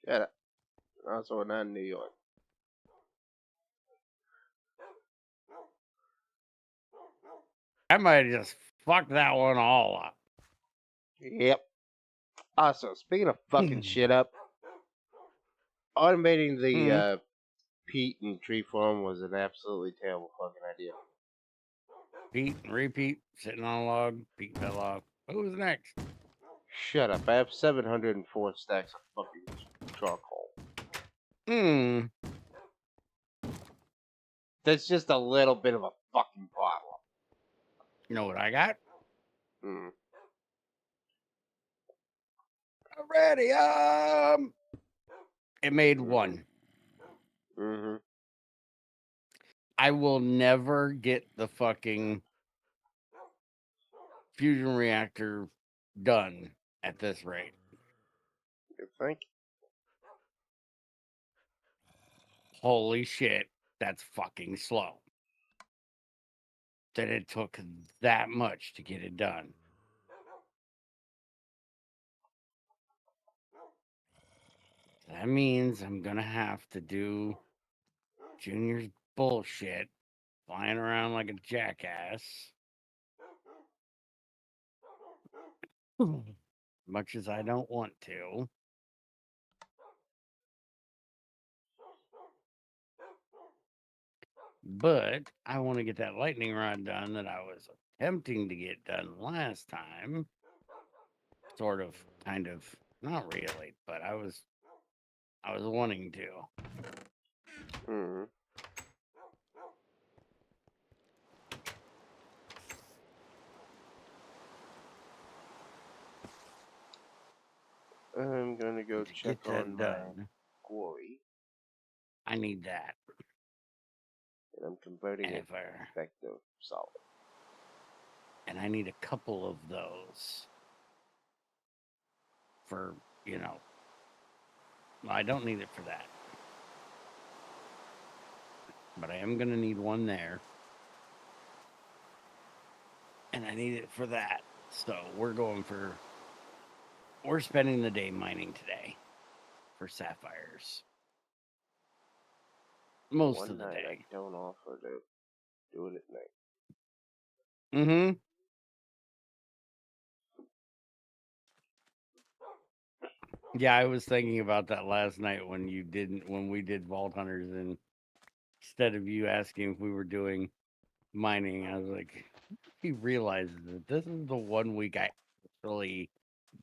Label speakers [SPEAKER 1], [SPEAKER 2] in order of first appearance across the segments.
[SPEAKER 1] Shut up. Also not in New York.
[SPEAKER 2] I might just fuck that one all up.
[SPEAKER 1] Yep. Also, speaking of fucking shit up, automating the peat and tree farm was an absolutely terrible fucking idea.
[SPEAKER 2] Peat and repeat, sitting on a log, Pete fell off. Who's next?
[SPEAKER 1] Shut up. I have 704 stacks of fucking charcoal. That's just a little bit of a fucking problem.
[SPEAKER 2] You know what I got?
[SPEAKER 1] Mm.
[SPEAKER 2] Already, it made one.
[SPEAKER 1] Mm-hmm.
[SPEAKER 2] I will never get the fucking fusion reactor done at this rate.
[SPEAKER 1] You think?
[SPEAKER 2] Holy shit, that's fucking slow. That it took that much to get it done. That means I'm gonna have to do Junior's bullshit, flying around like a jackass. Much as I don't want to. But I want to get that lightning rod done that I was attempting to get done last time. Sort of, kind of, not really, but I was wanting to.
[SPEAKER 1] Mm-hmm. I'm gonna go
[SPEAKER 2] To
[SPEAKER 1] check
[SPEAKER 2] get that
[SPEAKER 1] on my
[SPEAKER 2] done,
[SPEAKER 1] quarry,
[SPEAKER 2] I need that.
[SPEAKER 1] and I'm converting
[SPEAKER 2] And
[SPEAKER 1] it
[SPEAKER 2] if I,
[SPEAKER 1] to effective solid.
[SPEAKER 2] and I need a couple of those for, well, I don't need it for that. But I am going to need one there. And I need it for that. So we're spending the day mining today for sapphires. Most
[SPEAKER 1] One
[SPEAKER 2] of the
[SPEAKER 1] night I
[SPEAKER 2] day.
[SPEAKER 1] don't offer to do it at night.
[SPEAKER 2] Mm-hmm. Yeah, I was thinking about that last night when we did Vault Hunters, and instead of you asking if we were doing mining, I was like, he realizes that this is the 1 week I actually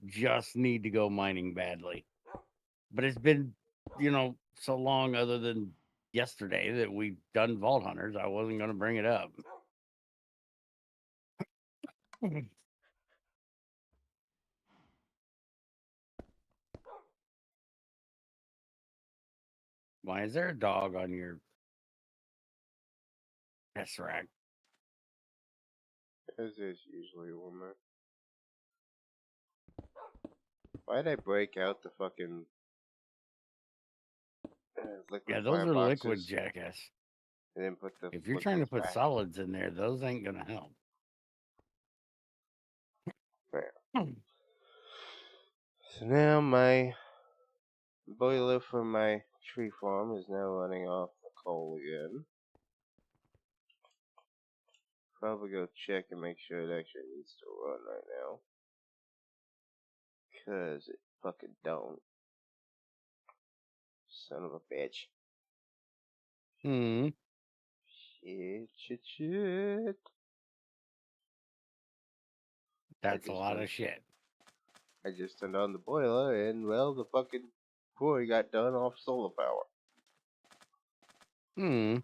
[SPEAKER 2] just need to go mining badly. But it's been, so long other than yesterday that we've done Vault Hunters, I wasn't going to bring it up. Why is there a dog on your rack?
[SPEAKER 1] As is usually a woman. Why'd I break out the fucking liquid
[SPEAKER 2] Yeah, those
[SPEAKER 1] plant
[SPEAKER 2] are liquid,
[SPEAKER 1] boxes
[SPEAKER 2] jackass.
[SPEAKER 1] and then put the
[SPEAKER 2] If you're trying
[SPEAKER 1] liquid
[SPEAKER 2] to put
[SPEAKER 1] back?
[SPEAKER 2] solids in there, those ain't going to help.
[SPEAKER 1] There. So now my boiler for my tree farm is now running off the coal again. Probably go check and make sure it actually needs to run right now. Cause it fucking don't. Son of a bitch.
[SPEAKER 2] Hmm.
[SPEAKER 1] Shit.
[SPEAKER 2] That's a lot of shit.
[SPEAKER 1] I just turned on the boiler and, well, the fucking quarry got done off solar power.
[SPEAKER 2] Hmm.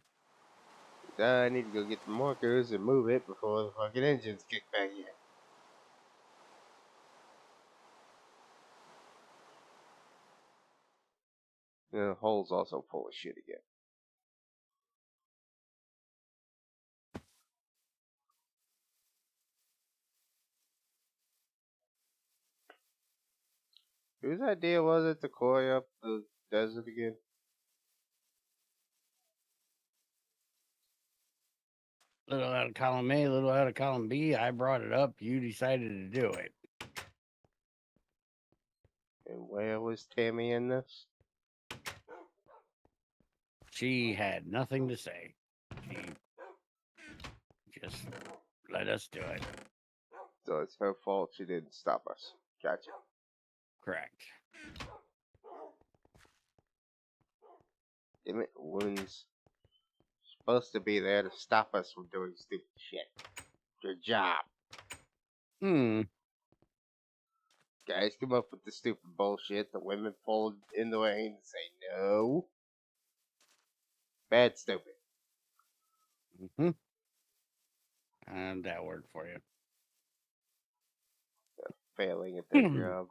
[SPEAKER 1] Now I need to go get the markers and move it before the fucking engines kick back in. The hole's also full of shit again. Whose idea was it to quarry up the desert again?
[SPEAKER 2] Little out of column A, little out of column B. I brought it up. You decided to do it.
[SPEAKER 1] And where was Tammy in this?
[SPEAKER 2] She had nothing to say. She just let us do it.
[SPEAKER 1] So it's her fault she didn't stop us. Gotcha.
[SPEAKER 2] Correct.
[SPEAKER 1] Damn it, woman's supposed to be there to stop us from doing stupid shit. Good job.
[SPEAKER 2] Hmm.
[SPEAKER 1] Guys come up with the stupid bullshit. The women pull in the way and say no. Bad stupid.
[SPEAKER 2] Mm-hmm. And that word for you.
[SPEAKER 1] Failing at their job.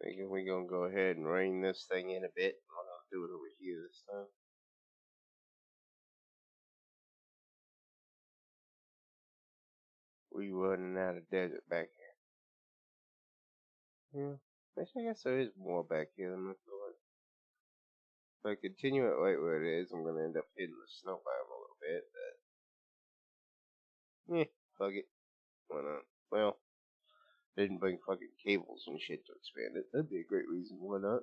[SPEAKER 1] Thinking we're gonna go ahead and rein this thing in a bit. I'm gonna do it over here this time. We running out of desert back here. Yeah. I guess there is more back here than I thought. If I continue it right where it is, I'm gonna end up hitting the snow biome a little bit, but fuck it. Why not? Well, didn't bring fucking cables and shit to expand it. That'd be a great reason. Why not?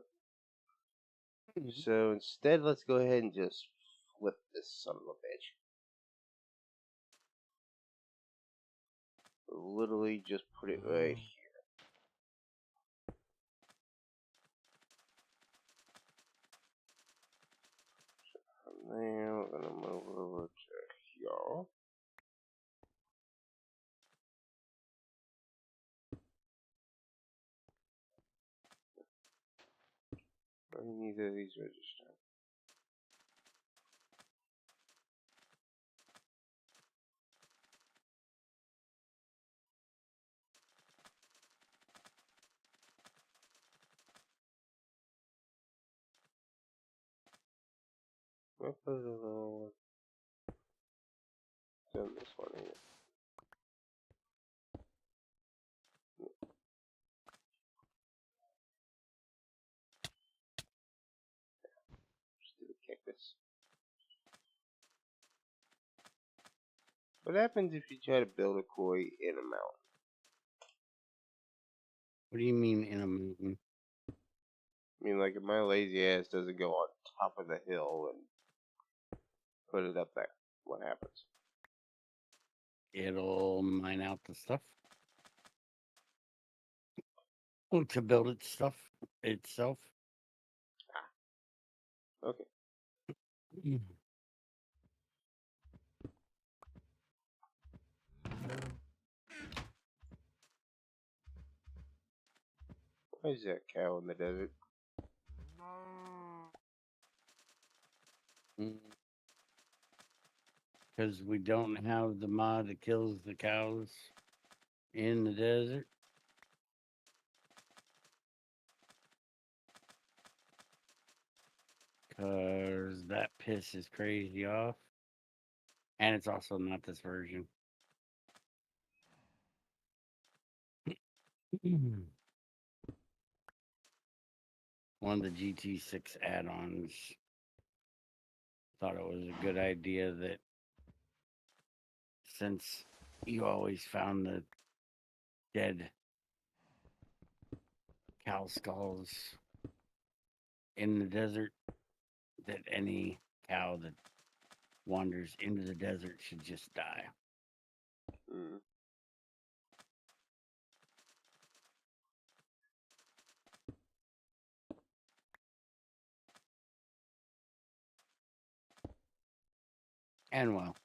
[SPEAKER 1] So instead, let's go ahead and just flip this son of a bitch. Literally just put it right here. From there, we're gonna move over to here. Where do neither of these register? I'll put a little one. Then this one here. Just do a cactus. What happens if you try to build a quarry in a mountain?
[SPEAKER 2] What do you mean in a mountain?
[SPEAKER 1] I mean, like, if my lazy ass doesn't go on top of the hill and put it up there, what happens?
[SPEAKER 2] It'll mine out the stuff to build its stuff itself.
[SPEAKER 1] Okay. Why is that cow in the desert?
[SPEAKER 2] Because we don't have the mod that kills the cows in the desert. Because that pisses crazy off. And it's also not this version. One of the GT6 add-ons thought it was a good idea that since you always found the dead cow skulls in the desert, that any cow that wanders into the desert should just die.
[SPEAKER 1] Mm.
[SPEAKER 2] And well,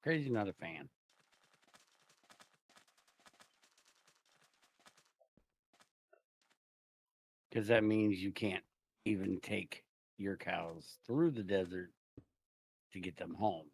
[SPEAKER 2] crazy not a fan. Because that means you can't even take your cows through the desert to get them home.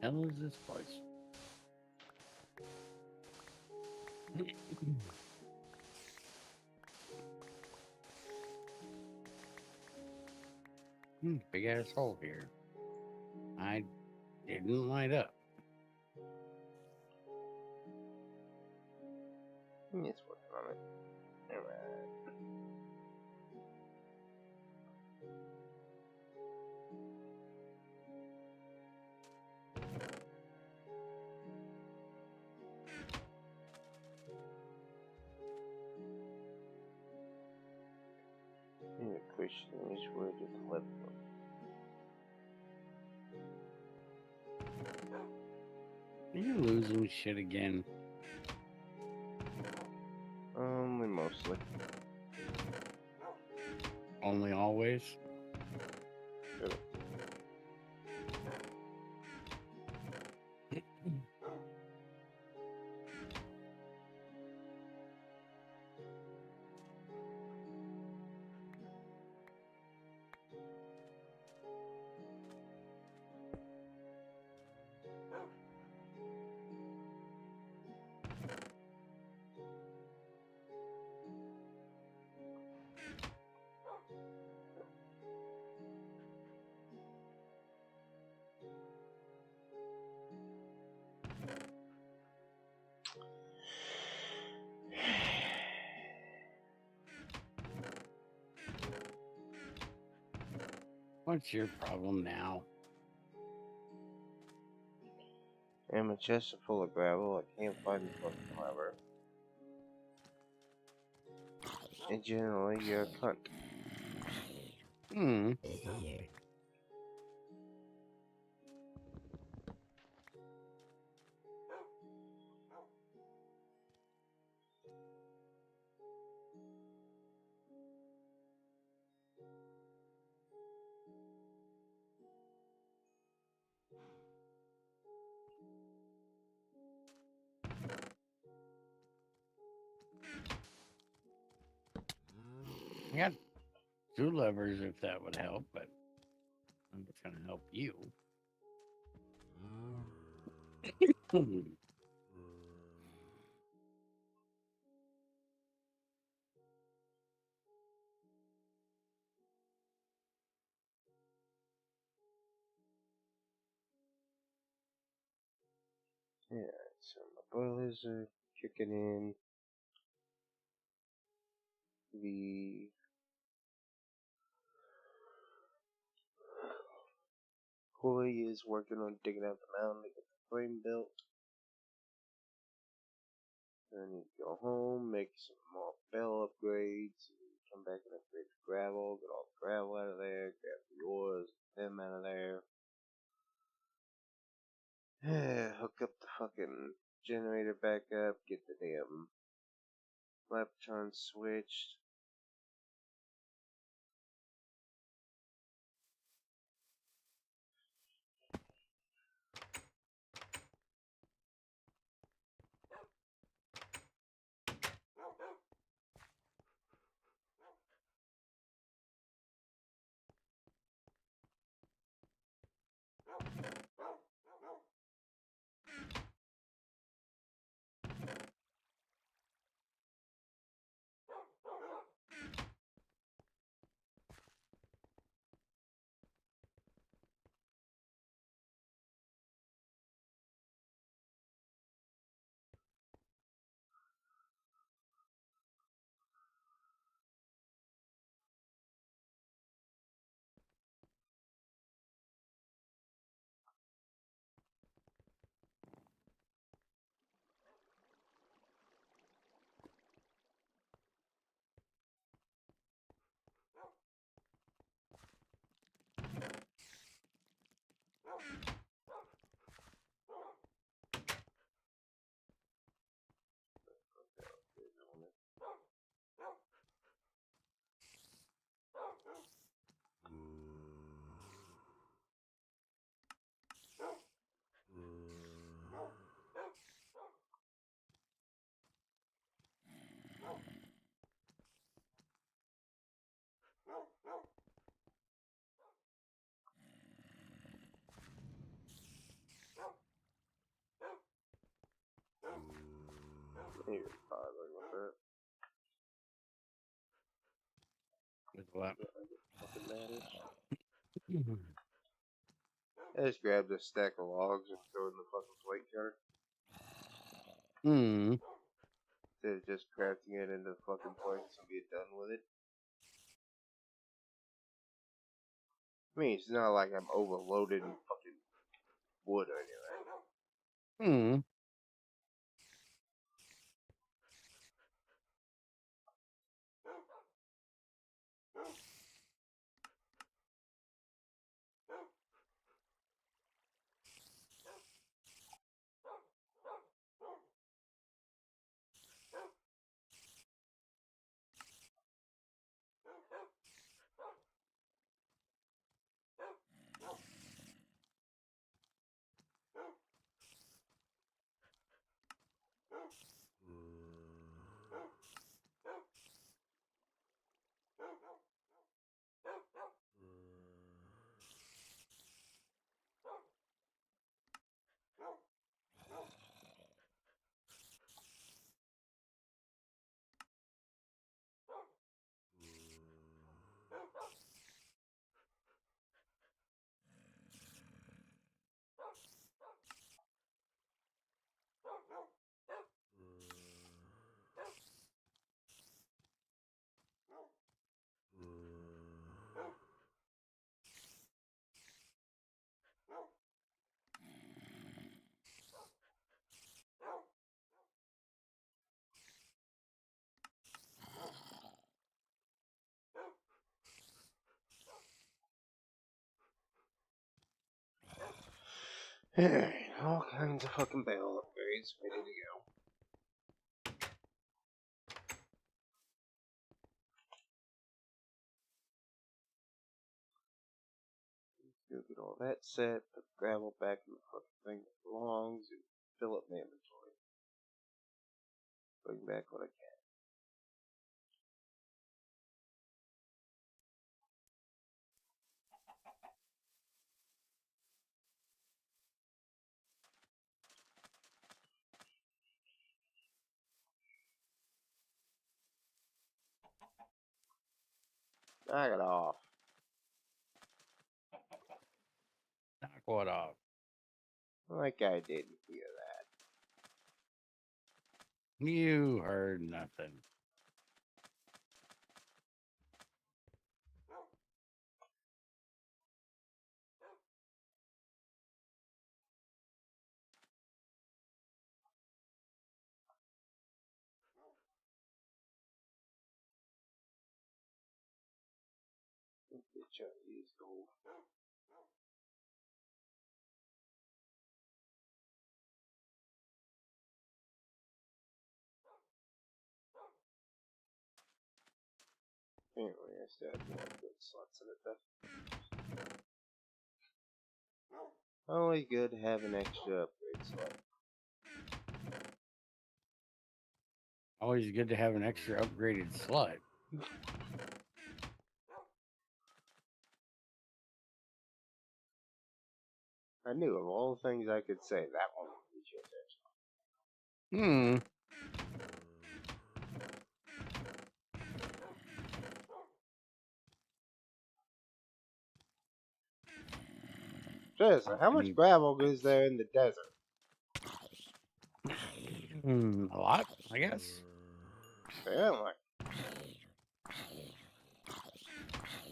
[SPEAKER 2] hell is this place? Big ass hole here. I didn't light up.
[SPEAKER 1] It's working on it. Alright. The question is, where did the left go?
[SPEAKER 2] Are you losing shit again?
[SPEAKER 1] Only mostly.
[SPEAKER 2] Only always?
[SPEAKER 1] Shut up.
[SPEAKER 2] What's your problem now?
[SPEAKER 1] And my chest is full of gravel. I can't find the fucking lever. And generally, you're a cunt.
[SPEAKER 2] Hmm. I got two levers if that would help, but I'm just gonna help you.
[SPEAKER 1] Yeah, so my boilers are kicking in. The Hoy is working on digging out the mountain to get the frame built. I need to go home, make some more bell upgrades, and come back and upgrade the gravel, get all the gravel out of there, grab the ores, them out of there. Hook up the fucking generator back up, get the damn Laptron switched. You're bothering with that.
[SPEAKER 2] With what?
[SPEAKER 1] Fucking matter. I just grabbed a stack of logs and throw it in the fucking plate cutter.
[SPEAKER 2] Hmm.
[SPEAKER 1] Instead of just crafting it into the fucking plates and be done with it. I mean, it's not like I'm overloaded in fucking wood or anything.
[SPEAKER 2] Hmm.
[SPEAKER 1] Alright, all kinds of fucking barrel upgrades ready to go. Go get all that set, put the gravel back in the fucking thing that belongs, and fill up my inventory. Bring back what I can. Knock it off.
[SPEAKER 2] Knock what off?
[SPEAKER 1] Like I didn't hear that.
[SPEAKER 2] You heard nothing.
[SPEAKER 1] Bitch, I use gold. Anyway, I still have more good slots in it though. Always good to have an extra upgrade slot.
[SPEAKER 2] Always good to have an extra upgraded slut.
[SPEAKER 1] I knew of all the things I could say, that one would be your attention.
[SPEAKER 2] Hmm.
[SPEAKER 1] Seriously, how much gravel is there in the desert?
[SPEAKER 2] A lot, I guess.
[SPEAKER 1] Yeah, like,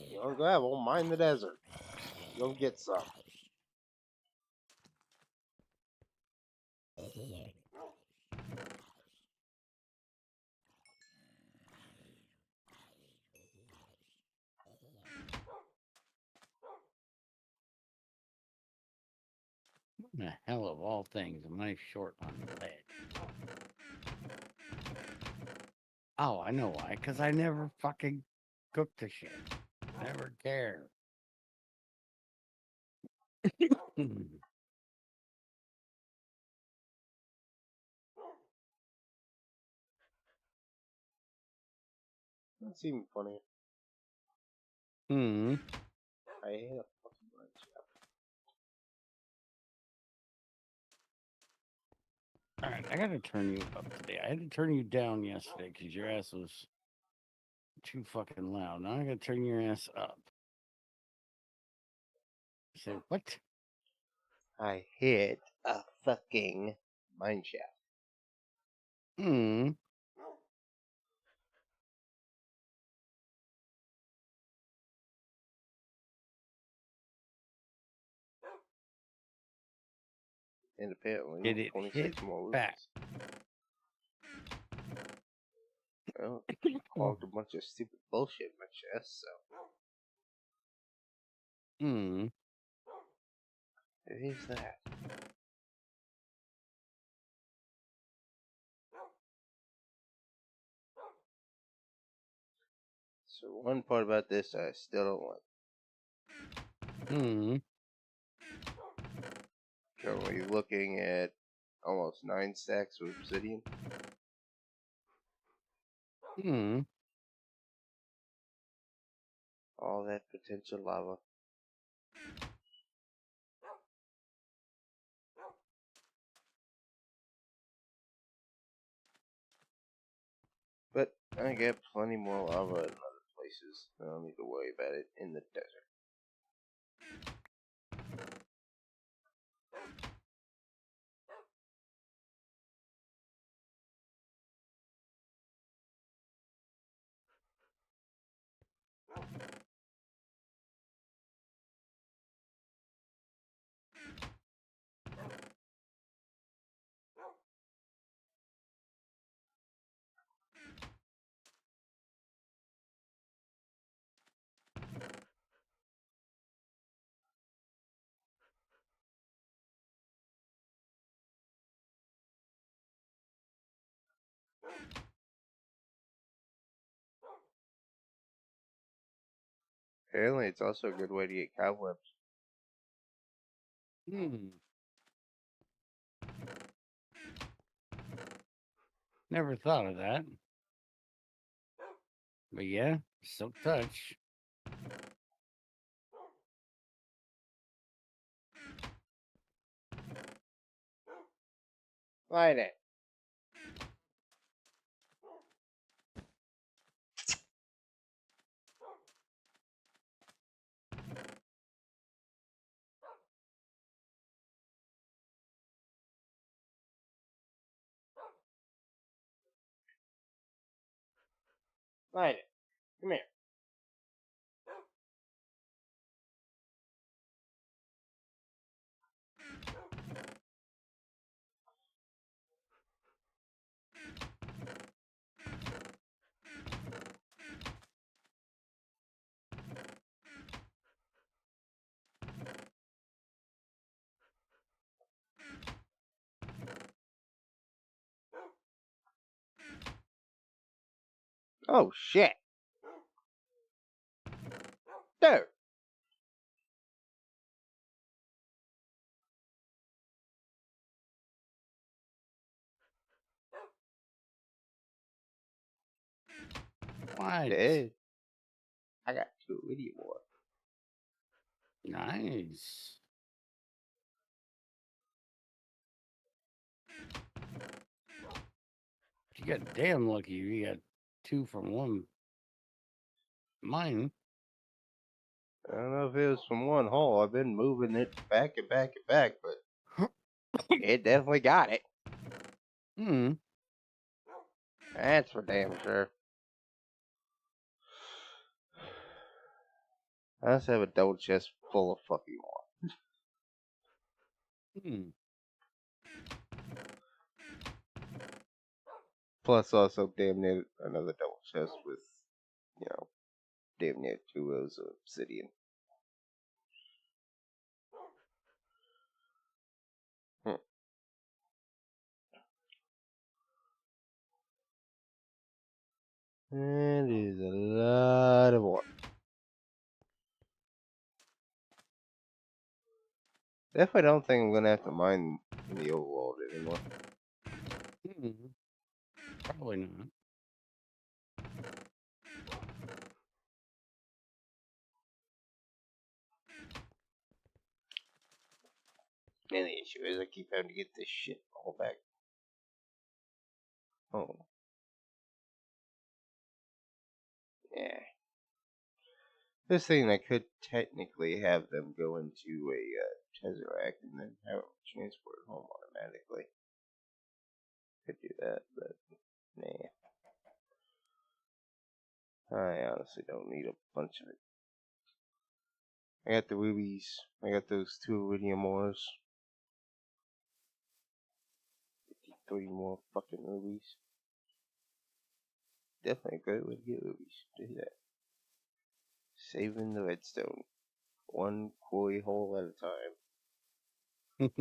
[SPEAKER 1] you want gravel, mine the desert. Go get some.
[SPEAKER 2] What in the hell of all things am I short on lead? Oh, I know why. Because I never fucking cook the shit. Never care.
[SPEAKER 1] That's even funnier.
[SPEAKER 2] Hmm.
[SPEAKER 1] I hate a fucking lunch.
[SPEAKER 2] All right, I gotta turn you up today. I had to turn you down yesterday because your ass was too fucking loud. Now I gotta turn your ass up. Say what?
[SPEAKER 1] I hit a fucking mine shaft.
[SPEAKER 2] Hmm.
[SPEAKER 1] And apparently,
[SPEAKER 2] Did it
[SPEAKER 1] 26
[SPEAKER 2] hit
[SPEAKER 1] more
[SPEAKER 2] back?
[SPEAKER 1] rupees. Well, clogged a bunch of stupid bullshit in my chest, so.
[SPEAKER 2] Hmm.
[SPEAKER 1] It is that. So, one part about this I still don't like.
[SPEAKER 2] Hmm.
[SPEAKER 1] Currently looking at almost 9 stacks of obsidian.
[SPEAKER 2] Hmm.
[SPEAKER 1] All that potential lava. But I get plenty more lava in other places. I don't need to worry about it in the desert. Apparently, it's also a good way to get cobwebs.
[SPEAKER 2] Hmm. Never thought of that. But yeah, silk touch.
[SPEAKER 1] Light it. Light it. Come here. Oh shit. Dude.
[SPEAKER 2] What?
[SPEAKER 1] Dude. I got 2 idiot more.
[SPEAKER 2] Nice. You got damn lucky. You got 2 from 1. Mine.
[SPEAKER 1] I don't know if it was from one hole. I've been moving it back and back and back, but it definitely got it.
[SPEAKER 2] Hmm.
[SPEAKER 1] That's for damn sure. I just have a double chest full of fucking more.
[SPEAKER 2] Hmm.
[SPEAKER 1] Plus, also damn near another double chest with, you know, damn near 2 rows of obsidian. Hmm. That is a lot of water. Definitely don't think I'm gonna have to mine in the overworld anymore.
[SPEAKER 2] Hmm. Probably not.
[SPEAKER 1] And the issue is I keep having to get this shit all back. Oh. Yeah. This thing, I could technically have them go into a Tesseract and then have them transport home automatically. Could do that, but nah. I honestly don't need a bunch of it. I got the rubies. I got those 2 iridium ores. 53 more fucking rubies. Definitely a great way to get rubies. Do that. Saving the redstone. 1 quarry hole at a time.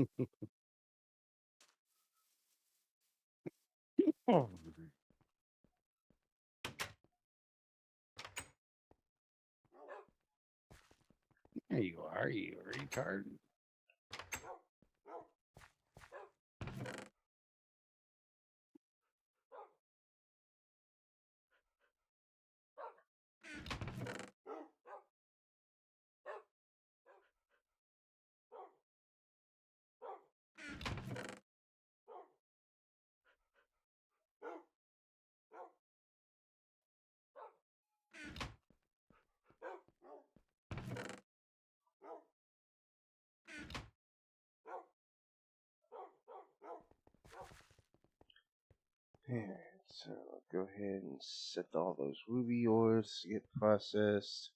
[SPEAKER 2] Oh, there you are, you retard.
[SPEAKER 1] Alright, so I'll go ahead and set all those ruby ores to get processed.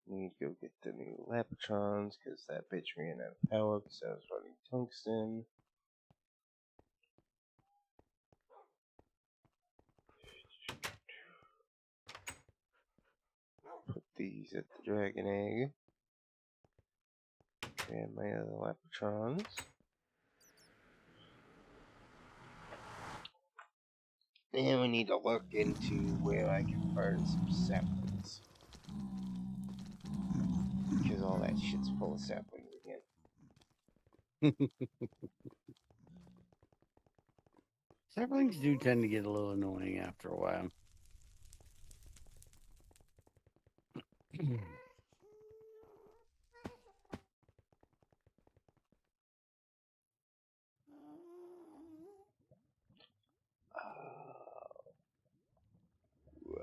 [SPEAKER 1] Need to go get the new Lapatrons because that bitch ran out of power because I was running tungsten. Put these at the dragon egg. And my other Lapatrons. And we need to look into where I can burn some saplings. Because all that shit's full of saplings again.
[SPEAKER 2] Saplings do tend to get a little annoying after a while.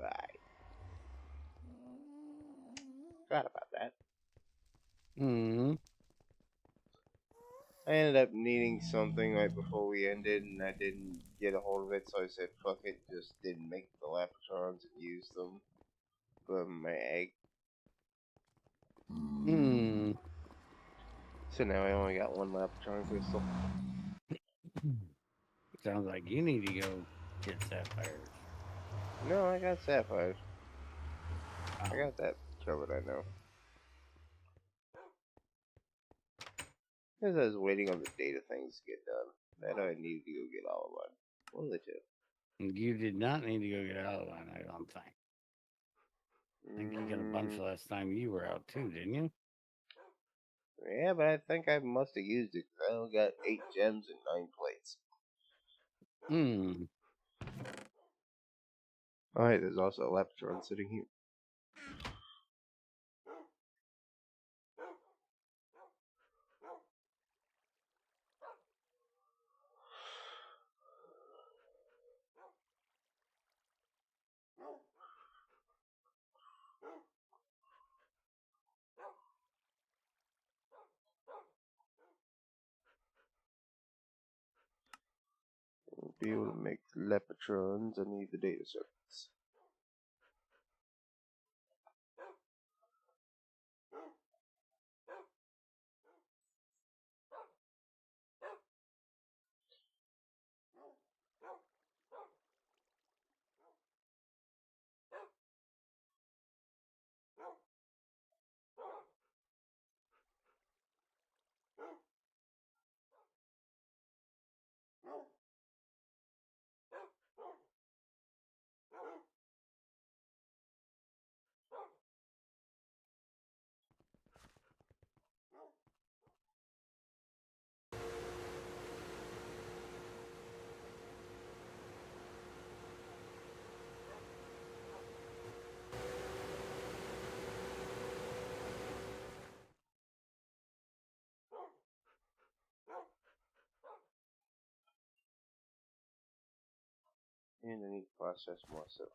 [SPEAKER 1] Right. Forgot about that.
[SPEAKER 2] Mm-hmm.
[SPEAKER 1] I ended up needing something right before we ended, and I didn't get a hold of it, so I said, fuck it, just didn't make the Lapatrons and used them for my egg.
[SPEAKER 2] Mm.
[SPEAKER 1] So now I only got 1 Lapatron crystal.
[SPEAKER 2] Sounds like you need to go get sapphires.
[SPEAKER 1] No, I got sapphires.
[SPEAKER 2] Oh.
[SPEAKER 1] I got that covered, I know. Because I was waiting on the data things to get done. Then I needed to go get all of mine. One of the two.
[SPEAKER 2] You did not need to go get out of line, I don't think. I think you got a bunch last time you were out too, didn't you?
[SPEAKER 1] Yeah, but I think I must have used it. I only got 8 gems and 9 plates.
[SPEAKER 2] Hmm.
[SPEAKER 1] Alright, there's also a Lapatron sitting here. To be able to make Lepatrons, I need the data circuits. And I need to process more silver.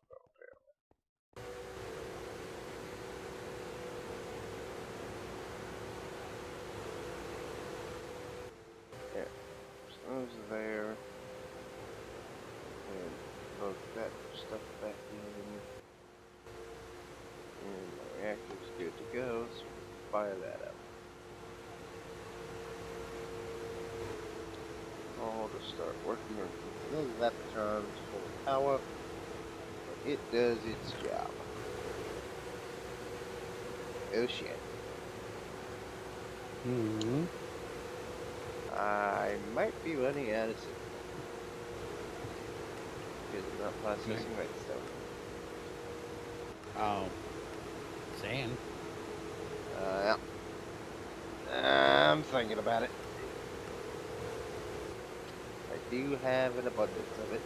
[SPEAKER 1] Yeah, so those are there. And plug that stuff back in. And my reactor's good to go, so we can fire that up. All to start working on keeping those electrons full of power. But it does its job. Oh shit.
[SPEAKER 2] Mm-hmm.
[SPEAKER 1] I might be running out of signal. Because I'm not processing redstone.
[SPEAKER 2] Oh, sand.
[SPEAKER 1] Yeah. I'm thinking about it. I do have an abundance of it.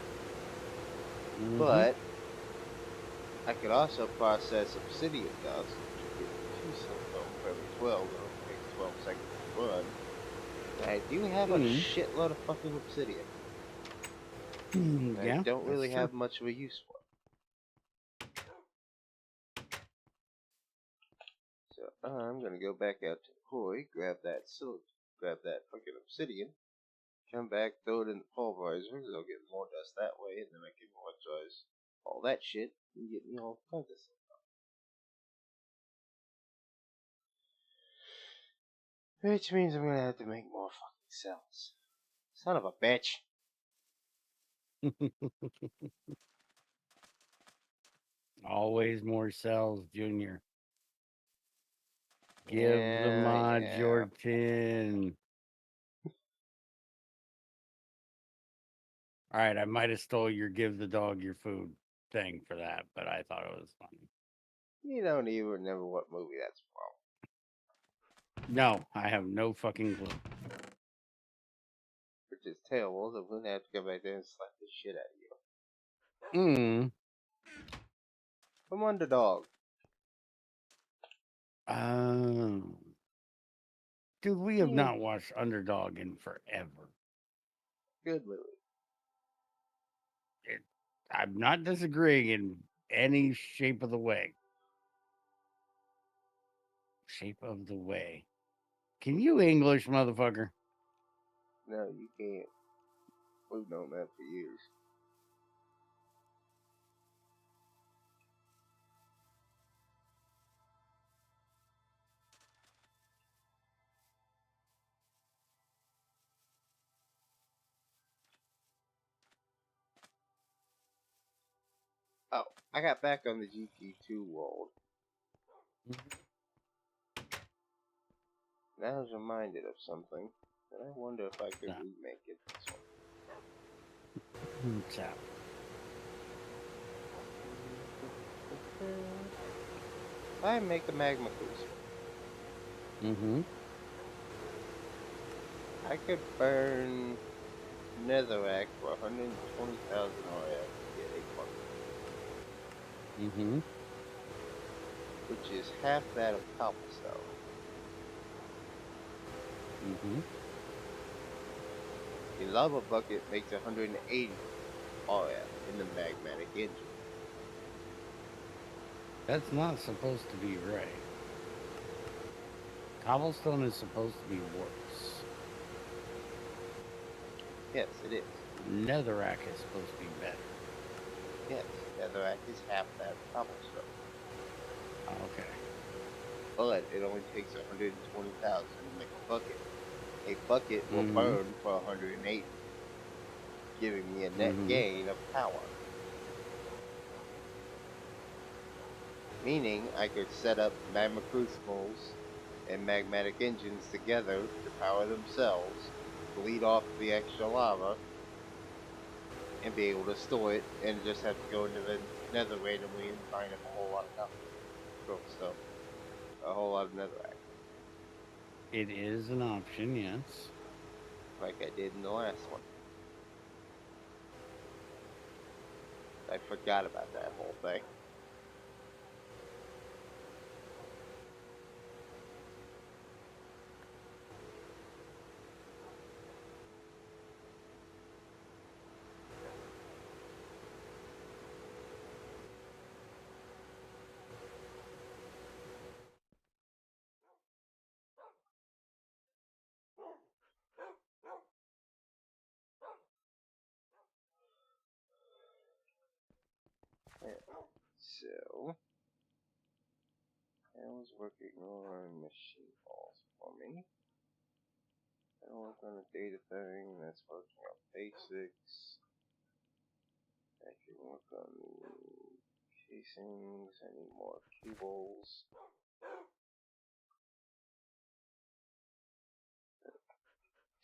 [SPEAKER 2] Mm-hmm.
[SPEAKER 1] But I could also process obsidian dust, which will give me 2 silicone for every 12. It only takes 12 seconds to run. And I do have a
[SPEAKER 2] Mm-hmm.
[SPEAKER 1] shitload of fucking obsidian. I
[SPEAKER 2] Yeah,
[SPEAKER 1] don't
[SPEAKER 2] that's
[SPEAKER 1] really
[SPEAKER 2] true.
[SPEAKER 1] have much of a use for it. So I'm gonna go back out to the quarry, grab that fucking obsidian, come back, throw it in the pulverizer, because I'll get more dust that way, and then I can electrolyze all that shit and get me all kinds of stuff. Which means I'm gonna have to make more fucking cells. Son of a bitch.
[SPEAKER 2] Always more cells, Junior. Give the
[SPEAKER 1] Yeah,
[SPEAKER 2] mod
[SPEAKER 1] yeah.
[SPEAKER 2] your tin. All right, I might have stole your give the dog your food thing for that, but I thought it was funny.
[SPEAKER 1] You don't even remember what movie that's from.
[SPEAKER 2] No, I have no fucking clue.
[SPEAKER 1] Which is terrible, so I'm gonna have to go back there and slap the shit out of you.
[SPEAKER 2] Mm.
[SPEAKER 1] From Underdog.
[SPEAKER 2] Um, dude, we have
[SPEAKER 1] Yeah,
[SPEAKER 2] not watched Underdog in forever.
[SPEAKER 1] good movie.
[SPEAKER 2] It, I'm not disagreeing in any shape of the way. Shape of the way. Can you English, motherfucker?
[SPEAKER 1] No, you can't. We've known that for years. Oh, I got back on the GT2 world. And I was reminded of something. And I wonder if I could
[SPEAKER 2] No.
[SPEAKER 1] remake it this
[SPEAKER 2] Tap.
[SPEAKER 1] one. If I make a magma crucible,
[SPEAKER 2] Mm-hmm.
[SPEAKER 1] I could burn netherrack for 120,000 RF to get a bucket,
[SPEAKER 2] Mm-hmm.
[SPEAKER 1] which is half that of cobblestone.
[SPEAKER 2] Mm-hmm.
[SPEAKER 1] A lava bucket makes 180 RF in the magmatic engine.
[SPEAKER 2] That's not supposed to be right. Cobblestone is supposed to be worse.
[SPEAKER 1] Yes, it is.
[SPEAKER 2] Netherrack is supposed to be better.
[SPEAKER 1] Yes, netherrack is half that of cobblestone.
[SPEAKER 2] Okay.
[SPEAKER 1] But it only takes 120,000 to make a bucket. A bucket will
[SPEAKER 2] Mm-hmm.
[SPEAKER 1] burn for 180, giving me a net
[SPEAKER 2] Mm-hmm.
[SPEAKER 1] gain of power. Meaning I could set up magma crucibles and magmatic engines together to power themselves, bleed off the extra lava, and be able to store it, and just have to go into the nether randomly and find up a whole lot of cobblestone, a whole lot of netherrack,
[SPEAKER 2] It is an option, yes.
[SPEAKER 1] like I did in the last one. I forgot about that whole thing. So, I was working on machine balls for me. I work on a data thing that's working on basics. I can work on the casings. I need more cables.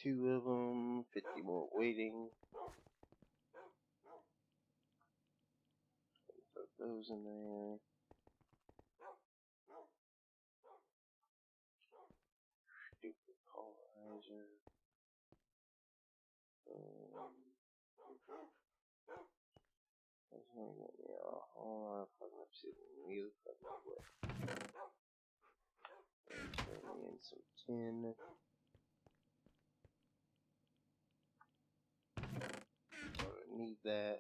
[SPEAKER 1] 2 of them, 50 more waiting. Put those in there. Stupid polarizer. That's gonna get me a whole lot of fucking upset and real fucking quick. Turn me in some tin. Gonna need that.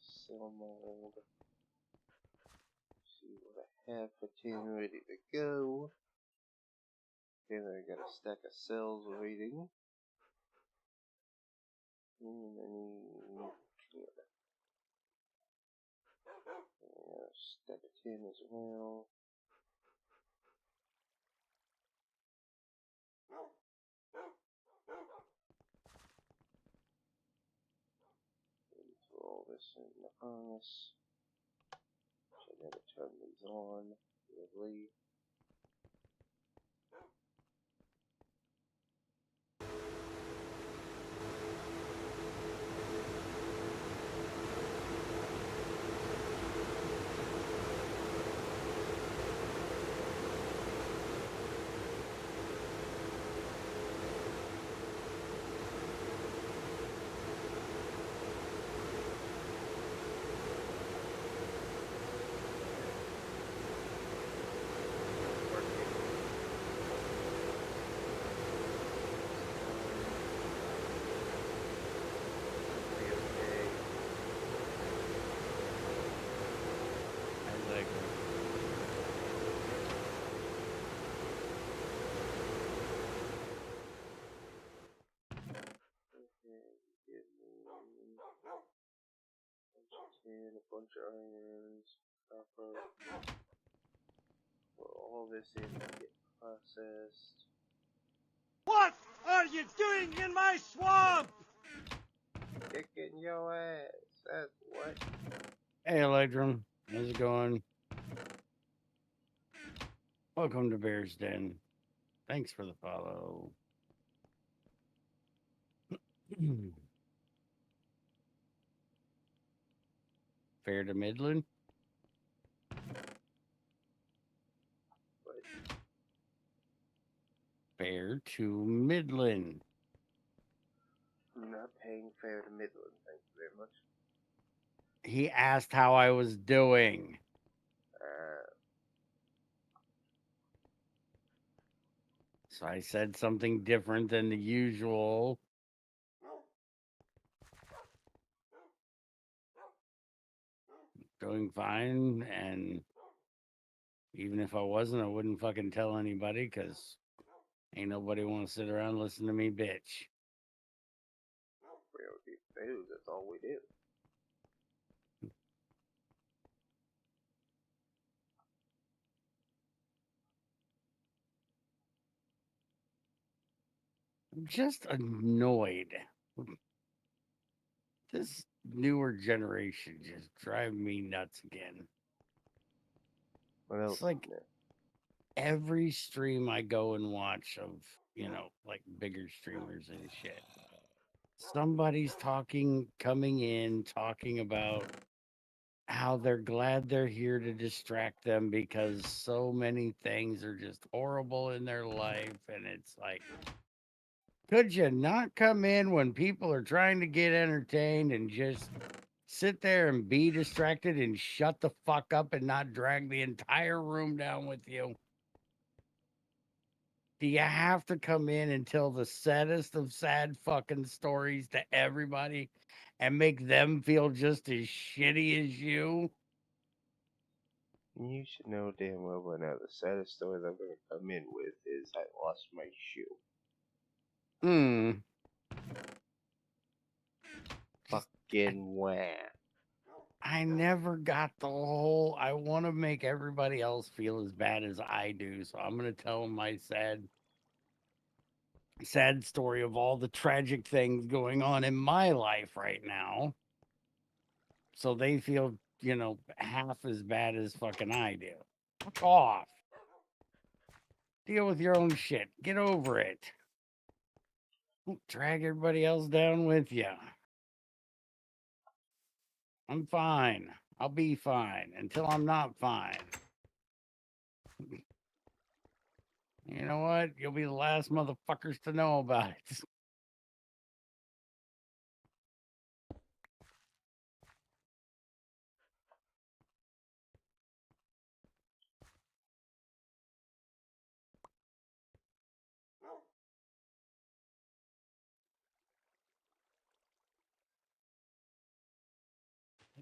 [SPEAKER 1] Cell mold. See what I have for tin ready to go. Then I got a stack of cells waiting. And I need a stack of tin as well. Throw all this in the furnace. So I gotta turn these on. Lovely. Tin, a bunch of irons, copper. Put all this in to get processed.
[SPEAKER 3] What are you doing in my swamp?
[SPEAKER 1] Kicking your ass. That's what.
[SPEAKER 2] Hey, Electrum. How's it going? Welcome to Bear's Den. Thanks for the follow. Fair to Midland?
[SPEAKER 1] But
[SPEAKER 2] Fair to Midland.
[SPEAKER 1] I'm not paying fair to Midland. Thank you very much.
[SPEAKER 2] He asked how I was doing. So I said something different than the usual. Doing fine, and even if I wasn't, I wouldn't fucking tell anybody, because ain't nobody want to sit around and listen to me bitch.
[SPEAKER 1] We don't do food, that's all we do.
[SPEAKER 2] I'm just annoyed. This newer generation just drive me nuts again.
[SPEAKER 1] What else?
[SPEAKER 2] It's like every stream I go and watch of, like bigger streamers and shit. Somebody's coming in, talking about how they're glad they're here to distract them because so many things are just horrible in their life. And it's like, could you not come in when people are trying to get entertained and just sit there and be distracted and shut the fuck up and not drag the entire room down with you? Do you have to come in and tell the saddest of sad fucking stories to everybody and make them feel just as shitty as you?
[SPEAKER 1] You should know damn well by now the saddest story that I'm gonna come in with is I lost my shoe.
[SPEAKER 2] Hmm.
[SPEAKER 1] Fucking wah.
[SPEAKER 2] I never got the whole. I want to make everybody else feel as bad as I do, so I'm gonna tell them my sad story of all the tragic things going on in my life right now, so they feel half as bad as fucking I do. Fuck off. Deal with your own shit. Get over it. Don't drag everybody else down with you. I'm fine. I'll be fine until I'm not fine. You know what? You'll be the last motherfuckers to know about it.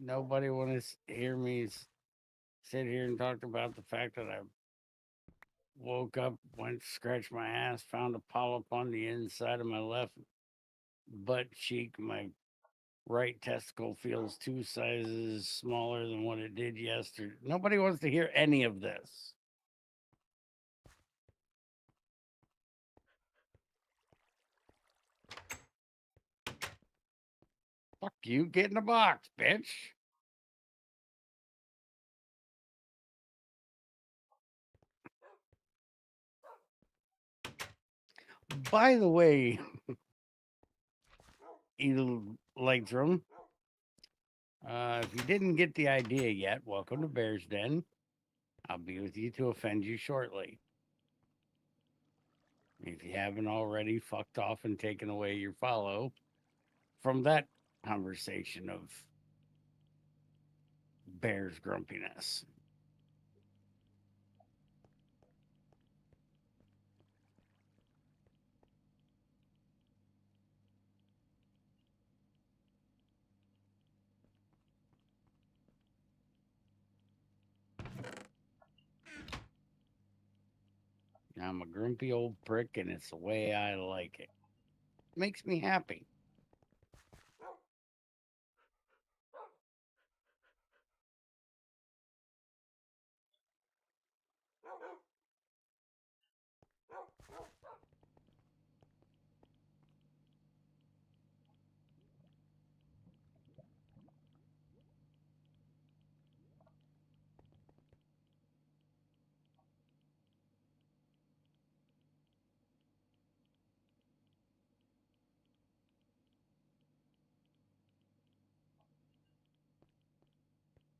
[SPEAKER 2] Nobody want to hear me sit here and talk about the fact that I woke up, went scratched my ass, found a polyp on the inside of my left butt cheek. My right testicle feels 2 sizes smaller than what it did yesterday. Nobody wants to hear any of this. Fuck you, get in the box, bitch. By the way, Electrum, if you didn't get the idea yet, welcome to Bear's Den. I'll be with you to offend you shortly. If you haven't already fucked off and taken away your follow from that conversation of Bear's grumpiness. I'm a grumpy old prick, and it's the way I like it. Makes me happy.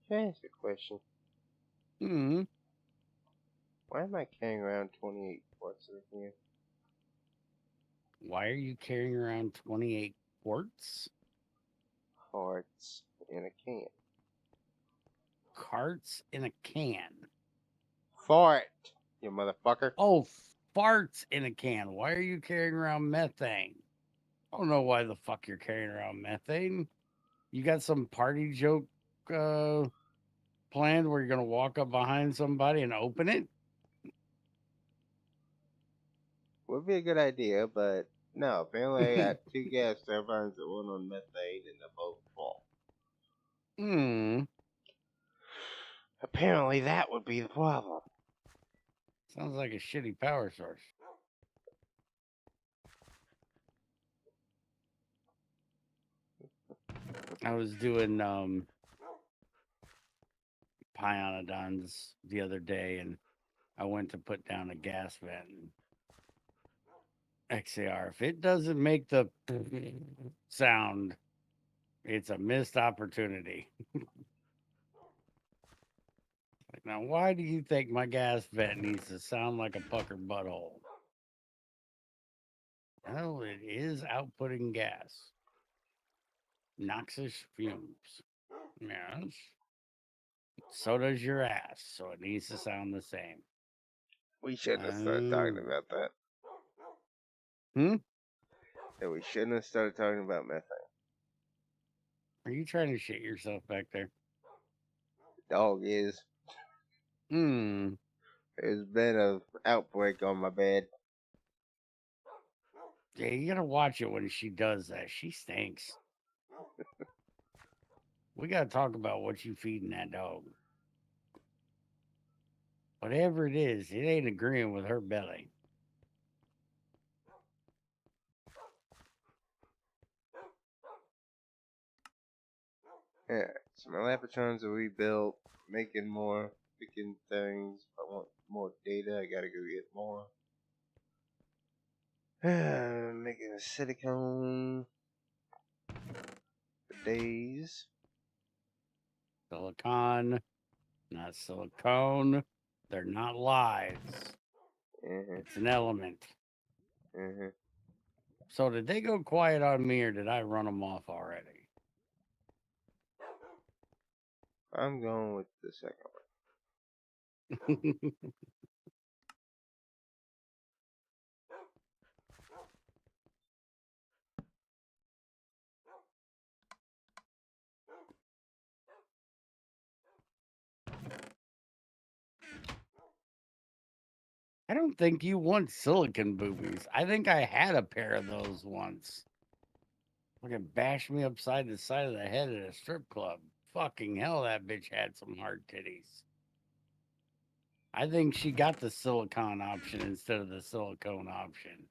[SPEAKER 1] Can I ask a question?
[SPEAKER 2] Hmm.
[SPEAKER 1] Why am I carrying around 28 quarts of here?
[SPEAKER 2] Why are you carrying around 28 quarts?
[SPEAKER 1] Hearts in a can.
[SPEAKER 2] Carts in a can.
[SPEAKER 1] Fart, you motherfucker.
[SPEAKER 2] Oh, farts in a can. Why are you carrying around methane? I don't know why the fuck you're carrying around methane. You got some party joke planned where you're gonna walk up behind somebody and open it?
[SPEAKER 1] Would be a good idea, but no. Apparently, I got 2 gas turbines that run on methane and they're both full.
[SPEAKER 2] Hmm.
[SPEAKER 1] Apparently, that would be the problem.
[SPEAKER 2] Sounds like a shitty power source. I was doing pionodons the other day, and I went to put down a gas vent. XAR, if it doesn't make the sound, it's a missed opportunity. Now, why do you think my gas vent needs to sound like a puckered butthole? Well, it is outputting gas. Noxious fumes. Yes. So does your ass, so it needs to sound the same.
[SPEAKER 1] We shouldn't have started talking about that.
[SPEAKER 2] Hmm?
[SPEAKER 1] Yeah, we shouldn't have started talking about methane.
[SPEAKER 2] Are you trying to shit yourself back there?
[SPEAKER 1] Dog is.
[SPEAKER 2] Hmm.
[SPEAKER 1] There's been an outbreak on my bed.
[SPEAKER 2] Yeah, you gotta watch it when she does that. She stinks. We gotta talk about what you feeding that dog. Whatever it is, it ain't agreeing with her belly.
[SPEAKER 1] Yeah, so my Lapatrons are rebuilt, making more freaking things. If I want more data, I gotta go get more. Making a silicone for days.
[SPEAKER 2] Silicon, not silicone. They're not lies. It's an element. So did they go quiet on me or did I run them off already?
[SPEAKER 1] I'm going with the second one.
[SPEAKER 2] I don't think you want silicon boobies. I think I had a pair of those once. Fucking bashed me upside the side of the head at a strip club. Fucking hell, that bitch had some hard titties. I think she got the silicone option instead of the silicone option.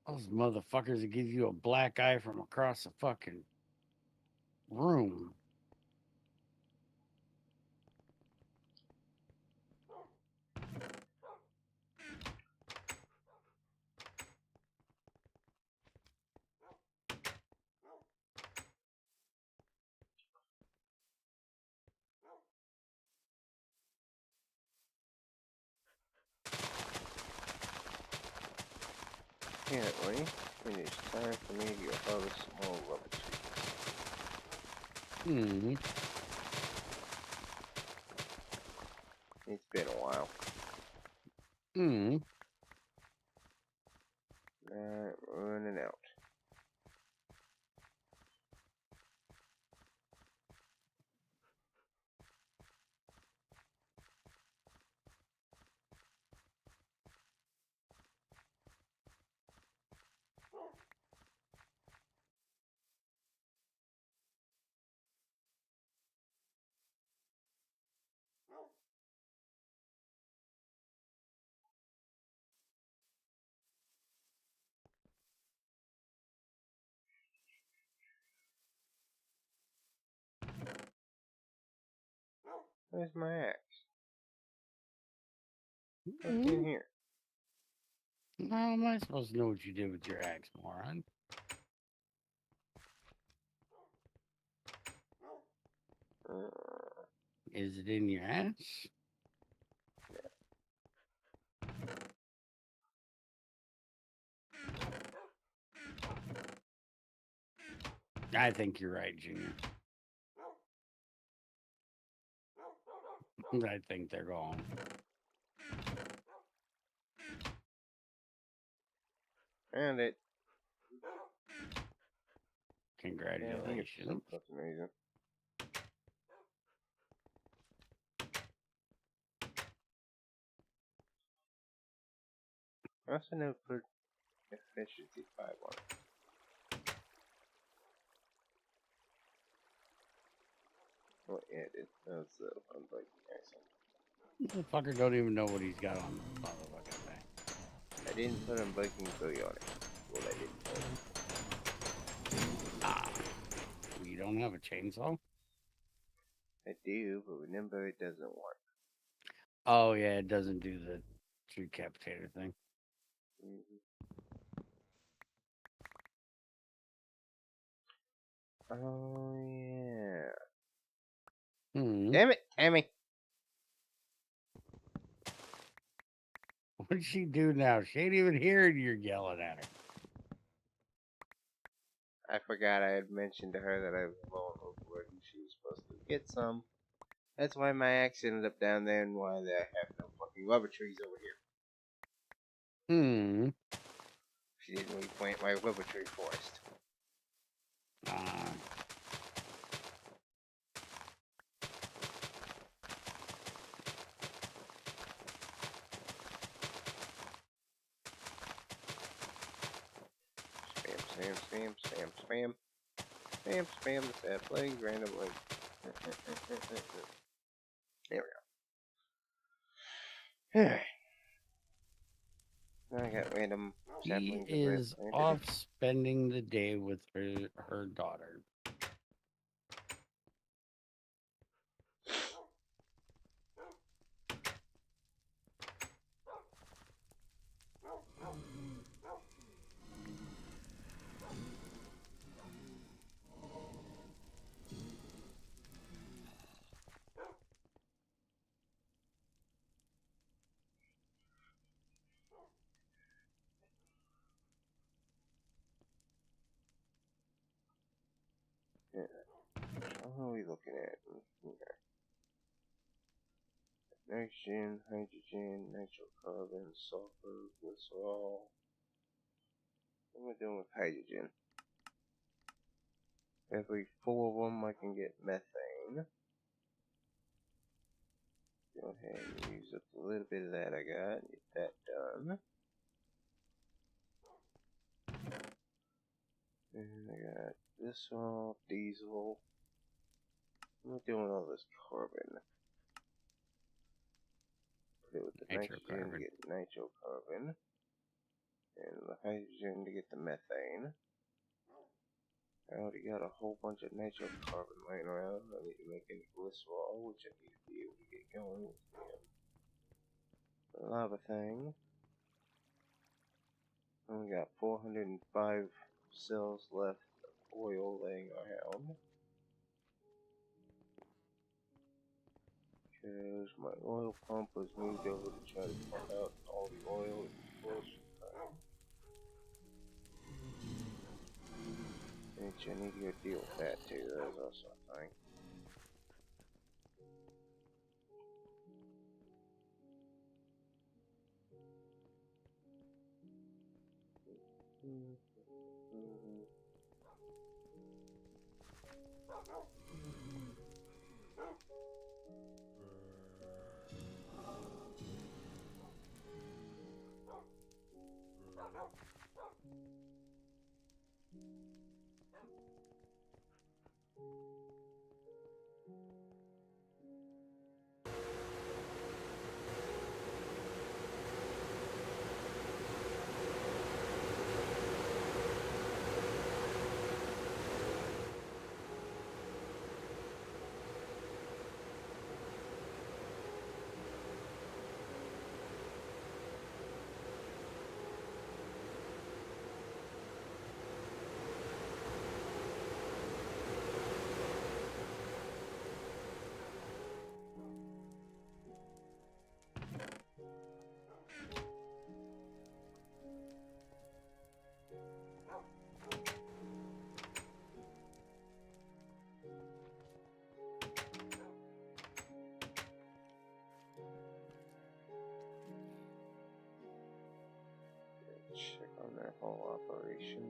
[SPEAKER 2] Those motherfuckers that give you a black eye from across the fucking room.
[SPEAKER 1] Apparently, it is time for me to go harvest some more rubber trees. It's been a while. Running out. Where's my axe? What's in here?
[SPEAKER 2] How am I supposed to know what you did with your axe, moron? Is it in your ass? I think you're right, Junior. I think they're gone.
[SPEAKER 1] And it.
[SPEAKER 2] Congratulations.
[SPEAKER 1] That's amazing. I also know put efficiency 5 on it. Oh, yeah, it is. That's the unbreaking accent.
[SPEAKER 2] Motherfucker don't even know what he's got on the motherfucking thing.
[SPEAKER 1] I didn't put unbreaking 3 on it. Well, I didn't put it.
[SPEAKER 2] You don't have a chainsaw?
[SPEAKER 1] I do, but remember it doesn't work.
[SPEAKER 2] Oh, yeah, it doesn't do the decapitator thing.
[SPEAKER 1] Oh, yeah.
[SPEAKER 2] Hmm.
[SPEAKER 1] Damn it, Emmy.
[SPEAKER 2] What'd she do now? She ain't even hearing you're yelling at her.
[SPEAKER 1] I forgot I had mentioned to her that I was low on overwork and she was supposed to get some. That's why my axe ended up down there and why I have no fucking rubber trees over here. She didn't replant my rubber tree forest. spam, spam, spam, spam. Spam, spam the fat flags randomly. There we go. I got random
[SPEAKER 2] He
[SPEAKER 1] saplings of
[SPEAKER 2] is
[SPEAKER 1] red
[SPEAKER 2] off spending the day with her daughter.
[SPEAKER 1] Yeah. What are we looking at? Okay. Nitrogen, hydrogen, nitrocarbon, sulfur, glycerol. What am I doing with hydrogen? Every 4 of them I can get methane. Go ahead and use up a little bit of that I got. Get that done. And I got glycerol, diesel. What am I doing with all this carbon? Put it with the nitrogen to
[SPEAKER 2] Nitrocarbon.
[SPEAKER 1] get nitrocarbon. And the hydrogen to get the methane. I already got a whole bunch of nitrocarbon laying around. I need to make any glycerol, which I need to be able to get going with the lava thing. And we got 405 cells left of oil laying around. Because my oil pump was moved over to try to pump out all the oil in bullshit time. Which I need to go deal with that too. That was also a thing. Check on that whole operation.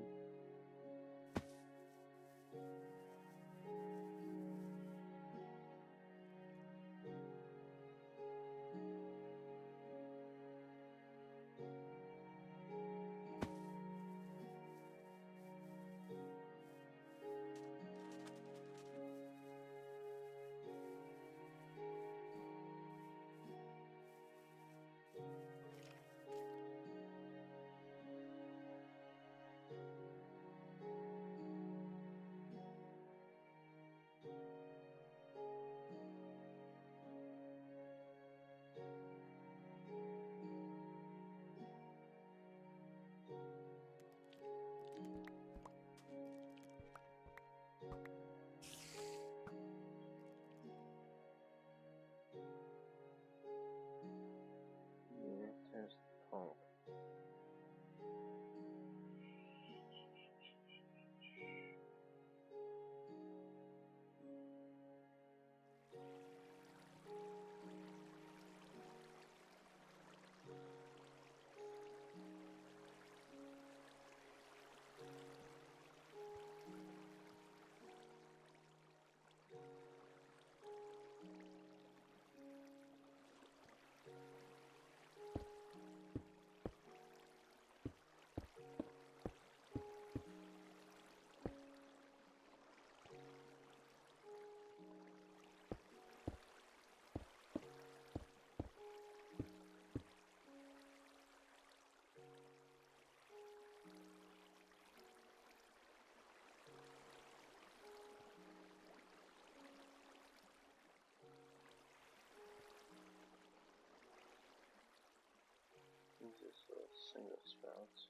[SPEAKER 1] just single sprouts.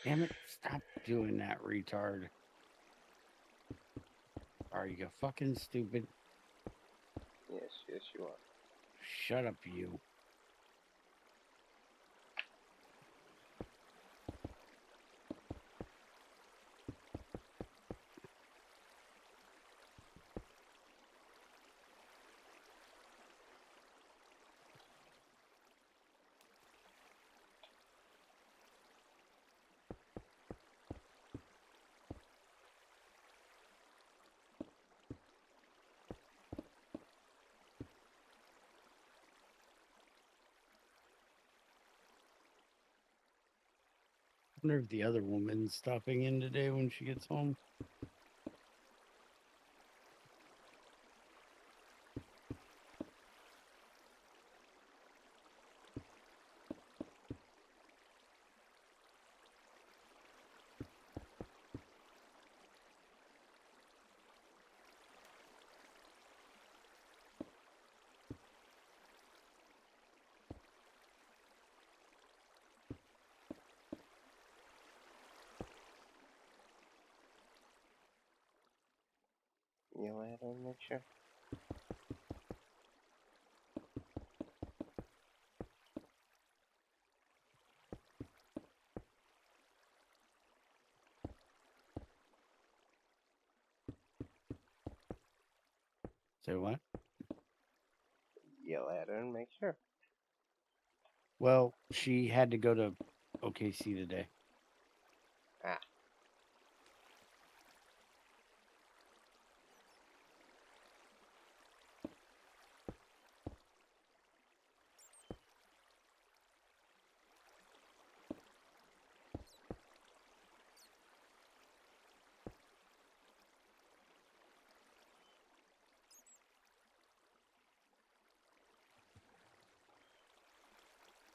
[SPEAKER 2] Damn it! Stop doing that, retard. Are you fucking stupid?
[SPEAKER 1] Yes, yes, you are.
[SPEAKER 2] Shut up, you. I wonder if the other woman's stopping in today when she gets home.
[SPEAKER 1] Yell at her and make sure.
[SPEAKER 2] Say what?
[SPEAKER 1] Yell at her and make sure.
[SPEAKER 2] Well, she had to go to OKC today.
[SPEAKER 1] Ah.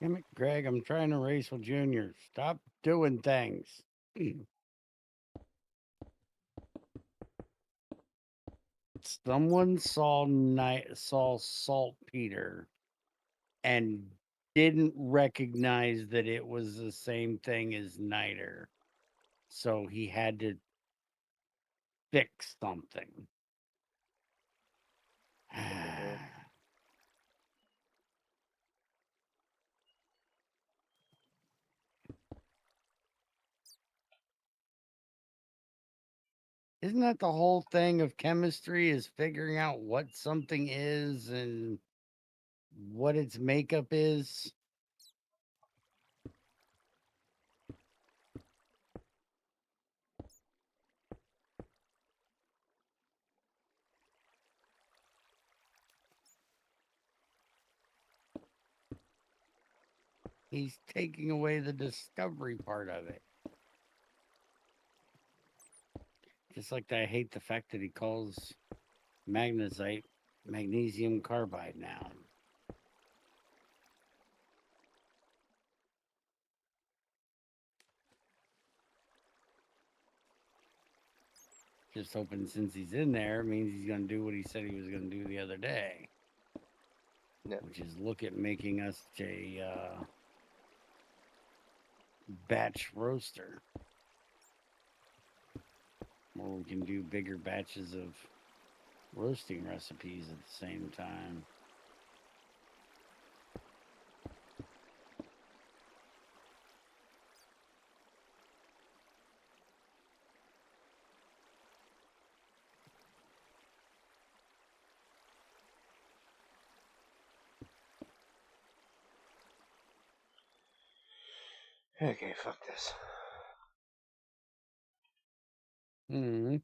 [SPEAKER 2] Damn it, Greg, I'm trying to race with Junior. Stop doing things. Someone saw saltpeter and didn't recognize that it was the same thing as niter. So he had to fix something. Isn't that the whole thing of chemistry, is figuring out what something is and what its makeup is? He's taking away the discovery part of it. Just like I hate the fact that he calls magnesite magnesium carbide now. Just hoping since he's in there means he's going to do what he said he was going to do the other day.
[SPEAKER 1] No.
[SPEAKER 2] Which is look at making us a batch roaster. Where we can do bigger batches of roasting recipes at the same time.
[SPEAKER 1] Okay, fuck this.
[SPEAKER 2] Hmm.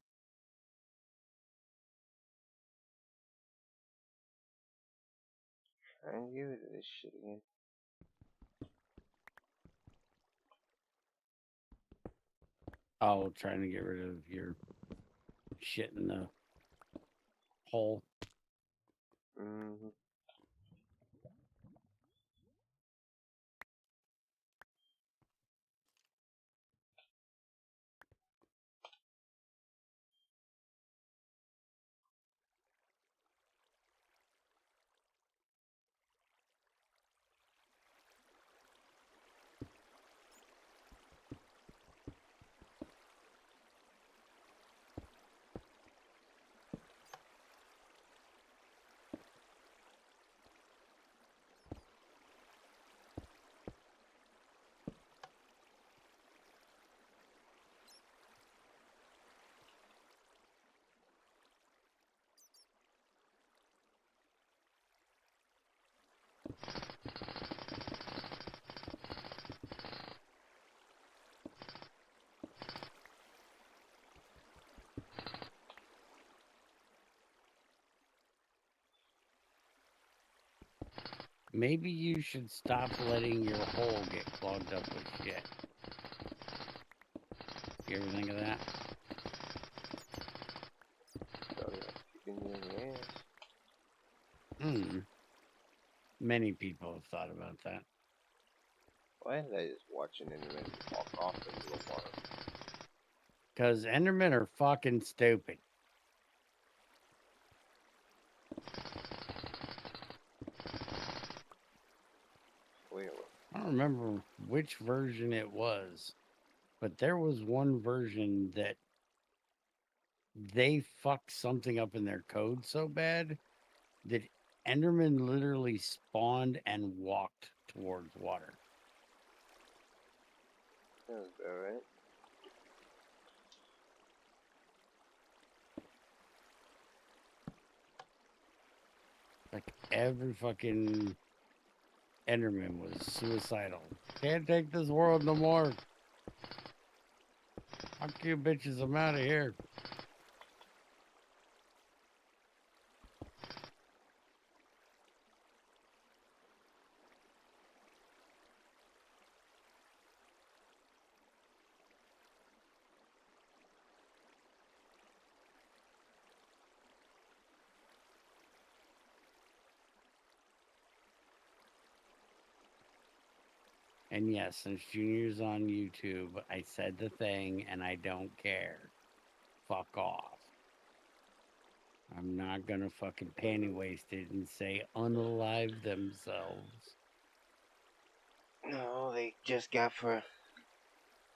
[SPEAKER 1] Trying to get rid of this shit again.
[SPEAKER 2] Oh, trying to get rid of your shit in the hole.
[SPEAKER 1] Mm-hmm.
[SPEAKER 2] Maybe you should stop letting your hole get clogged up with shit. You ever think of that?
[SPEAKER 1] So, yeah, kicking you in the ass.
[SPEAKER 2] Many people have thought about that.
[SPEAKER 1] Why did I just watch an internet walk off into the water?
[SPEAKER 2] Because Endermen are fucking stupid.
[SPEAKER 1] Clearly.
[SPEAKER 2] I don't remember which version it was, but there was one version that they fucked something up in their code so bad that Enderman literally spawned and walked towards water.
[SPEAKER 1] Sounds about right.
[SPEAKER 2] Like every fucking Enderman was suicidal. Can't take this world no more. Fuck you bitches, I'm out of here. And yes, since Junior's on YouTube, I said the thing and I don't care. Fuck off. I'm not gonna fucking panty waste it and say unalive themselves.
[SPEAKER 1] No, they just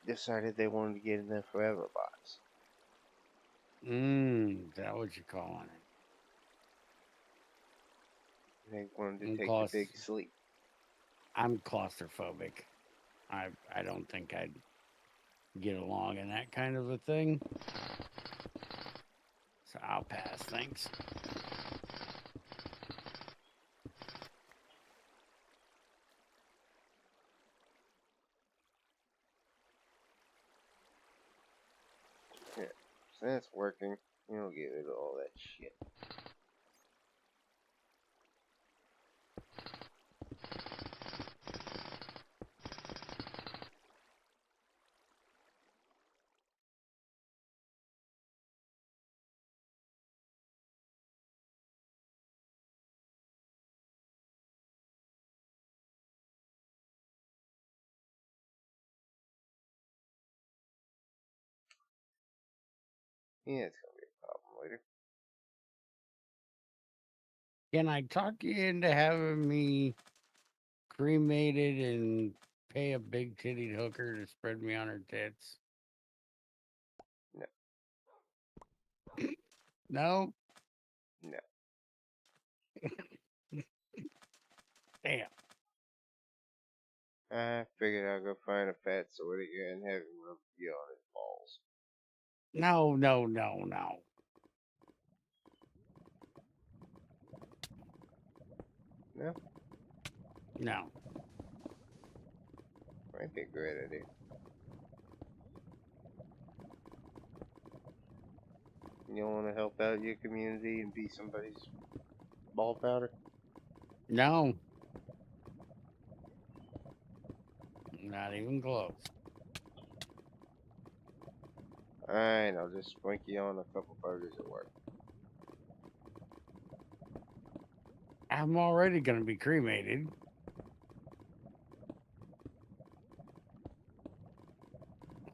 [SPEAKER 1] decided they wanted to get in the forever box.
[SPEAKER 2] Is that what you're calling it?
[SPEAKER 1] They wanted to
[SPEAKER 2] I'm
[SPEAKER 1] take the big sleep.
[SPEAKER 2] I'm claustrophobic. I don't think I'd get along in that kind of a thing. So I'll pass, thanks.
[SPEAKER 1] Yeah, so that's working. You don't get rid of all that shit. Yeah, it's gonna be a problem later.
[SPEAKER 2] Can I talk you into having me cremated and pay a big titted hooker to spread me on her tits?
[SPEAKER 1] No.
[SPEAKER 2] No?
[SPEAKER 1] No.
[SPEAKER 2] Damn.
[SPEAKER 1] I figured I'll go find a fat sword again and have him rub you on his balls.
[SPEAKER 2] No, no, no, no.
[SPEAKER 1] No?
[SPEAKER 2] No.
[SPEAKER 1] Might be a great idea. You don't want to help out your community and be somebody's ball powder?
[SPEAKER 2] No. Not even close.
[SPEAKER 1] Alright, I'll just splink you on a couple burgers at work.
[SPEAKER 2] I'm already going to be cremated.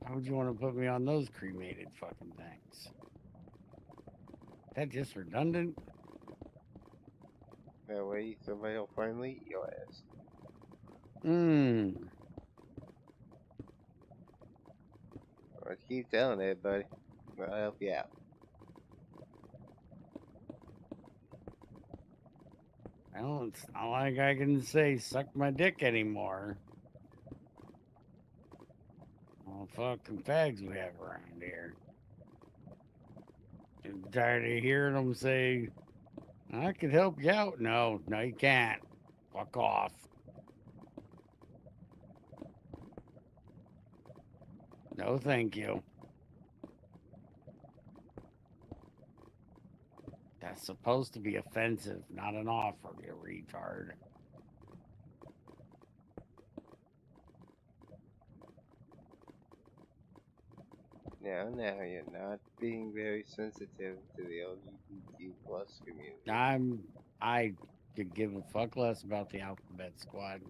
[SPEAKER 2] How would you want to put me on those cremated fucking things? That just redundant?
[SPEAKER 1] That way somebody will finally eat your ass. I keep telling everybody. I'll help you out.
[SPEAKER 2] Well, it's not like I can say suck my dick anymore. All fucking fags we have around here. I'm tired of hearing them say, I could help you out. No, no, you can't. Fuck off. No, thank you. That's supposed to be offensive, not an offer, you retard.
[SPEAKER 1] Yeah, now you're not being very sensitive to the LGBTQ plus community.
[SPEAKER 2] I could give a fuck less about the Alphabet Squad.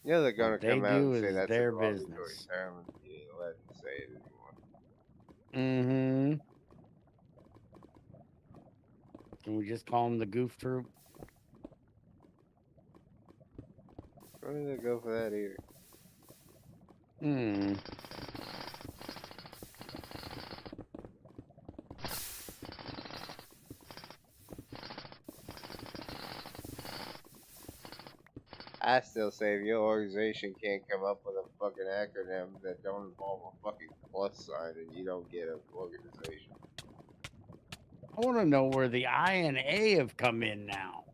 [SPEAKER 1] Yeah, they're gonna
[SPEAKER 2] What they
[SPEAKER 1] come out and
[SPEAKER 2] do
[SPEAKER 1] say
[SPEAKER 2] is
[SPEAKER 1] that's a
[SPEAKER 2] their
[SPEAKER 1] derogatory
[SPEAKER 2] business.
[SPEAKER 1] term, and you ain't letting them say it anymore.
[SPEAKER 2] Mm-hmm. Can we just call them the Goof Troop?
[SPEAKER 1] Where do they go for that either?
[SPEAKER 2] Hmm.
[SPEAKER 1] I still say if your organization can't come up with a fucking acronym that don't involve a fucking plus sign, then you don't get an organization.
[SPEAKER 2] I want to know where the I and A have come in now.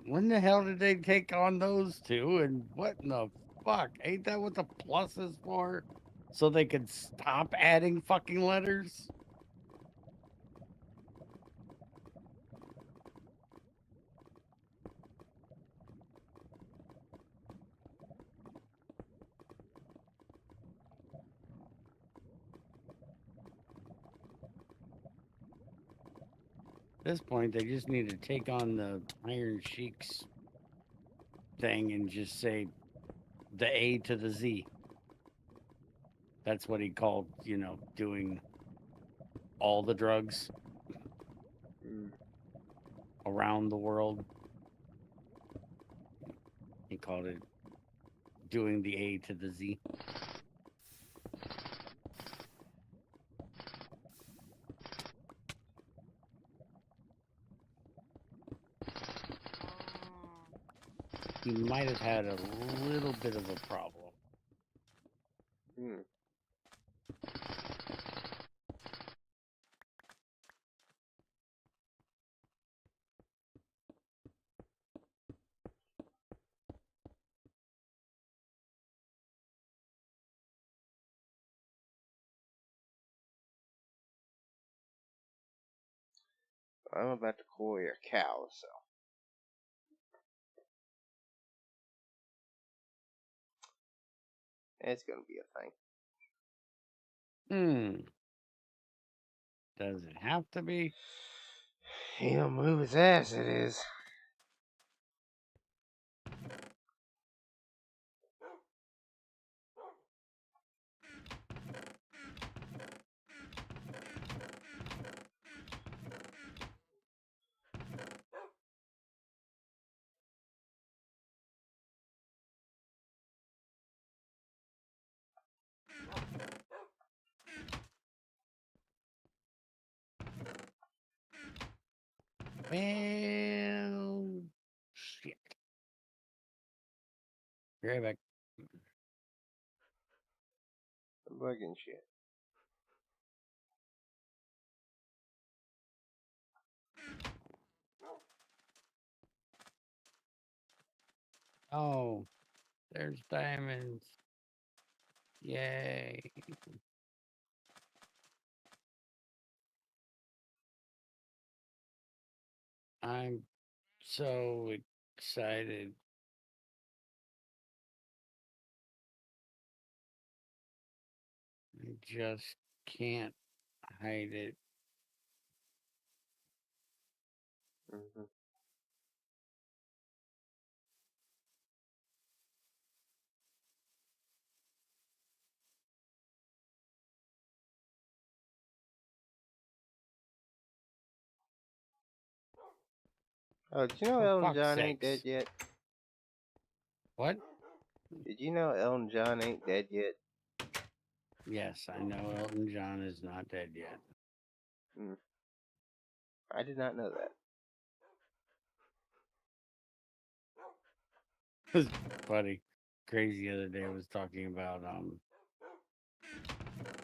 [SPEAKER 2] When the hell did they take on those two? And what in the fuck? Ain't that what the plus is for? So they could stop adding fucking letters? At this point, they just need to take on the Iron Sheik's thing and just say the A to the Z. That's what he called, doing all the drugs
[SPEAKER 1] Mm.
[SPEAKER 2] around the world. He called it doing the A to the Z. He might have had a little bit of a problem.
[SPEAKER 1] Mm. I'm about to call your cow, so it's gonna be a thing.
[SPEAKER 2] Does it have to be?
[SPEAKER 1] He don't move his ass, it is.
[SPEAKER 2] Well, shit. Be right back.
[SPEAKER 1] Fucking shit.
[SPEAKER 2] Oh, there's diamonds. Yay. I'm so excited. I just can't hide it.
[SPEAKER 1] Mm-hmm. Oh, did you know
[SPEAKER 2] For
[SPEAKER 1] Elton
[SPEAKER 2] fuck's
[SPEAKER 1] John ain't dead
[SPEAKER 2] sakes.
[SPEAKER 1] yet?
[SPEAKER 2] What?
[SPEAKER 1] Did you know Elton John ain't dead yet?
[SPEAKER 2] Yes, I know Elton John is not dead yet.
[SPEAKER 1] Mm. I did not know that.
[SPEAKER 2] It was funny. Crazy the other day was talking about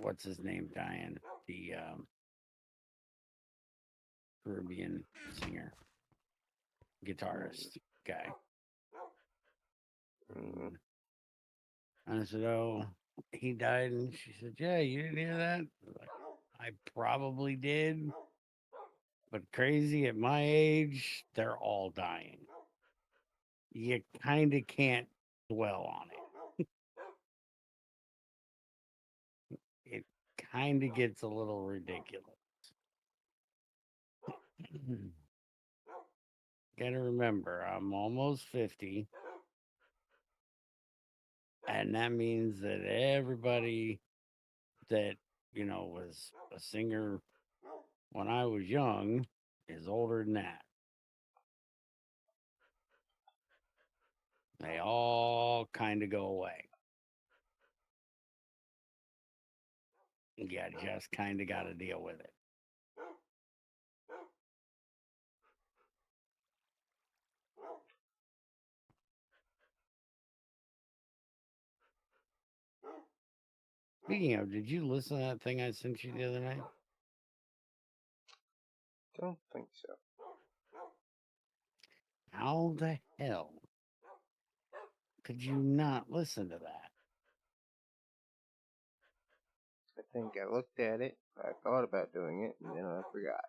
[SPEAKER 2] what's his name dying? The Caribbean singer, guitarist guy.
[SPEAKER 1] Mm.
[SPEAKER 2] And I said, "Oh, he died." And she said, "Yeah, you didn't hear that?" I was like, I probably did, but crazy at my age, they're all dying. you kind of can't dwell on it. It kind of gets a little ridiculous. Gotta remember, I'm almost 50, and that means that everybody that, was a singer when I was young is older than that. They all kind of go away. You just kind of got to deal with it. Speaking of, did you listen to that thing I sent you the other night?
[SPEAKER 1] Don't think so.
[SPEAKER 2] How the hell could you not listen to that?
[SPEAKER 1] I think I looked at it, I thought about doing it, and then I forgot.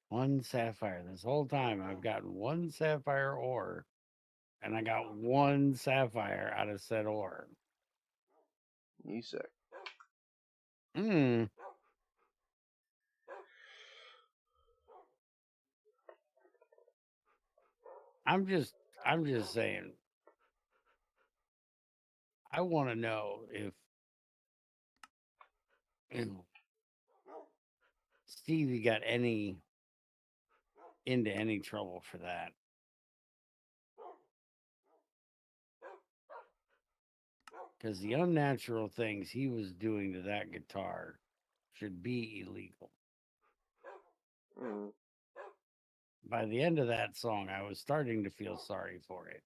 [SPEAKER 2] One sapphire. This whole time I've gotten one sapphire ore, and I got one sapphire out of said ore.
[SPEAKER 1] You suck.
[SPEAKER 2] I'm just saying. I want to know if Stevie got into any trouble for that. Because the unnatural things he was doing to that guitar should be illegal. By the end of that song, I was starting to feel sorry for it.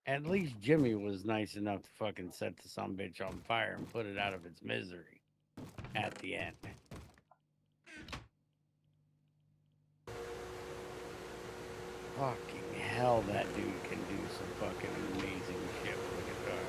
[SPEAKER 2] At least Jimmy was nice enough to fucking set the sumbitch on fire and put it out of its misery at the end. Fucking hell, that dude can do some fucking amazing shit with a guitar.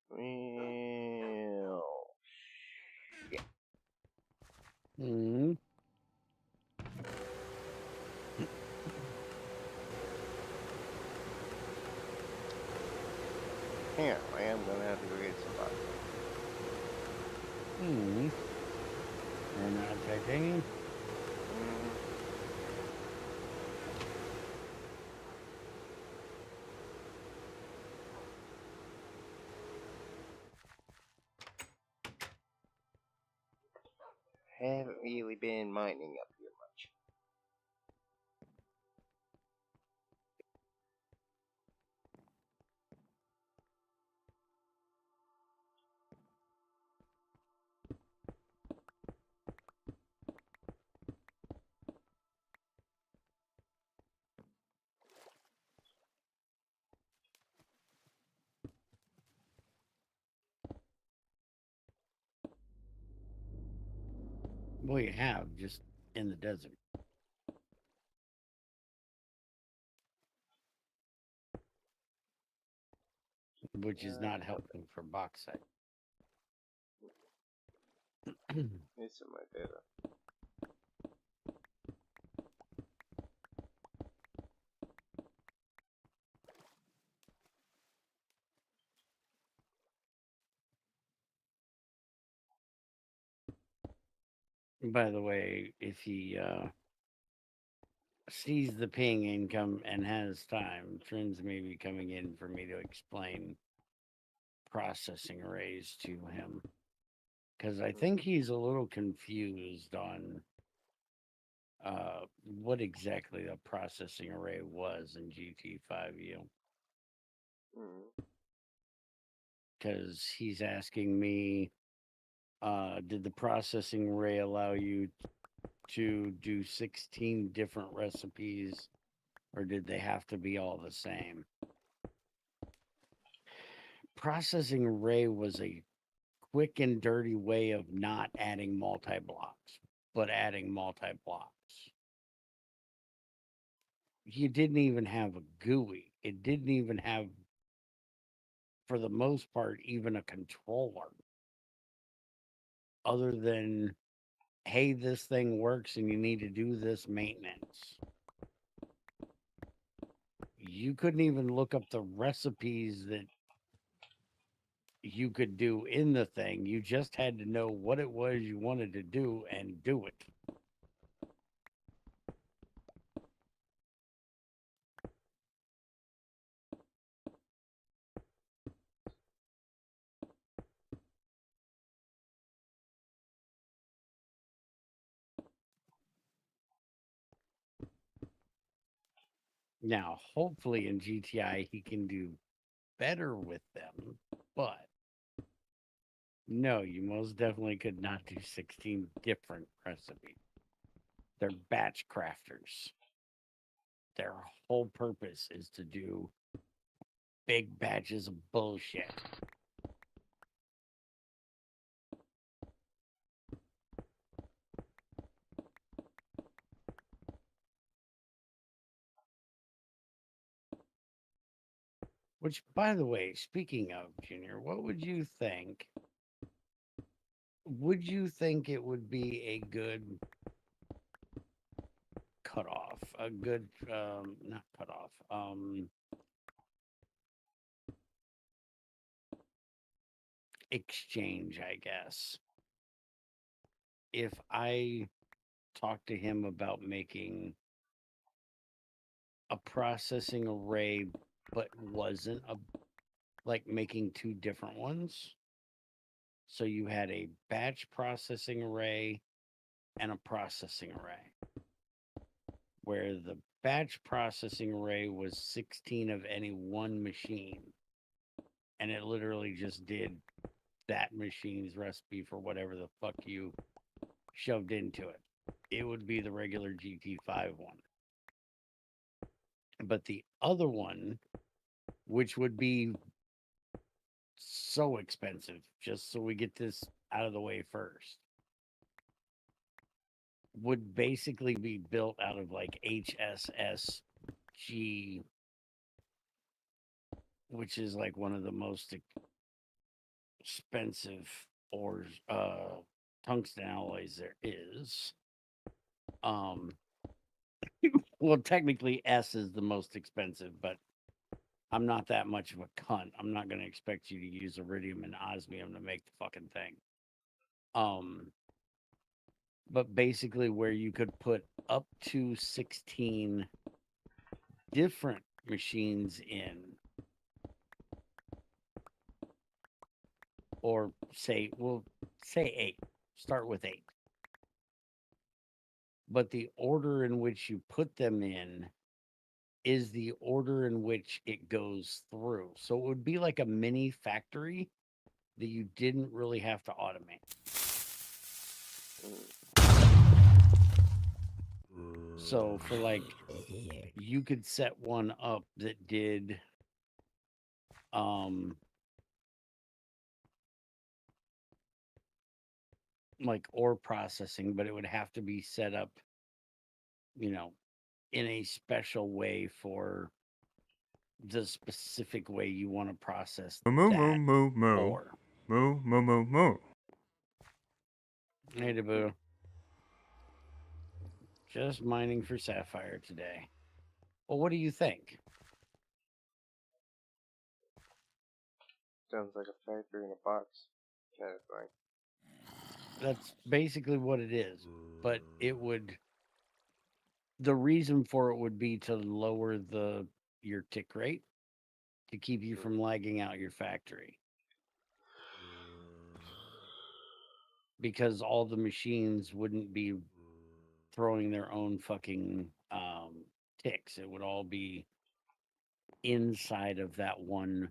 [SPEAKER 1] Well, yeah. Apparently, I'm gonna have to go get some vodka.
[SPEAKER 2] And titanium?
[SPEAKER 1] Haven't really been mining up here much.
[SPEAKER 2] Well, you have, just in the desert. Which is not helping for bauxite.
[SPEAKER 1] It's in my better.
[SPEAKER 2] By the way, if he sees the ping income and has time, Trins may be coming in for me to explain processing arrays to him because I think he's a little confused on what exactly the processing array was in GT5U. Because he's asking me, did the processing array allow you to do 16 different recipes, or did they have to be all the same? Processing array was a quick and dirty way of not adding multi-blocks, but adding multi-blocks. You didn't even have a GUI. It didn't even have, for the most part, even a controller. Other than, hey, this thing works and you need to do this maintenance. You couldn't even look up the recipes that you could do in the thing. You just had to know what it was you wanted to do and do it. Now, hopefully in GTI, he can do better with them, but no, you most definitely could not do 16 different recipes. They're batch crafters. Their whole purpose is to do big batches of bullshit. Which, by the way, speaking of, Junior, what would you think? Would you think it would be a good cutoff? A good, not cutoff, exchange, I guess. If I talked to him about making a processing array, but wasn't like making two different ones. So you had a batch processing array and a processing array, where the batch processing array was 16 of any one machine, and it literally just did that machine's recipe for whatever the fuck you shoved into it. It would be the regular GT5 one. But the other one, which would be so expensive, just so we get this out of the way first, would basically be built out of like HSSG, which is like one of the most expensive ores, tungsten alloys there is. Well, technically S is the most expensive, but I'm not that much of a cunt. I'm not going to expect you to use iridium and osmium to make the fucking thing. But basically where you could put up to 16 different machines in, or say, we'll say 8, start with 8. But the order in which you put them in is the order in which it goes through. So it would be like a mini factory that you didn't really have to automate. So for like, you could set one up that did like ore processing, but it would have to be set up, you know, in a special way for the specific way you want to process
[SPEAKER 4] Moo
[SPEAKER 2] that
[SPEAKER 4] moo moo moo.
[SPEAKER 2] ore.
[SPEAKER 4] Moo moo moo moo.
[SPEAKER 2] Hey, Dabu. Just mining for sapphire today. Well, what do you think?
[SPEAKER 1] Sounds like a factory in a box kind of thing.
[SPEAKER 2] That's basically what it is. But it would, the reason for it would be to lower your tick rate to keep you from lagging out your factory. because all the machines wouldn't be throwing their own fucking ticks. It would all be inside of that one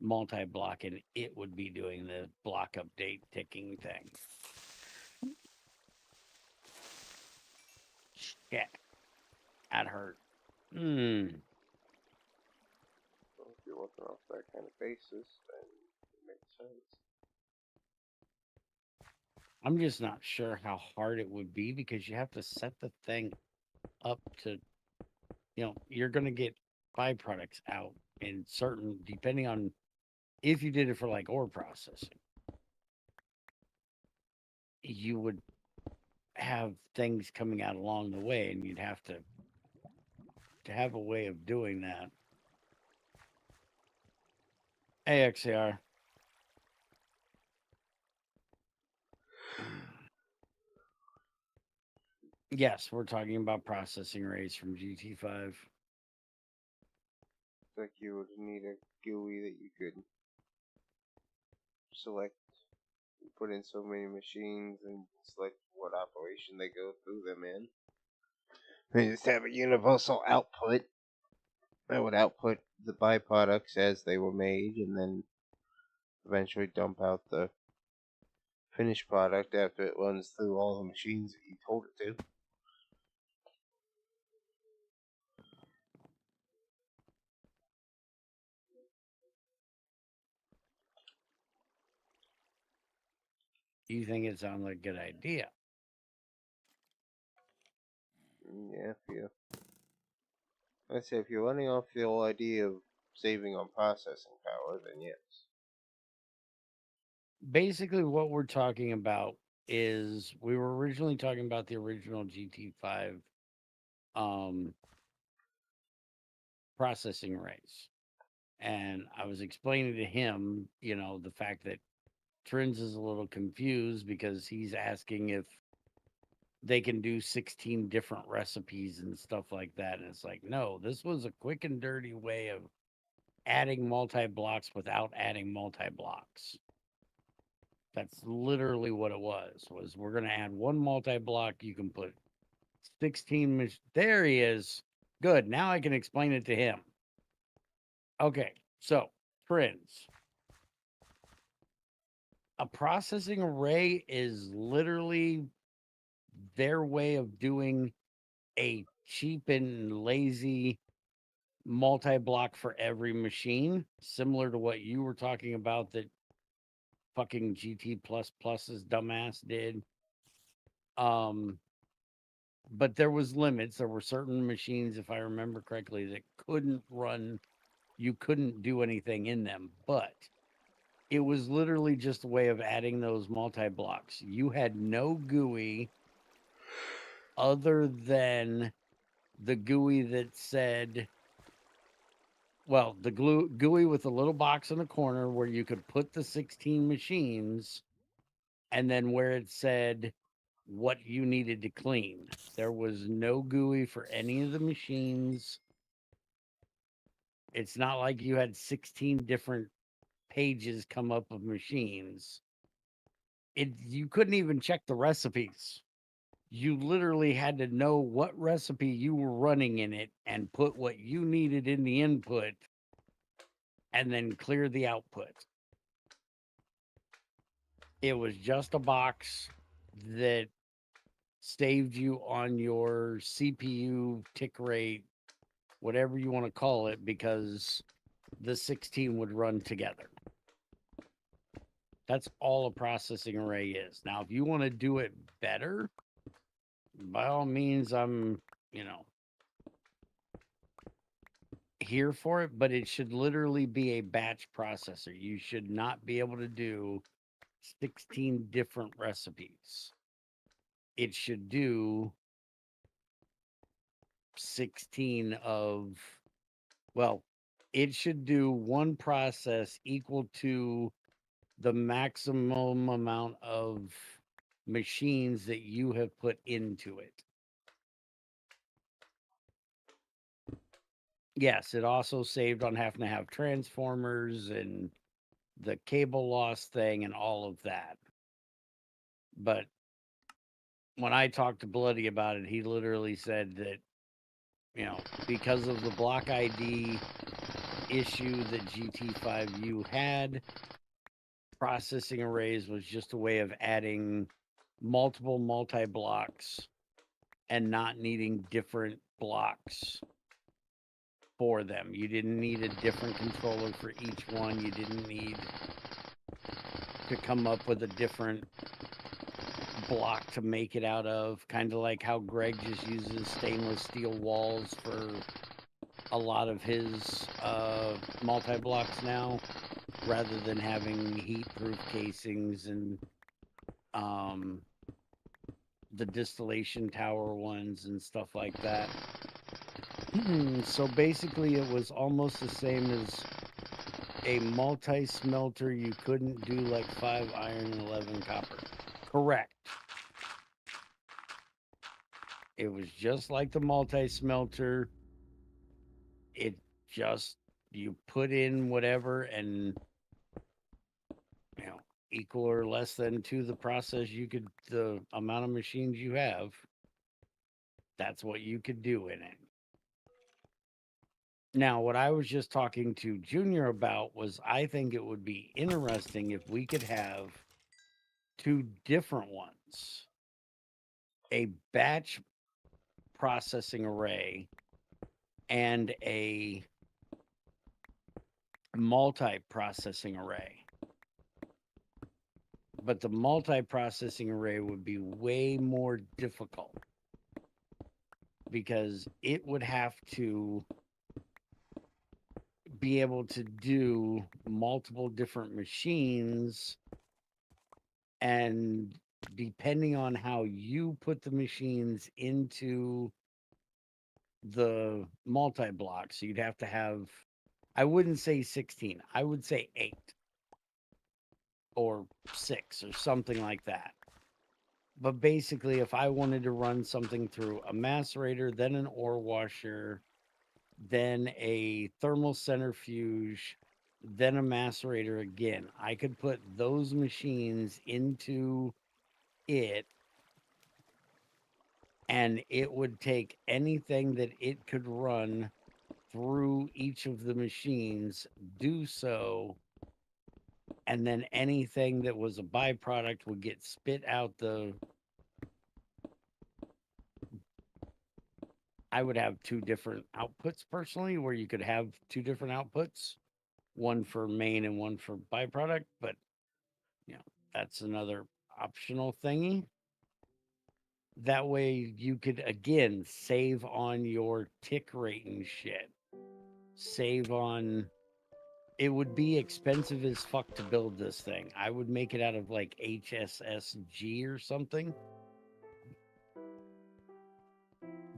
[SPEAKER 2] multi-block, and it would be doing the block update ticking thing. Yeah, that hurt.
[SPEAKER 1] So if you're working off that kind of basis, then it makes sense.
[SPEAKER 2] I'm just not sure how hard it would be because you have to set the thing up to, you're going to get byproducts out in certain, depending on if you did it for like ore processing, you would have things coming out along the way, and you'd have to have a way of doing that. AXAR. Yes, we're talking about processing rates from GT5.
[SPEAKER 1] It's like you would need a GUI that you could select, put in so many machines, and select what operation they go through them in. And just have a universal output that would output the byproducts as they were made, and then eventually dump out the finished product after it runs through all the machines that you told it to.
[SPEAKER 2] You think it sounds like a good idea?
[SPEAKER 1] Yeah, I say if you're running off the whole idea of saving on processing power, then yes.
[SPEAKER 2] Basically, what we're talking about is we were originally talking about the original GT5 processing rates. And I was explaining to him, the fact that Trins is a little confused because he's asking if they can do 16 different recipes and stuff like that. And it's like, no, this was a quick and dirty way of adding multi-blocks without adding multi-blocks. That's literally what it was we're going to add one multi-block. You can put 16. There he is. Good. Now I can explain it to him. Okay. So, Trins. A processing array is literally their way of doing a cheap and lazy multi-block for every machine, similar to what you were talking about that fucking GT++'s dumbass did. But there was limits. There were certain machines, if I remember correctly, that couldn't run. You couldn't do anything in them, but it was literally just a way of adding those multi-blocks. You had no GUI other than the GUI that said, well, the GUI with the little box in the corner where you could put the 16 machines, and then where it said what you needed to clean. There was no GUI for any of the machines. It's not like you had 16 different pages come up of machines. You couldn't even check the recipes. You literally had to know what recipe you were running in it and put what you needed in the input and then clear the output. It was just a box that saved you on your CPU tick rate, whatever you want to call it, because the 16 would run together. That's all a processing array is. Now, if you want to do it better, by all means, I'm, here for it, but it should literally be a batch processor. You should not be able to do 16 different recipes. It should do 16 of, well, it should do one process equal to the maximum amount of machines that you have put into it. Yes, it also saved on having to have transformers and the cable loss thing and all of that. But when I talked to Bloody about it, he literally said that, because of the block ID issue that GT5U had, processing arrays was just a way of adding multiple multi-blocks and not needing different blocks for them. You didn't need a different controller for each one. You didn't need to come up with a different block to make it out of, kind of like how Greg just uses stainless steel walls for a lot of his multi-blocks now, rather than having heat-proof casings and the distillation tower ones and stuff like that. So basically it was almost the same as a multi-smelter. You couldn't do like 5 iron and 11 copper. Correct. It was just like the multi-smelter. It just, you put in whatever and, equal or less than to the process the amount of machines you have, that's what you could do in it. Now, what I was just talking to Junior about was I think it would be interesting if we could have 2 different ones. A batch processing array and a multi-processing array. But the multi-processing array would be way more difficult because it would have to be able to do multiple different machines, and depending on how you put the machines into the multi-blocks, you'd have to have, I wouldn't say 16, I would say 8 or 6 or something like that. But basically, if I wanted to run something through a macerator, then an ore washer, then a thermal centrifuge, then a macerator again, I could put those machines into it, and it would take anything that it could run through each of the machines, do so, and then anything that was a byproduct would get spit out I would have 2 different outputs personally, where you could have 2 different outputs, one for main and one for byproduct, but that's another optional thingy. That way you could, again, save on your tick rate and shit. Save on, it would be expensive as fuck to build this thing. I would make it out of like HSSG or something.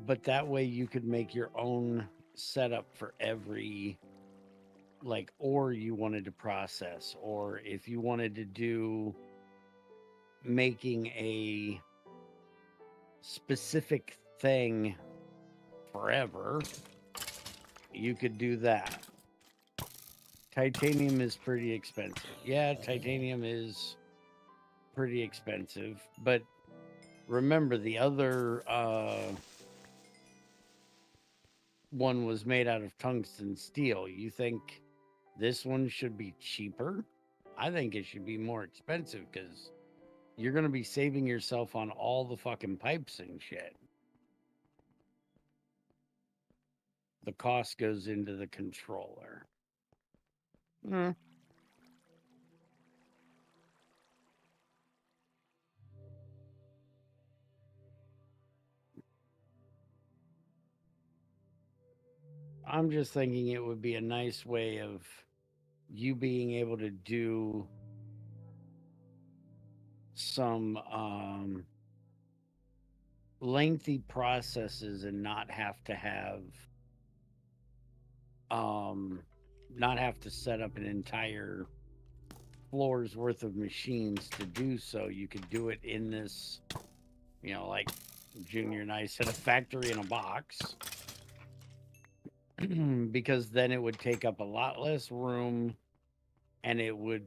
[SPEAKER 2] But that way you could make your own setup for every ore you wanted to process, or if you wanted to do making a specific thing forever, you could do that. Titanium is pretty expensive. Yeah, titanium is pretty expensive, but remember the other one was made out of tungsten steel. You think this one should be cheaper? I think it should be more expensive because you're going to be saving yourself on all the fucking pipes and shit. The cost goes into the controller. I'm just thinking it would be a nice way of you being able to do some lengthy processes and not have to set up an entire floor's worth of machines to do so. You could do it in this, like Junior and I said, a factory in a box. Because then it would take up a lot less room, and it would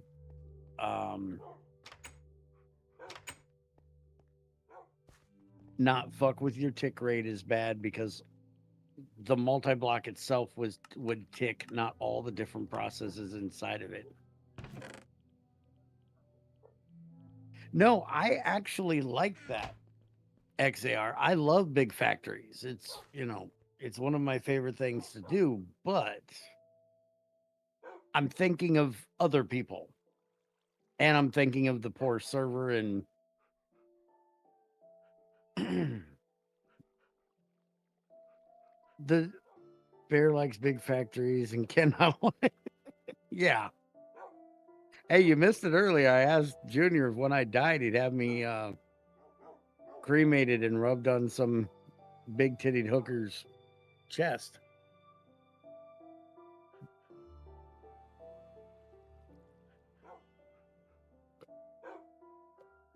[SPEAKER 2] not fuck with your tick rate as bad because the multi-block itself would tick, not all the different processes inside of it. No, I actually like that XAR. I love big factories. It's, it's one of my favorite things to do, but I'm thinking of other people. And I'm thinking of the poor server and the bear likes big factories and cannot. Yeah. Hey, you missed it earlier. I asked Junior if when I died, he'd have me cremated and rubbed on some big tittied hooker's chest.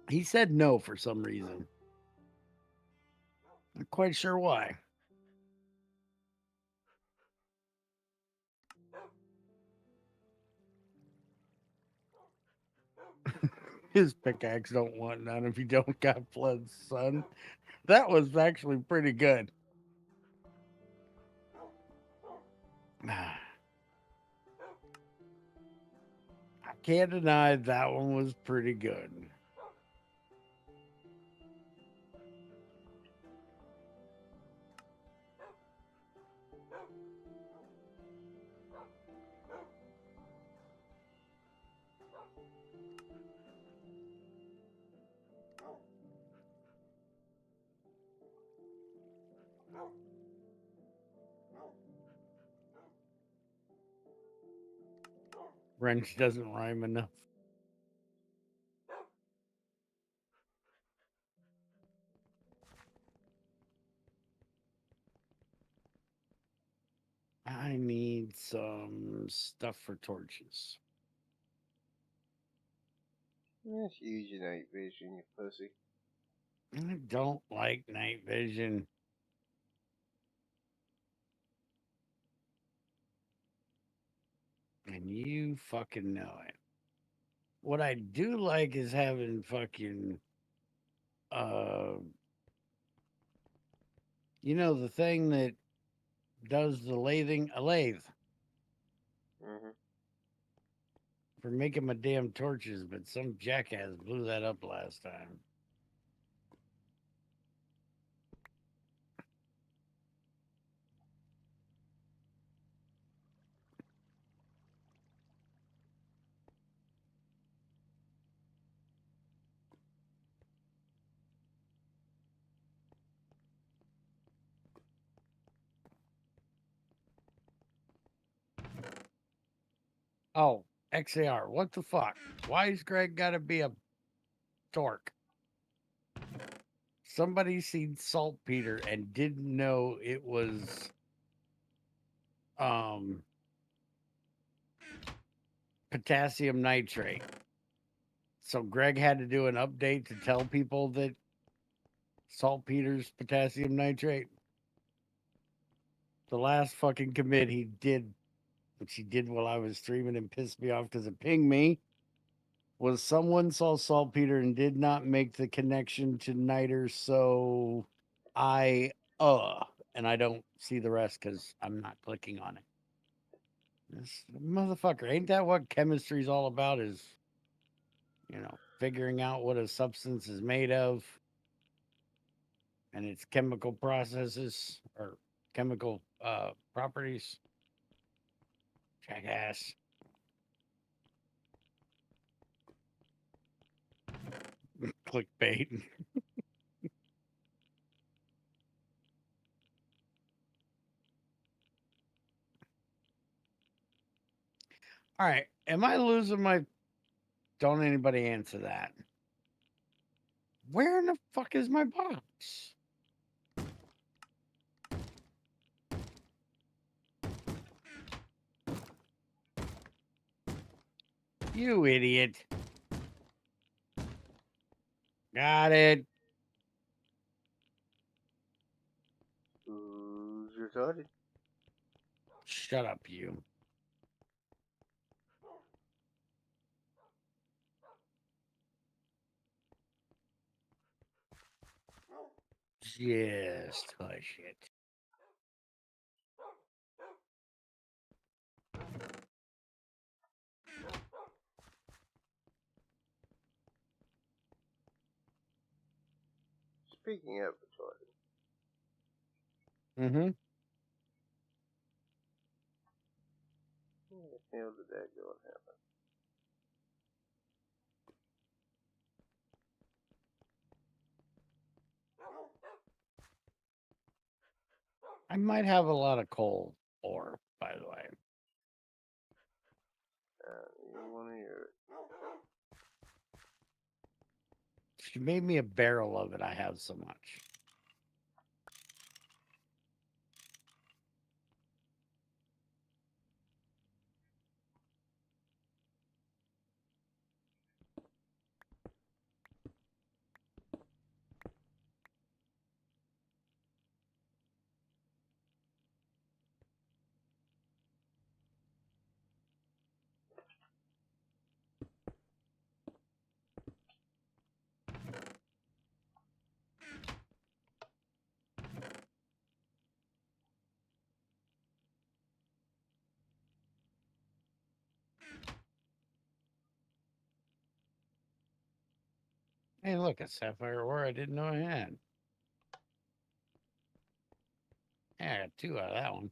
[SPEAKER 2] He said no for some reason. Not quite sure why. His pickaxe don't want none if you don't got blood, son. That was actually pretty good. I can't deny that one was pretty good. Wrench doesn't rhyme enough. I need some stuff for torches.
[SPEAKER 1] Let's use your night vision, you pussy.
[SPEAKER 2] I don't like night vision. And you fucking know it. What I do like is having fucking the thing that does the lathing, a lathe
[SPEAKER 1] Mm-hmm.
[SPEAKER 2] for making my damn torches, but some jackass blew that up last time. Oh, XAR, what the fuck? Why's Greg gotta be a dork? Somebody seen saltpeter and didn't know it was um potassium nitrate. So Greg had to do an update to tell people that saltpeter's potassium nitrate. The last fucking commit he did, which he did while I was streaming and pissed me off because it pinged me, was someone saw saltpeter and did not make the connection to niter, so I and I don't see the rest because I'm not clicking on it. This motherfucker, ain't that what chemistry's all about? Is figuring out what a substance is made of and its chemical processes or chemical properties. Jackass. Clickbait. All right. Am I losing my. Don't anybody answer that. Where in the fuck is my box? You idiot. Got it.
[SPEAKER 1] Who's retarded?
[SPEAKER 2] Shut up, you. Just hush it.
[SPEAKER 1] Speaking of retarded,
[SPEAKER 2] Mm-hmm.
[SPEAKER 1] what the hell did that go and happen?
[SPEAKER 2] I might have a lot of coal ore, by the way.
[SPEAKER 1] You want to hear it?
[SPEAKER 2] She made me a barrel of it. I have so much. Hey, look, a sapphire ore I didn't know I had. Yeah, I got 2 out of that one.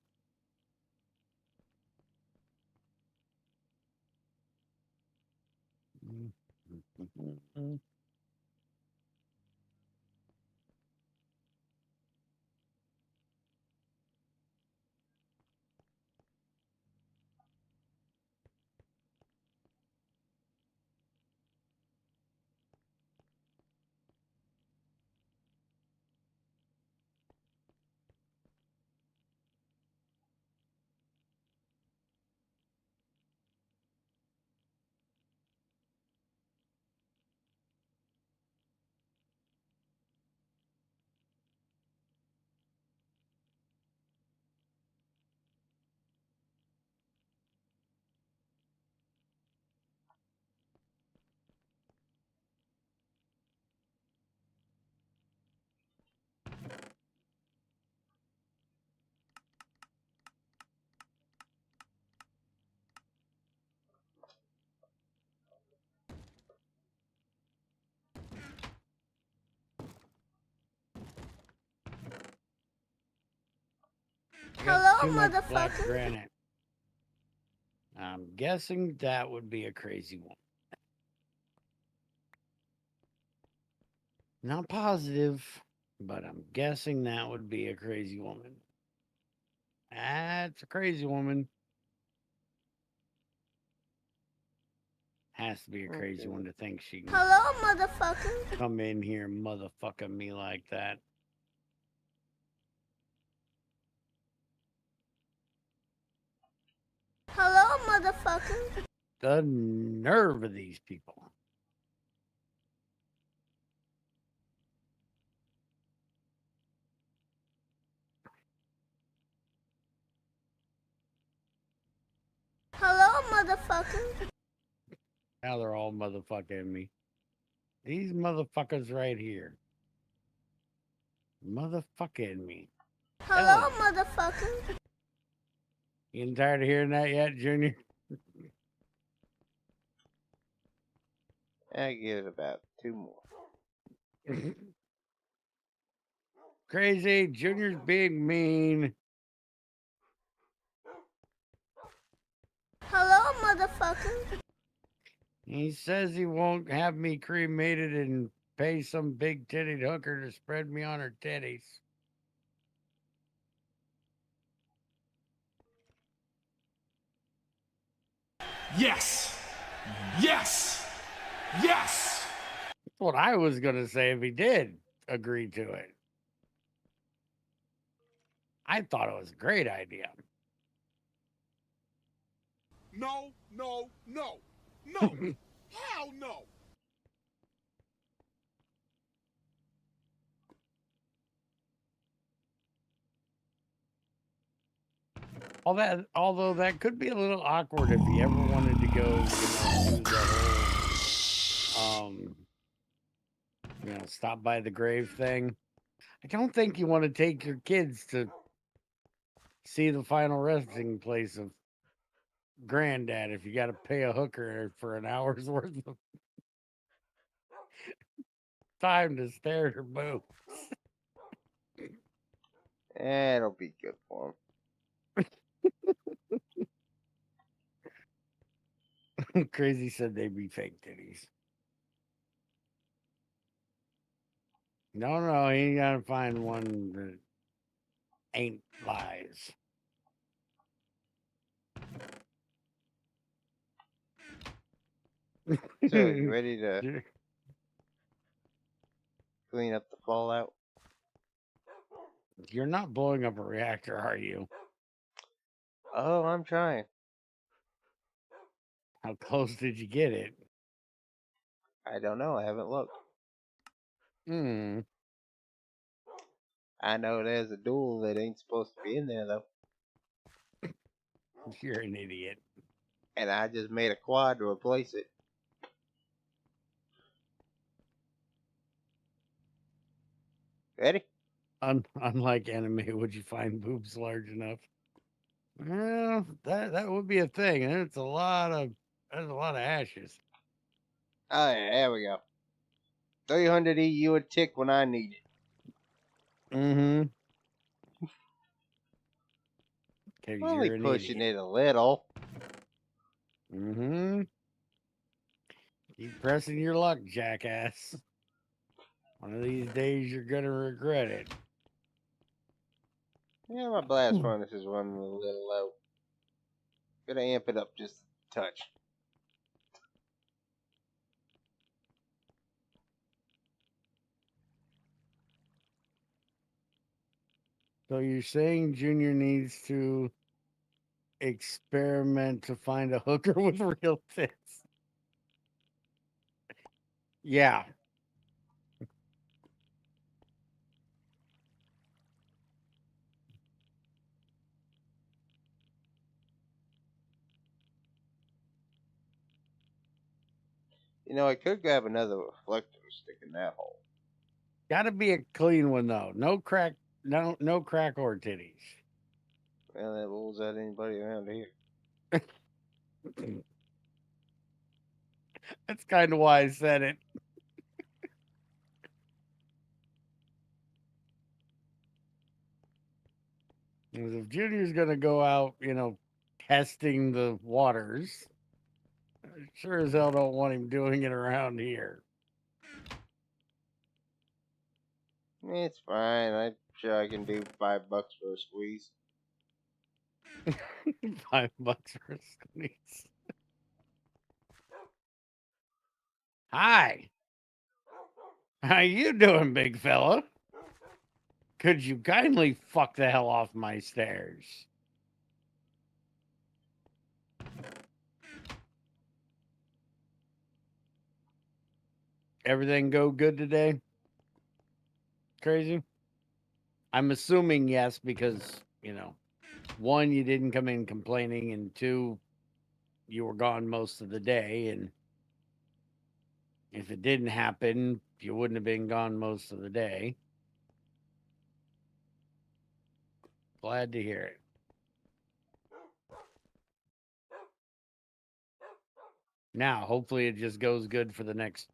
[SPEAKER 4] Hello,
[SPEAKER 2] Too much black
[SPEAKER 4] motherfucker.
[SPEAKER 2] granite. I'm guessing that would be a crazy one. Not positive, but I'm guessing that would be a crazy woman. That's a crazy woman. Has to be a crazy
[SPEAKER 1] Okay.
[SPEAKER 2] one to think she can
[SPEAKER 4] Hello, motherfucker.
[SPEAKER 2] come in here motherfucking me like that.
[SPEAKER 4] Hello, motherfucker.
[SPEAKER 2] The nerve of these people.
[SPEAKER 4] Hello, motherfucker.
[SPEAKER 2] Now they're all motherfucking me. These motherfuckers right here. Motherfucking me.
[SPEAKER 4] Hello, motherfucker.
[SPEAKER 2] You getting tired of hearing that yet, Junior?
[SPEAKER 1] I give it about 2 more.
[SPEAKER 2] Crazy. Junior's being mean.
[SPEAKER 4] Hello, motherfucker.
[SPEAKER 2] He says he won't have me cremated and pay some big titted hooker to spread me on her titties.
[SPEAKER 5] Yes! Yes! Yes!
[SPEAKER 2] That's what I was going to say if he did agree to it. I thought it was a great idea.
[SPEAKER 5] No, no, no, no. Hell no.
[SPEAKER 2] Although that could be a little awkward if he ever wanted to go, do the whole, stop by the grave thing. I don't think you want to take your kids to see the final resting place of Granddad if you got to pay a hooker for an hour's worth of time to stare at her boobs.
[SPEAKER 1] It'll be good for him.
[SPEAKER 2] Crazy said they'd be fake titties. No, he ain't gotta find one that ain't lies.
[SPEAKER 1] So, you ready to clean up the fallout?
[SPEAKER 2] You're not blowing up a reactor, are you?
[SPEAKER 1] Oh, I'm trying.
[SPEAKER 2] How close did you get it?
[SPEAKER 1] I don't know. I haven't looked.
[SPEAKER 2] Hmm.
[SPEAKER 1] I know there's a duel that ain't supposed to be in there, though.
[SPEAKER 2] You're an idiot.
[SPEAKER 1] And I just made a quad to replace it. Ready?
[SPEAKER 2] Unlike anime, would you find boobs large enough? Well, that would be a thing. And there's a lot of ashes.
[SPEAKER 1] Oh, yeah, there we go. 300 EU a tick when I need it.
[SPEAKER 2] Mm-hmm. Because
[SPEAKER 1] Only
[SPEAKER 2] you're an
[SPEAKER 1] pushing
[SPEAKER 2] idiot.
[SPEAKER 1] it a little.
[SPEAKER 2] Mm-hmm. Keep pressing your luck, jackass. One of these days you're gonna regret it.
[SPEAKER 1] Yeah, my blast furnace is running a little low. Gotta amp it up just a touch.
[SPEAKER 2] So you're saying Junior needs to experiment to find a hooker with real tits? Yeah.
[SPEAKER 1] You know, I could grab another reflector and stick in that hole.
[SPEAKER 2] Gotta be a clean one though. No crack or titties.
[SPEAKER 1] Well, that rules out anybody around here.
[SPEAKER 2] That's kind of why I said it. 'Cause if Junior's gonna go out, testing the waters, I sure as hell don't want him doing it around here.
[SPEAKER 1] It's fine. I'm sure I can do $5 for a squeeze.
[SPEAKER 2] $5 for a squeeze. Hi. How you doing, big fella? Could you kindly fuck the hell off my stairs? Everything go good today? Crazy? I'm assuming yes, because, one, you didn't come in complaining, and two, you were gone most of the day, and if it didn't happen, you wouldn't have been gone most of the day. Glad to hear it. Now, hopefully it just goes good for the next,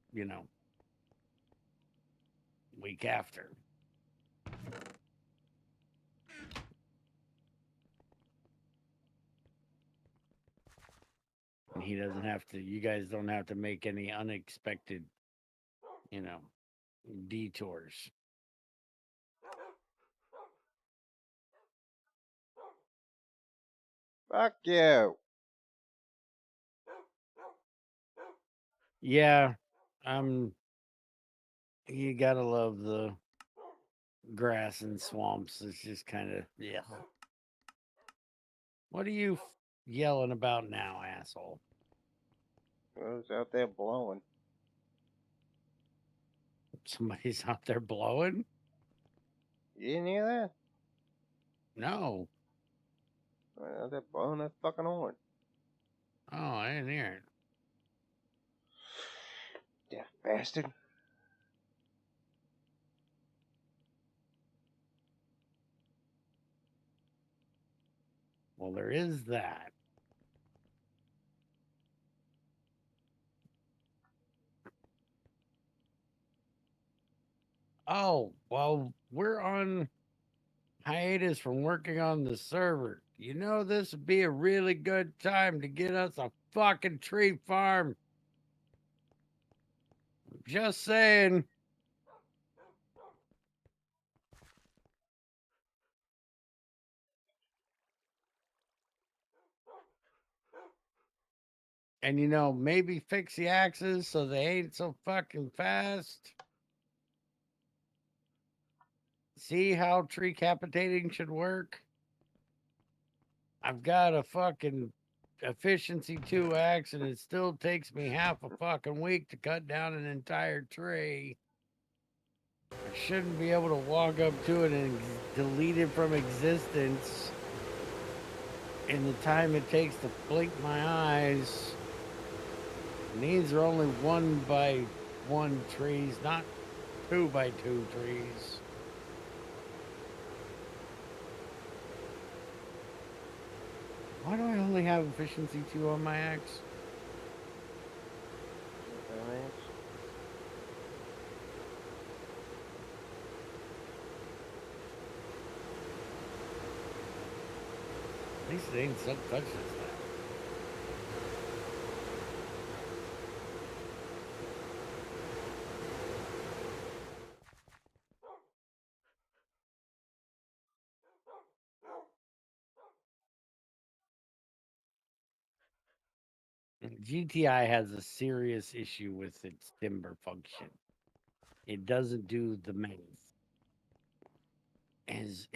[SPEAKER 2] week after. And he doesn't have to, you guys don't have to make any unexpected, detours.
[SPEAKER 1] Fuck you.
[SPEAKER 2] Yeah, you gotta love the grass and swamps. It's just kind of, yeah. What are you yelling about now, asshole?
[SPEAKER 1] Who's out there blowing?
[SPEAKER 2] Somebody's out there blowing?
[SPEAKER 1] You didn't hear that?
[SPEAKER 2] No.
[SPEAKER 1] Well, they're blowing that fucking horn.
[SPEAKER 2] Oh, I didn't hear it.
[SPEAKER 1] Deaf bastard.
[SPEAKER 2] there is that. Oh, well, we're on hiatus from working on the server. You know, this would be a really good time to get us a fucking tree farm. Just saying. And, you know, maybe fix the axes so they ain't so fucking fast. See how tree capitating should work? I've got a fucking efficiency 2 axe and it still takes me half a fucking week to cut down an entire tree. I shouldn't be able to walk up to it and delete it from existence in the time it takes to blink my eyes. And these are only 1x1 trees, not 2x2 trees. Why do I only have efficiency 2 on my axe? At least it ain't so touch this time. GTI has a serious issue with its timber function. It doesn't do the math. His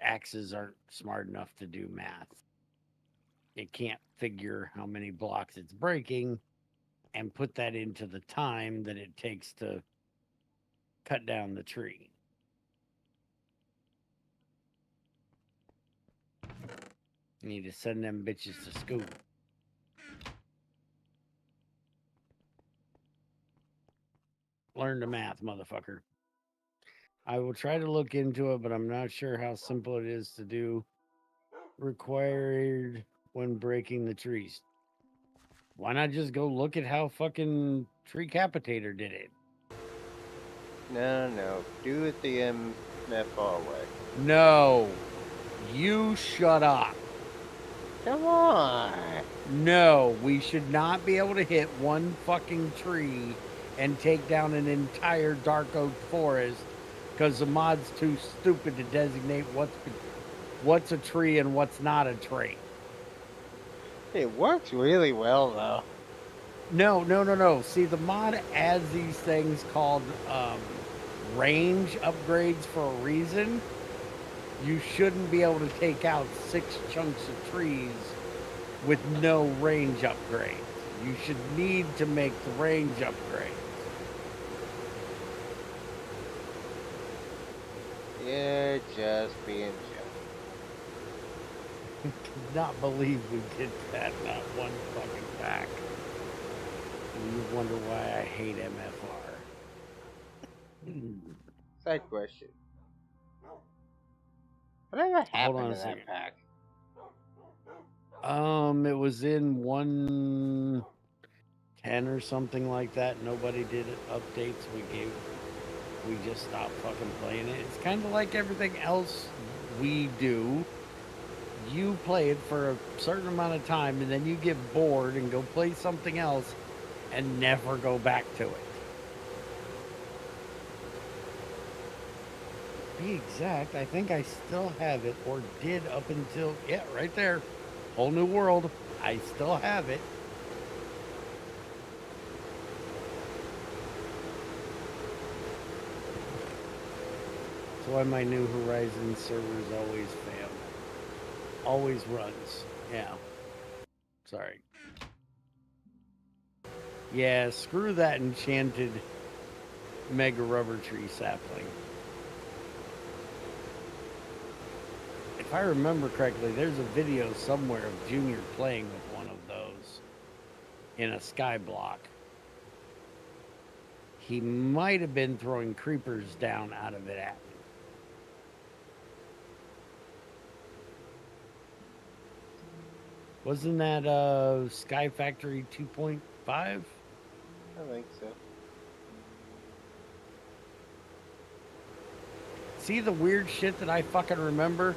[SPEAKER 2] axes aren't smart enough to do math. It can't figure how many blocks it's breaking and put that into the time that it takes to cut down the tree. You need to send them bitches to school. Learn the math, motherfucker. I will try to look into it, but I'm not sure how simple it is to do. Required when breaking the trees. Why not just go look at how fucking Tree Capitator did it?
[SPEAKER 1] No. Do it the MFR way.
[SPEAKER 2] No. You shut up.
[SPEAKER 1] Come on.
[SPEAKER 2] No, we should not be able to hit one fucking tree and take down an entire dark oak forest because the mod's too stupid to designate what's a tree and what's not a tree.
[SPEAKER 1] It works really well, though.
[SPEAKER 2] No. See, the mod adds these things called range upgrades for a reason. You shouldn't be able to take out 6 chunks of trees with no range upgrades. You should need to make the range upgrades.
[SPEAKER 1] You're just being
[SPEAKER 2] I could not believe we did that, not one fucking pack. And you wonder why I hate MFR.
[SPEAKER 1] Side question. Whatever happened
[SPEAKER 2] on
[SPEAKER 1] to
[SPEAKER 2] a
[SPEAKER 1] that
[SPEAKER 2] second.
[SPEAKER 1] pack?
[SPEAKER 2] It was in 110 or something like that. Nobody did updates. We just stopped fucking playing it. It's kind of like everything else we do. You play it for a certain amount of time and then you get bored and go play something else and never go back to it. To be exact, I think I still have it, or did up until, yeah, right there. Whole New World. I still have it. That's why my New Horizons servers always fail. Always runs. Yeah. Sorry. Yeah, screw that enchanted mega rubber tree sapling. If I remember correctly, there's a video somewhere of Junior playing with one of those in a sky block. He might have been throwing creepers down out of it at me. Wasn't that Sky Factory 2.5?
[SPEAKER 1] I think so.
[SPEAKER 2] See the weird shit that I fucking remember?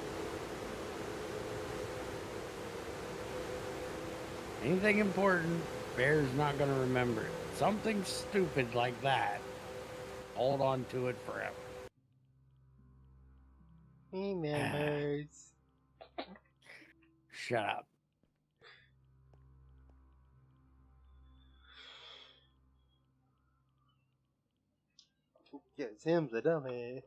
[SPEAKER 2] Anything important, Bear's not gonna remember it. Something stupid like that, hold on to it forever.
[SPEAKER 1] He members.
[SPEAKER 2] Shut up.
[SPEAKER 1] Yes, him's a dummy.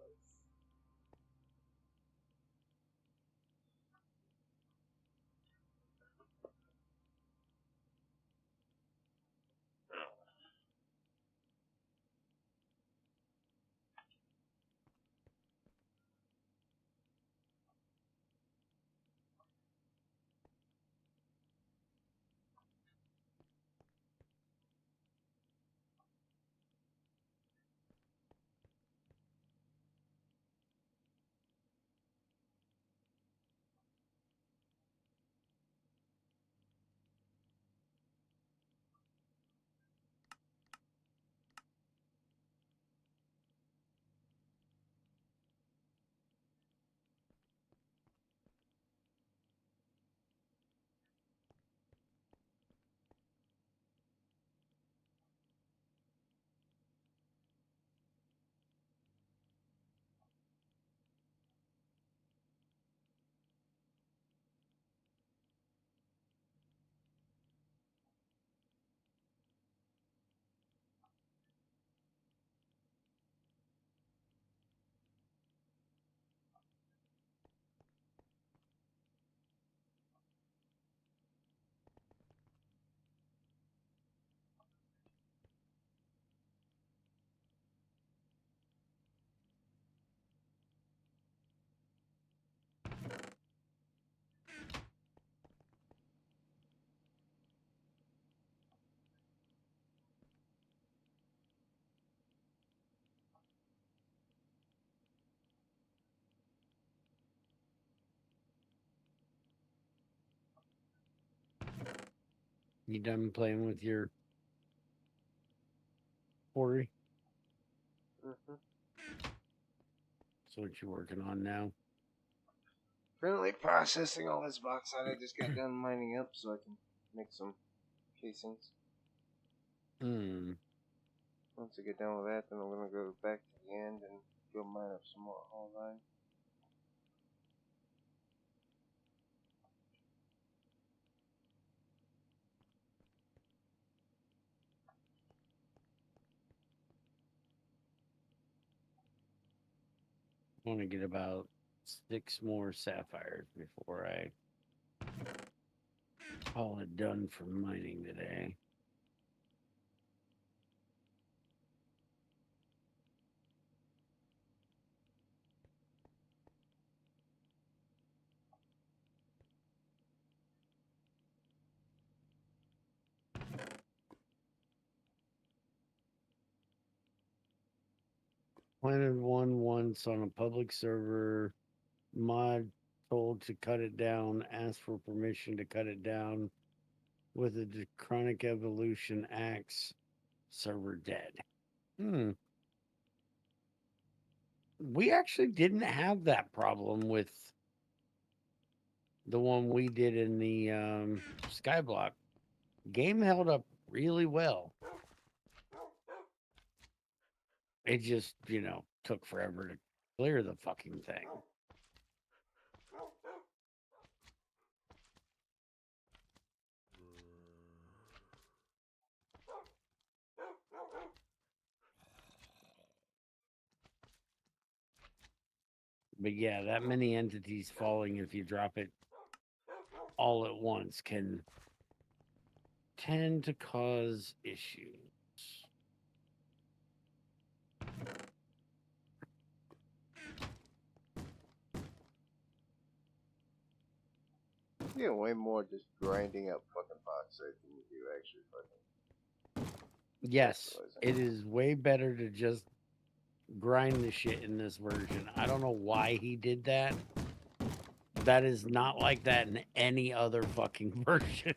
[SPEAKER 2] You done playing with your quarry?
[SPEAKER 1] Mm-hmm.
[SPEAKER 2] That's what you're working on now?
[SPEAKER 1] Currently processing all this bauxite I just got done mining up so I can make some casings.
[SPEAKER 2] Hmm.
[SPEAKER 1] Once I get done with that, then I'm gonna go back to the end and go mine up some more whole line.
[SPEAKER 2] I want to get about 6 more sapphires before I call it done for mining today. Planted one once on a public server. Mod told to cut it down. Asked for permission to cut it down with a chronic evolution axe. Server dead. We actually didn't have that problem with the one we did in the Skyblock. Game held up really well. It just, took forever to clear the fucking thing. But yeah, that many entities falling if you drop it all at once can tend to cause issues.
[SPEAKER 1] You get way more just grinding up fucking bauxite than you do actually fucking.
[SPEAKER 2] Yes,
[SPEAKER 1] fertilizing.
[SPEAKER 2] it is way better to just grind the shit in this version. I don't know why he did that, That is not like that in any other fucking version.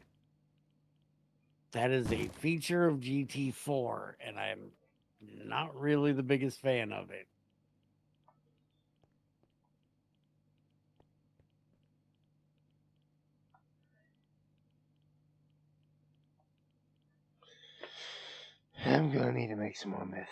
[SPEAKER 2] That is a feature of GT4, and I'm not really the biggest fan of it.
[SPEAKER 1] I'm gonna need to make some more methane.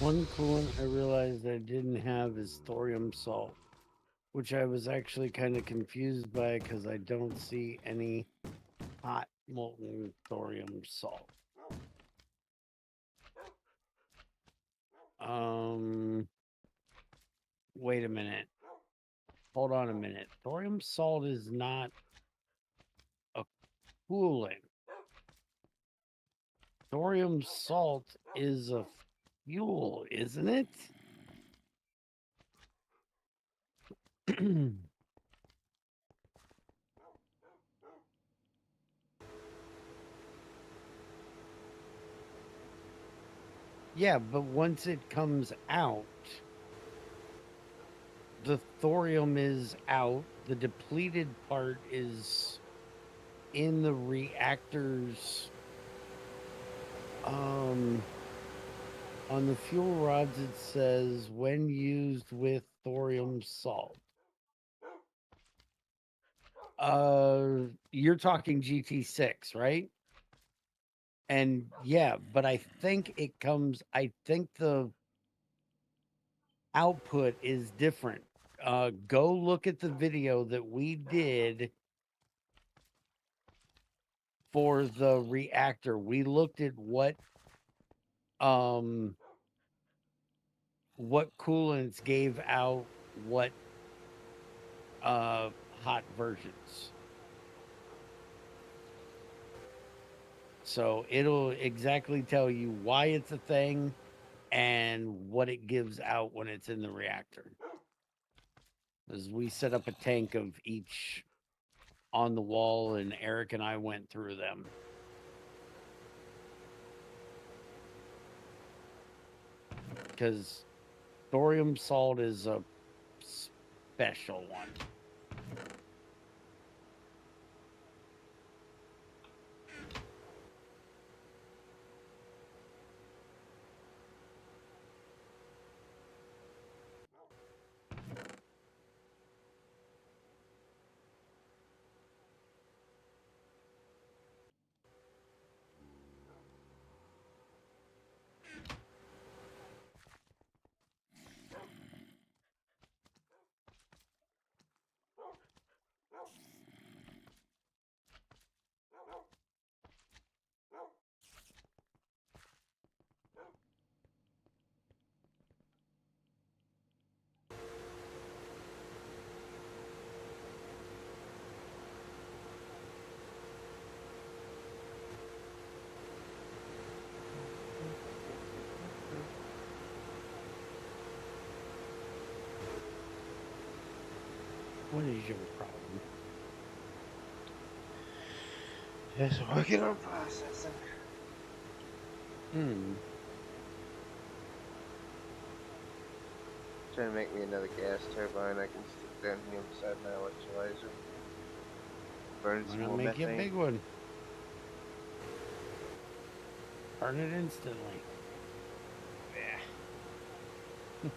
[SPEAKER 2] One coolant I realized I didn't have is thorium salt, which I was actually kind of confused by because I don't see any hot molten thorium salt. Wait a minute. Hold on a minute. Thorium salt is not a coolant. Thorium salt is a fuel, isn't it? Yeah, but once it comes out, the thorium is out. The depleted part is in the reactors. On the fuel rods, it says when used with thorium salt. You're talking GT6, right? And yeah, but I think the output is different. Go look at the video that we did for the reactor. We looked at what coolants gave out what hot versions. So it'll exactly tell you why it's a thing and what it gives out when it's in the reactor. As we set up a tank of each on the wall, and Eric and I went through them. Because thorium salt is a special one. What is your problem?
[SPEAKER 1] Just working on processing. Trying to make me another gas turbine I can stick down here beside my electrolyzer. Burn
[SPEAKER 2] Why
[SPEAKER 1] some
[SPEAKER 2] not
[SPEAKER 1] more
[SPEAKER 2] make you a
[SPEAKER 1] methane.
[SPEAKER 2] big one? Burn it instantly.
[SPEAKER 1] Yeah.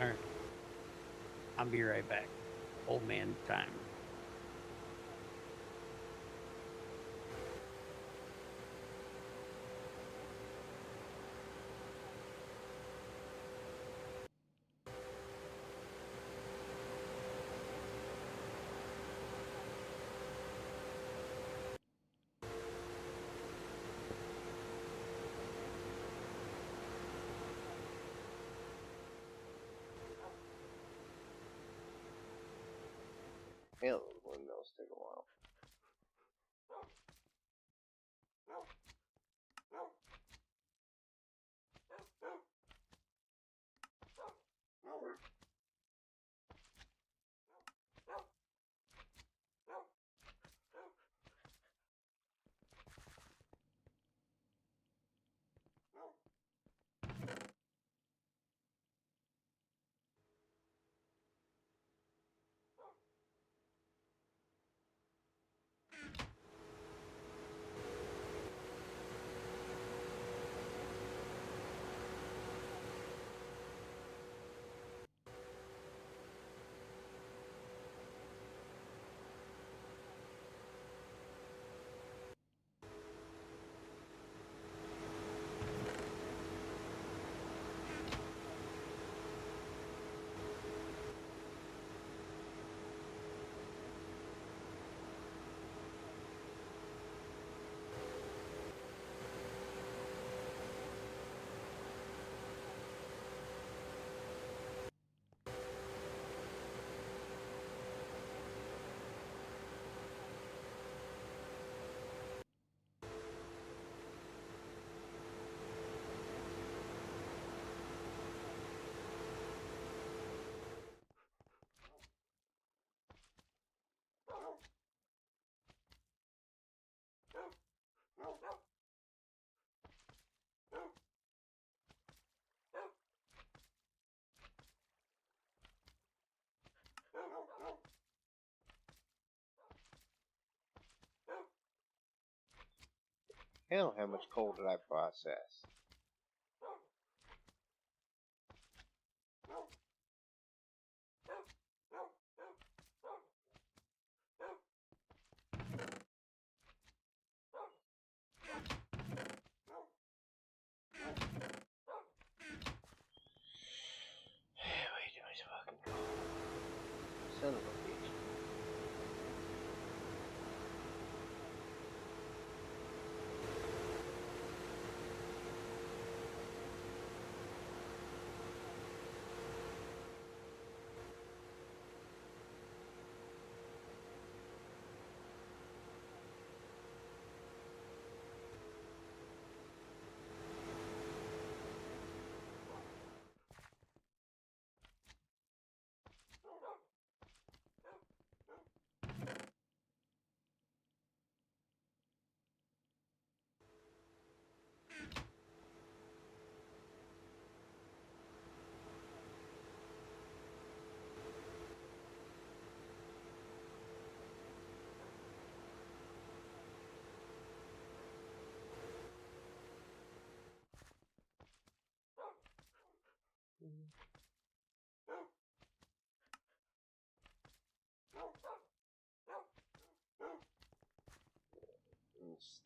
[SPEAKER 2] All right. I'll be right back. Old man time.
[SPEAKER 1] Hell, those windmills take a while. Hell, how much coal did I process? Way too much fucking coal. Son of a bitch.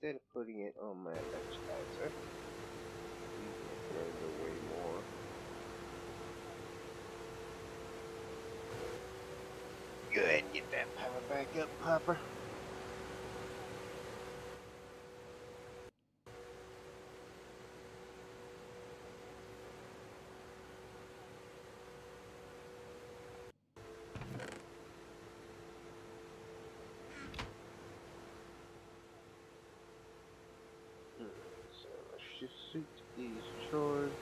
[SPEAKER 1] Instead of putting it on my electrolyzer, using it further way more. Go ahead and get that power back up, Popper. these charged.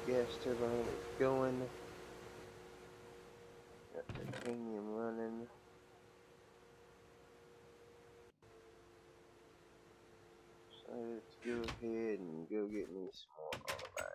[SPEAKER 1] Gas turbine is going. Got titanium running. So let's go ahead and go get me some more autoline.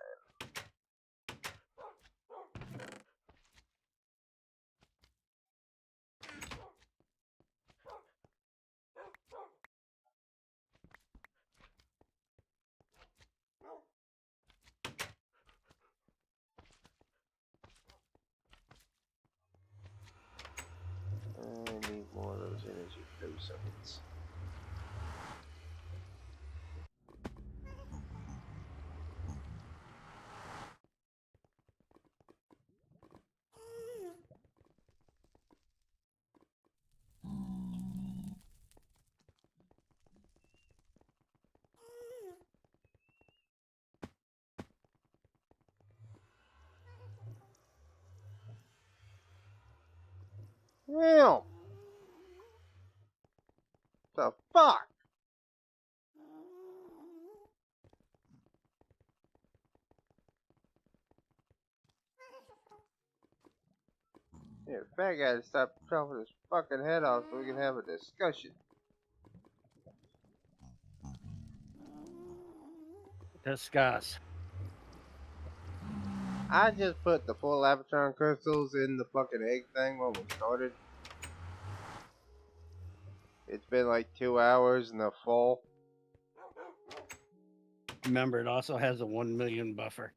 [SPEAKER 1] I need more of those energy flow sockets. Damn! The fuck? Yeah, fat guy to stop chopping his fucking head off so we can have a discussion.
[SPEAKER 2] Discuss.
[SPEAKER 1] I just put the full Lapotron crystals in the fucking egg thing when we started. It's been like 2 hours and they're full.
[SPEAKER 2] Remember, it also has a 1 million buffer.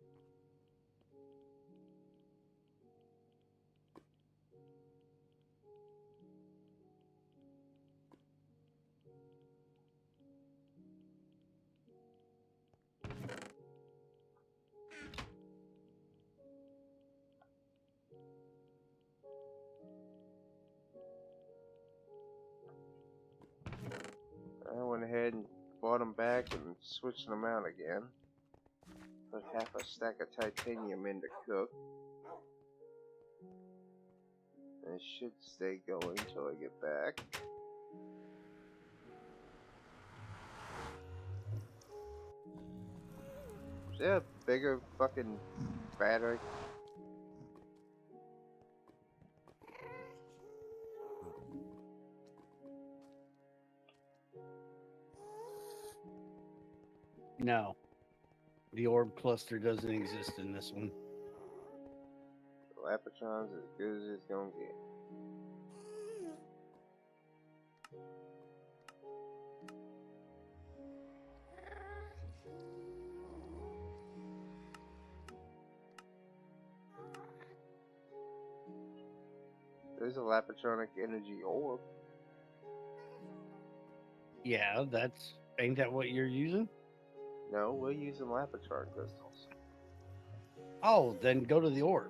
[SPEAKER 1] I went ahead and bought them back and switched them out again. Put half a stack of titanium in to cook. And it should stay going until I get back. Is there a bigger fucking battery?
[SPEAKER 2] No. The orb cluster doesn't exist in this one.
[SPEAKER 1] The Lapotron's as good as it's gonna get. There's a Lapotronic energy orb.
[SPEAKER 2] Yeah, ain't that what you're using?
[SPEAKER 1] No, we're using Lapotron crystals.
[SPEAKER 2] Oh, then go to the orb.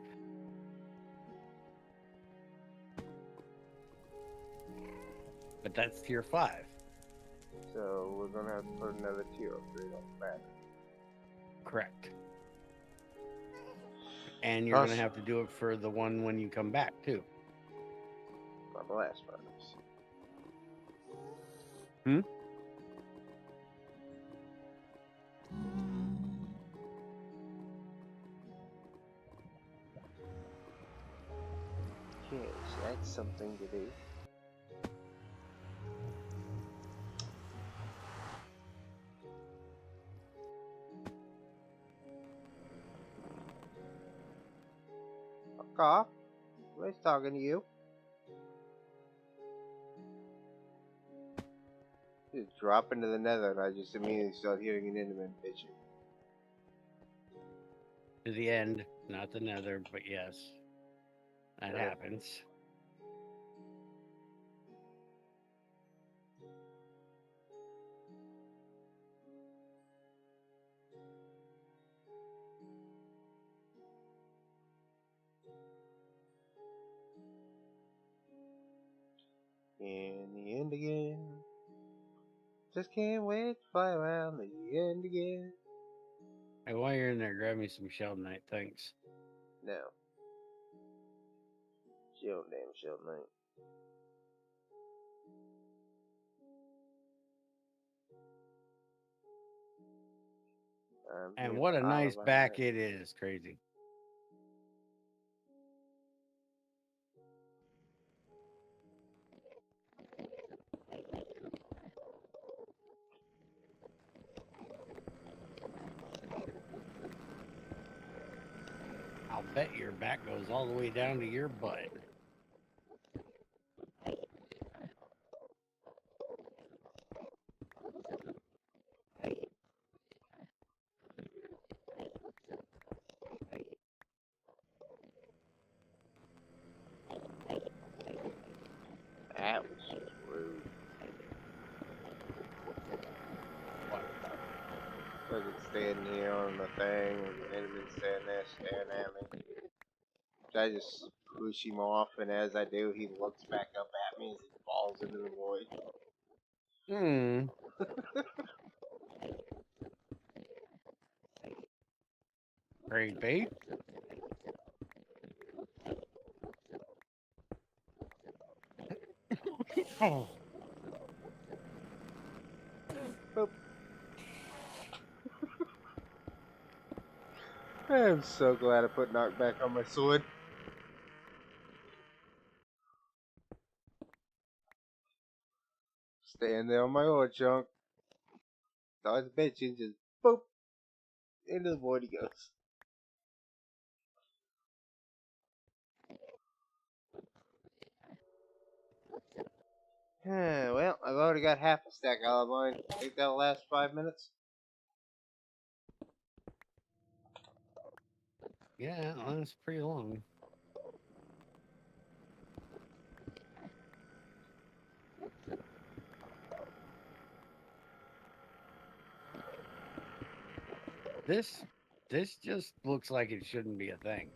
[SPEAKER 2] But that's tier 5.
[SPEAKER 1] So we're gonna have to put another tier upgrade on the battery.
[SPEAKER 2] Correct. And you're going to have to do it for the one when you come back, too.
[SPEAKER 1] My blast furnace.
[SPEAKER 2] Hmm?
[SPEAKER 1] Yes, that's something to do. Fuck off. Who's talking to you? Just drop into the nether and I just immediately start hearing an Enderman bitching.
[SPEAKER 2] To the end, not the nether, but yes. That
[SPEAKER 1] Right.
[SPEAKER 2] happens.
[SPEAKER 1] In the end again. Just can't wait to fly around the end again.
[SPEAKER 2] Hey, while you're in there, grab me some Shell Knight, thanks.
[SPEAKER 1] No. Chill, damn chill, mate.
[SPEAKER 2] And
[SPEAKER 1] being
[SPEAKER 2] what a
[SPEAKER 1] proud
[SPEAKER 2] nice
[SPEAKER 1] of
[SPEAKER 2] back
[SPEAKER 1] that.
[SPEAKER 2] it is. Crazy. I'll bet your back goes all the way down to your butt.
[SPEAKER 1] That was just rude. Look at standing here on the thing and Edmund standing there staring at me. So I just push him off, and as I do, he looks back up at me as he falls into the void.
[SPEAKER 2] Hmm. Great bait. Oh.
[SPEAKER 1] Boop. I'm so glad I put knockback on my sword. Stand there on my oil chunk. Starts bitching, just boop. Into the void he goes. Well, I've already got half a stack olive oil. Think that'll last 5 minutes?
[SPEAKER 2] Yeah, that's pretty long. This just looks like it shouldn't be a thing.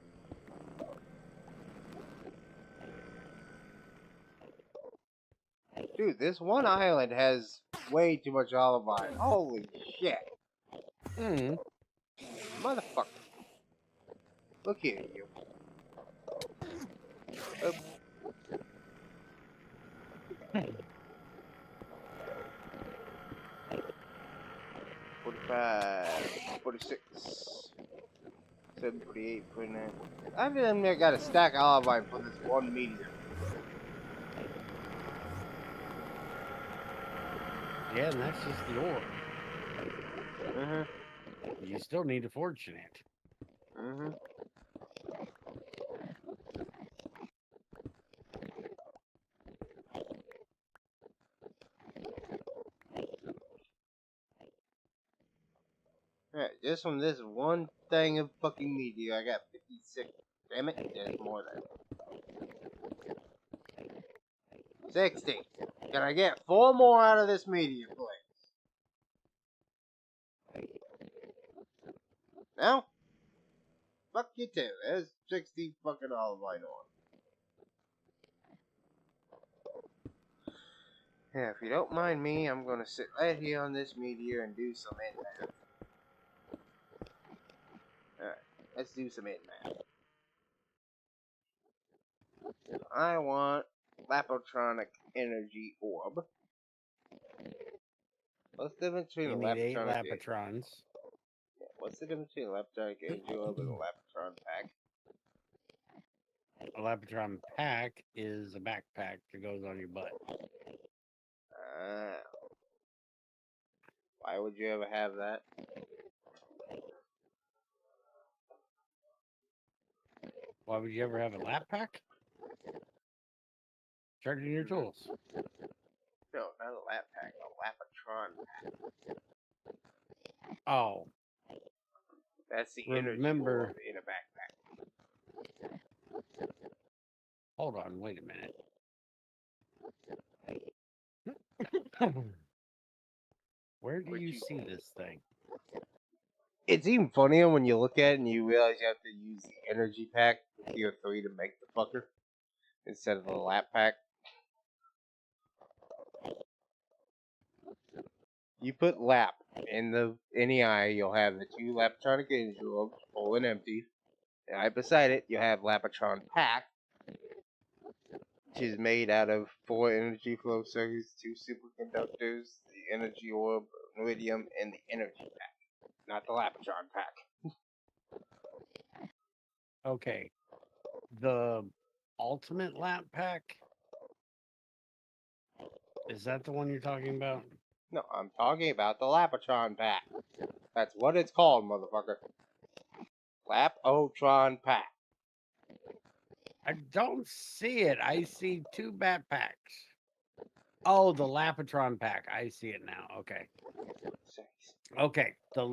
[SPEAKER 1] Dude, this one island has way too much olive oil. Holy shit.
[SPEAKER 2] Hmm.
[SPEAKER 1] Motherfucker. Look here, you. Oop. 45, 46, 748, 49. I damn near got a stack of olive oil for this one medium.
[SPEAKER 2] Yeah, and that's just the ore. You still need to fortune it.
[SPEAKER 1] Alright, just from this one thing of fucking media, I got 56. Damn it, there's more than 60. Can I get 4 more out of this media, please? No? Fuck you too. There's 60 fucking olive oil on. Yeah, if you don't mind me, I'm gonna sit right here on this meteor and do some end math. Alright, let's do some end math. I want Lapotronic Energy Orb. What's the difference between
[SPEAKER 2] You
[SPEAKER 1] a
[SPEAKER 2] need 8
[SPEAKER 1] Lapotronic...
[SPEAKER 2] Lapatrons.
[SPEAKER 1] What's the difference between a Lapotronic Energy Orb and a Lapotron Pack?
[SPEAKER 2] A Lapatron pack is a backpack that goes on your butt.
[SPEAKER 1] Why would you ever have that?
[SPEAKER 2] Why would you ever have a lap pack? Charging your tools.
[SPEAKER 1] No, not a lap pack, a Lapotron pack.
[SPEAKER 2] Oh.
[SPEAKER 1] That's the energy
[SPEAKER 2] Remember.
[SPEAKER 1] orb in a backpack.
[SPEAKER 2] Hold on, wait a minute. Where do you see this thing?
[SPEAKER 1] It's even funnier when you look at it and you realize you have to use the energy pack with tier 3 to make the fucker instead of the lap pack. You put lap in the NEI, you'll have the 2 Lapotronic energy orbs, full and empty. And right beside it, you have Lapotron pack, which is made out of 4 energy flow circuits, 2 superconductors, the energy orb, iridium, and the energy pack. not the Lapatron pack.
[SPEAKER 2] Okay. The ultimate lap pack? Is that the one you're talking about?
[SPEAKER 1] No, I'm talking about the Lapatron pack. That's what it's called, motherfucker. Lapotron pack.
[SPEAKER 2] I don't see it. I see 2 backpacks. Oh, the Lapatron pack. I see it now. Okay. Okay. The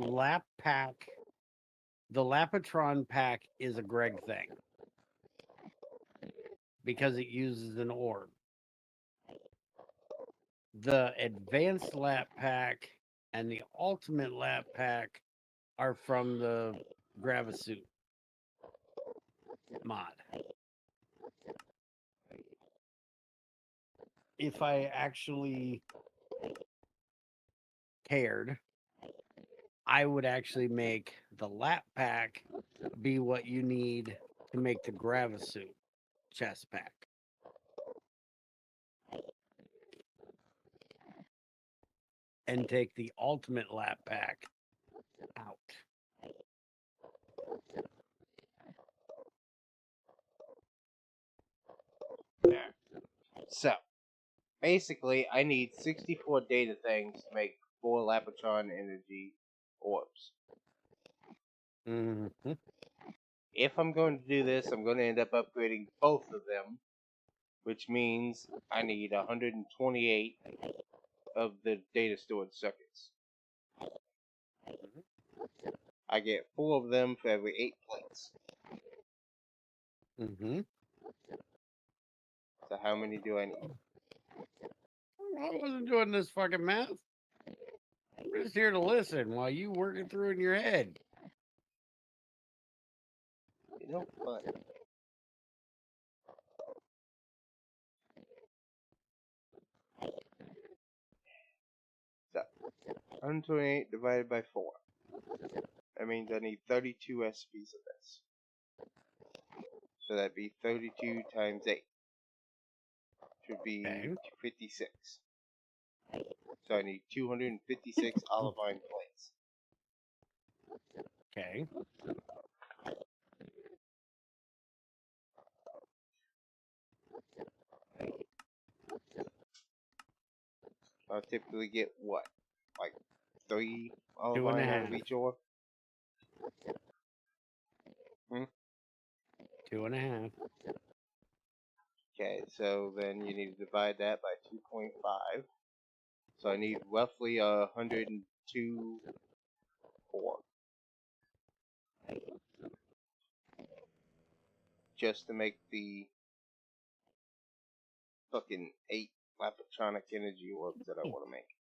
[SPEAKER 2] Lapatron pack is a Greg thing because it uses an orb. The advanced lap pack and the ultimate lap pack are from the Gravasuit mod. If I actually cared, I would actually make the lap pack be what you need to make the Gravasuit chest pack. And take the ultimate lap pack out.
[SPEAKER 1] There. So, basically, I need 64 data things to make 4 Lapatron energy orbs.
[SPEAKER 2] Mm-hmm.
[SPEAKER 1] If I'm going to do this, I'm going to end up upgrading both of them, which means I need 128 of the data storage circuits. I get 4 of them for every 8 plates.
[SPEAKER 2] Mm-hmm.
[SPEAKER 1] So how many do I need?
[SPEAKER 2] I wasn't doing this fucking math. I'm just here to listen while you work it through in your head.
[SPEAKER 1] You know what? So, 128 divided by 4. That means I need 32 SPs of this. So that'd be 32 times 8. Should be
[SPEAKER 2] Okay.
[SPEAKER 1] 56. So I need 256 olivine plates.
[SPEAKER 2] Okay.
[SPEAKER 1] I'll typically get what? Like 3
[SPEAKER 2] 2 and a
[SPEAKER 1] olivine out of
[SPEAKER 2] half.
[SPEAKER 1] each orb?
[SPEAKER 2] 2 and a half.
[SPEAKER 1] Okay, so then you need to divide that by 2.5. So I need roughly 102 4. Just to make the fucking 8 Lapatronic energy orbs that I want to make.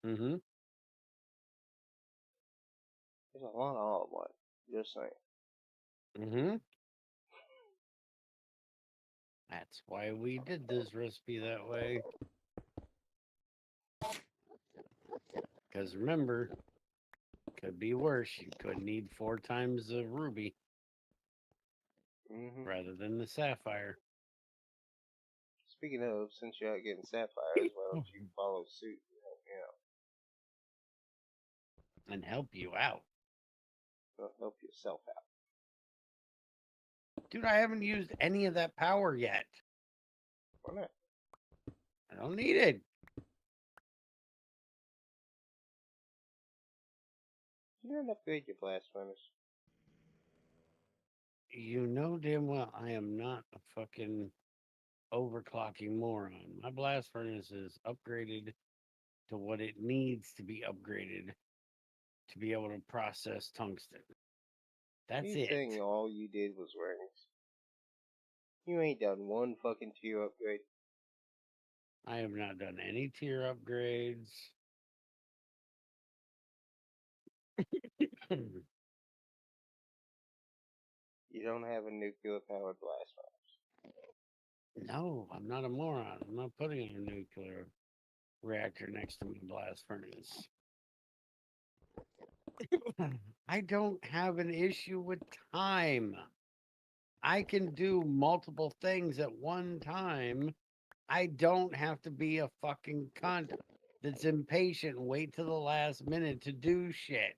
[SPEAKER 2] Mm-hmm.
[SPEAKER 1] There's a lot of olive oil. Just saying.
[SPEAKER 2] Mm-hmm. That's why we did this recipe that way. Because remember, could be worse. You could need 4 times the ruby
[SPEAKER 1] Mm-hmm.
[SPEAKER 2] rather than the sapphire.
[SPEAKER 1] Speaking of, since you're out getting sapphires, why don't you follow suit and help me out?
[SPEAKER 2] And help you out.
[SPEAKER 1] Well, help yourself out.
[SPEAKER 2] Dude, I haven't used any of that power yet.
[SPEAKER 1] Why not?
[SPEAKER 2] I don't need it.
[SPEAKER 1] You don't upgrade your blast furnace.
[SPEAKER 2] You know damn well I am not a fucking overclocking moron. My blast furnace is upgraded to what it needs to be upgraded to be able to process tungsten. That's
[SPEAKER 1] You
[SPEAKER 2] it.
[SPEAKER 1] think all you did was rings? You ain't done one fucking tier upgrade.
[SPEAKER 2] I have not done any tier upgrades.
[SPEAKER 1] You don't have a nuclear powered blast furnace.
[SPEAKER 2] No, I'm not a moron. I'm not putting a nuclear reactor next to my blast furnace. I don't have an issue with time. I can do multiple things at one time. I don't have to be a fucking cunt that's impatient and wait till the last minute to do shit.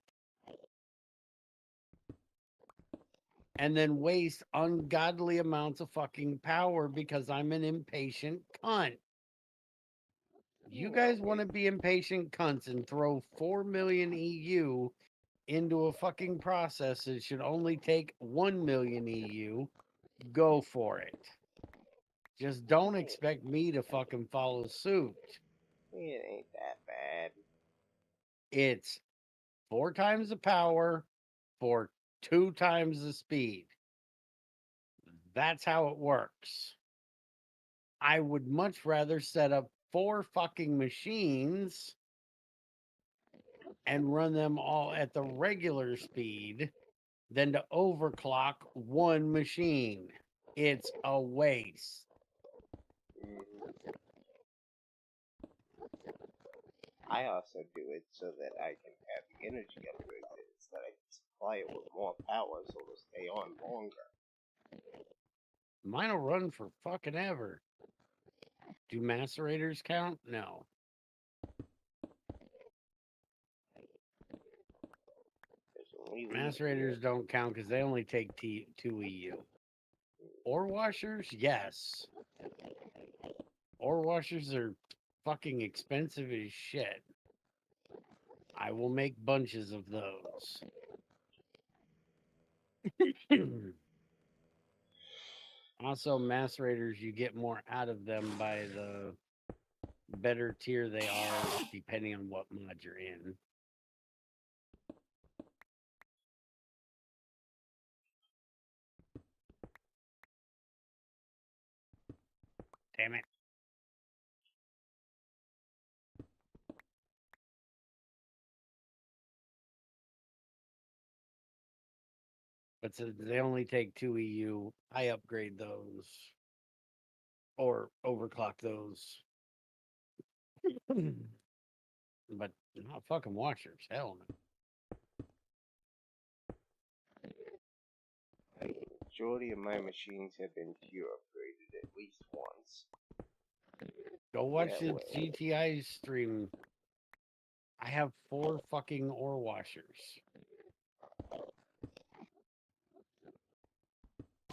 [SPEAKER 2] and then waste ungodly amounts of fucking power because I'm an impatient cunt. You guys want to be impatient cunts and throw 4 million EU into a fucking process that should only take 1 million EU, go for it. Just don't expect me to fucking follow suit.
[SPEAKER 1] It ain't that bad.
[SPEAKER 2] It's 4 times the power for 2 times the speed. That's how it works. I would much rather set up 4 fucking machines and run them all at the regular speed than to overclock 1 machine. It's a waste.
[SPEAKER 1] I also do it so that I can have the energy upgrades so that I can supply it with more power so it'll stay on longer.
[SPEAKER 2] Mine will run for fucking ever. Do macerators count? No. Macerators don't count because they only take 2 EU. Ore washers? Yes. Ore washers are fucking expensive as shit. I will make bunches of those. Also, macerators, you get more out of them by the better tier they are, depending on what mod you're in. Damn it. But since they only take 2 EU, I upgrade those or overclock those. But not fucking washers. Hell no.
[SPEAKER 1] The majority of my machines have been tier upgraded at least once.
[SPEAKER 2] Go watch
[SPEAKER 1] Yeah,
[SPEAKER 2] the
[SPEAKER 1] well.
[SPEAKER 2] GTI stream. I have 4 fucking ore washers.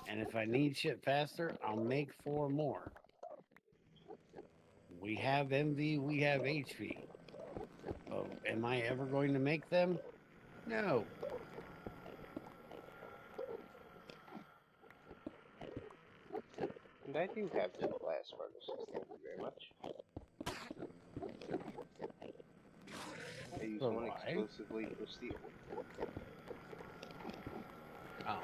[SPEAKER 2] And if I need shit faster, I'll make 4 more. We have MV, we have HV. Oh, am I ever going to make them? No.
[SPEAKER 1] And I do have 2 blast furnaces, thank you very much. I use one exclusively for steel.
[SPEAKER 2] Oh.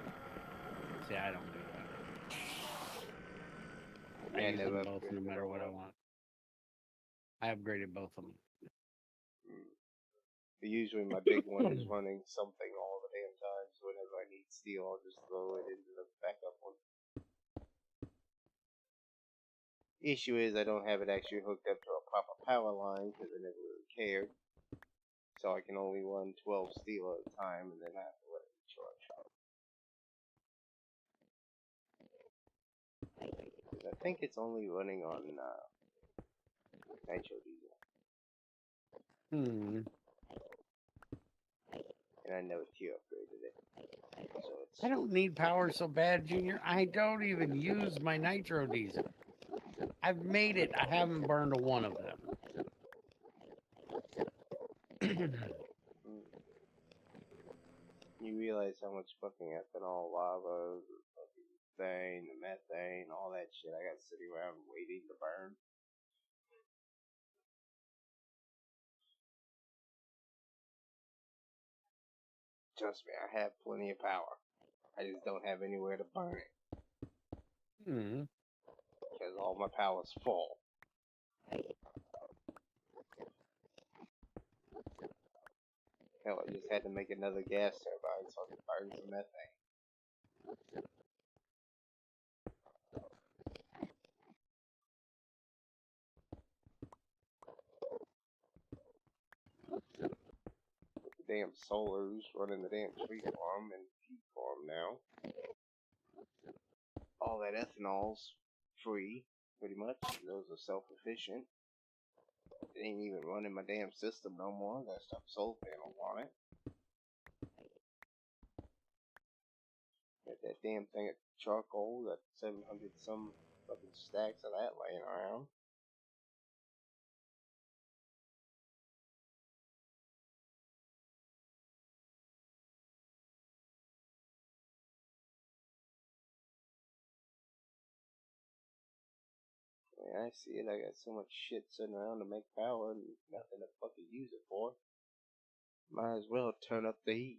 [SPEAKER 2] See, I don't do that.
[SPEAKER 1] Yeah,
[SPEAKER 2] I use
[SPEAKER 1] never
[SPEAKER 2] them both no
[SPEAKER 1] upgraded
[SPEAKER 2] matter
[SPEAKER 1] all
[SPEAKER 2] what I
[SPEAKER 1] of them.
[SPEAKER 2] want. I upgraded both of them.
[SPEAKER 1] Usually my big one is running something all the damn time, so whenever I need steel, I'll just throw it into the backup one. The issue is I don't have it actually hooked up to a proper power line because I never really cared. So I can only run 12 steel at a time and then I have to let it recharge. Because I think it's only running on nitro diesel. And I never tier upgraded it. So it's
[SPEAKER 2] I don't need power so bad, Junior. I don't even use my nitro diesel. I've made it. I haven't burned a one of them.
[SPEAKER 1] You realize how much fucking ethanol, lava, the fucking thing, the methane, all that shit I got sitting around waiting to burn? Trust me, I have plenty of power. I just don't have anywhere to burn it. Because all my power's full. Hell, I just had to make another gas turbine so I could burn some methane. The damn solar's running the damn tree farm and peat farm now. All that ethanol's free, pretty much. Those are self-efficient. It ain't even running my damn system no more. Got stuff solar panel on it. Got got that damn thing of charcoal, got 700 some fucking stacks of that laying around. Yeah, I see it. I got so much shit sitting around to make power and nothing to fucking use it for. Might as well turn up the heat.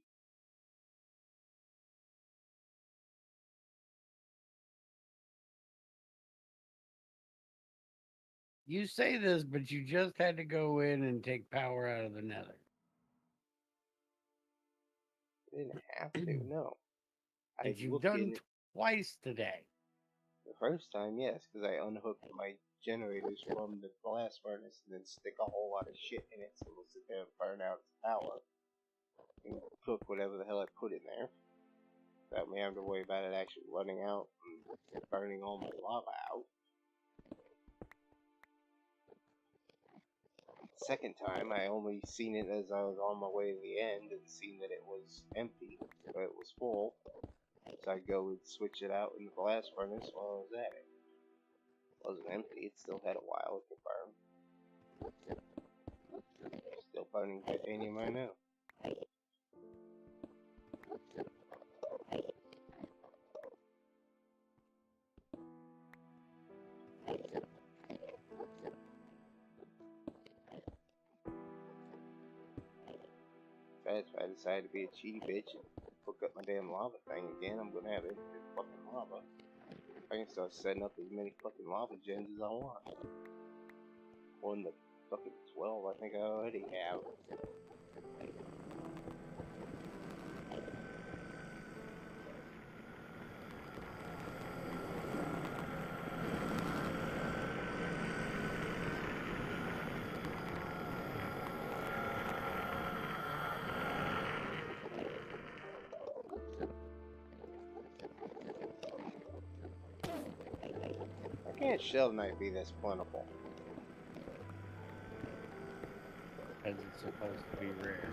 [SPEAKER 2] You say this, but you just had to go in and take power out of the nether.
[SPEAKER 1] I didn't have to, no. I
[SPEAKER 2] That you've
[SPEAKER 1] looked in
[SPEAKER 2] done
[SPEAKER 1] it
[SPEAKER 2] twice today.
[SPEAKER 1] the first time, yes, because I unhooked my generators from the blast furnace and then stick a whole lot of shit in it so it'll sit there and burn out its power. And cook whatever the hell I put in there. Without me having to worry about it actually running out and burning all my lava out. Second time, I only seen it as I was on my way to the end and seen that it was empty, but it was full. So I'd go and switch it out in the blast furnace while I was at it. It wasn't empty, it still had a while it could burn. Still burning titanium right now. If I decide to be a cheaty bitch and hook up my damn lava thing again, I'm gonna have infinite fucking lava. I can start setting up as many fucking lava gens as I want. More than the fucking 12 I think I already have. Why can't Shovel Knight be this plentiful?
[SPEAKER 2] Because it's supposed to be rare.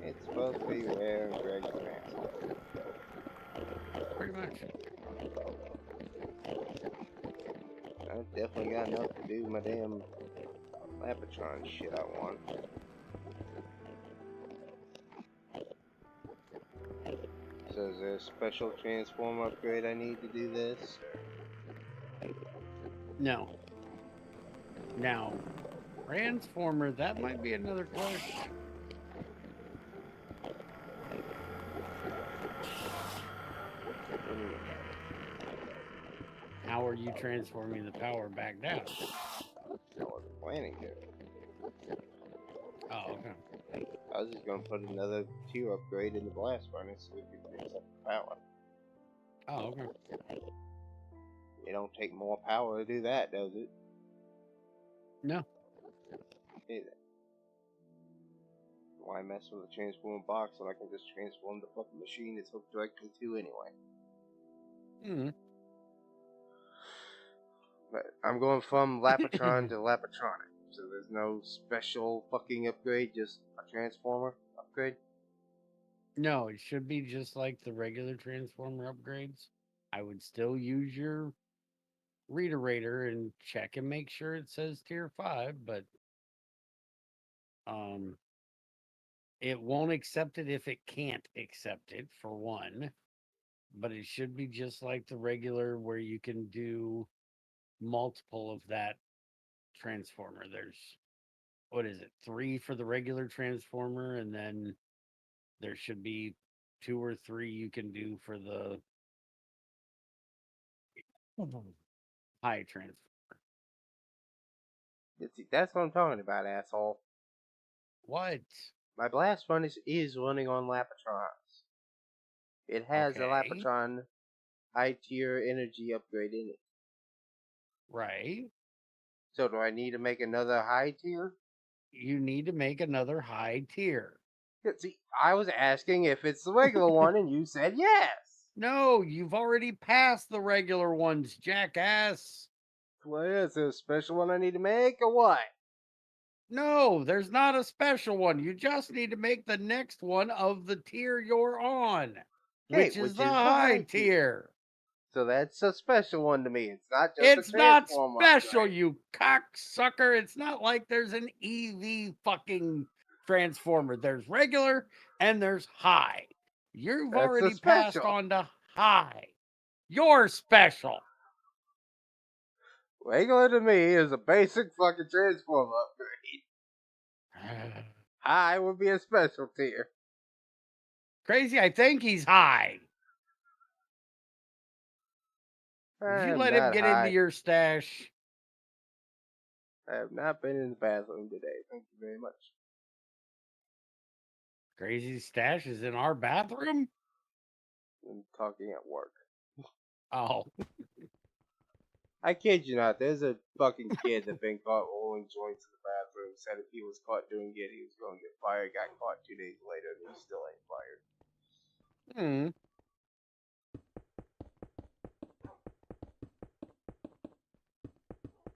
[SPEAKER 1] It's supposed to be rare and Greg's an asshole.
[SPEAKER 2] Pretty much.
[SPEAKER 1] I've definitely got enough to do my damn Lapatron shit I want. So is there a special transformer upgrade I need to do this?
[SPEAKER 2] No. Now, Transformer, that might be another question. How are you transforming the power back down?
[SPEAKER 1] I wasn't planning to.
[SPEAKER 2] Oh, okay.
[SPEAKER 1] I was just gonna put another tier upgrade in the blast furnace so we could fix up the power.
[SPEAKER 2] Oh, okay.
[SPEAKER 1] It don't take more power to do that, does it?
[SPEAKER 2] No.
[SPEAKER 1] Either. Why mess with a transformer box when I can just transform the fucking machine it's hooked directly to anyway?
[SPEAKER 2] Mm.
[SPEAKER 1] But I'm going from Lapatron to Lapatronic, so there's no special fucking upgrade, just a transformer upgrade.
[SPEAKER 2] No, it should be just like the regular Transformer upgrades. I would still use your reiterator and check and make sure it says tier 5, but it won't accept it if it can't accept it, for one. But it should be just like the regular where you can do multiple of that transformer. There's, what is it, 3 for the regular transformer, and then there should be 2 or 3 you can do for the high transformer.
[SPEAKER 1] See, that's what I'm talking about, asshole.
[SPEAKER 2] What?
[SPEAKER 1] My blast furnace is running on Lapatrons. It has a
[SPEAKER 2] Okay.
[SPEAKER 1] Lapatron high tier energy upgrade in it.
[SPEAKER 2] Right.
[SPEAKER 1] So do I need to make another high tier?
[SPEAKER 2] You need to make another high tier.
[SPEAKER 1] Yeah, see, I was asking if it's the regular one, and you said yes.
[SPEAKER 2] No, you've already passed the regular ones, jackass.
[SPEAKER 1] Well, is there a special one I need to make, or what?
[SPEAKER 2] No, there's not a special one. You just need to make the next one of the tier you're on, which is the high tier.
[SPEAKER 1] So that's a special one to me. It's not just
[SPEAKER 2] It's
[SPEAKER 1] a
[SPEAKER 2] not
[SPEAKER 1] transform
[SPEAKER 2] special,
[SPEAKER 1] upgrade.
[SPEAKER 2] you cocksucker. It's not like there's an EV fucking transformer. There's regular and there's high. You've
[SPEAKER 1] That's a
[SPEAKER 2] already passed
[SPEAKER 1] special.
[SPEAKER 2] on to high. You're special.
[SPEAKER 1] Regular to me is a basic fucking transform upgrade. High would be a special tier.
[SPEAKER 2] Crazy, I think he's high. Did you
[SPEAKER 1] I'm
[SPEAKER 2] let him
[SPEAKER 1] not
[SPEAKER 2] get into
[SPEAKER 1] high.
[SPEAKER 2] your stash?
[SPEAKER 1] I have not been in the bathroom today. Thank you very much.
[SPEAKER 2] Crazy's stash is in our bathroom?
[SPEAKER 1] I'm talking at work.
[SPEAKER 2] Oh.
[SPEAKER 1] I kid you not, there's a fucking kid that been caught rolling joints in the bathroom. Said if he was caught doing it, he was going to get fired. Got caught 2 days later, and he still ain't fired.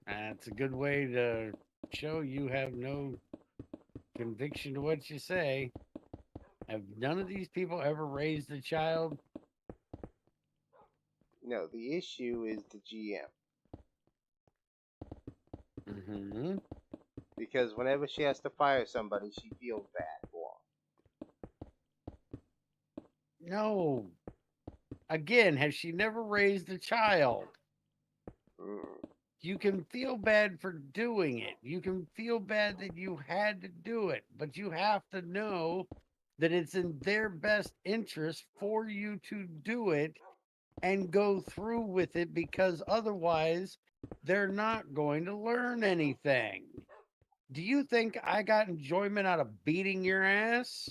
[SPEAKER 2] That's a good way to show you have no conviction to what you say. Have none of these people ever raised a child?
[SPEAKER 1] No, the issue is the GM.
[SPEAKER 2] Mm-hmm.
[SPEAKER 1] Because whenever she has to fire somebody, she feels bad for them.
[SPEAKER 2] No. Again, has she never raised a child? You can feel bad for doing it. You can feel bad that you had to do it, but you have to know that it's in their best interest for you to do it and go through with it, because otherwise they're not going to learn anything. Do you think I got enjoyment out of beating your ass?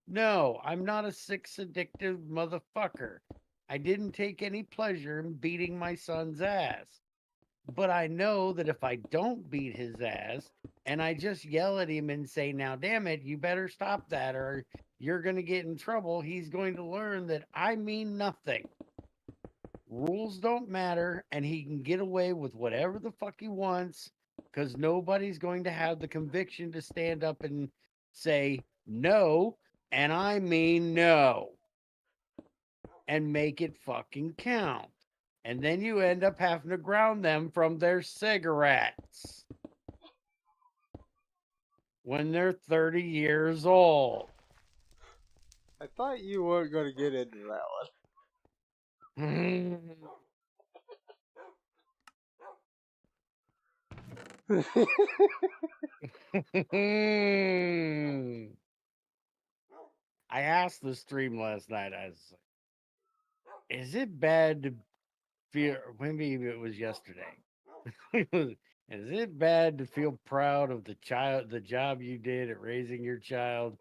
[SPEAKER 2] No, I'm not a sick, addictive motherfucker. I didn't take any pleasure in beating my son's ass. But I know that if I don't beat his ass and I just yell at him and say, now, damn it, you better stop that or you're going to get in trouble, he's going to learn that I mean nothing. Rules don't matter, and he can get away with whatever the fuck he wants, because nobody's going to have the conviction to stand up and say no, and I mean no, and make it fucking count. And then you end up having to ground them from their cigarettes when they're 30 years old.
[SPEAKER 1] I thought you weren't going to get into that one.
[SPEAKER 2] I asked the stream last night, I was like, is it bad to feel, maybe it was yesterday. Is it bad to feel proud of the job you did at raising your child?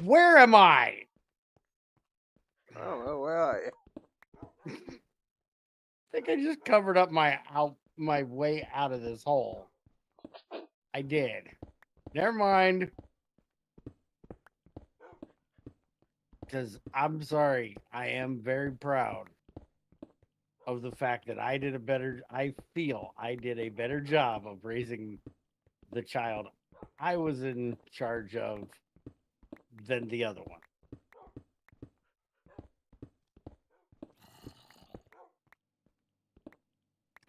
[SPEAKER 2] Where am I?
[SPEAKER 1] I don't know, where are you?
[SPEAKER 2] I think I just covered up my way out of this hole. I did. Never mind. Because I'm sorry, I am very proud of the fact that I feel I did a better job of raising the child I was in charge of than the other one.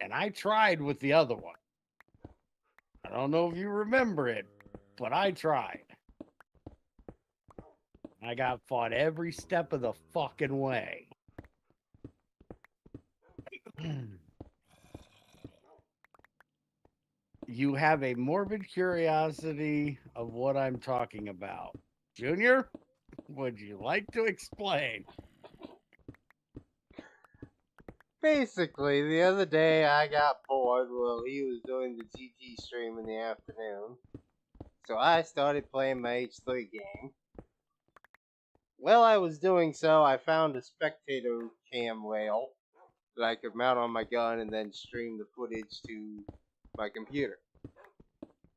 [SPEAKER 2] And I tried with the other one. I don't know if you remember it, but I tried. I got fought every step of the fucking way. You have a morbid curiosity of what I'm talking about. Junior, would you like to explain?
[SPEAKER 1] Basically, the other day I got bored while he was doing the GT stream in the afternoon. So I started playing my H3 game. While I was doing so, I found a spectator cam rail that I could mount on my gun and then stream the footage to my computer.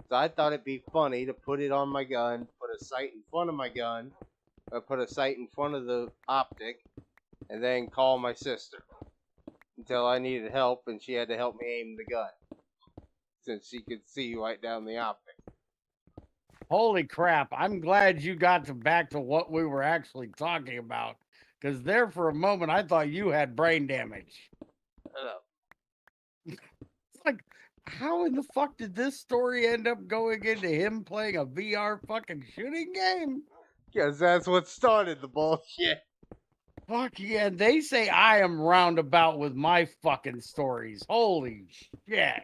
[SPEAKER 1] So I thought it'd be funny to put it on my gun, put a sight in front of my gun, or put a sight in front of the optic, and then call my sister. until I needed help, and she had to help me aim the gun since she could see right down the optic.
[SPEAKER 2] Holy crap. I'm glad you got back to what we were actually talking about. Because there for a moment, I thought you had brain damage. It's like, how in the fuck did this story end up going into him playing a VR fucking shooting game?
[SPEAKER 1] Because that's what started the bullshit.
[SPEAKER 2] Fuck yeah. And they say I am roundabout with my fucking stories. Holy shit.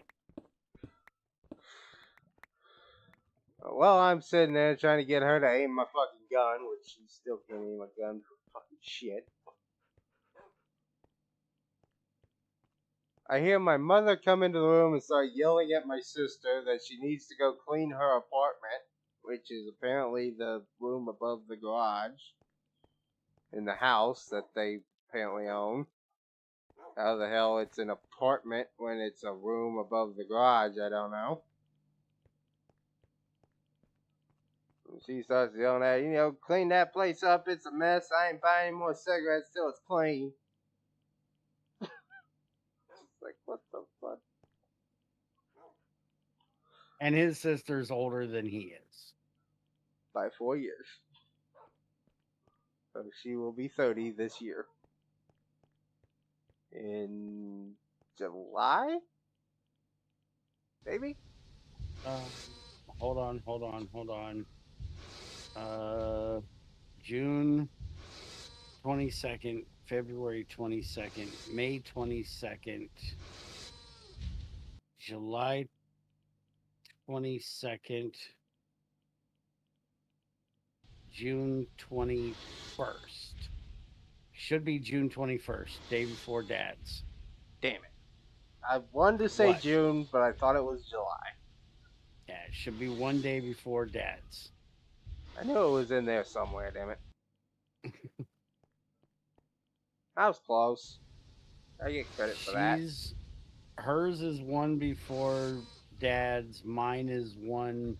[SPEAKER 1] Well, I'm sitting there trying to get her to aim my fucking gun, which she still can't aim a gun for fucking shit. I hear my mother come into the room and start yelling at my sister that she needs to go clean her apartment, which is apparently the room above the garage in the house that they apparently own. How the hell it's an apartment when it's a room above the garage, I don't know. And she starts yelling at, clean that place up, it's a mess, I ain't buying any more cigarettes till it's clean. Like, what the fuck?
[SPEAKER 2] And his sister's older than he is.
[SPEAKER 1] By 4 years. So she will be 30 this year. In July? Maybe?
[SPEAKER 2] Hold on. June 22nd, February 22nd, May 22nd, July 22nd, June 21st. Should be June 21st, day before Dad's.
[SPEAKER 1] Damn it. I wanted to say
[SPEAKER 2] What?
[SPEAKER 1] June, but I thought it was July.
[SPEAKER 2] Yeah, it should be one day before Dad's.
[SPEAKER 1] I knew it was in there somewhere, damn it. I was close. I get credit for that.
[SPEAKER 2] Hers is one before Dad's. Mine is one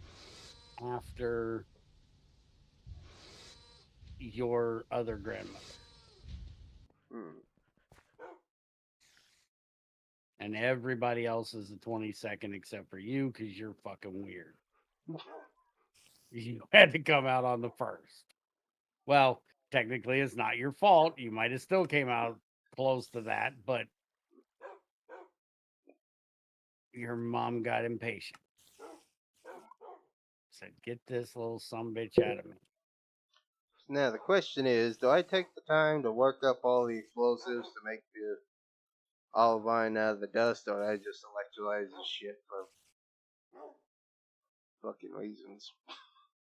[SPEAKER 2] after your other grandmother. And everybody else is the 22nd except for you because you're fucking weird. You had to come out on the 1st. Well, technically, it's not your fault. You might have still came out close to that, but your mom got impatient. Said, get this little sumbitch out of me.
[SPEAKER 1] Now, the question is, do I take the time to work up all the explosives to make the olivine out of the dust, or do I just electrolyze the shit for fucking reasons?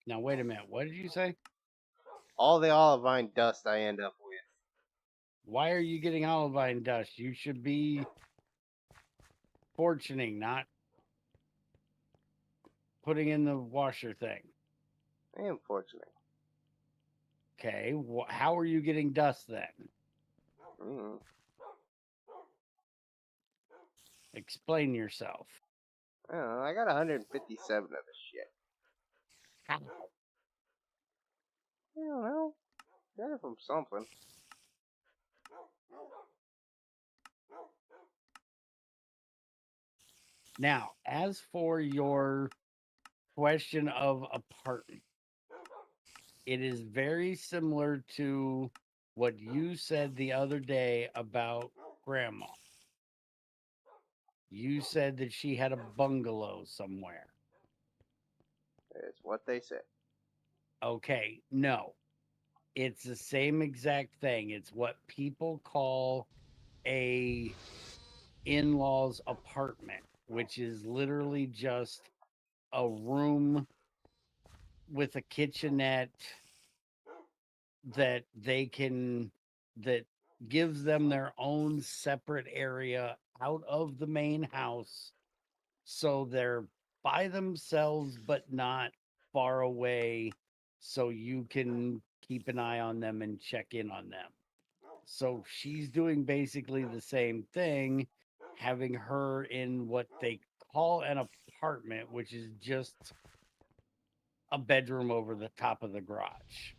[SPEAKER 2] Now, wait a minute. What did you say?
[SPEAKER 1] All the olivine dust I end up with.
[SPEAKER 2] Why are you getting olivine dust? You should be portioning, not putting in the washer thing.
[SPEAKER 1] I am fortunate.
[SPEAKER 2] Okay, how are you getting dust then? Explain yourself.
[SPEAKER 1] I don't know, I got 157 of this shit.
[SPEAKER 2] How?
[SPEAKER 1] I don't know. Got it from something.
[SPEAKER 2] Now, as for your question of apartment, it is very similar to what you said the other day about Grandma. You said that she had a bungalow somewhere.
[SPEAKER 1] It's what they said.
[SPEAKER 2] Okay, no. It's the same exact thing. It's what people call a in-laws apartment, which is literally just a room with a kitchenette that that gives them their own separate area out of the main house, so they're by themselves but not far away, so you can keep an eye on them and check in on them. So she's doing basically the same thing, having her in what they call an apartment, which is just a bedroom over the top of the garage.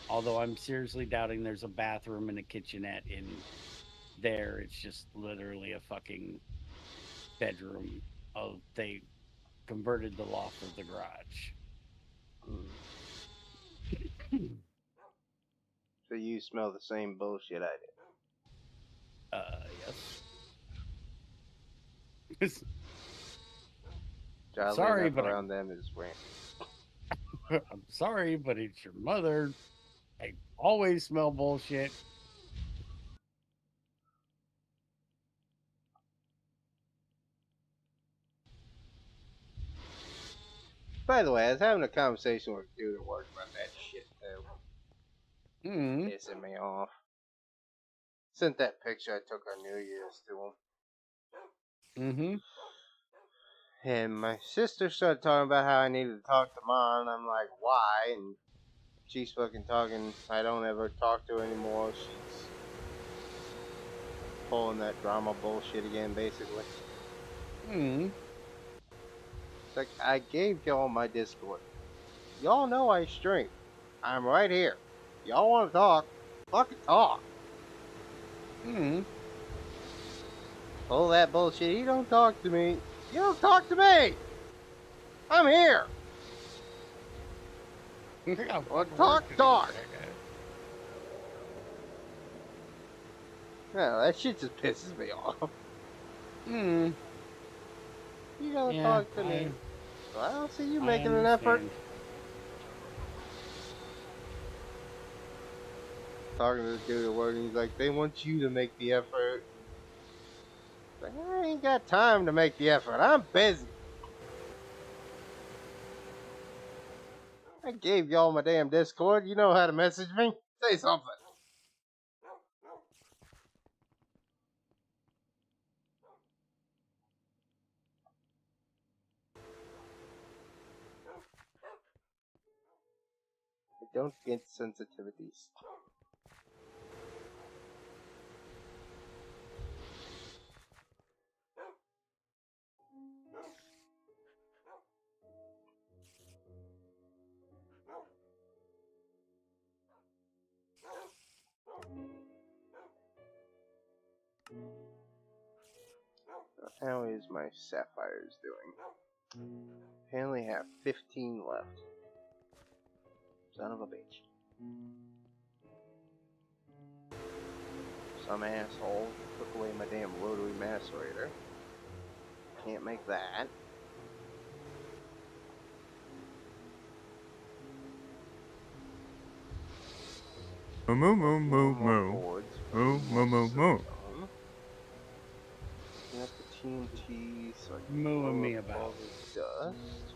[SPEAKER 2] Although I'm seriously doubting there's a bathroom and a kitchenette in There, it's just literally a fucking bedroom. Oh, they converted the loft of the garage.
[SPEAKER 1] So you smell the same bullshit I
[SPEAKER 2] Yes.
[SPEAKER 1] did. Oddly
[SPEAKER 2] Sorry,
[SPEAKER 1] enough,
[SPEAKER 2] but
[SPEAKER 1] around them is ranch.
[SPEAKER 2] I'm sorry, but it's your mother. I always smell bullshit.
[SPEAKER 1] By the way, I was having a conversation with a dude at work about that shit too.
[SPEAKER 2] Hmm.
[SPEAKER 1] Pissing me off. Sent that picture I took on New Year's to him.
[SPEAKER 2] Mm-hmm.
[SPEAKER 1] And my sister started talking about how I needed to talk to Mom, and I'm like, why? And she's fucking talking. I don't ever talk to her anymore. She's pulling that drama bullshit again, basically.
[SPEAKER 2] Hmm.
[SPEAKER 1] It's like, I gave y'all my Discord. Y'all know I stream. I'm right here. Y'all want to talk? Fucking talk.
[SPEAKER 2] Hmm.
[SPEAKER 1] Pull that bullshit. You don't talk to me. You don't talk to me. I'm here. Well, talk. Yeah, that shit just pisses me off.
[SPEAKER 2] Hmm.
[SPEAKER 1] You gotta
[SPEAKER 2] Yeah,
[SPEAKER 1] talk to me. So I don't see you
[SPEAKER 2] I
[SPEAKER 1] making an effort.
[SPEAKER 2] understand.
[SPEAKER 1] Talking to the dude at work, and he's like, they want you to make the effort. Like, I ain't got time to make the effort. I'm busy. I gave y'all my damn Discord. You know how to message me. Say something. I don't get sensitivities. How is my sapphires doing? Apparently have 15 left. Son of a bitch. Some asshole took away my damn rotary macerator. Can't make that.
[SPEAKER 6] Moo moo moo moo.
[SPEAKER 1] Boards,
[SPEAKER 6] Moo moo moo moo.
[SPEAKER 1] Got the TNT so I can
[SPEAKER 2] Mooing
[SPEAKER 1] blow
[SPEAKER 2] me
[SPEAKER 1] up all
[SPEAKER 2] about.
[SPEAKER 1] this dust.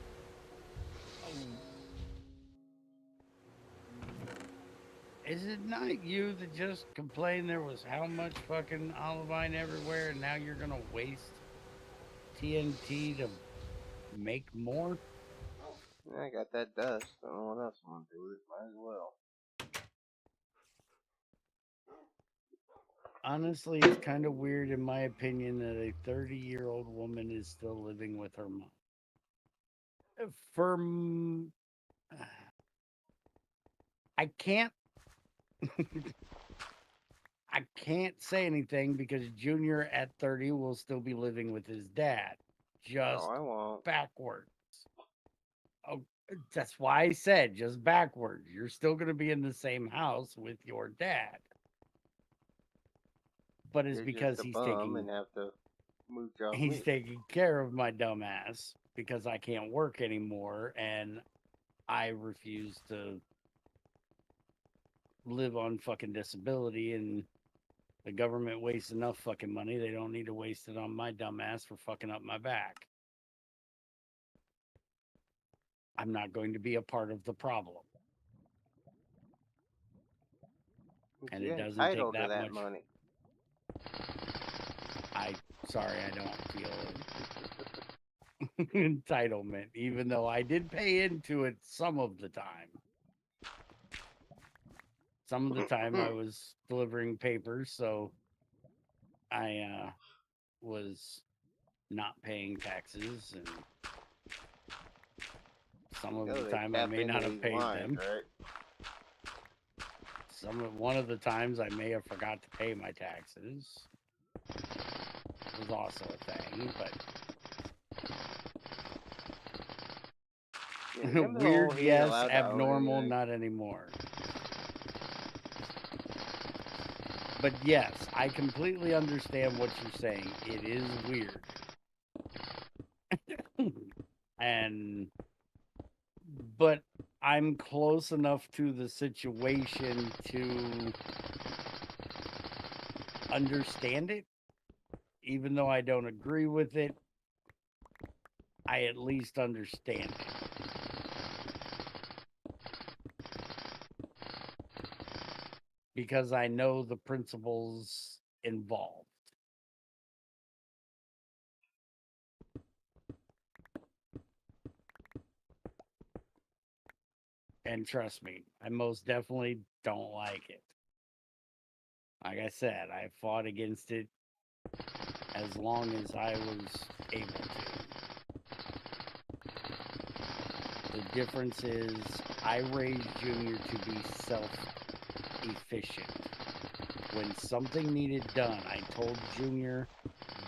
[SPEAKER 2] Is it not you that just complained there was how much fucking olivine everywhere, and now you're gonna waste TNT to make more?
[SPEAKER 1] Yeah, I got that dust. I don't know what else I'm gonna do with it. Might as well.
[SPEAKER 2] Honestly, it's kind of weird, in my opinion, that a 30-year-old woman is still living with her mom. For I can't I can't say anything because Junior at 30 will still be living with his dad. Just
[SPEAKER 1] No, I won't.
[SPEAKER 2] backwards. Oh, that's why I said just backwards. You're still going to be in the same house with your dad. But it's
[SPEAKER 1] You're
[SPEAKER 2] because
[SPEAKER 1] just a bum and have to mooch off
[SPEAKER 2] he's
[SPEAKER 1] me.
[SPEAKER 2] taking care of my dumb ass because I can't work anymore and I refuse to live on fucking disability, and the government wastes enough fucking money. They don't need to waste it on my dumb ass for fucking up my back. I'm not going to be a part of the problem. And
[SPEAKER 1] You're
[SPEAKER 2] it doesn't take
[SPEAKER 1] entitled to
[SPEAKER 2] that
[SPEAKER 1] that
[SPEAKER 2] much.
[SPEAKER 1] money.
[SPEAKER 2] Sorry, I don't feel entitlement, even though I did pay into it some of the time. Some of the time I was delivering papers, so I was not paying taxes, and some of the time I may not have paid them.
[SPEAKER 1] Right?
[SPEAKER 2] One of the times I may have forgot to pay my taxes. It was also a thing, but
[SPEAKER 1] Yeah, remember the
[SPEAKER 2] weird,
[SPEAKER 1] whole he ain't
[SPEAKER 2] yes,
[SPEAKER 1] allowed to own
[SPEAKER 2] abnormal,
[SPEAKER 1] anything?
[SPEAKER 2] not anymore. But yes, I completely understand what you're saying. It is weird. But I'm close enough to the situation to understand it. Even though I don't agree with it, I at least understand it. Because I know the principles involved. And trust me, I most definitely don't like it. Like I said, I fought against it as long as I was able to. The difference is I raised Junior to be self-efficient. When something needed done, I told Junior,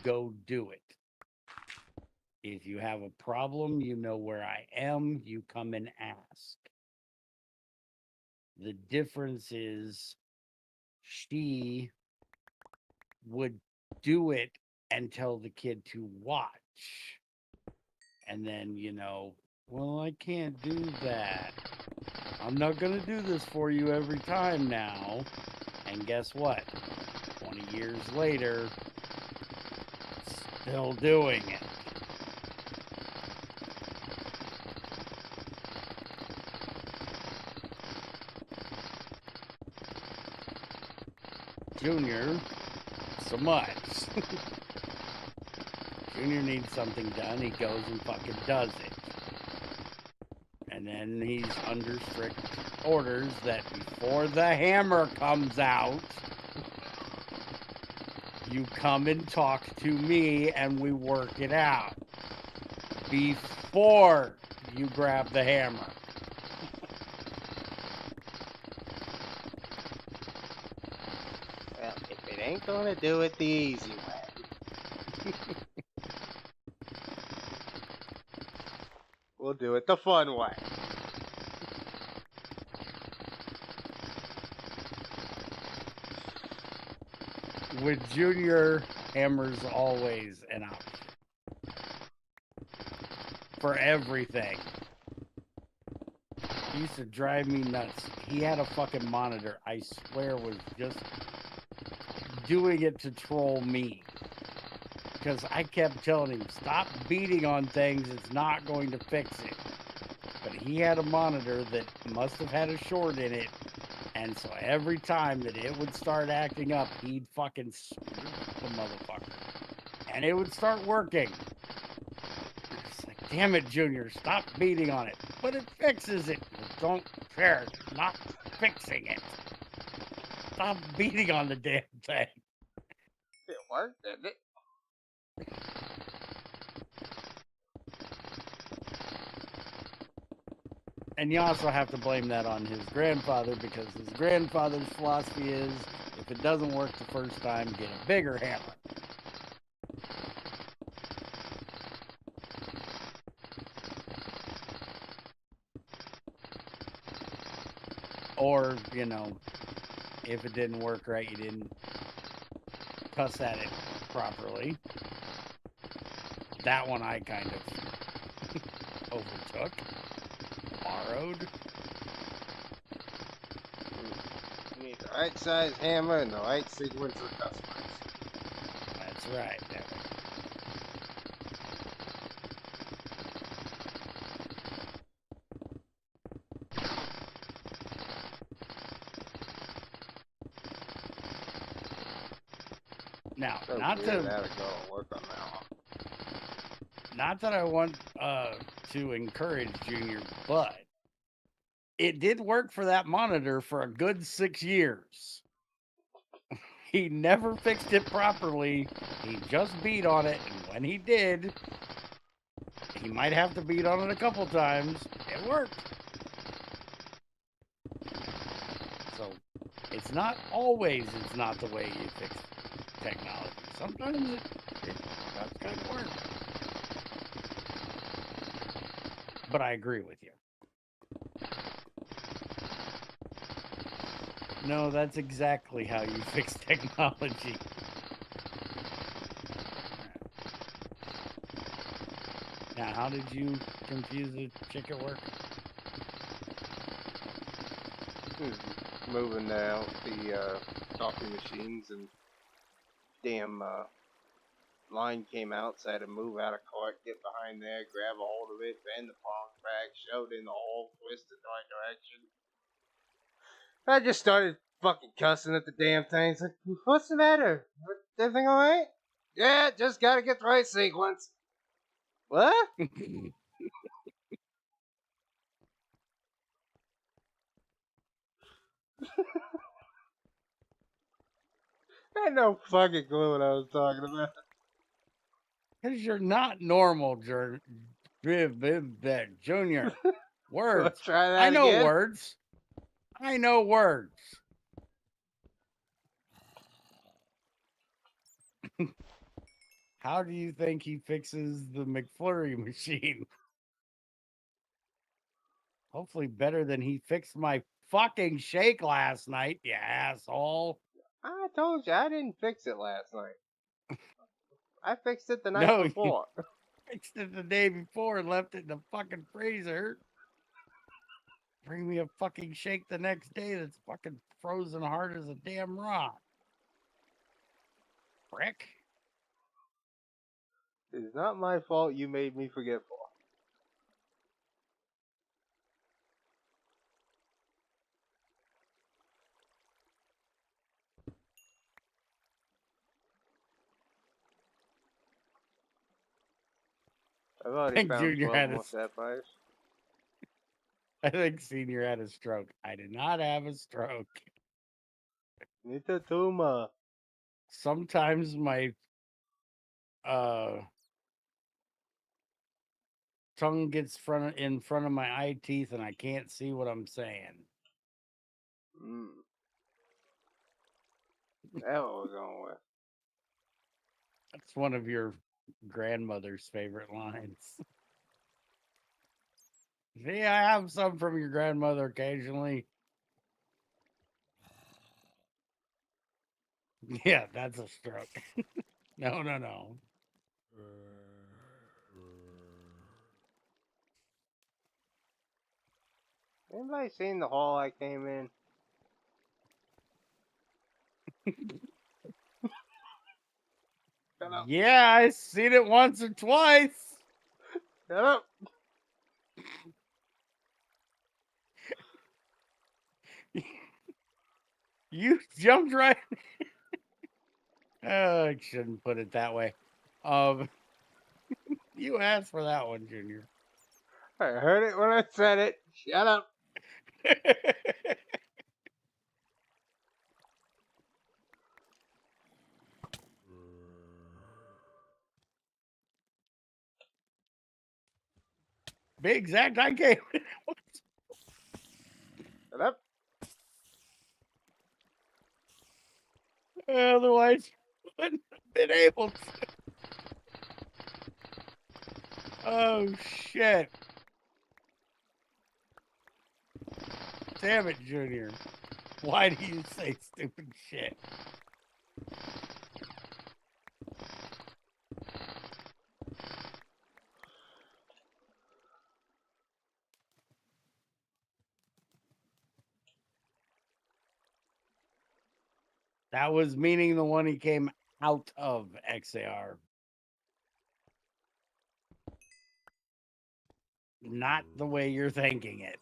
[SPEAKER 2] go do it. If you have a problem, you know where I am, you come and ask. The difference is she would do it and tell the kid to watch. And then, well, I can't do that. I'm not going to do this for you every time now. And guess what? 20 years later, still doing it. Junior, so much. Junior needs something done, he goes and fucking does it. And then he's under strict orders that before the hammer comes out, you come and talk to me and we work it out. Before you grab the hammer.
[SPEAKER 1] Well, if it ain't gonna do it the easy way, we'll do it the fun way.
[SPEAKER 2] With Junior, hammer's always an option. For everything. It used to drive me nuts. He had a fucking monitor, I swear, was just doing it to troll me. Because I kept telling him, stop beating on things, it's not going to fix it. But he had a monitor that must have had a short in it. And so every time that it would start acting up, he'd fucking smack the motherfucker. And it would start working. It's like, damn it, Junior, stop beating on it. But it fixes it. Don't care. Not fixing it. Stop beating on the damn thing.
[SPEAKER 1] It worked, didn't it?
[SPEAKER 2] And you also have to blame that on his grandfather, because his grandfather's philosophy is, if it doesn't work the first time, get a bigger hammer. Or, if it didn't work right, you didn't cuss at it properly. That one I kind of overtook. Borrowed.
[SPEAKER 1] You need the right size hammer and the right sequence of customers.
[SPEAKER 2] That's right, Devin. Now,
[SPEAKER 1] So
[SPEAKER 2] not
[SPEAKER 1] weird
[SPEAKER 2] to
[SPEAKER 1] how to go and work on that one.
[SPEAKER 2] not that I want to encourage Junior, but it did work for that monitor for a good 6 years. He never fixed it properly. He just beat on it, and when he did, he might have to beat on it a couple times. It worked. So not always it's not the way you fix technology. Sometimes it does kind of work. But I agree with you. No, that's exactly how you fix technology. Now, how did you confuse the chick at work?
[SPEAKER 1] Moving out the coffee machines, and damn line came out, so I had to move out a cart, get behind there, grab a hold of it, bend the pong back, shove it in the hole, twist it the right direction. I just started fucking cussing at the damn thing. It's like, what's the matter? Everything alright? Yeah, just gotta get the right sequence. What? I had no fucking clue what I was talking about.
[SPEAKER 2] Because you're not normal, Junior. Words.
[SPEAKER 1] Try that
[SPEAKER 2] I know
[SPEAKER 1] again?
[SPEAKER 2] words. I know words. How do you think he fixes the McFlurry machine? Hopefully better than he fixed my fucking shake last night, you asshole.
[SPEAKER 1] I told you I didn't fix it last night. I fixed it the night
[SPEAKER 2] No,
[SPEAKER 1] before.
[SPEAKER 2] you fixed it the day before and left it in the fucking freezer. Bring me a fucking shake the next day that's fucking frozen hard as a damn rock. Frick.
[SPEAKER 1] It's not my fault you made me forgetful. I've
[SPEAKER 2] I
[SPEAKER 1] already
[SPEAKER 2] think
[SPEAKER 1] found
[SPEAKER 2] Junior
[SPEAKER 1] 12
[SPEAKER 2] had
[SPEAKER 1] more
[SPEAKER 2] a,
[SPEAKER 1] sapphires.
[SPEAKER 2] I think Senior had a stroke. I did not have a stroke.
[SPEAKER 1] Nitatuma.
[SPEAKER 2] Sometimes my tongue gets in front of my eye teeth and I can't see what I'm saying.
[SPEAKER 1] That's what we're going with.
[SPEAKER 2] That's one of your grandmother's favorite lines. Yeah, I have some from your grandmother occasionally. Yeah, that's a stroke. No.
[SPEAKER 1] Anybody seen the hall I came in? Shut up.
[SPEAKER 2] Yeah, I seen it once or twice.
[SPEAKER 1] Shut up.
[SPEAKER 2] You jumped right. I shouldn't put it that way. You asked for that one, Junior.
[SPEAKER 1] I heard it when I said it. Shut up.
[SPEAKER 2] Be exact, I came.
[SPEAKER 1] Shut up.
[SPEAKER 2] Otherwise, you wouldn't have been able to. Oh, shit. Damn it, Junior. Why do you say stupid shit? That was meaning the one he came out of XAR. Not the way you're thinking it.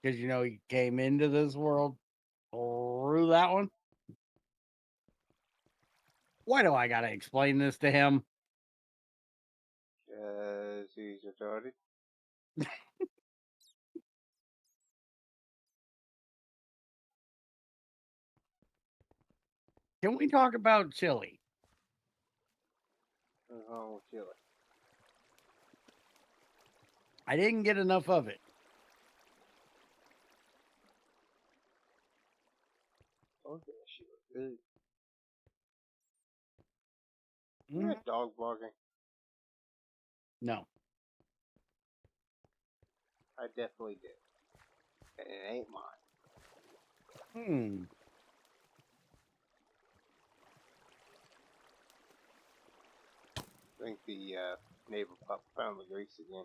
[SPEAKER 2] Because, you know, he came into this world through that one. Why do I got to explain this to him?
[SPEAKER 1] He's retarded.
[SPEAKER 2] Can we talk about chili?
[SPEAKER 1] What's wrong with chili?
[SPEAKER 2] I didn't get enough of it.
[SPEAKER 1] Okay, she was good. You
[SPEAKER 2] Mm,
[SPEAKER 1] hear a dog barking?
[SPEAKER 2] No.
[SPEAKER 1] I definitely did. And it ain't mine.
[SPEAKER 2] Hmm.
[SPEAKER 1] I think the neighbor pup found the grease again.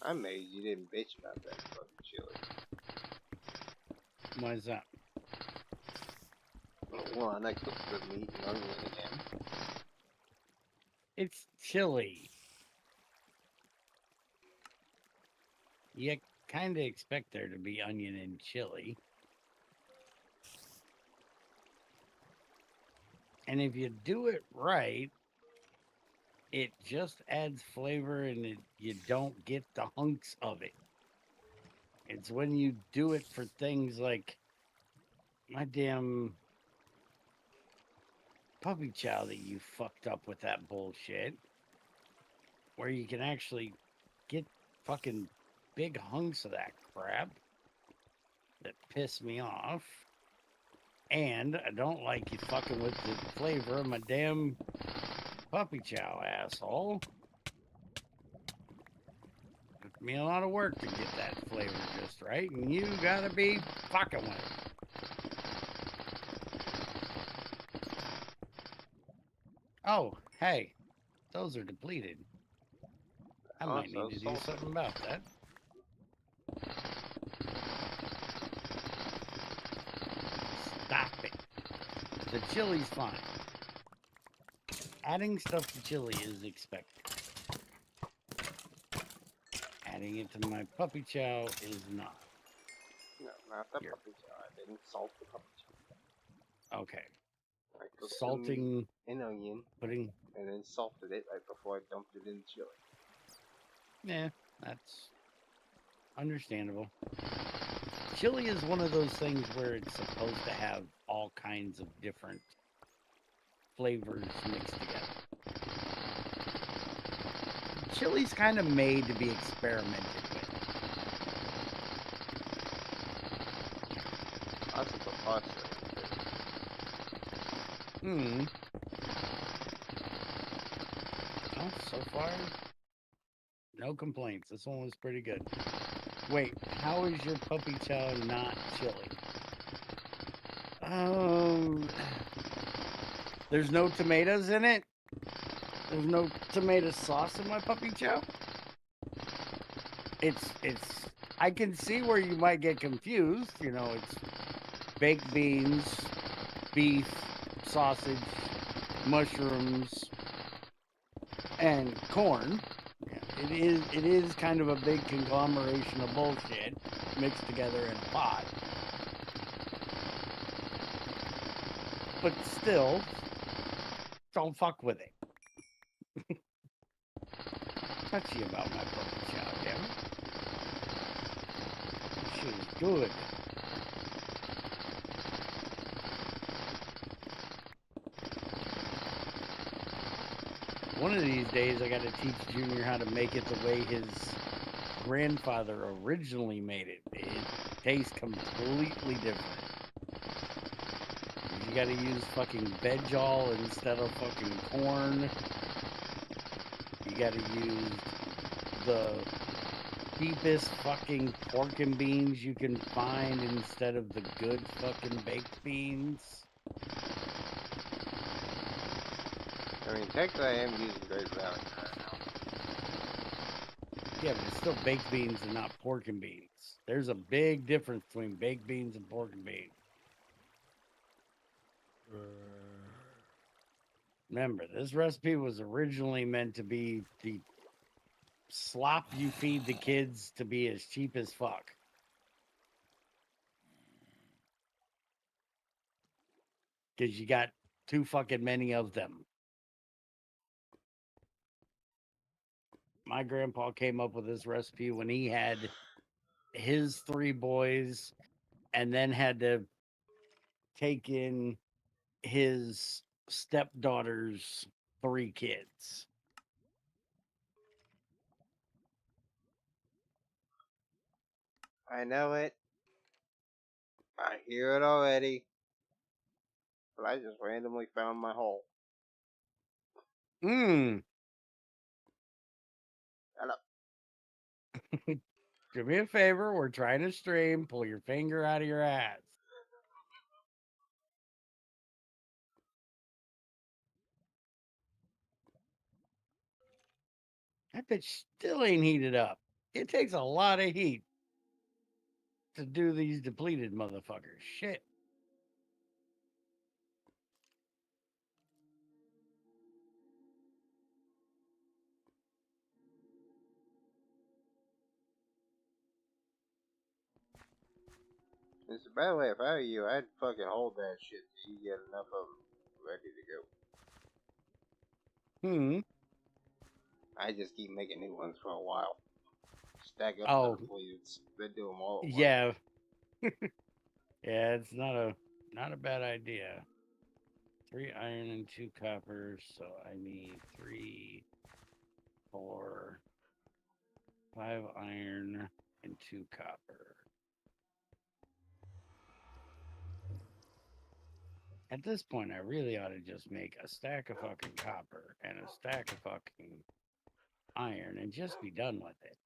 [SPEAKER 1] I'm amazed you didn't bitch about that fucking chili.
[SPEAKER 2] Why is that?
[SPEAKER 1] Well, one, I cooked the meat and onion again.
[SPEAKER 2] It's chili. You kind of expect there to be onion in chili. And if you do it right, it just adds flavor and you don't get the hunks of it. It's when you do it for things like my damn puppy chow that you fucked up with that bullshit, where you can actually get fucking big hunks of that crap that piss me off. And I don't like you fucking with the flavor of my damn puppy chow, asshole. Took me a lot of work to get that flavor just right, and you gotta be fucking with it. Oh, hey, those are depleted. I might
[SPEAKER 1] Also
[SPEAKER 2] need to do
[SPEAKER 1] salted.
[SPEAKER 2] something about that. Stop it. The chili's fine. Adding stuff to chili is expected. Adding it to my puppy chow is not.
[SPEAKER 1] No, not the
[SPEAKER 2] Here.
[SPEAKER 1] puppy chow. I didn't salt the puppy chow.
[SPEAKER 2] Okay.
[SPEAKER 1] I cooked the
[SPEAKER 2] Salting,
[SPEAKER 1] meat and onion
[SPEAKER 2] putting.
[SPEAKER 1] and then salted it right before I dumped it in the chili.
[SPEAKER 2] Yeah, that's understandable. Chili is one of those things where it's supposed to have all kinds of different flavors mixed together. Chili's kind of made to be experimented with.
[SPEAKER 1] Lots of pasta.
[SPEAKER 2] Hmm. Well, so far, no complaints. This one was pretty good. Wait, how is your puppy chow not chili? There's no tomatoes in it? There's no tomato sauce in my puppy chow? It's I can see where you might get confused. You know, it's baked beans, beef, sausage, mushrooms, and corn. Yeah, it is kind of a big conglomeration of bullshit mixed together in a pot. But still, don't fuck with it. Touchy about my puppy chow, damn it. This shit is good. One of these days, I got to teach Junior how to make it the way his grandfather originally made it. It tastes completely different. You got to use fucking veg-all instead of fucking corn. You got to use the cheapest fucking pork and beans you can find instead of the good fucking baked beans.
[SPEAKER 1] I mean, technically I am using Great Valley right now.
[SPEAKER 2] Yeah, but it's still baked beans and not pork and beans. There's a big difference between baked beans and pork and beans. Remember, this recipe was originally meant to be the slop you feed the kids to be as cheap as fuck. Because you got too fucking many of them. My grandpa came up with this recipe when he had his 3 boys, and then had to take in his stepdaughter's 3 kids.
[SPEAKER 1] I know it. I hear it already. But I just randomly found my hole.
[SPEAKER 2] Hmm.
[SPEAKER 1] Hello.
[SPEAKER 2] Do me a favor. We're trying to stream. Pull your finger out of your ass. That bitch still ain't heated up. It takes a lot of heat to do these depleted motherfuckers. Shit.
[SPEAKER 1] By the way, if I were you, I'd fucking hold that shit till you get enough of them ready to go.
[SPEAKER 2] Hmm.
[SPEAKER 1] I just keep making new ones for a while. Stack up
[SPEAKER 2] Oh.
[SPEAKER 1] the depleteds. Then do them all at once.
[SPEAKER 2] Yeah. Yeah, it's not a bad idea. 3 iron and 2 copper, so I need 3, 4, 5 iron and 2 copper. At this point, I really ought to just make a stack of fucking copper and a stack of fucking iron and just be done with it.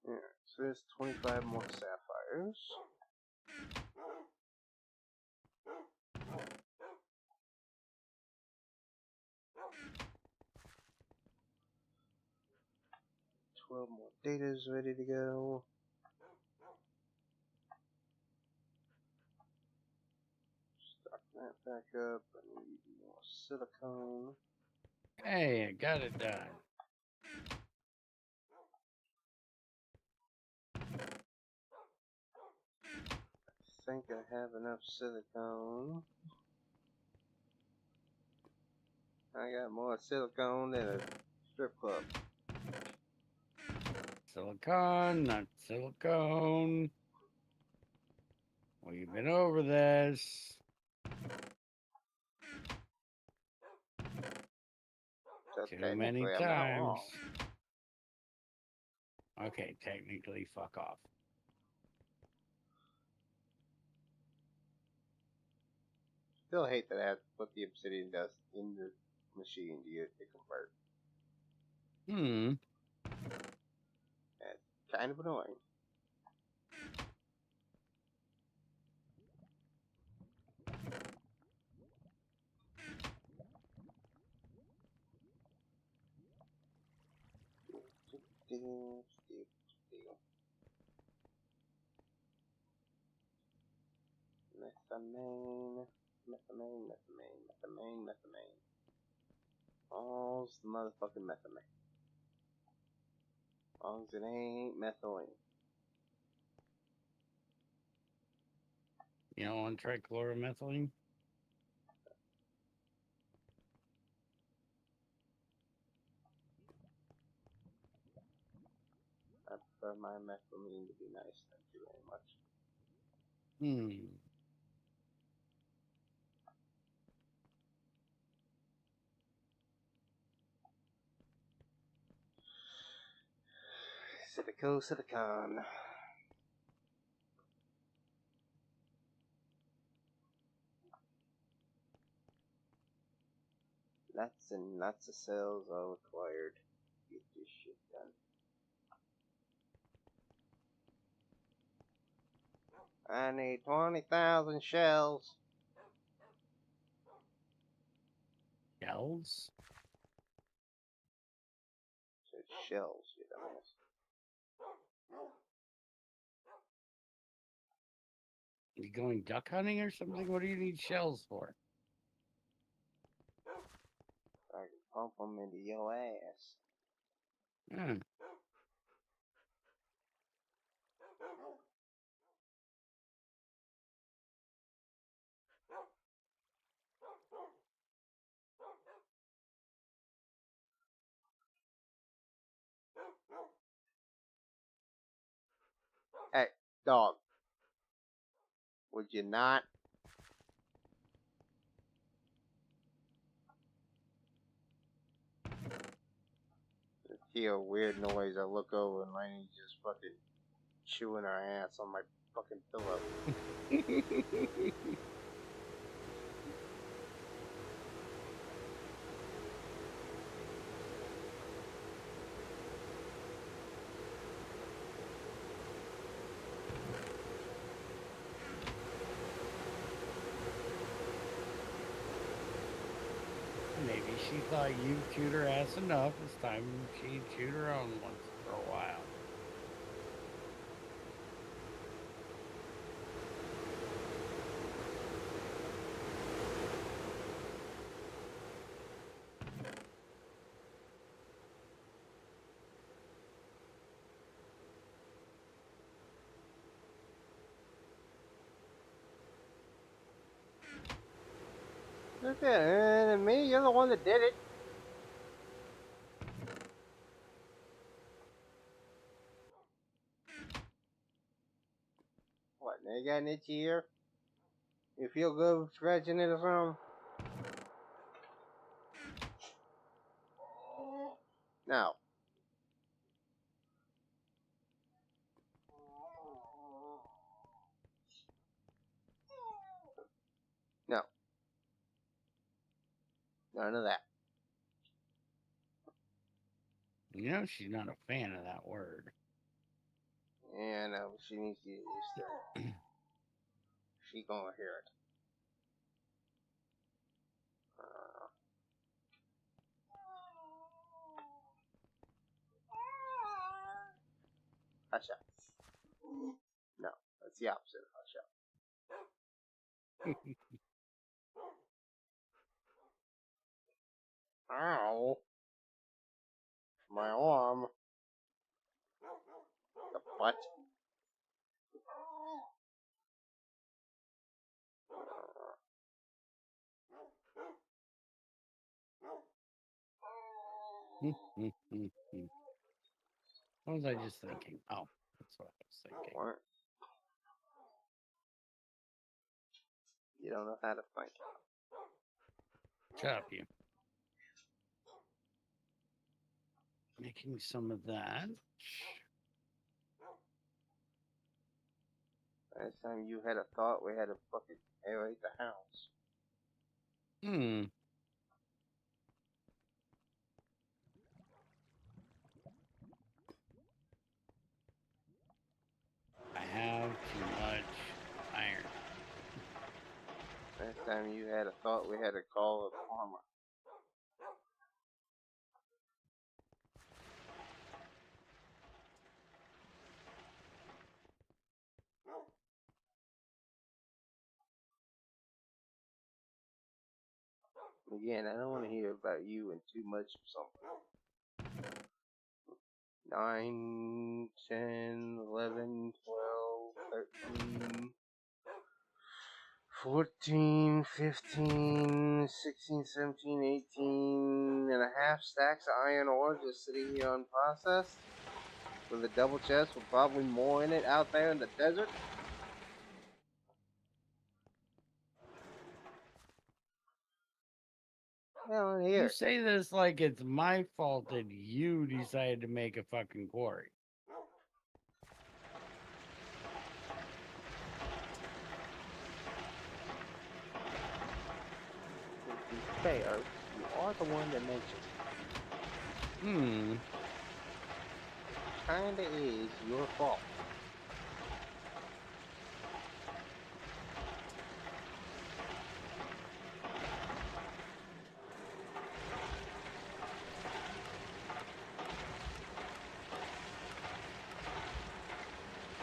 [SPEAKER 1] Yeah, so there's 25 more sapphires. $12 more data's ready to go. Stock that back up. I need more silicone.
[SPEAKER 2] Hey, I got it done.
[SPEAKER 1] I think I have enough silicone. I got more silicone than a strip club.
[SPEAKER 2] Silicone, not silicone. We've been over this.
[SPEAKER 1] So
[SPEAKER 2] Too many
[SPEAKER 1] technically, I'm not
[SPEAKER 2] times.
[SPEAKER 1] wrong.
[SPEAKER 2] Okay, technically, fuck off.
[SPEAKER 1] Still hate that I have to put the obsidian dust in the machine to get it to convert.
[SPEAKER 2] Hmm.
[SPEAKER 1] That's kind of annoying. Steel. Methamine. All's the motherfucking methamine. As long as it ain't methylene.
[SPEAKER 2] You don't want trichloromethylene?
[SPEAKER 1] I prefer my methylamine to be nice, thank you very much.
[SPEAKER 2] Hmm.
[SPEAKER 1] Silicon. Lots and lots of cells are required to get this shit done. I need 20,000 shells.
[SPEAKER 2] Shells?
[SPEAKER 1] Said shells, you dumbass.
[SPEAKER 2] You going duck hunting or something? What do you need shells for?
[SPEAKER 1] I can pump them into your ass.
[SPEAKER 2] Hmm.
[SPEAKER 1] Dog. Would you not? I hear a weird noise. I look over and Lainey's just fucking chewing her ass on my fucking pillow.
[SPEAKER 2] Maybe she thought you chewed her ass enough. It's time she chewed her own once for a while.
[SPEAKER 1] Look at it, and me, you're the one that did it. What, now you got an itchy ear? You feel good scratching it or something? No. No. None of that.
[SPEAKER 2] You know she's not a fan of that word.
[SPEAKER 1] Yeah, no, she needs to get used to it. She gonna hear it. Hush up. No, that's the opposite of hush up. Ow. My arm. The butt.
[SPEAKER 2] What was I just thinking? Oh, that's what I was thinking.
[SPEAKER 1] What? You don't know how to think.
[SPEAKER 2] Shut up, you. Making some of that.
[SPEAKER 1] Last time you had a thought, we had to fucking aerate the house.
[SPEAKER 2] I have too much iron.
[SPEAKER 1] Last time you had a thought, we had to call a farmer. Again, I don't want to hear about you and too much of something. 9, 10, 11, 12, 13, 14, 15, 16, 17, 18 and a half stacks of iron ore just sitting here unprocessed. With a double chest with probably more in it out there in the desert. Hell,
[SPEAKER 2] You
[SPEAKER 1] here.
[SPEAKER 2] say this like it's my fault that you decided to make a fucking quarry.
[SPEAKER 1] To be fair, you are the one that mentioned it. Kinda is your fault.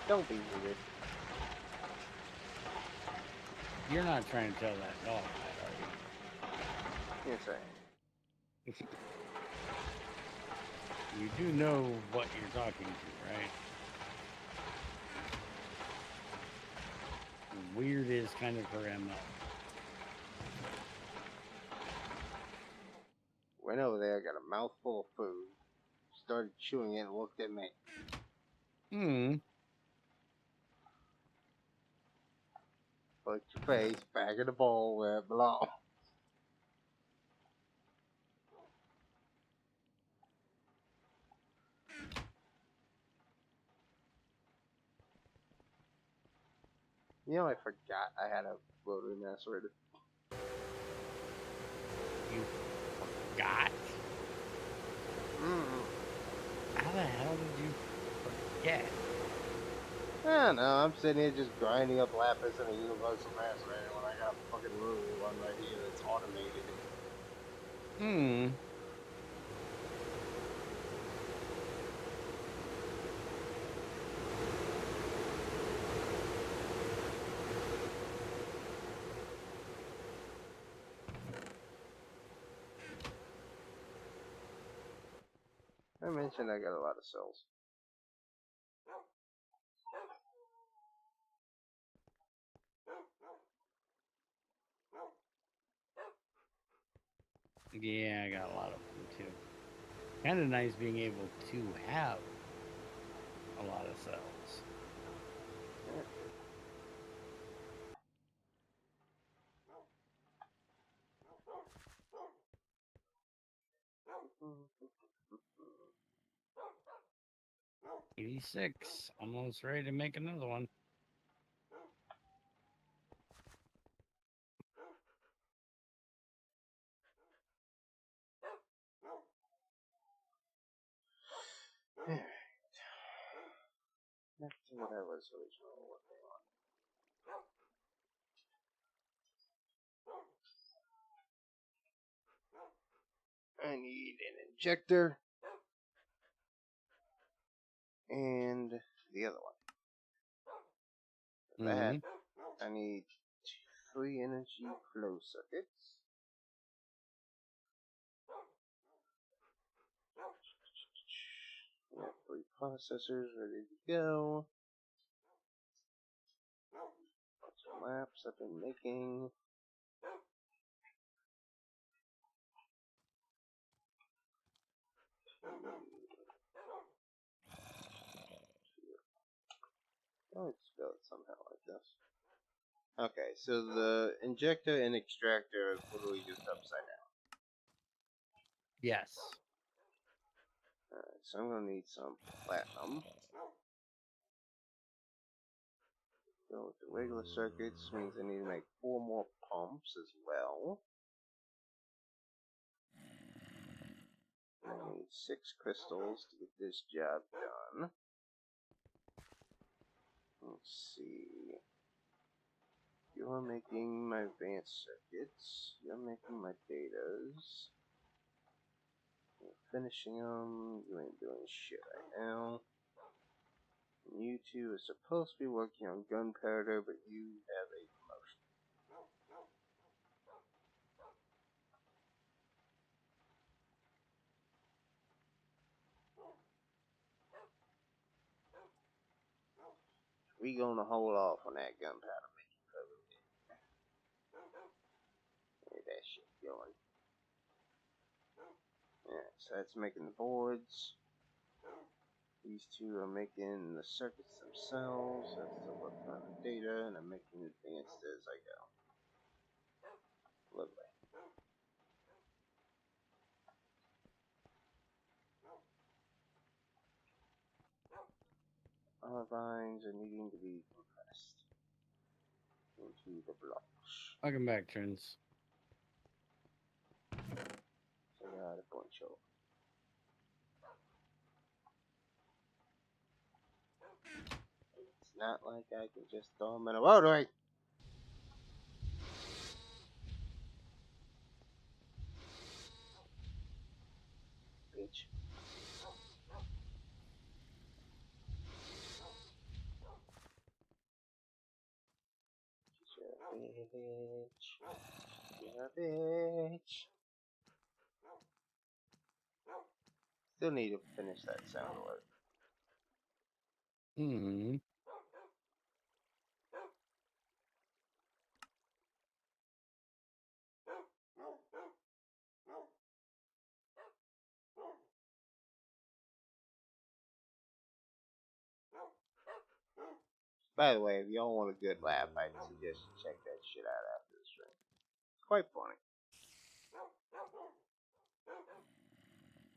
[SPEAKER 1] Don't be weird.
[SPEAKER 2] You're not trying to tell that dog that, are you?
[SPEAKER 1] Yes, I am.
[SPEAKER 2] You do know what you're talking to, right? Weird is kind of her MO.
[SPEAKER 1] Went over there, got a mouthful of food, started chewing it, and looked at me. Put your face back in the bowl where it belongs. You know, I forgot I had a rotary macerator.
[SPEAKER 2] You forgot? How the hell did you forget?
[SPEAKER 1] I don't know, I'm sitting here just grinding up lapis in a universal macerator when I got a fucking rotary one right here that's automated.
[SPEAKER 2] Hmm.
[SPEAKER 1] I mentioned I got a lot of cells.
[SPEAKER 2] Yeah, I got a lot of them too. Kind of nice being able to have a lot of cells.
[SPEAKER 1] Yeah.
[SPEAKER 2] 86. Almost ready to make another one.
[SPEAKER 1] Back to what I was originally working on. I need an injector and the other one. For that, I need 3 energy flow circuits. We have 3 processors ready to go. Bunch of laps I've been making. Oh, it's spelled somehow like this. Okay, so the injector and extractor is literally just upside down.
[SPEAKER 2] Yes.
[SPEAKER 1] Alright, so I'm gonna need some platinum. Go with the regular circuits, means I need to make 4 more pumps as well. I need 6 crystals to get this job done. Let's see. You're making my advanced circuits. You're making my datas. You're finishing them. You ain't doing shit right now. And you two are supposed to be working on gunpowder, but you have a promotion. We gonna hold off on that gunpowder making for a little bit. Get that shit going. Yeah, so that's making the boards. These two are making the circuits themselves. That's still working on the data, and I'm making advanced as I go. Lovely. Our vines are needing to be compressed into the blocks.
[SPEAKER 2] Welcome back, Trins.
[SPEAKER 1] So I got a bunch of. It's not like I can just throw them in a rotary. Bitch. You're a bitch. You're a bitch. Still need to finish that sound alert.
[SPEAKER 2] Hmm.
[SPEAKER 1] By the way, if y'all want a good laugh, I'd suggest you check that shit out after the stream. It's quite funny.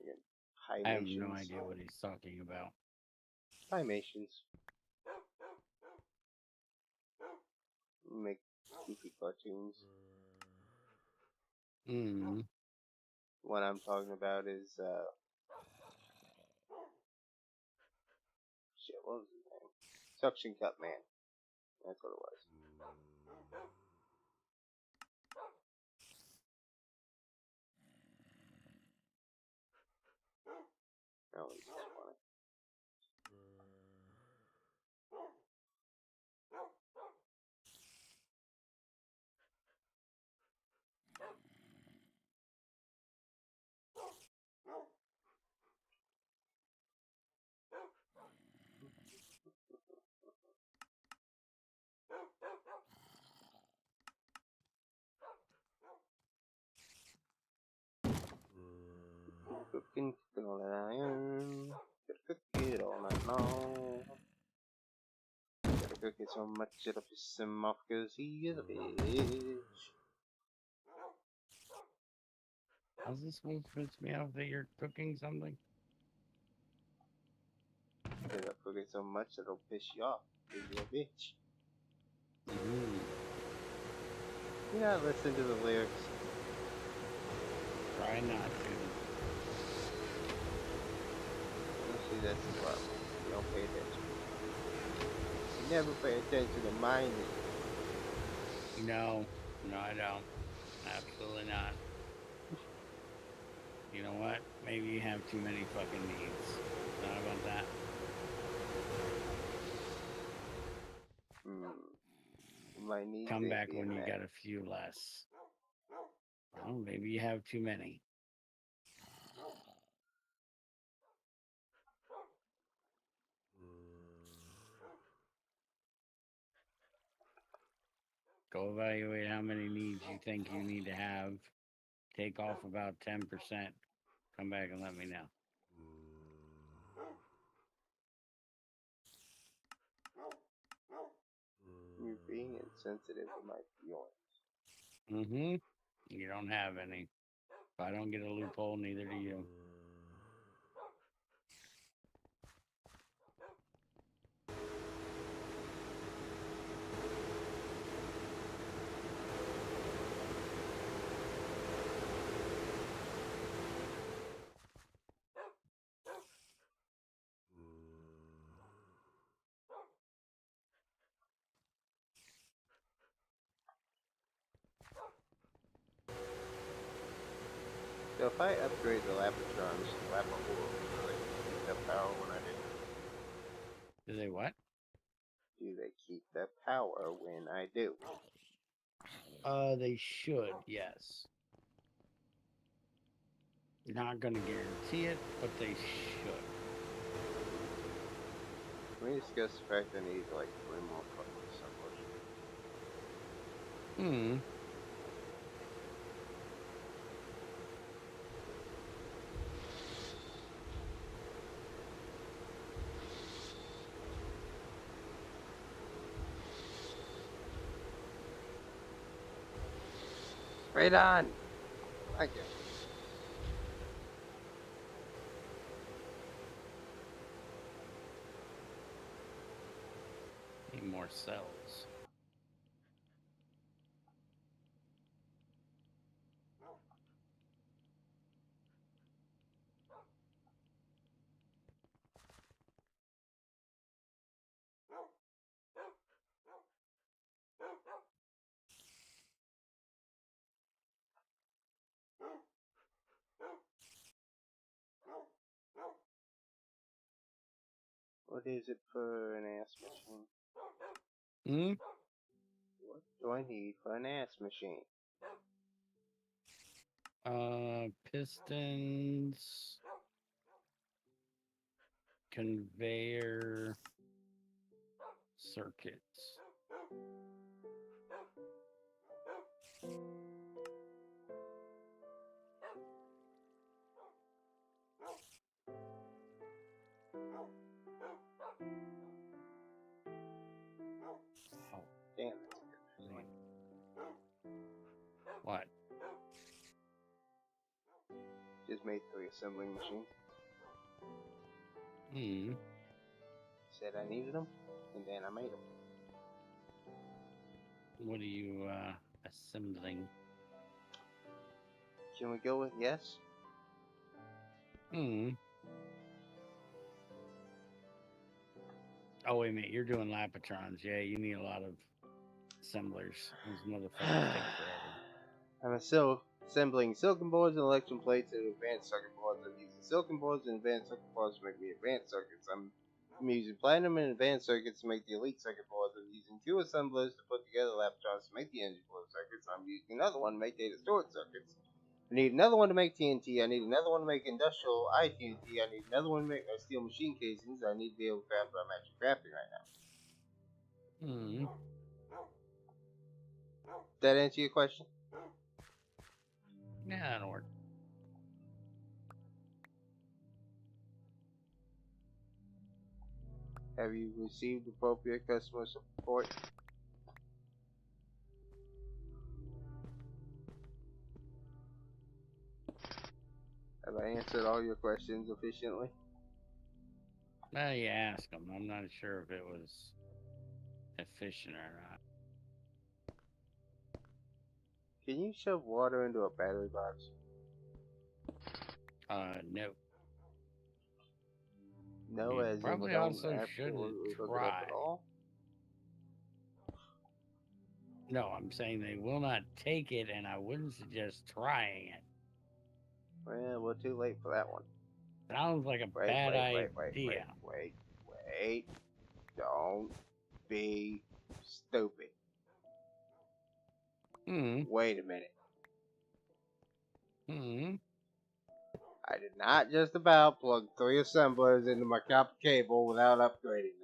[SPEAKER 1] Again,
[SPEAKER 2] I have no
[SPEAKER 1] Pymations.
[SPEAKER 2] idea what he's talking about.
[SPEAKER 1] Pymations. Make goofy cartoons.
[SPEAKER 2] Mm.
[SPEAKER 1] What I'm talking about is, shit, what was his name? Suction Cup Man. That's what it was. That was just funny. Cooking all that iron. Gotta cook it all night long. Gotta cook it so much it'll piss him off 'cause he is a bitch.
[SPEAKER 2] How's this one piss me off that you're cooking something?
[SPEAKER 1] Gotta cook it so much it'll piss you off 'cause you're a bitch.
[SPEAKER 2] Mm.
[SPEAKER 1] You gotta listen to the lyrics.
[SPEAKER 2] Try not to.
[SPEAKER 1] You see, that's the problem. You don't pay attention. You never pay attention to mining.
[SPEAKER 2] No, I don't. Absolutely not. You know what? Maybe you have too many fucking needs. Not about that.
[SPEAKER 1] My needs
[SPEAKER 2] Come
[SPEAKER 1] ain't
[SPEAKER 2] back
[SPEAKER 1] being
[SPEAKER 2] when you
[SPEAKER 1] met.
[SPEAKER 2] got a few less. Well, maybe you have too many. Go evaluate how many needs you think you need to have. Take off about 10%. Come back and let me know.
[SPEAKER 1] You're being insensitive to my feelings.
[SPEAKER 2] Mm-hmm. You don't have any. If I don't get a loophole, neither do you.
[SPEAKER 1] So if I upgrade the Lapatrons to Lapahorals, do they keep that power when I do?
[SPEAKER 2] Do they what?
[SPEAKER 1] Do they keep that power when I do?
[SPEAKER 2] They should, yes. Not gonna guarantee it, but they should.
[SPEAKER 1] Can we discuss the fact I need like 3 more fucking assemblers?
[SPEAKER 2] Hmm.
[SPEAKER 1] Right on! I guess.
[SPEAKER 2] Need more cells.
[SPEAKER 1] What is it for an ass machine?
[SPEAKER 2] Hmm?
[SPEAKER 1] What do I need for an ass machine?
[SPEAKER 2] Pistons, conveyor circuits.
[SPEAKER 1] just made 3 assembling machines.
[SPEAKER 2] Hmm.
[SPEAKER 1] Said I needed them, and then I made them.
[SPEAKER 2] What are you assembling?
[SPEAKER 1] Can we go with yes?
[SPEAKER 2] Hmm. Oh wait a minute, you're doing Lapatrons. Yeah, you need a lot of assemblers. Those motherfuckers take forever.
[SPEAKER 1] I'm assembling silicon boards and electron plates and advanced circuit boards. I'm using silicon boards and advanced circuit boards to make the advanced circuits. I'm using platinum and advanced circuits to make the elite circuit boards. I'm using 2 assemblers to put together Lapatrons to make the energy flow circuits. I'm using another one to make data storage circuits. I need another one to make TNT. I need another one to make industrial ITNT. I need another one to make steel machine casings. I need to be able to craft what I'm actually crafting right now.
[SPEAKER 2] Hmm.
[SPEAKER 1] Did that answer your question?
[SPEAKER 2] Yeah, that'll work.
[SPEAKER 1] Have you received appropriate customer support? Have I answered all your questions efficiently?
[SPEAKER 2] Well, you ask them. I'm not sure if it was efficient or not.
[SPEAKER 1] Can you shove water into a battery box?
[SPEAKER 2] No.
[SPEAKER 1] No,
[SPEAKER 2] You
[SPEAKER 1] as in
[SPEAKER 2] probably
[SPEAKER 1] don't
[SPEAKER 2] also shouldn't
[SPEAKER 1] absolutely hook it
[SPEAKER 2] try.
[SPEAKER 1] up at all?
[SPEAKER 2] No, I'm saying they will not take it, and I wouldn't suggest trying it.
[SPEAKER 1] Well, we're too late for that one.
[SPEAKER 2] Sounds like a
[SPEAKER 1] Wait,
[SPEAKER 2] bad
[SPEAKER 1] wait.
[SPEAKER 2] idea.
[SPEAKER 1] Don't be stupid.
[SPEAKER 2] Hmm.
[SPEAKER 1] Wait a minute.
[SPEAKER 2] Hmm.
[SPEAKER 1] I did not just about plug 3 assemblers into my copper cable without upgrading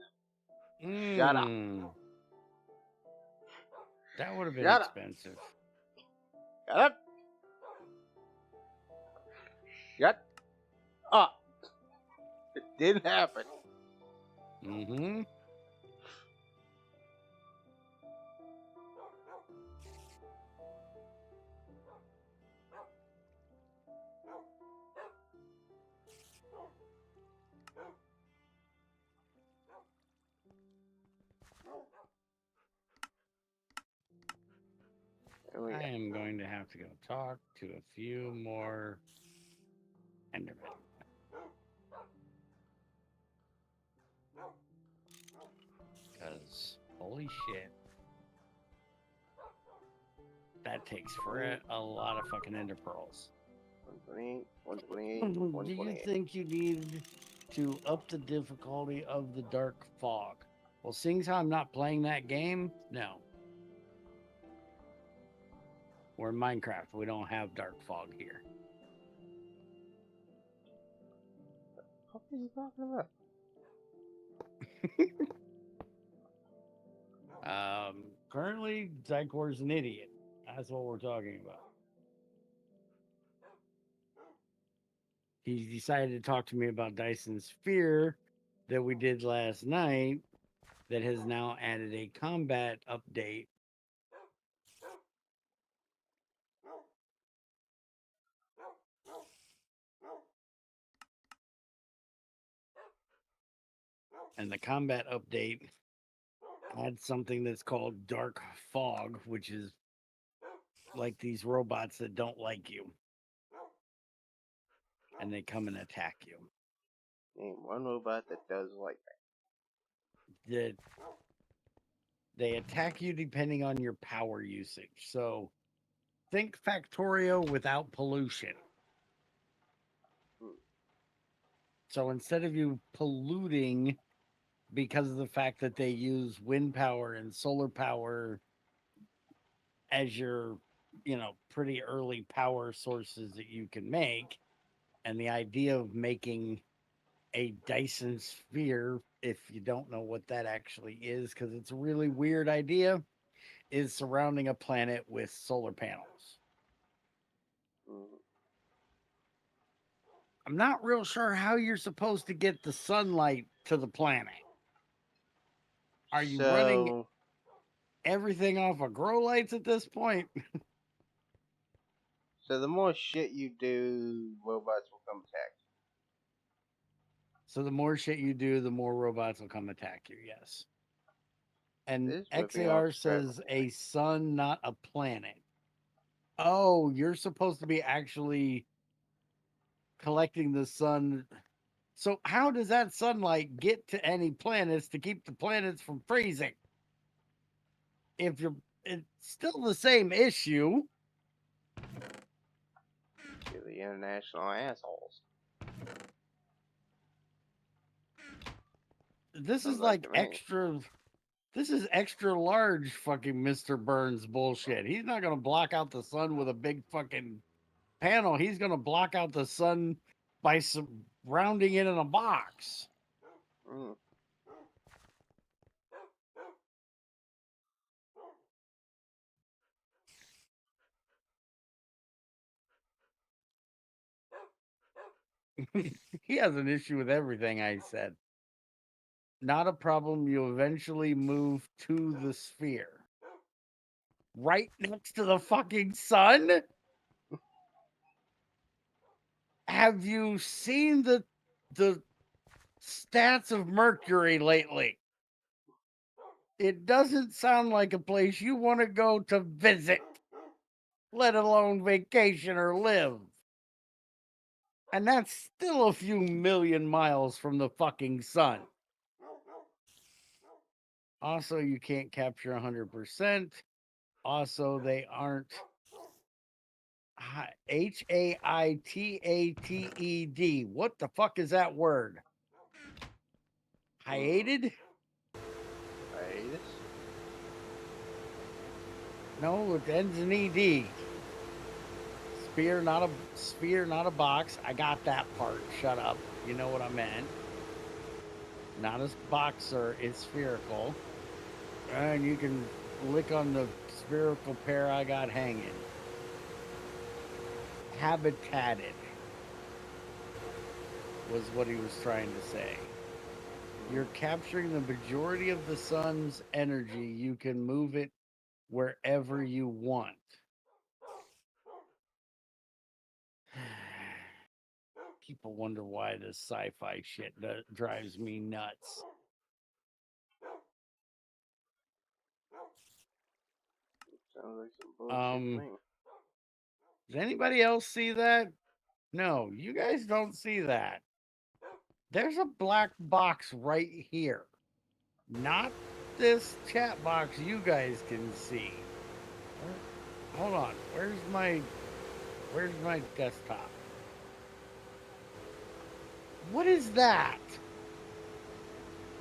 [SPEAKER 1] them. Shut up.
[SPEAKER 2] That would have been
[SPEAKER 1] Shut up.
[SPEAKER 2] expensive.
[SPEAKER 1] Shut up. Shut up. It didn't happen.
[SPEAKER 2] Mm-hmm. I am going to have to go talk to a few more Endermen. Because, holy shit. That takes for a lot of fucking ender pearls.
[SPEAKER 1] 128, 128,
[SPEAKER 2] Do you
[SPEAKER 1] 128.
[SPEAKER 2] think you need to up the difficulty of the dark fog? Well, seeing as how I'm not playing that game, no. We're in Minecraft. We don't have dark fog here.
[SPEAKER 1] What are you talking about?
[SPEAKER 2] Currently, Zycor's an idiot. That's what we're talking about. He decided to talk to me about Dyson Sphere that we did last night that has now added a combat update. And the combat update adds something that's called dark fog, which is like these robots that don't like you. And they come and attack you.
[SPEAKER 1] Name one robot that does like that.
[SPEAKER 2] They attack you depending on your power usage. So think Factorio without pollution. So instead of you polluting because of the fact that they use wind power and solar power as your, pretty early power sources that you can make, and the idea of making a Dyson sphere, if you don't know what that actually is, because it's a really weird idea, is surrounding a planet with solar panels. I'm not real sure how you're supposed to get the sunlight to the planet. Are you running everything off of grow lights at this point?
[SPEAKER 1] So the more shit you do, robots will come attack
[SPEAKER 2] So the more shit you do, the more robots will come attack you. Yes. And
[SPEAKER 1] This ripping off
[SPEAKER 2] XAR
[SPEAKER 1] the crap
[SPEAKER 2] says
[SPEAKER 1] out of
[SPEAKER 2] a
[SPEAKER 1] me.
[SPEAKER 2] sun, not a planet. Oh, you're supposed to be actually collecting the sun. So how does that sunlight get to any planets to keep the planets from freezing? If you're, it's still the same issue.
[SPEAKER 1] To the international assholes.
[SPEAKER 2] This is
[SPEAKER 1] Sounds like
[SPEAKER 2] like
[SPEAKER 1] to me.
[SPEAKER 2] extra. This is extra large fucking Mr. Burns bullshit. He's not gonna block out the sun with a big fucking panel. He's gonna block out the sun by surrounding it in a box.
[SPEAKER 1] Mm.
[SPEAKER 2] He has an issue with everything I said. Not a problem. You eventually move to the sphere. Right next to the fucking sun? Have you seen the stats of Mercury lately? It doesn't sound like a place you want to go to visit, let alone vacation or live. And that's still a few million miles from the fucking sun. Also, you can't capture 100%. Also, they aren't Haited. What the fuck is that word? Hiated?
[SPEAKER 1] Hiatus?
[SPEAKER 2] No, it ends in ed. Sphere, not a box. I got that part. Shut up. You know what I meant. Not a boxer, it's spherical. And you can lick on the spherical pair I got hanging. Habitated was what he was trying to say. You're capturing the majority of the sun's energy. You can move it wherever you want. People wonder why this sci-fi shit drives me nuts.
[SPEAKER 1] Sounds like some bullshit to me.
[SPEAKER 2] Does anybody else see that? No, you guys don't see that. There's a black box right here. Not this chat box you guys can see. Hold on. Where's my desktop? What is that?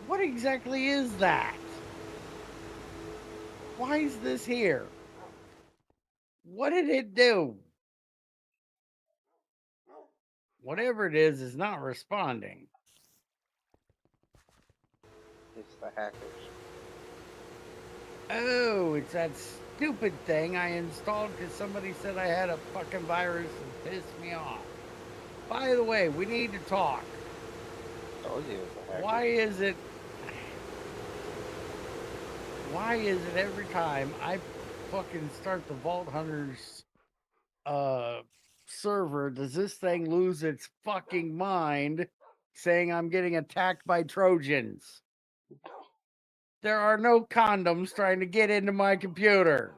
[SPEAKER 2] What exactly is that? Why is this here? What did it do? Whatever it is not responding.
[SPEAKER 1] It's the hackers.
[SPEAKER 2] Oh, it's that stupid thing I installed because somebody said I had a fucking virus and pissed me off. By the way, we need to talk.
[SPEAKER 1] Told you it was the hackers.
[SPEAKER 2] Why is it every time I fucking start the Vault Hunters server, does this thing lose its fucking mind saying I'm getting attacked by Trojans? There are no condoms trying to get into my computer.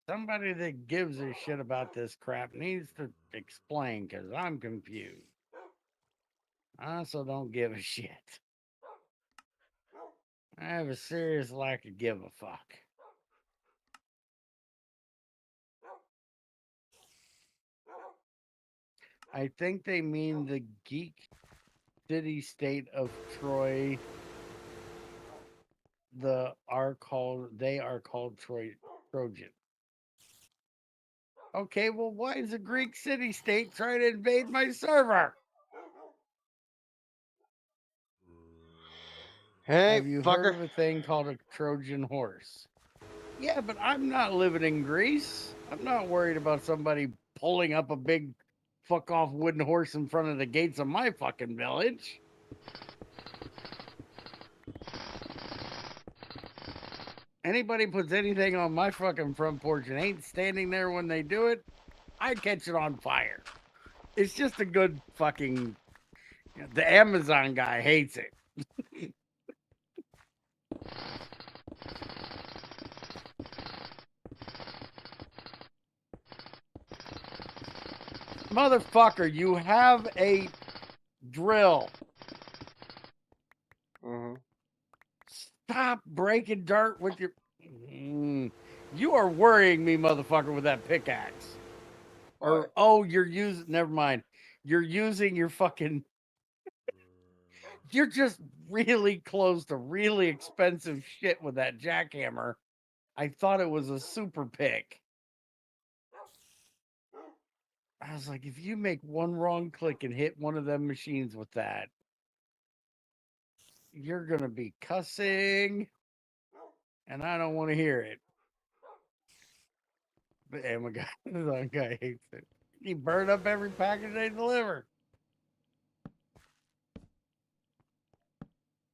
[SPEAKER 2] Somebody that gives a shit about this crap needs to explain because I'm confused. I also don't give a shit. I have a serious lack of give a fuck. I think they mean the geek city state of Troy. They are called Trojan. Okay, well, why is a Greek city state trying to invade my server?
[SPEAKER 1] Hey,
[SPEAKER 2] Have you
[SPEAKER 1] fucker.
[SPEAKER 2] heard of a thing called a Trojan horse? Yeah, but I'm not living in Greece. I'm not worried about somebody pulling up a big fuck off wooden horse in front of the gates of my fucking village. Anybody puts anything on my fucking front porch and ain't standing there when they do it, I'd catch it on fire. It's just a good fucking. The Amazon guy hates it. Motherfucker, you have a drill.
[SPEAKER 1] Mm-hmm.
[SPEAKER 2] Stop breaking dirt with your. You are worrying me, motherfucker, with that pickaxe. Or, oh, you're using. Never mind. You're using your fucking. You're just really close to really expensive shit with that jackhammer. I thought it was a super pick. I was like, if you make one wrong click and hit one of them machines with that, you're going to be cussing. And I don't want to hear it. But Amazon guy hates it. He burn up every package they deliver.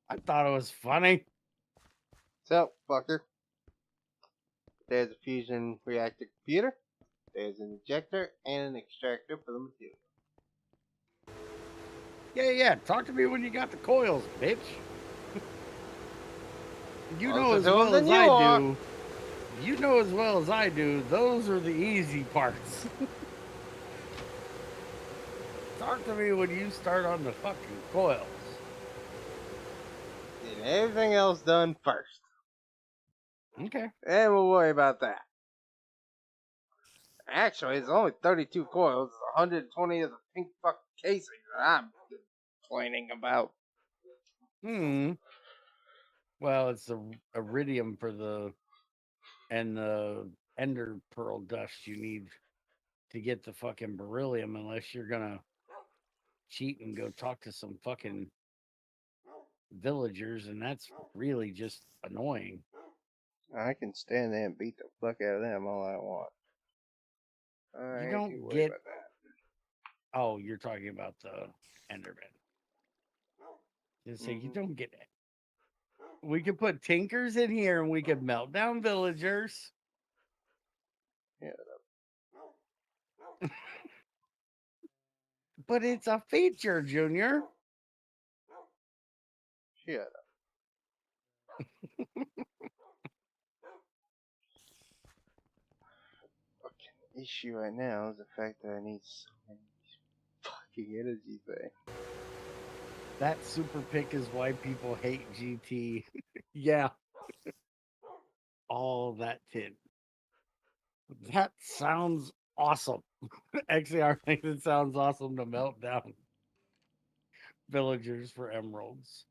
[SPEAKER 2] I thought it was funny.
[SPEAKER 1] So, fucker. There's a fusion reactor computer. There's an ejector and an extractor for the material.
[SPEAKER 2] Yeah. Talk to me when you got the coils, bitch. You know
[SPEAKER 1] Closer
[SPEAKER 2] as
[SPEAKER 1] to 'em
[SPEAKER 2] well
[SPEAKER 1] than
[SPEAKER 2] as
[SPEAKER 1] you
[SPEAKER 2] I
[SPEAKER 1] are.
[SPEAKER 2] do. You know as well as I do. Those are the easy parts. Talk to me when you start on the fucking coils.
[SPEAKER 1] Get everything else done first.
[SPEAKER 2] Okay.
[SPEAKER 1] And we'll worry about that. Actually, it's only 32 coils. It's 120 of the pink fucking casing that I'm complaining about.
[SPEAKER 2] Well, it's the iridium for the and the ender pearl dust you need to get the fucking beryllium, unless you're gonna cheat and go talk to some fucking villagers, and that's really just annoying.
[SPEAKER 1] I can stand there and beat the fuck out of them all I want. I
[SPEAKER 2] You
[SPEAKER 1] ain't
[SPEAKER 2] don't
[SPEAKER 1] too worried
[SPEAKER 2] get.
[SPEAKER 1] about that.
[SPEAKER 2] Oh, you're talking about the Enderman. Just say you don't get it. We could put tinkers in here and we could melt down villagers.
[SPEAKER 1] Yeah.
[SPEAKER 2] But it's a feature, Junior.
[SPEAKER 1] Shut up. Fucking issue right now is the fact that I need so many fucking energy things.
[SPEAKER 2] That super pick is why people hate GT. Yeah. All that tin. That sounds awesome. XCR thinks it sounds awesome to melt down villagers for emeralds.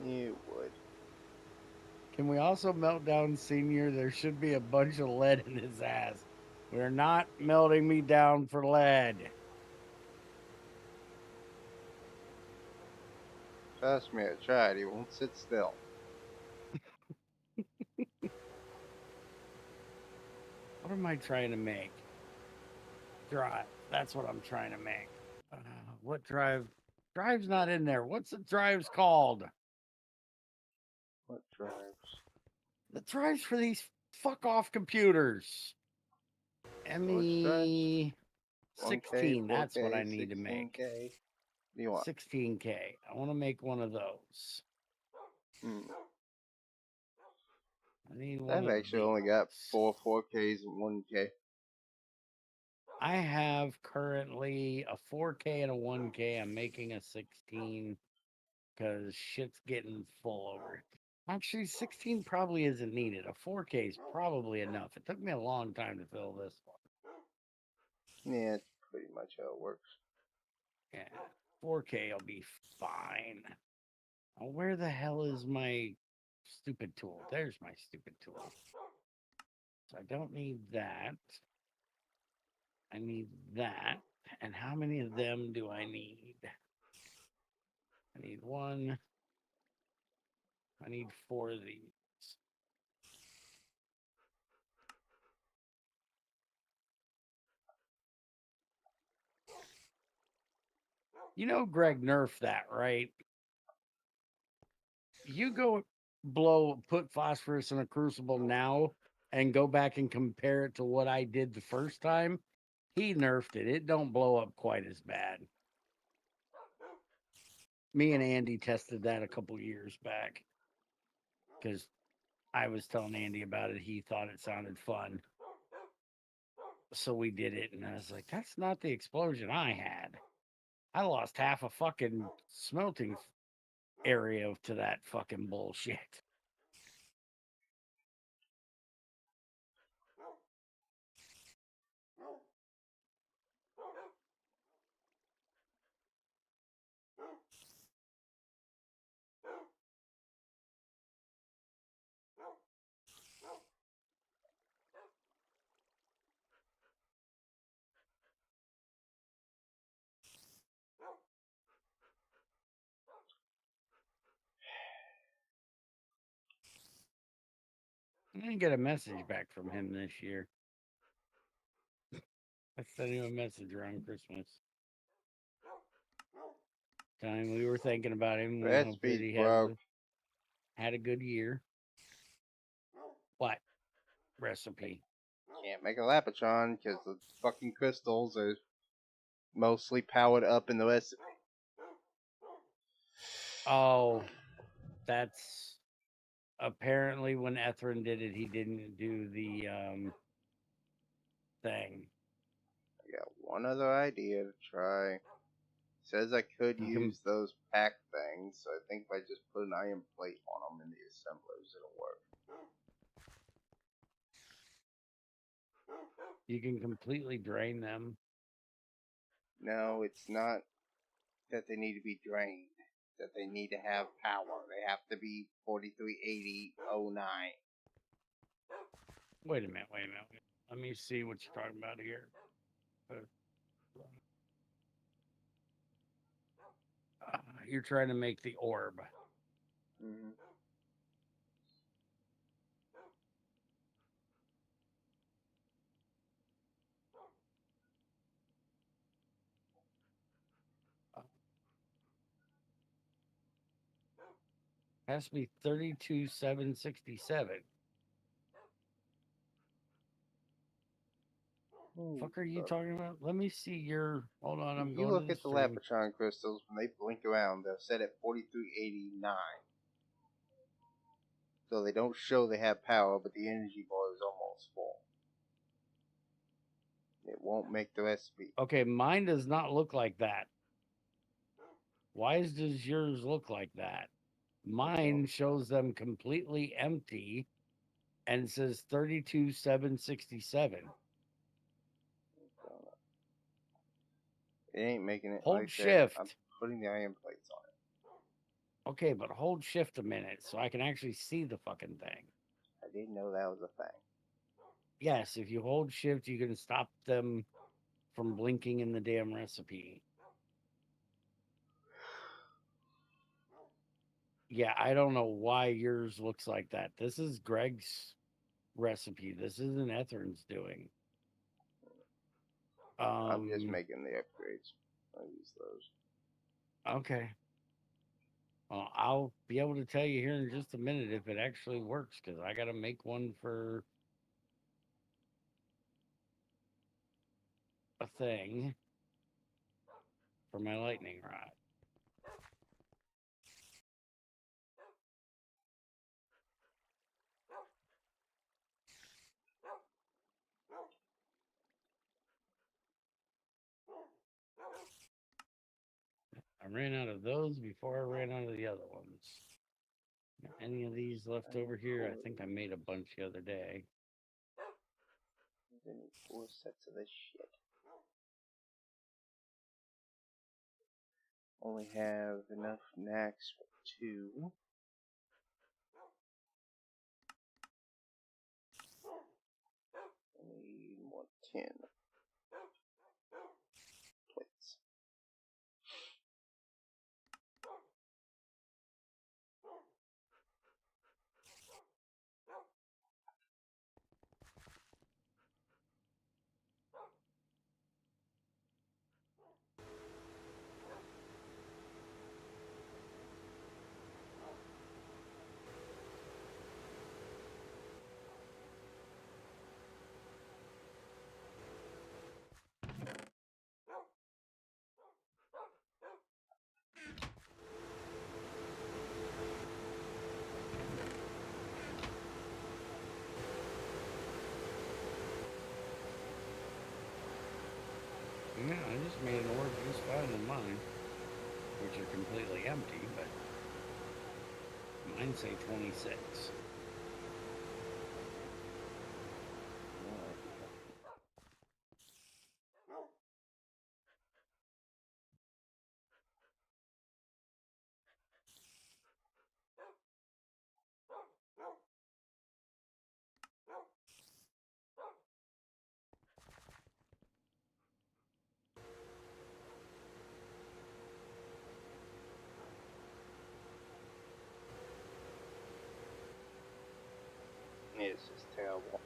[SPEAKER 1] You would.
[SPEAKER 2] Can we also melt down Senior? There should be a bunch of lead in his ass. We're not melting me down for lead.
[SPEAKER 1] Trust me, I tried. He won't sit still.
[SPEAKER 2] What am I trying to make? Drive. That's what I'm trying to make. What drive? Drive's not in there. What's the drive's called?
[SPEAKER 1] What drives?
[SPEAKER 2] The drives for these fuck off computers. ME 16. That's what I need to make.
[SPEAKER 1] 16K. What do you want?
[SPEAKER 2] 16K. I want to make one of those. I need one.
[SPEAKER 1] I've actually only got 4Ks and 1K.
[SPEAKER 2] I have currently a 4K and a 1K. I'm making a 16 because shit's getting full over it. Actually, 16 probably isn't needed. A 4K is probably enough. It took me a long time to fill this one.
[SPEAKER 1] Yeah, it's pretty much how it works.
[SPEAKER 2] Yeah, 4K will be fine. Oh, where the hell is my stupid tool? There's my stupid tool. So I don't need that. I need that. And how many of them do I need? I need one. I need 4 of these. You know, Greg nerfed that, right? You go put phosphorus in a crucible now and go back and compare it to what I did the first time. He nerfed it. It don't blow up quite as bad. Me and Andy tested that a couple years back because I was telling Andy about it. He thought it sounded fun. So we did it, and I was like, that's not the explosion I had. I lost half a fucking smelting area to that fucking bullshit. I didn't get a message back from him this year. I sent him a message around Christmas time. We were thinking about him. We hope that
[SPEAKER 1] Recipe's
[SPEAKER 2] he
[SPEAKER 1] broke.
[SPEAKER 2] had a good year. What recipe?
[SPEAKER 1] Can't make a Lapatron because the fucking crystals are mostly powered up in the recipe.
[SPEAKER 2] Oh, that's apparently when Ethrin did it, he didn't do the thing.
[SPEAKER 1] I got one other idea to try. Says I could
[SPEAKER 2] You can-
[SPEAKER 1] use those pack things, so I think if I just put an iron plate on them in the assemblers, it'll work.
[SPEAKER 2] You can completely drain them.
[SPEAKER 1] No, it's not that they need to be drained. That they need to have power. They have to be 438009.
[SPEAKER 2] Wait a minute. Let me see what you're talking about here. You're trying to make the orb.
[SPEAKER 1] Mm-hmm.
[SPEAKER 2] Has to be 32,767. Fuck are you talking about? Let me see your. Hold on, I'm
[SPEAKER 1] You
[SPEAKER 2] going
[SPEAKER 1] look
[SPEAKER 2] to
[SPEAKER 1] at the
[SPEAKER 2] stream.
[SPEAKER 1] Lapatron crystals, when they blink around, they're set at 4389. So they don't show they have power, but the energy bar is almost full. It won't make the recipe.
[SPEAKER 2] Okay, mine does not look like that. Why does yours look like that? Mine shows them completely empty and says 32,767.
[SPEAKER 1] It ain't making it
[SPEAKER 2] Hold
[SPEAKER 1] like
[SPEAKER 2] shift.
[SPEAKER 1] that. I'm putting the iron plates on it.
[SPEAKER 2] Okay, but hold shift a minute so I can actually see the fucking thing.
[SPEAKER 1] I didn't know that was a thing.
[SPEAKER 2] Yes, if you hold shift, you can stop them from blinking in the damn recipe. Yeah, I don't know why yours looks like that. This is Greg's recipe. This isn't Etherin's doing.
[SPEAKER 1] I'm just making the upgrades. I'll use those.
[SPEAKER 2] Okay. Well, I'll be able to tell you here in just a minute if it actually works, because I got to make one for a thing for my lightning rod. I ran out of those before I ran out of the other ones. Any of these left over here? I think I made a bunch the other day.
[SPEAKER 1] I need 4 sets of this shit. Only have enough knacks for 2. I need more 10 plates.
[SPEAKER 2] Yeah, I just made an orb just fine in mine, which are completely empty, but mine say 26.
[SPEAKER 1] It's just terrible.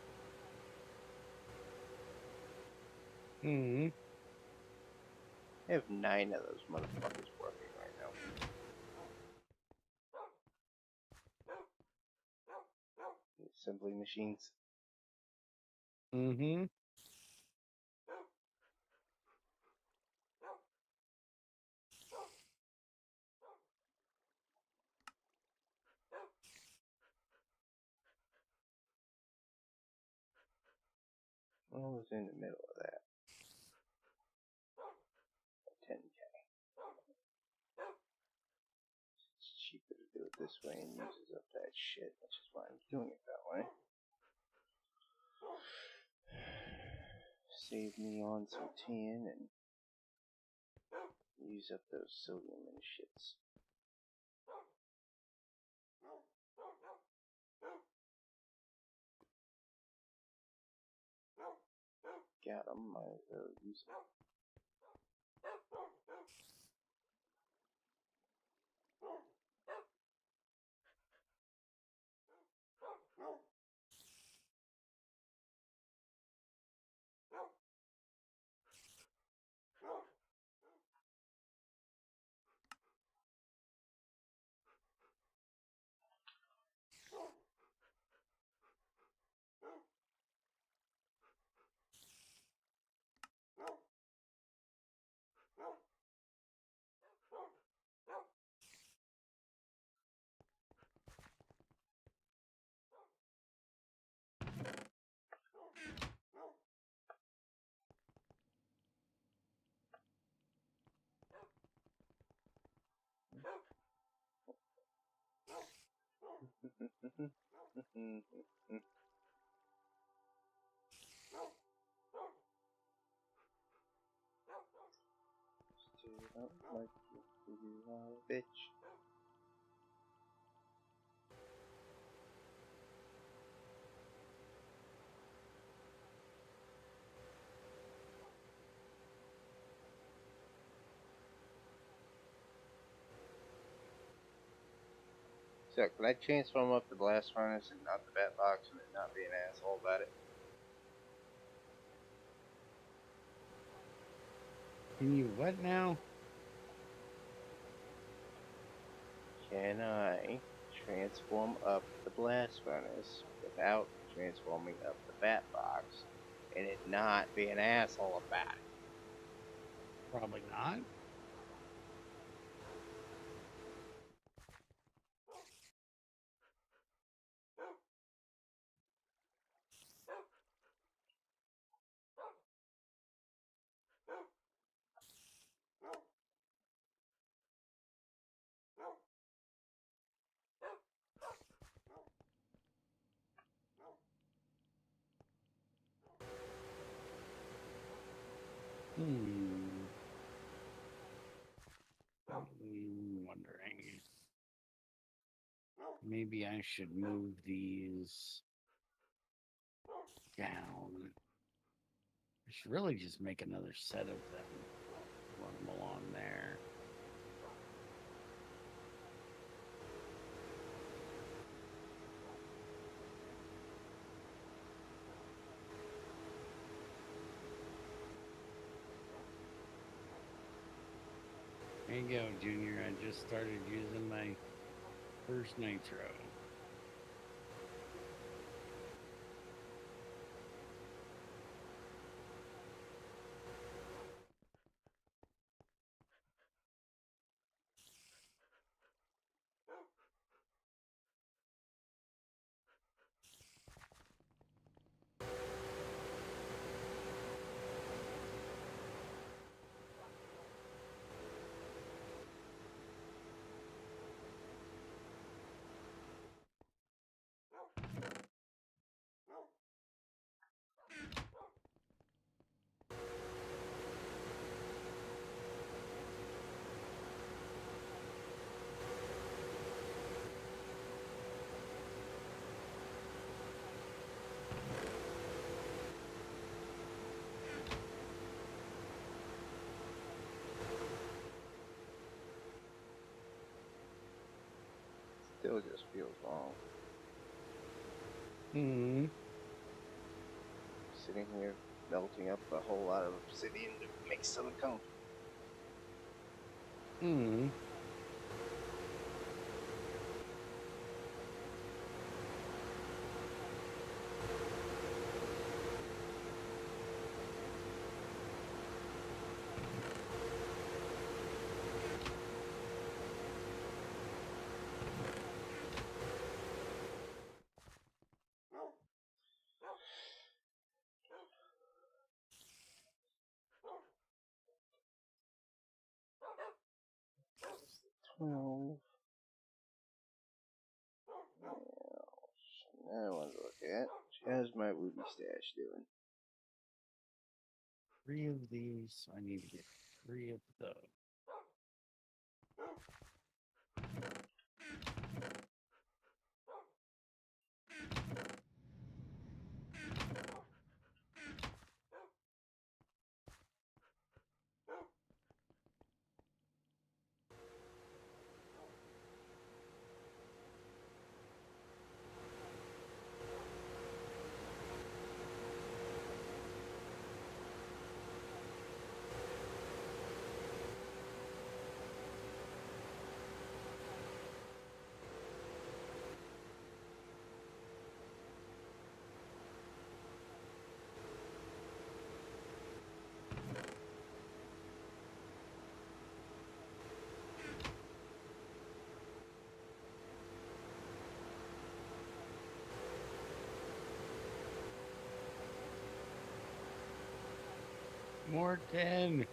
[SPEAKER 2] Hmm.
[SPEAKER 1] I have 9 of those motherfuckers working right now. Assembly machines.
[SPEAKER 2] Mm-hmm.
[SPEAKER 1] What was in the middle of that? 10k. It's cheaper to do it this way and uses up that shit, which is why I'm doing it that way. Save me on some tin and use up those sodium and shits. Got 'em, might as well use them. Still don't like you are a bitch. So, can I transform up the blast furnace and not the bat box and then not be an asshole about it?
[SPEAKER 2] Can you what now?
[SPEAKER 1] Can I transform up the blast furnace without transforming up the bat box and it not be an asshole about it?
[SPEAKER 2] Probably not. Hmm. I'm wondering. Maybe I should move these down. I should really just make another set of them. Run them along there. There you go, Junior. I just started using my first nitro.
[SPEAKER 1] still just feels wrong.
[SPEAKER 2] Hmm.
[SPEAKER 1] Sitting here melting up a whole lot of obsidian to make silicone.
[SPEAKER 2] Hmm.
[SPEAKER 1] Well, now I want to look at. How's my ruby stash doing?
[SPEAKER 2] 3 of these. I need to get 3 of those. More tin.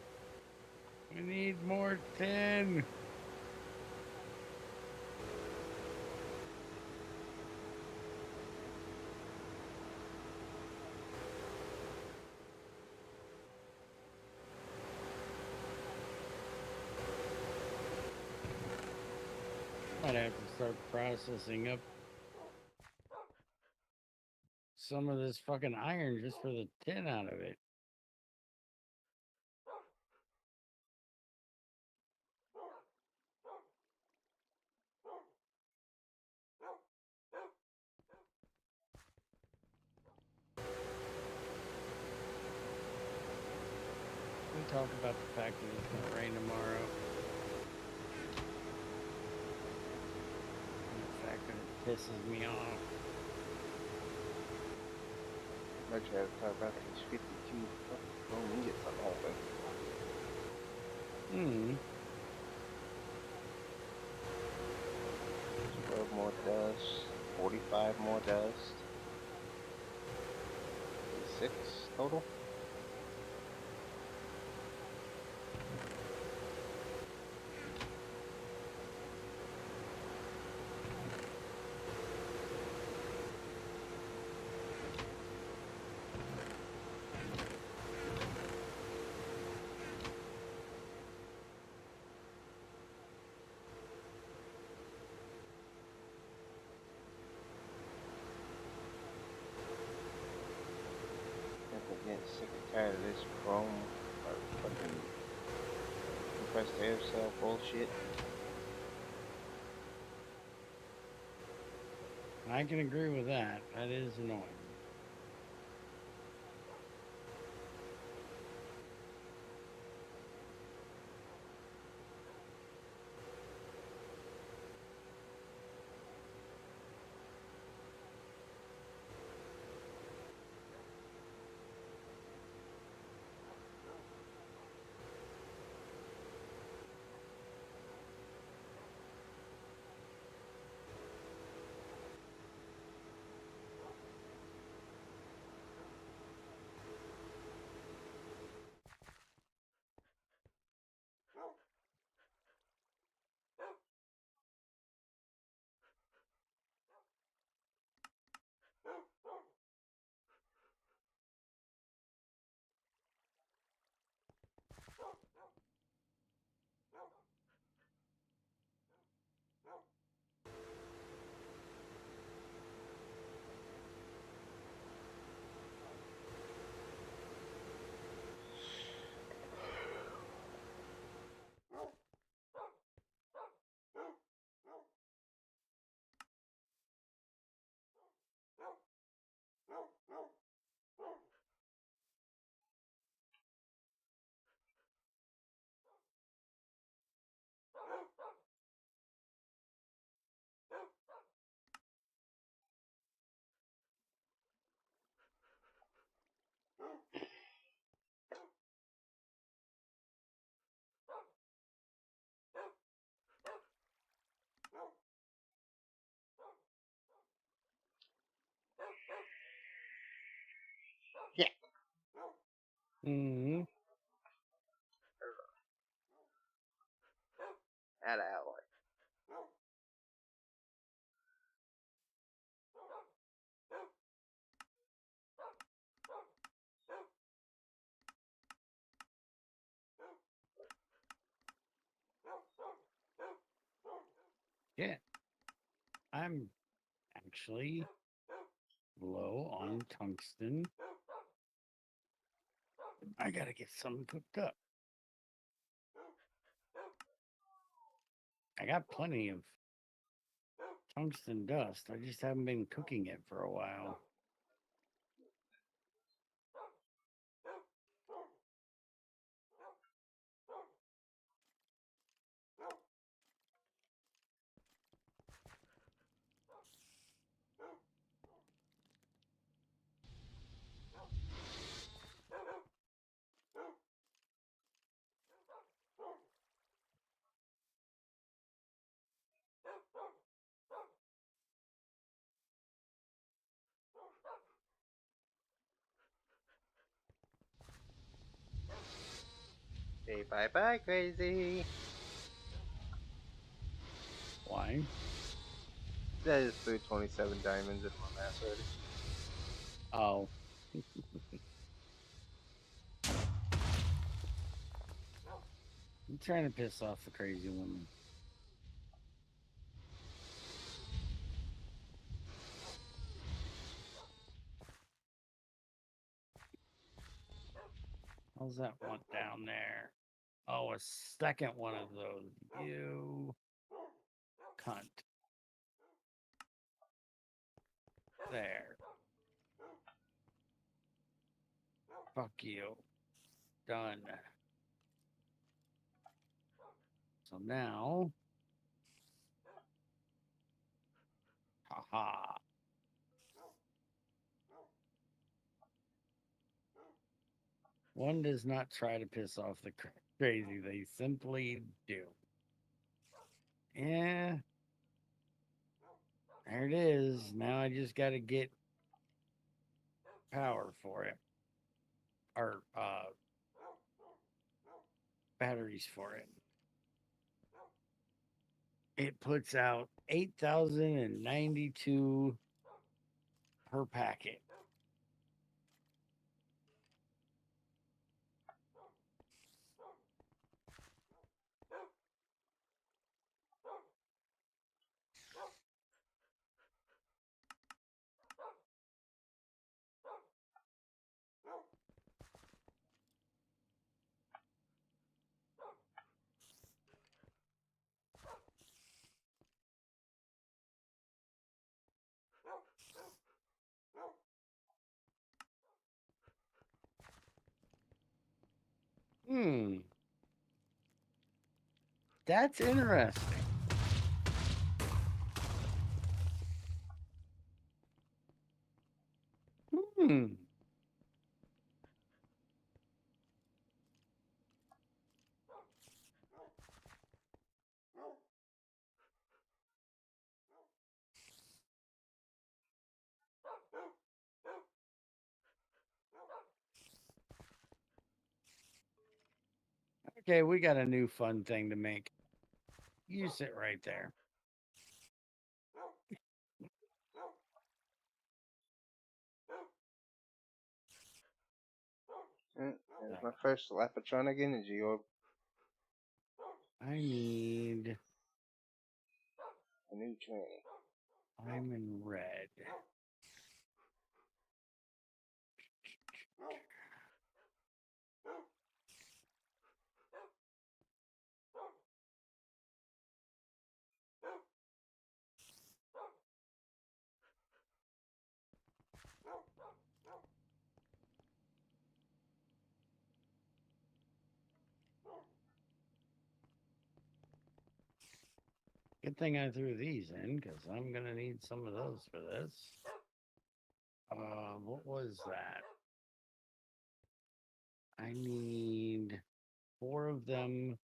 [SPEAKER 2] We need more tin. Might have to start processing up some of this fucking iron just for the tin out of it. We talk about the fact that it's gonna rain tomorrow. And the fact that it pisses me off.
[SPEAKER 1] Much rather talk about these 52 fucking chrome ingots I'm holding.
[SPEAKER 2] Hmm.
[SPEAKER 1] 12 more dust, 45 more dust. 6 total. I'm getting sick and tired of this chrome or fucking compressed air cell bullshit.
[SPEAKER 2] I can agree with that. That is annoying. Hmm.
[SPEAKER 1] At Alloy.
[SPEAKER 2] Yeah. I'm actually low on tungsten. I gotta get some cooked up. I got plenty of tungsten dust. I just haven't been cooking it for a while.
[SPEAKER 1] Say bye-bye, crazy.
[SPEAKER 2] Why?
[SPEAKER 1] I just threw 27 diamonds in my mass already.
[SPEAKER 2] Oh. I'm trying to piss off the crazy woman. How's that one down there? Oh, a second one of those. You cunt. There. Fuck you. Done. So now. Haha. One does not try to piss off the crazy. They simply do. Yeah. There it is. Now I just got to get power for it. Or batteries for it. It puts out 8,092 per packet. Hmm. That's interesting. Hmm. Okay, we got a new fun thing to make. You sit right there.
[SPEAKER 1] There's my first Lapatronic energy orb.
[SPEAKER 2] I need.
[SPEAKER 1] A new tranny.
[SPEAKER 2] I'm in red. Good thing I threw these in because I'm gonna need some of those for this. What was that? I need 4 of them.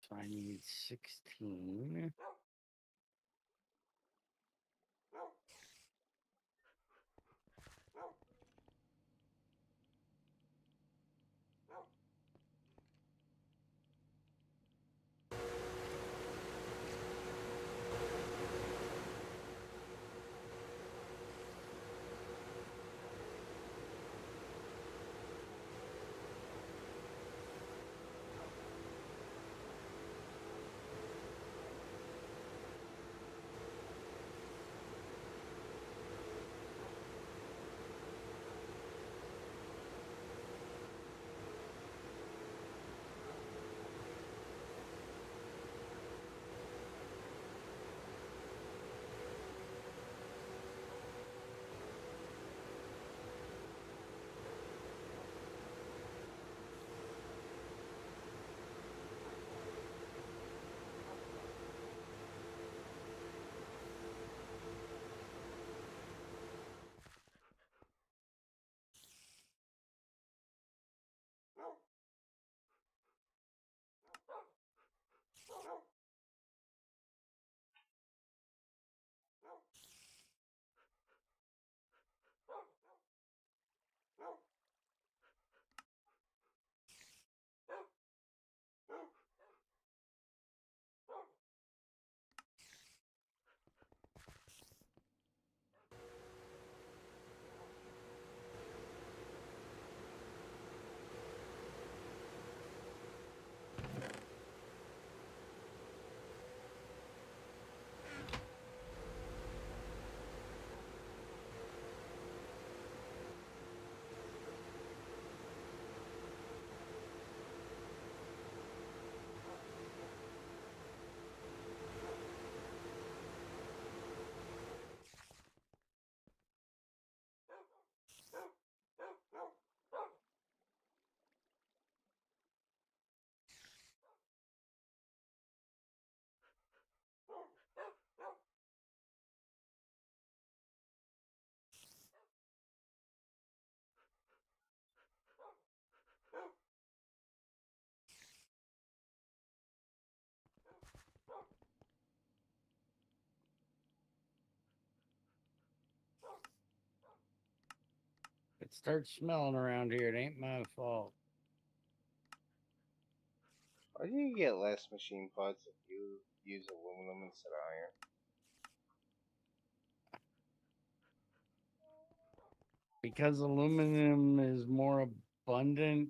[SPEAKER 2] So I need 16. starts smelling around here, it ain't my fault.
[SPEAKER 1] Why do you get less machine parts if you use aluminum instead of iron?
[SPEAKER 2] Because aluminum is more abundant.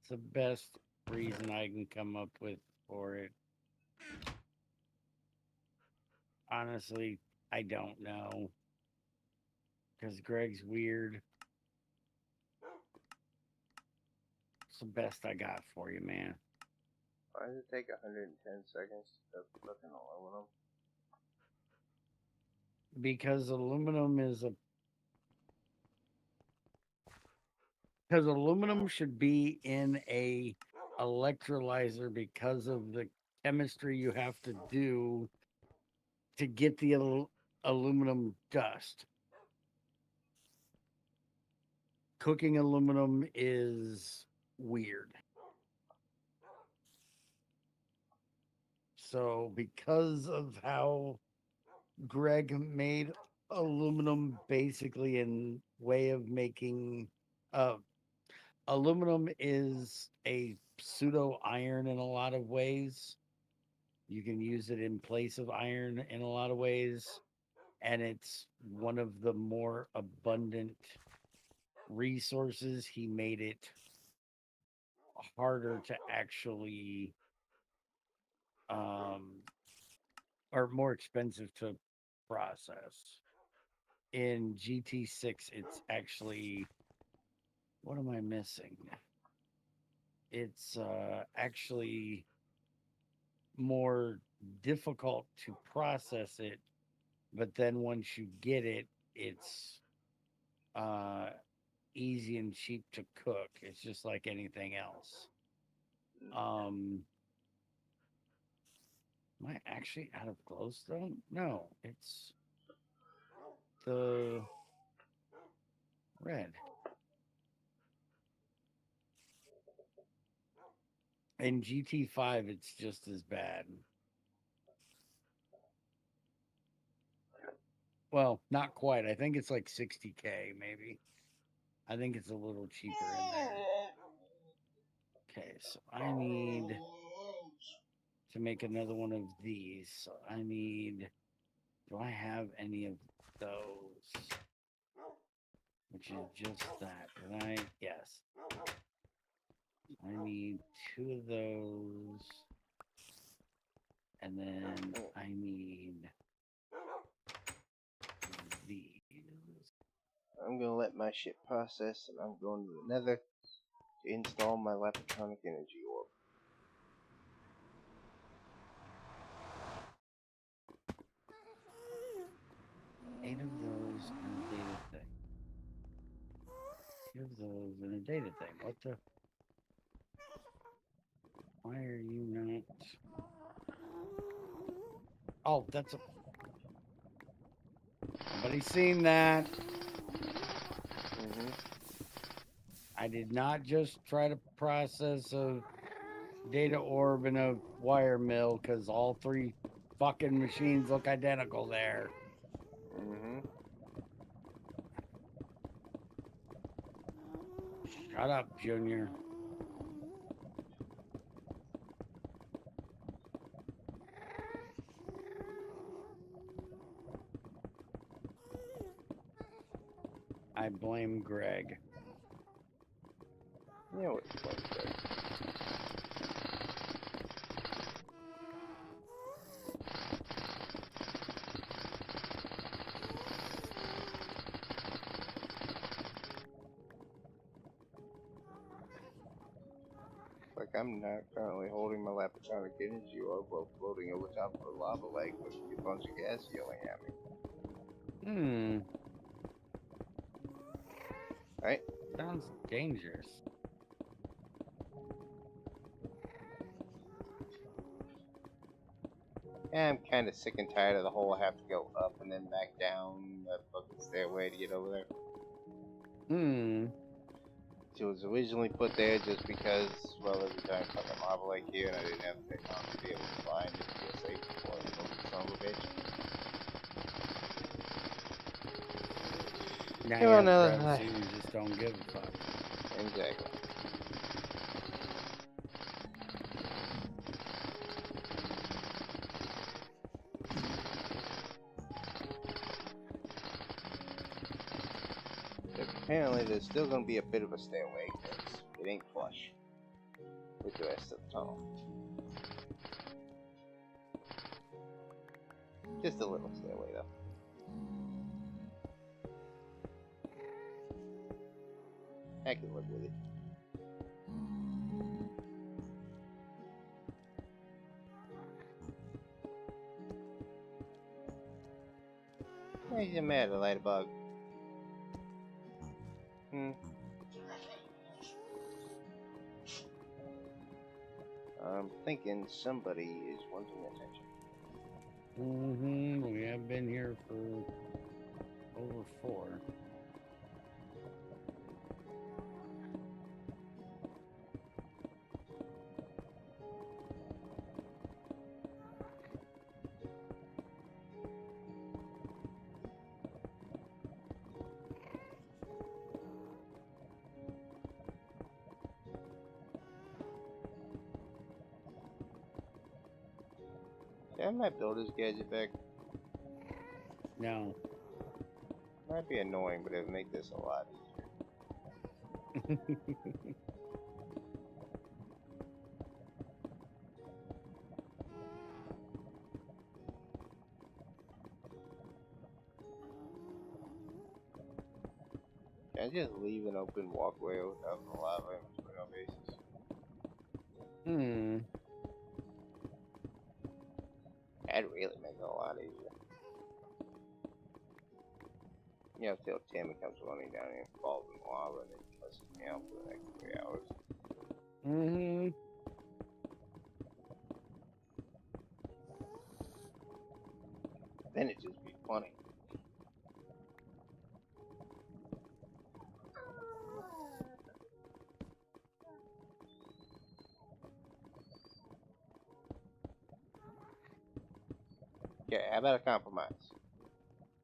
[SPEAKER 2] It's the best reason I can come up with for it. Honestly, I don't know. Because Greg's weird. It's the best I got for you, man.
[SPEAKER 1] Why does it take 110 seconds to cook fucking aluminum?
[SPEAKER 2] Because aluminum should be in a electrolyzer because of the chemistry you have to do to get the aluminum dust. Cooking aluminum is weird. So because of how Greg made aluminum basically in way of making aluminum is a pseudo iron in a lot of ways. You can use it in place of iron in a lot of ways, and it's one of the more abundant resources. He made it harder to actually or more expensive to process. In GT6, it's actually, what am I missing? It's actually more difficult to process it, but then once you get it, it's easy and cheap to cook. It's just like anything else. Am I actually out of glowstone? No, it's the red. In GT5, it's just as bad. Well, not quite. I think it's like 60K, maybe. I think it's a little cheaper in there. Okay, so I need to make another one of these. So I need, do I have any of those? Which is just that. Did I? Yes. I need 2 of those. And then I need these.
[SPEAKER 1] I'm gonna let my shit process, and I'm going to the Nether to install my electronic energy orb.
[SPEAKER 2] Eight of those and a data thing. 2 of those and a data thing. What the? Why are you not? Oh, that's a. Somebody's seen that. I did not just try to process a data orb in a wire mill because all 3 fucking machines look identical there. Shut up, Junior. I blame Greg.
[SPEAKER 1] You know what's like that. Like I'm not currently holding my electronic energy orb while floating over top of a lava lake with a bunch of gas yelling at me. Right?
[SPEAKER 2] Sounds dangerous.
[SPEAKER 1] Yeah, I'm kind of sick and tired of the whole I have to go up and then back down that fucking stairway to get over there. It was originally put there just because, well, there's a giant fucking lava lake here and I didn't have the technology to be able to fly and just feel safe before I was over the son of a bitch.
[SPEAKER 2] Now
[SPEAKER 1] Come
[SPEAKER 2] you
[SPEAKER 1] on
[SPEAKER 2] have
[SPEAKER 1] now.
[SPEAKER 2] privacy and just don't give a fuck.
[SPEAKER 1] Exactly. Apparently, there's still going to be a bit of a stairway because it ain't flush with the rest of the tunnel. Just a little stairway, though. I can live with it. What's the matter, Lightbug? I'm thinking somebody is wanting attention.
[SPEAKER 2] We have been here for over 4.
[SPEAKER 1] Yeah, I might build this gadget back.
[SPEAKER 2] No.
[SPEAKER 1] Might be annoying, but it'd make this a lot easier. Can I just leave an open walkway without the lava in between our bases? That'd really make it a lot easier. You know, till Tammy comes running down here and falls in the lava and then cusses me out for the next 3 hours. Then it'd just be funny. Okay, how about a compromise?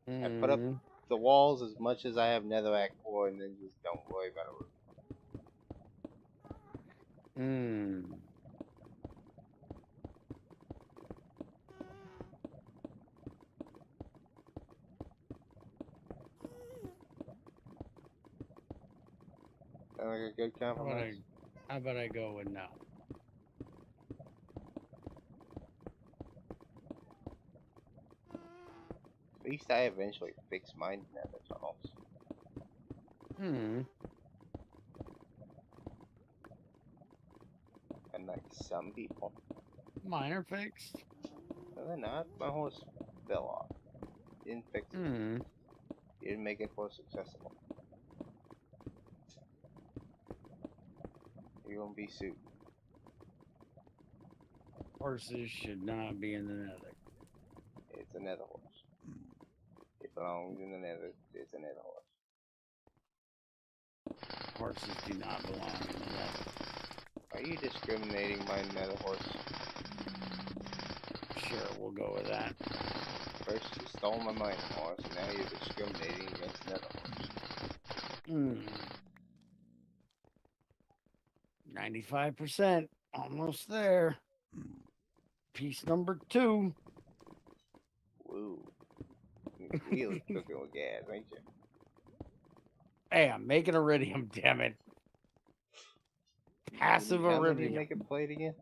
[SPEAKER 1] I put up the walls as much as I have netherrack for, and then just don't worry about a roof. Sound like a good compromise?
[SPEAKER 2] How about I go with no?
[SPEAKER 1] At least I eventually fix my nether tunnels. Unlike some people.
[SPEAKER 2] Mine are fixed.
[SPEAKER 1] No, they're not. My horse fell off. Didn't fix it. Didn't make it horse accessible. You're gonna be sued.
[SPEAKER 2] Horses should not be in the nether.
[SPEAKER 1] It's a nether horse. It belongs in the nether. It's a nether horse.
[SPEAKER 2] Horses do not belong in the nether.
[SPEAKER 1] Are you discriminating my nether horse?
[SPEAKER 2] Sure, we'll go with that.
[SPEAKER 1] First you stole my mining horse, and now you're discriminating against nether horse.
[SPEAKER 2] 95%. Almost there. Piece number 2.
[SPEAKER 1] Woo. You're really cooking with gas, ain't you?
[SPEAKER 2] Hey, I'm making iridium, damn it. Passive
[SPEAKER 1] How many
[SPEAKER 2] iridium.
[SPEAKER 1] make a plate again?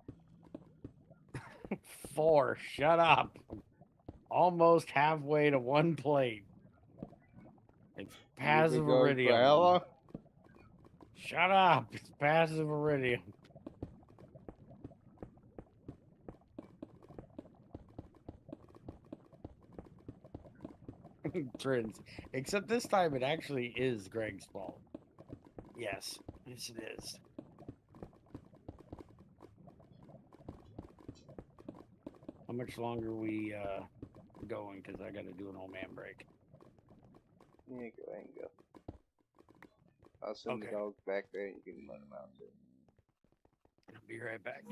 [SPEAKER 2] 4. Shut up. Almost halfway to 1 plate. It's passive iridium.
[SPEAKER 1] For how long?
[SPEAKER 2] Shut up. It's passive iridium. Trins. Except this time it actually is Greg's fault. Yes. Yes, it is. How much longer are we going? Because I got to do an old man break.
[SPEAKER 1] Yeah, go ahead and go. I'll send the dog back there and you can let him out too.
[SPEAKER 2] I'll be right back.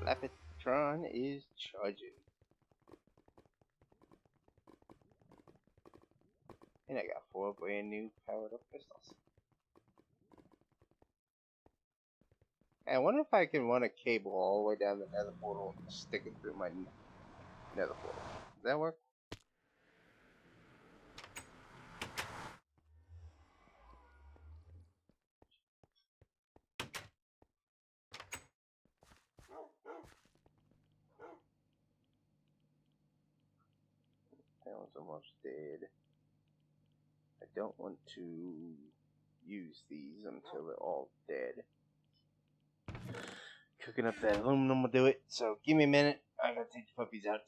[SPEAKER 1] Lapitron is charging. And I got 4 brand new powered up pistols. And I wonder if I can run a cable all the way down the nether portal and stick it through my nether portal. Does that work? That one's almost dead. I don't want to use these until they're all dead. Cooking up that aluminum will do it, so give me a minute. I gotta take the puppies out.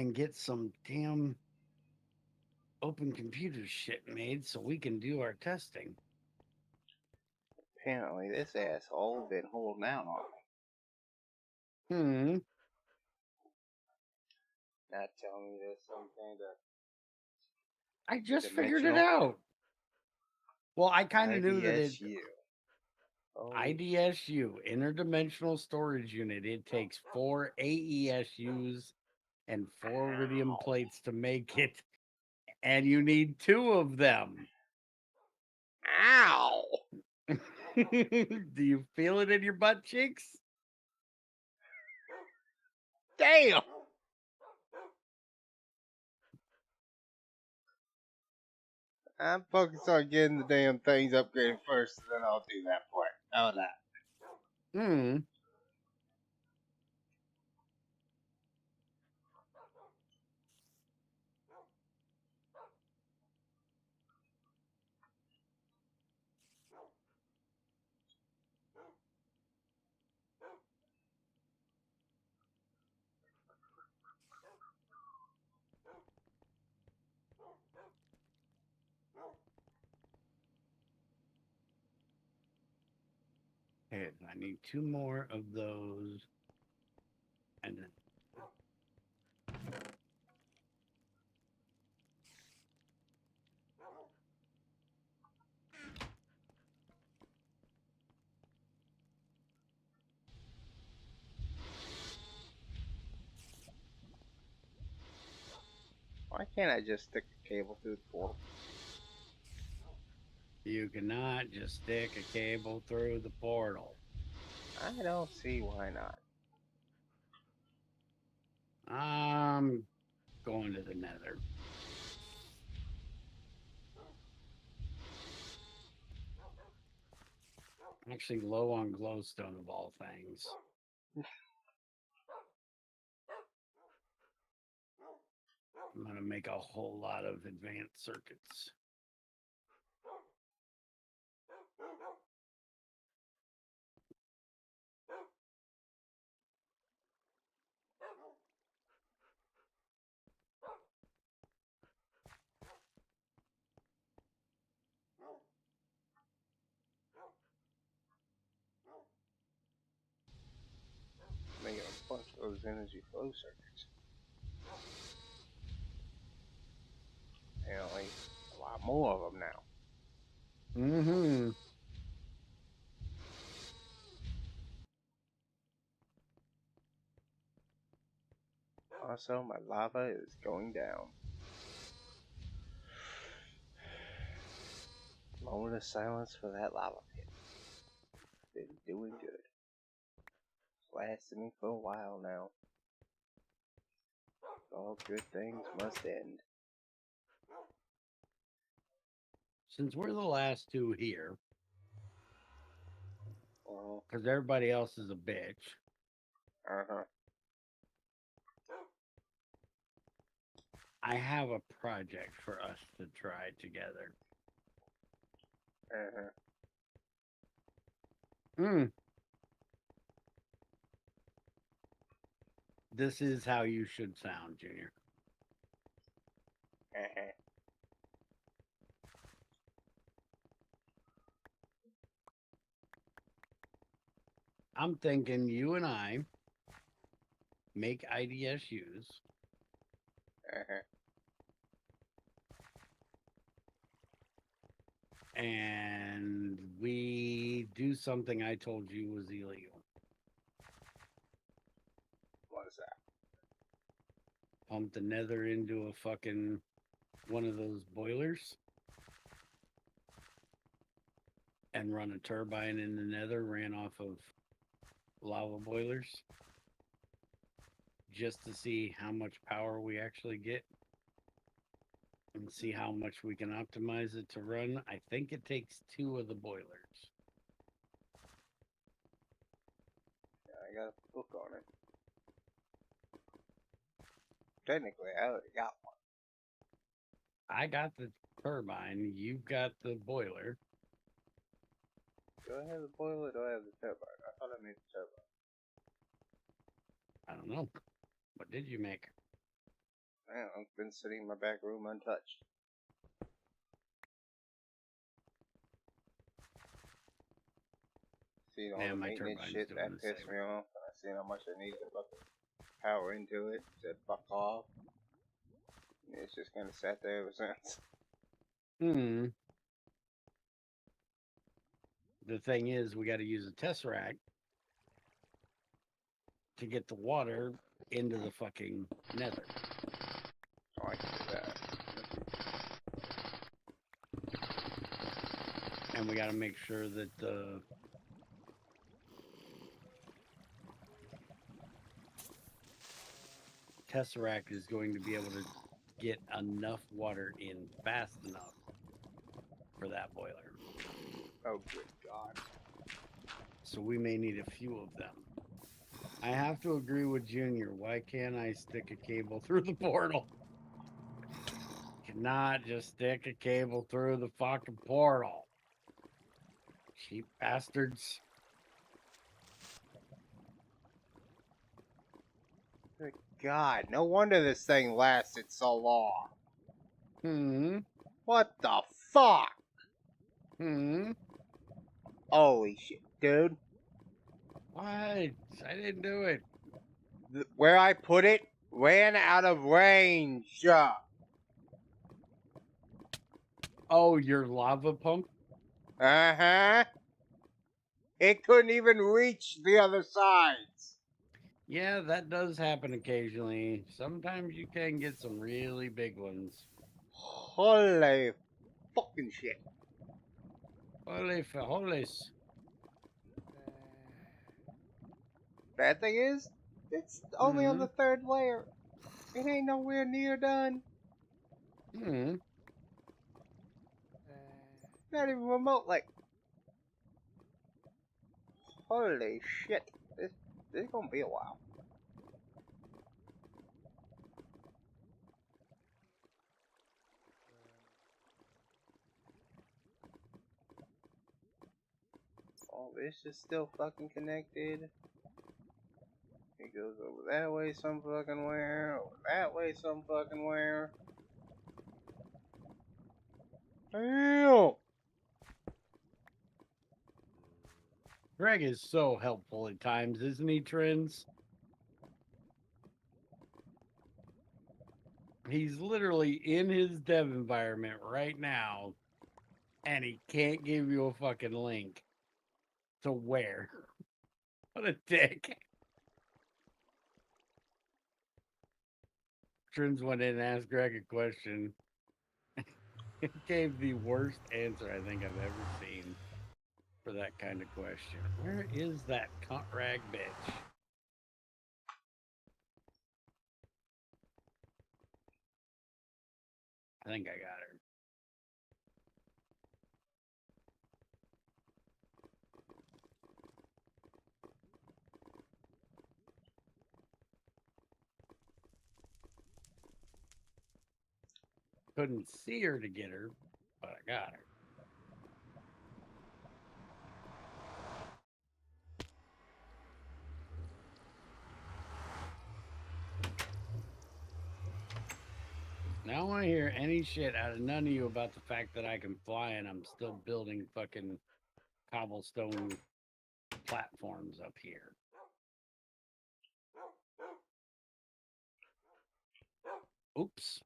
[SPEAKER 2] and get some damn open computer shit made so we can do our testing.
[SPEAKER 1] Apparently, this asshole been holding out on me.
[SPEAKER 2] Hmm.
[SPEAKER 1] Not telling me there's some kind of
[SPEAKER 2] I just figured it
[SPEAKER 1] dimensional
[SPEAKER 2] out. Well, I kind of knew that it
[SPEAKER 1] IDSU. Oh,
[SPEAKER 2] IDSU, interdimensional storage unit. It takes 4 AESUs and 4 iridium plates to make it, and you need 2 of them.
[SPEAKER 1] ow!
[SPEAKER 2] Do you feel it in your butt cheeks?
[SPEAKER 1] Damn! I'm focused on getting the damn things upgraded first, and then I'll do that part. How about that?
[SPEAKER 2] Hmm. Okay, I need 2 more of those, and then
[SPEAKER 1] Why can't I just stick a cable through the portal?
[SPEAKER 2] you cannot just stick a cable through the portal.
[SPEAKER 1] I don't see why not.
[SPEAKER 2] I'm going to the nether. I'm actually low on glowstone of all things. I'm going to make a whole lot of advanced circuits.
[SPEAKER 1] Making a bunch of those energy flow circuits. Apparently, a lot more of them now.
[SPEAKER 2] Mm-hmm.
[SPEAKER 1] Also, my lava is going down. Moment of silence for that lava pit. Been doing good. Lasting me for a while now. All good things must end.
[SPEAKER 2] Since we're the last 2 here,
[SPEAKER 1] Uh
[SPEAKER 2] because everybody else is a bitch,
[SPEAKER 1] huh.
[SPEAKER 2] I have a project for us to try together.
[SPEAKER 1] Uh huh.
[SPEAKER 2] Hmm. This is how you should sound, Junior.
[SPEAKER 1] Uh huh.
[SPEAKER 2] I'm thinking you and I make IDSUs,
[SPEAKER 1] Uh huh.
[SPEAKER 2] and we do something I told you was illegal.
[SPEAKER 1] What is that?
[SPEAKER 2] Pump the nether into a fucking one of those boilers and run a turbine in the nether ran off of lava boilers just to see how much power we actually get and see how much we can optimize it to run. I think it takes 2 of the boilers.
[SPEAKER 1] I got a book on it. Technically, I already got one.
[SPEAKER 2] I got the turbine, you've got the boiler.
[SPEAKER 1] Do I have the boiler or do I have the turbine? I thought I made the turbine.
[SPEAKER 2] I don't know. What did you make?
[SPEAKER 1] I don't know, been sitting in my back room untouched. Seeing all
[SPEAKER 2] Yeah,
[SPEAKER 1] the
[SPEAKER 2] my
[SPEAKER 1] maintenance
[SPEAKER 2] turbine's
[SPEAKER 1] shit
[SPEAKER 2] doing
[SPEAKER 1] that
[SPEAKER 2] the
[SPEAKER 1] pissed
[SPEAKER 2] same.
[SPEAKER 1] me off. And I seen how much I need to fucking power into it. Said fuck off. And it's just kind of sat there ever since.
[SPEAKER 2] Hmm. The thing is, we got to use a tesseract to get the water into the fucking nether.
[SPEAKER 1] So I can do that.
[SPEAKER 2] And we got to make sure that the tesseract is going to be able to get enough water in fast enough for that boiler.
[SPEAKER 1] Oh, good God.
[SPEAKER 2] So we may need a few of them. I have to agree with Junior. Why can't I stick a cable through the portal? Cannot just stick a cable through the fucking portal. Cheap bastards.
[SPEAKER 1] Good God. No wonder this thing lasted so long.
[SPEAKER 2] Hmm.
[SPEAKER 1] What the fuck?
[SPEAKER 2] Hmm.
[SPEAKER 1] Holy shit, dude.
[SPEAKER 2] What? I didn't do it.
[SPEAKER 1] Where I put it ran out of range.
[SPEAKER 2] Oh, your lava pump?
[SPEAKER 1] Uh-huh. It couldn't even reach the other sides.
[SPEAKER 2] Yeah, that does happen occasionally. Sometimes you can get some really big ones.
[SPEAKER 1] Holy fucking shit.
[SPEAKER 2] Holy holes.
[SPEAKER 1] Bad thing is, it's only on the third layer. It ain't nowhere near done.
[SPEAKER 2] Hmm.
[SPEAKER 1] Not even remotely. Holy shit. This is gonna be a while. All this is still fucking connected. It goes over that way some fucking where, over that way some fucking where. Damn!
[SPEAKER 2] Greg is so helpful at times, isn't he, Trends? He's literally in his dev environment right now, and he can't give you a fucking link to where. What a dick. Trends went in and asked Greg a question. It gave the worst answer I think I've ever seen for that kind of question. Where is that cunt rag bitch? I think I got her. Couldn't see her to get her, but I got her. Now I want to hear any shit out of none of you about the fact that I can fly and I'm still building fucking cobblestone platforms up here. Oops.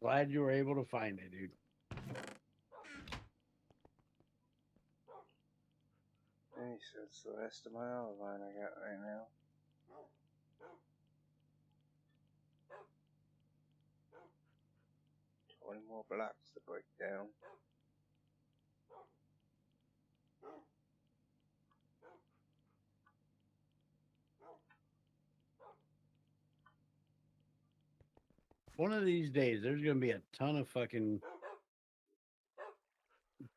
[SPEAKER 2] Glad you were able to find it, dude.
[SPEAKER 1] Hey, so it's the rest of my outline I got right now. 20 more blocks to break down.
[SPEAKER 2] One of these days, there's going to be a ton of fucking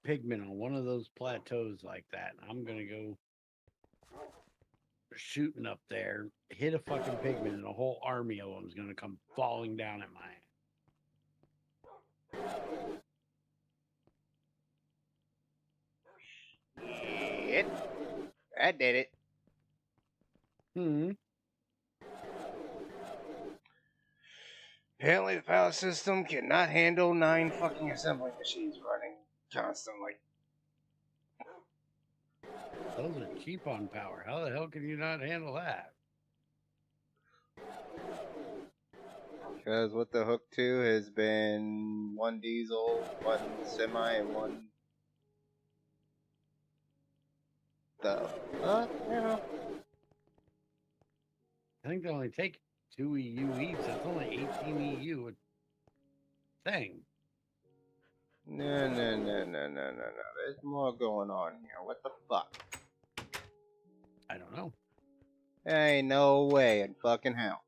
[SPEAKER 2] pigmen on one of those plateaus like that. I'm going to go shooting up there, hit a fucking pigman, and a whole army of them is going to come falling down at my ass.
[SPEAKER 1] Shit. I did it.
[SPEAKER 2] Hmm.
[SPEAKER 1] Apparently the power system cannot handle 9 fucking assembly machines running constantly.
[SPEAKER 2] Those are cheap on power. How the hell can you not handle that?
[SPEAKER 1] Because what the hook to has been 1 diesel, 1 semi, and 1... the fuck? Yeah.
[SPEAKER 2] I think they only take 2 EU each. That's only 18 EU a thing.
[SPEAKER 1] No. There's more going on here. What the fuck?
[SPEAKER 2] I don't know.
[SPEAKER 1] There ain't no way in fucking hell.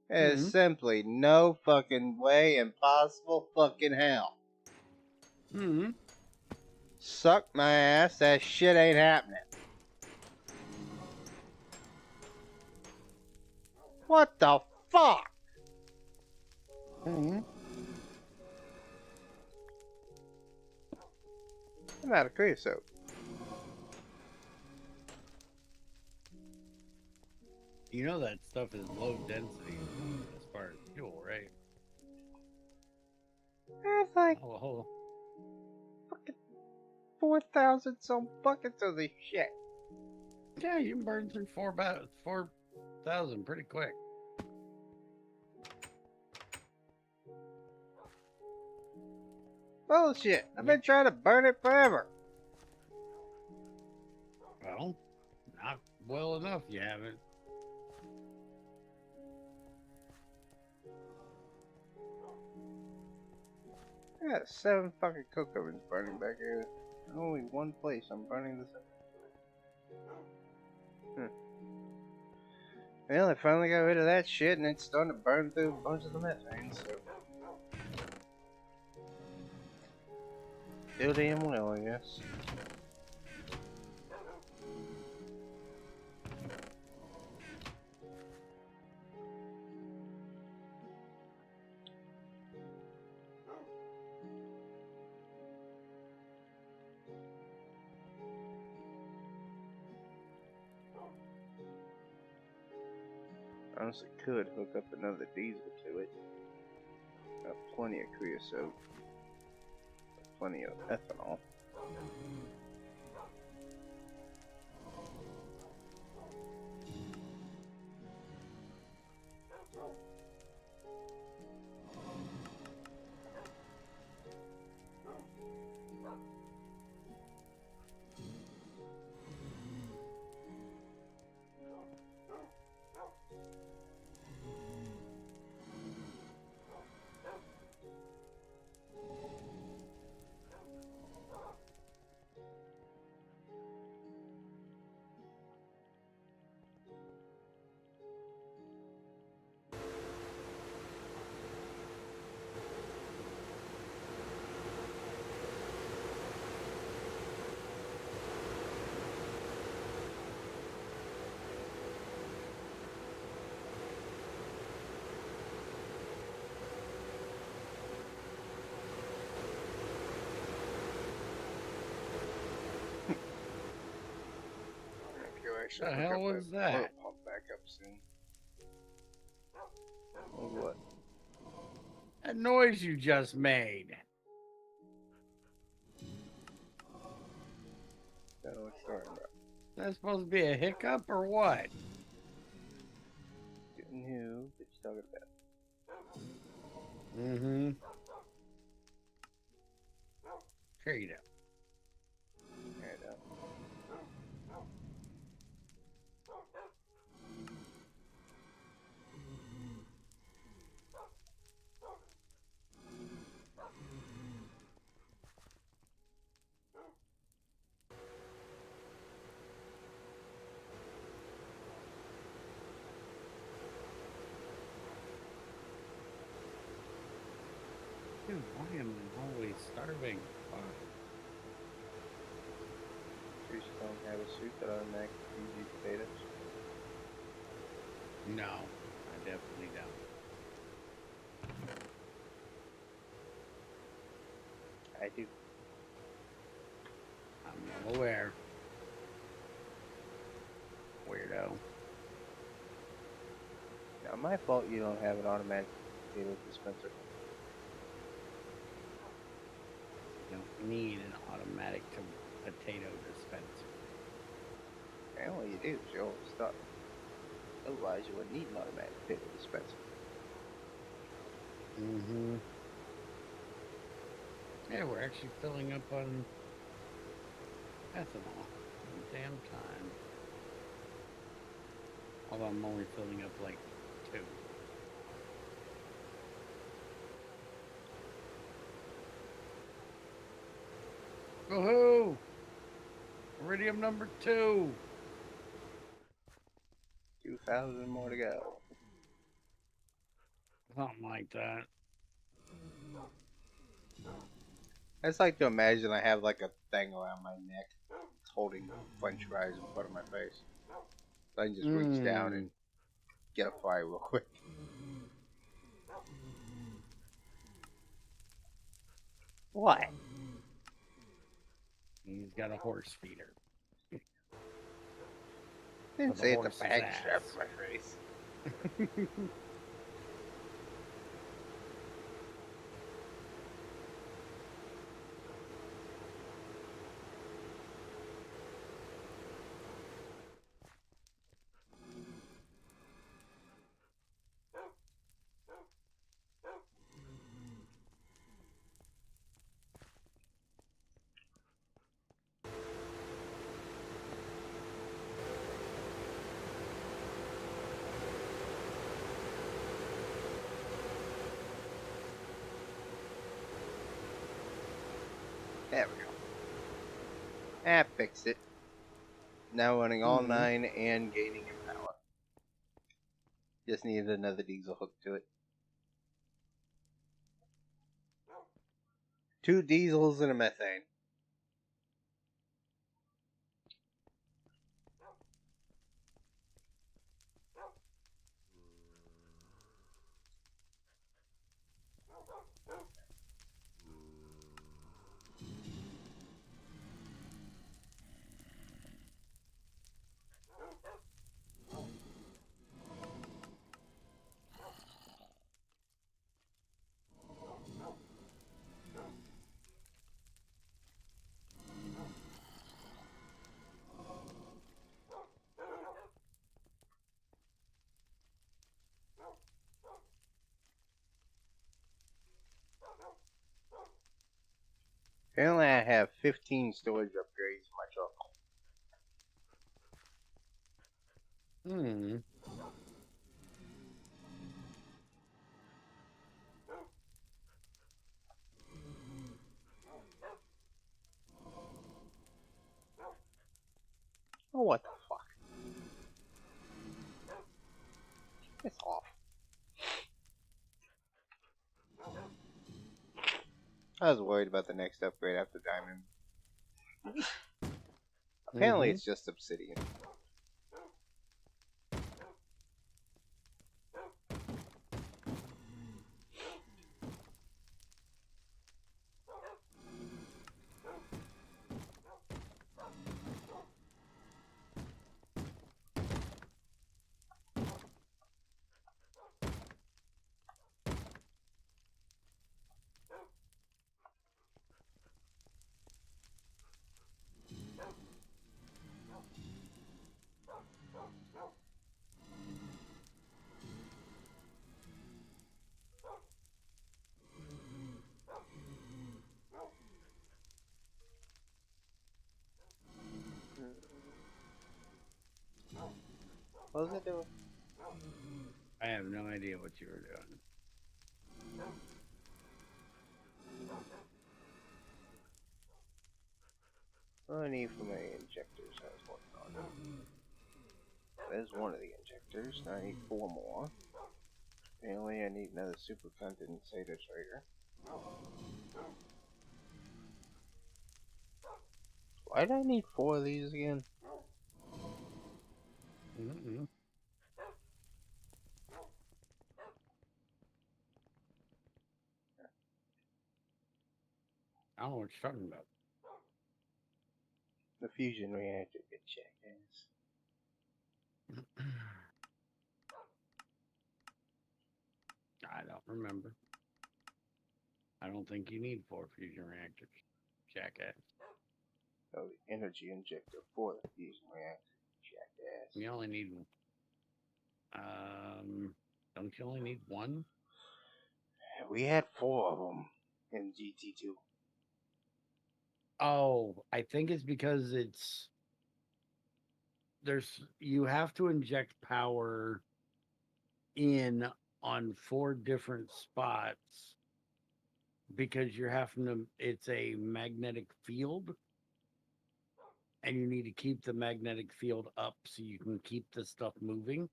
[SPEAKER 1] There's simply no fucking way in possible fucking hell.
[SPEAKER 2] Hmm.
[SPEAKER 1] Suck my ass, that shit ain't happening. What the fuck?
[SPEAKER 2] Hmm.
[SPEAKER 1] I'm out of creosote.
[SPEAKER 2] You know that stuff is low density as far as fuel, right?
[SPEAKER 1] There's like
[SPEAKER 2] Oh,
[SPEAKER 1] fucking 4,000 some buckets of this shit.
[SPEAKER 2] yeah, you can burn through 4,000 pretty quick.
[SPEAKER 1] Bullshit. I've been trying to burn it forever.
[SPEAKER 2] Well, not well enough, you haven't.
[SPEAKER 1] I got 7 fucking coke ovens burning back here. Only one place I'm burning this in. Well, I finally got rid of that shit and it's starting to burn through a bunch of the methane, so. Still damn well, I guess. Honestly, could hook up another diesel to it. Got plenty of creosote. Plenty of ethanol.
[SPEAKER 2] The hell was that?
[SPEAKER 1] Pump back up soon. Oh, what?
[SPEAKER 2] That noise you just made.
[SPEAKER 1] Don't know what you're talking about.
[SPEAKER 2] That's supposed to be a hiccup or what?
[SPEAKER 1] Didn't who? What you talking about?
[SPEAKER 2] Mm-hmm. Straight up.
[SPEAKER 1] Right up.
[SPEAKER 2] starving. Fuck.
[SPEAKER 1] You just don't have a suit that automatically feeds you potatoes.
[SPEAKER 2] No, I definitely don't.
[SPEAKER 1] I do.
[SPEAKER 2] I'm well aware. Weirdo.
[SPEAKER 1] Now, my fault you don't have an automatic potato dispenser.
[SPEAKER 2] You don't need an automatic potato dispenser.
[SPEAKER 1] And what you do is you always start. Otherwise, you wouldn't need an automatic potato dispenser.
[SPEAKER 2] Mm-hmm. Yeah, we're actually filling up on ethanol. Damn time. Although I'm only filling up like 2. Woohoo! Iridium number 2.
[SPEAKER 1] 2,000 more to go.
[SPEAKER 2] Something like that.
[SPEAKER 1] I just like to imagine I have like a thing around my neck holding french fries in front of my face. So I can just reach down and get a fry real quick. What?
[SPEAKER 2] He's got a horse feeder.
[SPEAKER 1] Didn't
[SPEAKER 2] For the
[SPEAKER 1] say it's a
[SPEAKER 2] horse's
[SPEAKER 1] bag
[SPEAKER 2] ass.
[SPEAKER 1] strapped to my face. There we go. Ah, fixed it. Now running all 9 and gaining in power. Just needed another diesel hook to it. 2 diesels and a methane. Apparently I have 15 storage upgrades in my truck. Oh, what the fuck? It's off. I was worried about the next upgrade after Diamond. Apparently it's just Obsidian. What was it doing?
[SPEAKER 2] I have no idea what you were doing.
[SPEAKER 1] What I need for my injectors I was working on. There's one of the injectors. Now I need 4 more. Apparently I need another super condensator trader. Why do I need 4 of these again?
[SPEAKER 2] Mm-mm. I don't know what you're talking about.
[SPEAKER 1] The fusion reactor, good jackass.
[SPEAKER 2] I don't remember. I don't think you need 4 fusion reactors, jackass.
[SPEAKER 1] Oh, the energy injector for the fusion reactor, jackass.
[SPEAKER 2] You only need. Don't you only need 1?
[SPEAKER 1] We had 4 of them in GT2.
[SPEAKER 2] Oh, I think it's because you have to inject power in on 4 different spots because you're having to. It's a magnetic field, and you need to keep the magnetic field up so you can keep the stuff moving.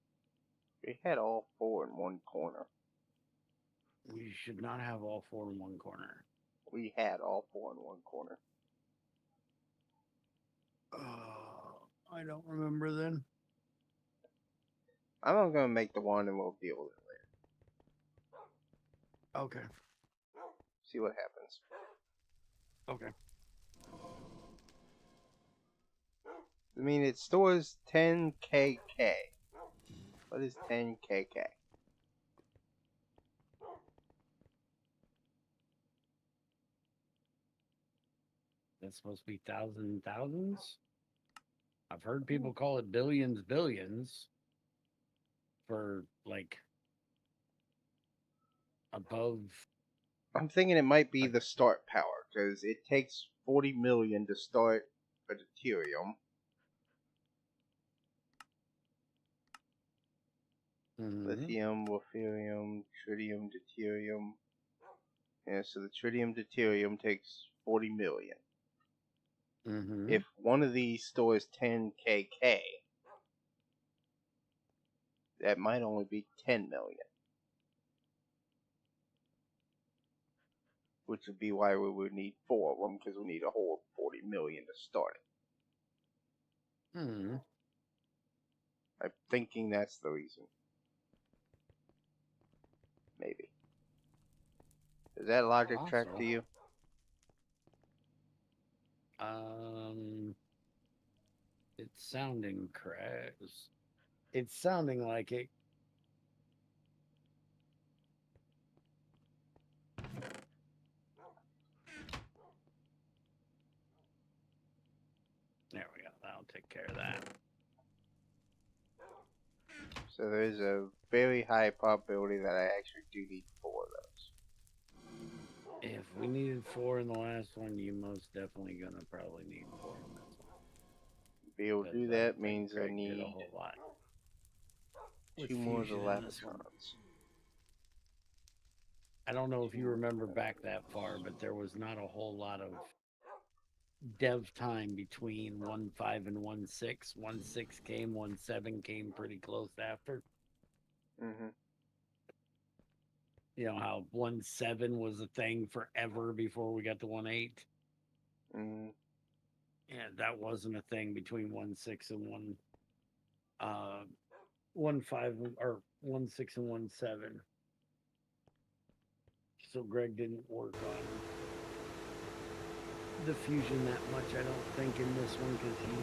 [SPEAKER 1] We had all 4 in one corner.
[SPEAKER 2] You should not have all 4 in one corner.
[SPEAKER 1] We had all 4 in one corner.
[SPEAKER 2] I don't remember then.
[SPEAKER 1] I'm not gonna make the one and we'll deal with it later.
[SPEAKER 2] Okay.
[SPEAKER 1] See what happens.
[SPEAKER 2] Okay.
[SPEAKER 1] I mean, it stores 10 KK. What is 10 KK?
[SPEAKER 2] That's supposed to be thousands. I've heard people call it billions for like above.
[SPEAKER 1] I'm thinking it might be the start power, because it takes 40 million to start a deuterium.
[SPEAKER 2] Mhm.
[SPEAKER 1] Lithium, wolferium, tritium, deuterium. Yeah, so the tritium deuterium takes 40 million.
[SPEAKER 2] Mhm.
[SPEAKER 1] If one of these stores 10 KK, that might only be 10 million. Which would be why we would need 4 of them, because we need a whole 40 million to start it.
[SPEAKER 2] Mhm.
[SPEAKER 1] I'm thinking that's the reason. Maybe. Does that logic track to you?
[SPEAKER 2] It's sounding correct. It's sounding like it. There we go. That'll take care of that.
[SPEAKER 1] So there's a very high probability that I actually do need 4 of those.
[SPEAKER 2] If we needed 4 in the last one, you most definitely gonna probably need 4 in this one.
[SPEAKER 1] To be able to do that means I
[SPEAKER 2] Craig did a
[SPEAKER 1] need
[SPEAKER 2] whole lot.
[SPEAKER 1] 2 more of the
[SPEAKER 2] Fusion in this one.
[SPEAKER 1] Lavatrons.
[SPEAKER 2] I don't know if you remember back that far, but there was not a whole lot of dev time between 1.5 and 1.6. 1.6 came, 1.7 came pretty close after.
[SPEAKER 1] Mm-hmm.
[SPEAKER 2] You know how 1.7 was a thing forever before we got to 1.8?
[SPEAKER 1] Mm-hmm.
[SPEAKER 2] Yeah, that wasn't a thing between 1.6 and 1.5 or 1.6 and 1.7. So Greg didn't work on the fusion that much, I don't think, in this one, because he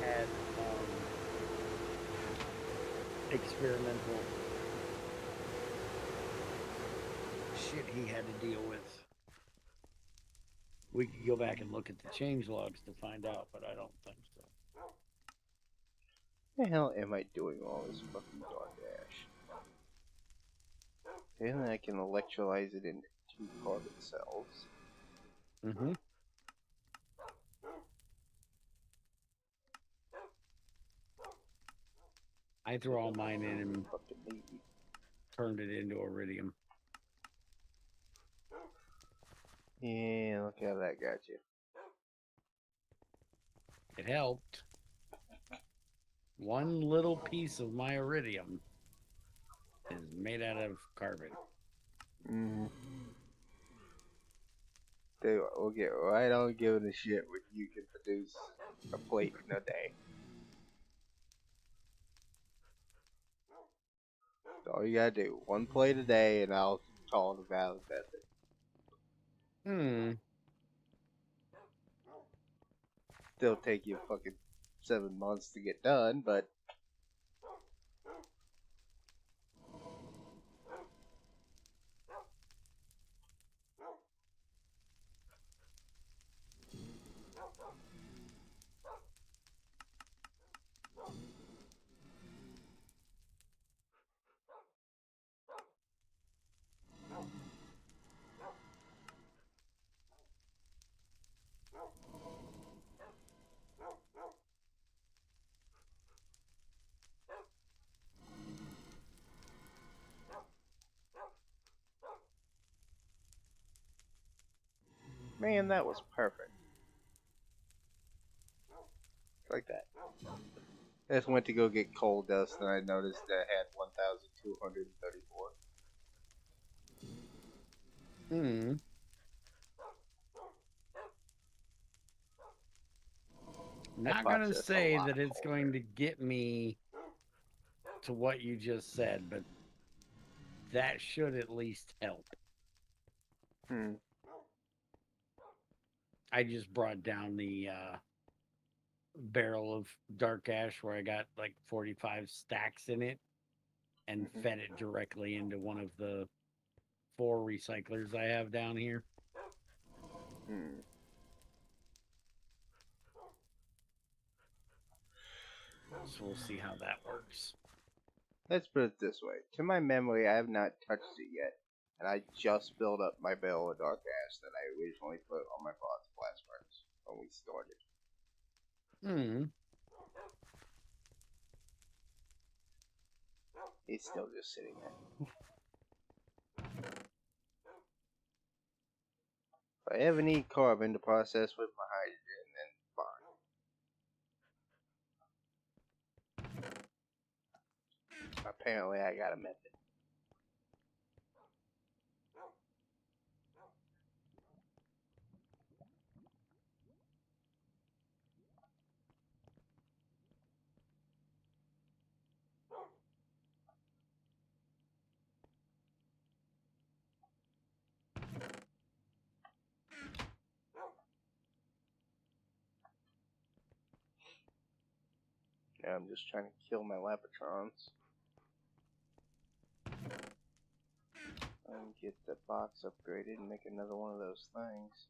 [SPEAKER 2] had experimental shit he had to deal with. We could go back and look at the change logs to find out, but I don't think so.
[SPEAKER 1] What the hell am I doing all this fucking dark ash? Then I can electrolyze it into 2 carbon cells.
[SPEAKER 2] Mm-hmm. I threw all mine in and turned it into iridium.
[SPEAKER 1] Yeah, look how that got you.
[SPEAKER 2] It helped. One little piece of my iridium is made out of carbon.
[SPEAKER 1] Mm-hmm. Dude, we'll get right on giving a shit when you can produce a plate in a day. That's all you gotta do. One plate a day, and I'll call it a valid method.
[SPEAKER 2] Hmm.
[SPEAKER 1] Still take you fucking 7 months to get done, but man, that was perfect. Like that. I just went to go get coal dust, and I noticed that I had 1,234.
[SPEAKER 2] Hmm. Not gonna
[SPEAKER 1] process a
[SPEAKER 2] say
[SPEAKER 1] lot
[SPEAKER 2] that
[SPEAKER 1] of
[SPEAKER 2] it's
[SPEAKER 1] coal
[SPEAKER 2] going
[SPEAKER 1] there.
[SPEAKER 2] to get me to what you just said, but that should at least help.
[SPEAKER 1] Hmm.
[SPEAKER 2] I just brought down the barrel of dark ash where I got like 45 stacks in it and
[SPEAKER 1] Mhm.
[SPEAKER 2] fed it directly into one of the 4 recyclers I have down here.
[SPEAKER 1] Hmm.
[SPEAKER 2] So we'll see how that works.
[SPEAKER 1] Let's put it this way. To my memory, I have not touched it yet, and I just filled up my barrel of dark ash that I originally put on my father's blast furnace when we started.
[SPEAKER 2] Hmm.
[SPEAKER 1] It's still just sitting there. If I ever need carbon to process with my hydrogen, then fine. Apparently, I got a method. Now I'm just trying to kill my Lapatrons. And get the box upgraded and make another one of those things.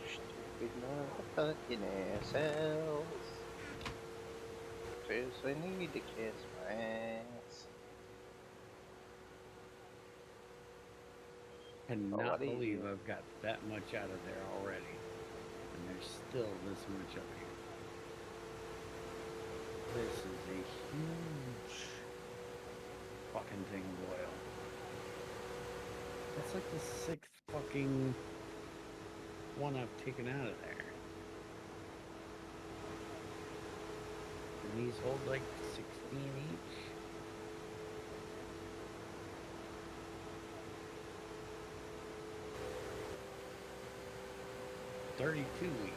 [SPEAKER 1] Stupid motherfucking assholes. First I need to kiss my ass. Oh, what
[SPEAKER 2] Cannot
[SPEAKER 1] are you
[SPEAKER 2] believe
[SPEAKER 1] doing?
[SPEAKER 2] I've got that much out of there already. And there's still this much up here. This is a huge fucking thing of oil. That's like the 6th fucking one I've taken out of there. And these hold like 16 each. $32 each.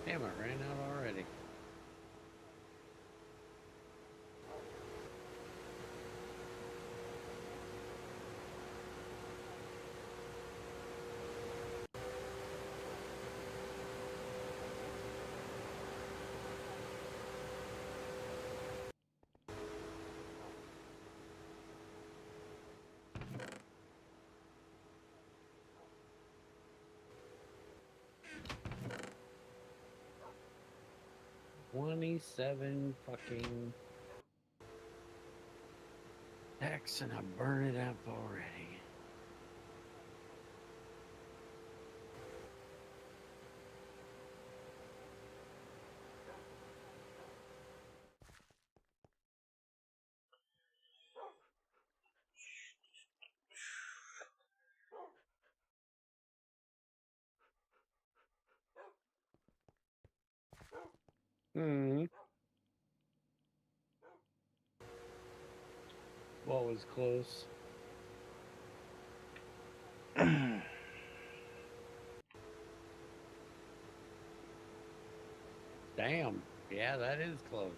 [SPEAKER 2] Damn, it ran out already. $27 fucking tax, and I burn it up already. Hmm. What was close? Damn. Yeah, that is close.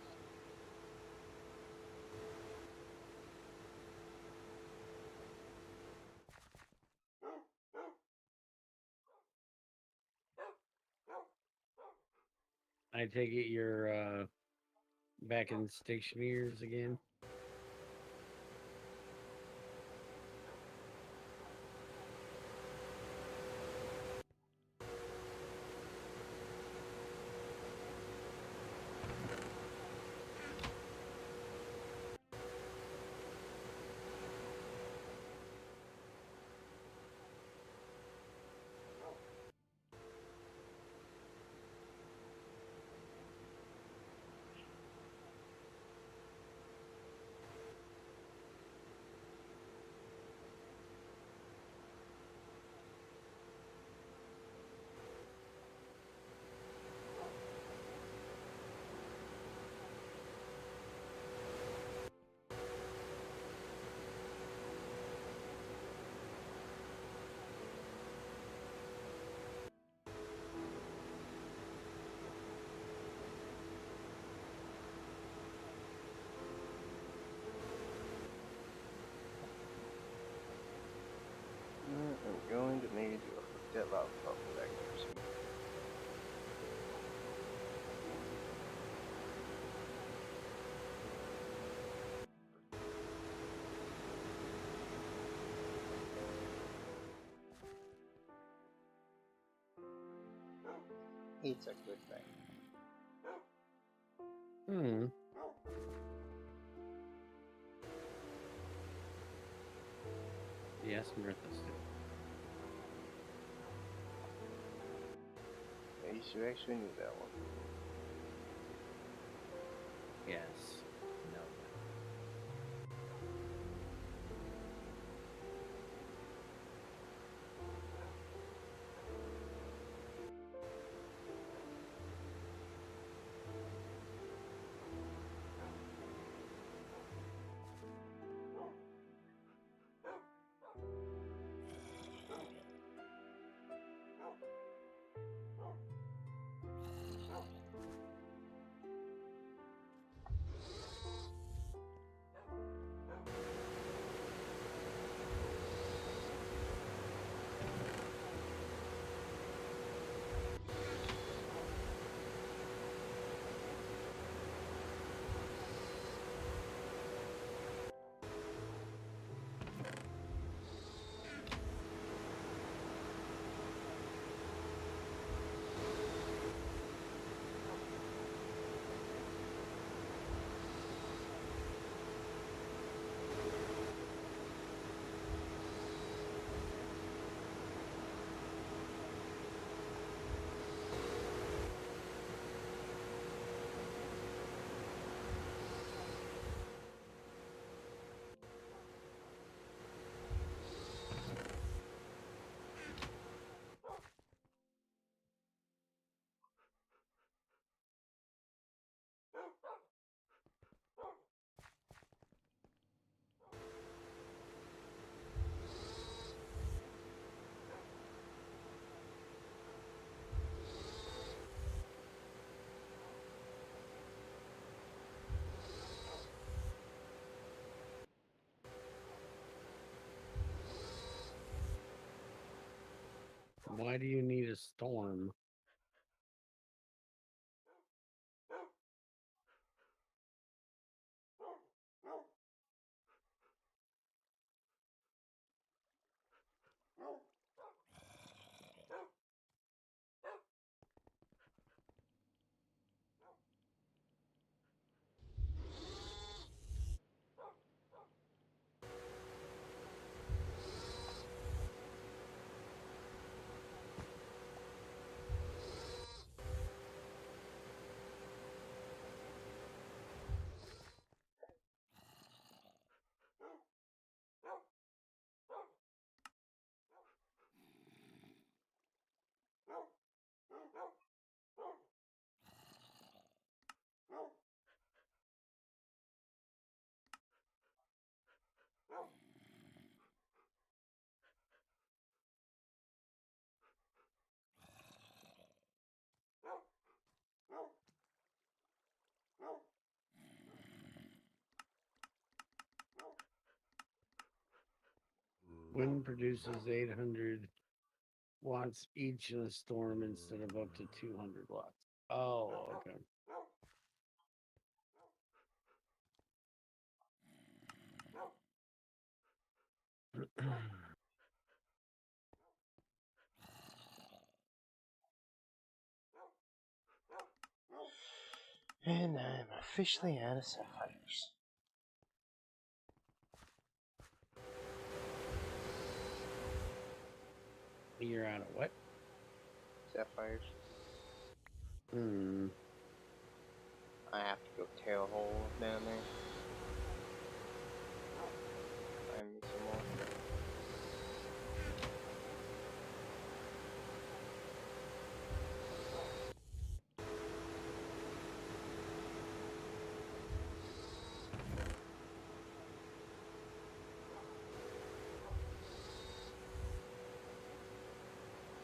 [SPEAKER 2] I take it you're back in stationers again.
[SPEAKER 1] I'm going to need to hook that laptop back up soon. It's a good thing.
[SPEAKER 2] Hmm. Yes, Martha's still.
[SPEAKER 1] At least you actually knew that one.
[SPEAKER 2] Yes. No. Why do you need a storm? Wind produces 800 watts each in a storm instead of up to 200 watts. Oh, okay.
[SPEAKER 1] And I'm officially out of sapphires.
[SPEAKER 2] You're out of what?
[SPEAKER 1] Sapphires.
[SPEAKER 2] Hmm.
[SPEAKER 1] I have to go tear a hole down there. Find me some more.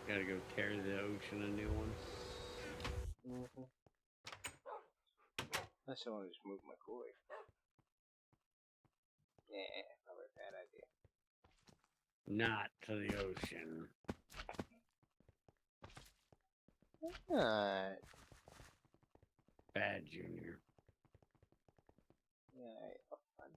[SPEAKER 2] Gotta go tear the ocean a new one.
[SPEAKER 1] Unless I want to just move my quarry. Yeah, probably a bad idea.
[SPEAKER 2] Not to the ocean.
[SPEAKER 1] Alright.
[SPEAKER 2] Bad, Junior.
[SPEAKER 1] Yeah, fun.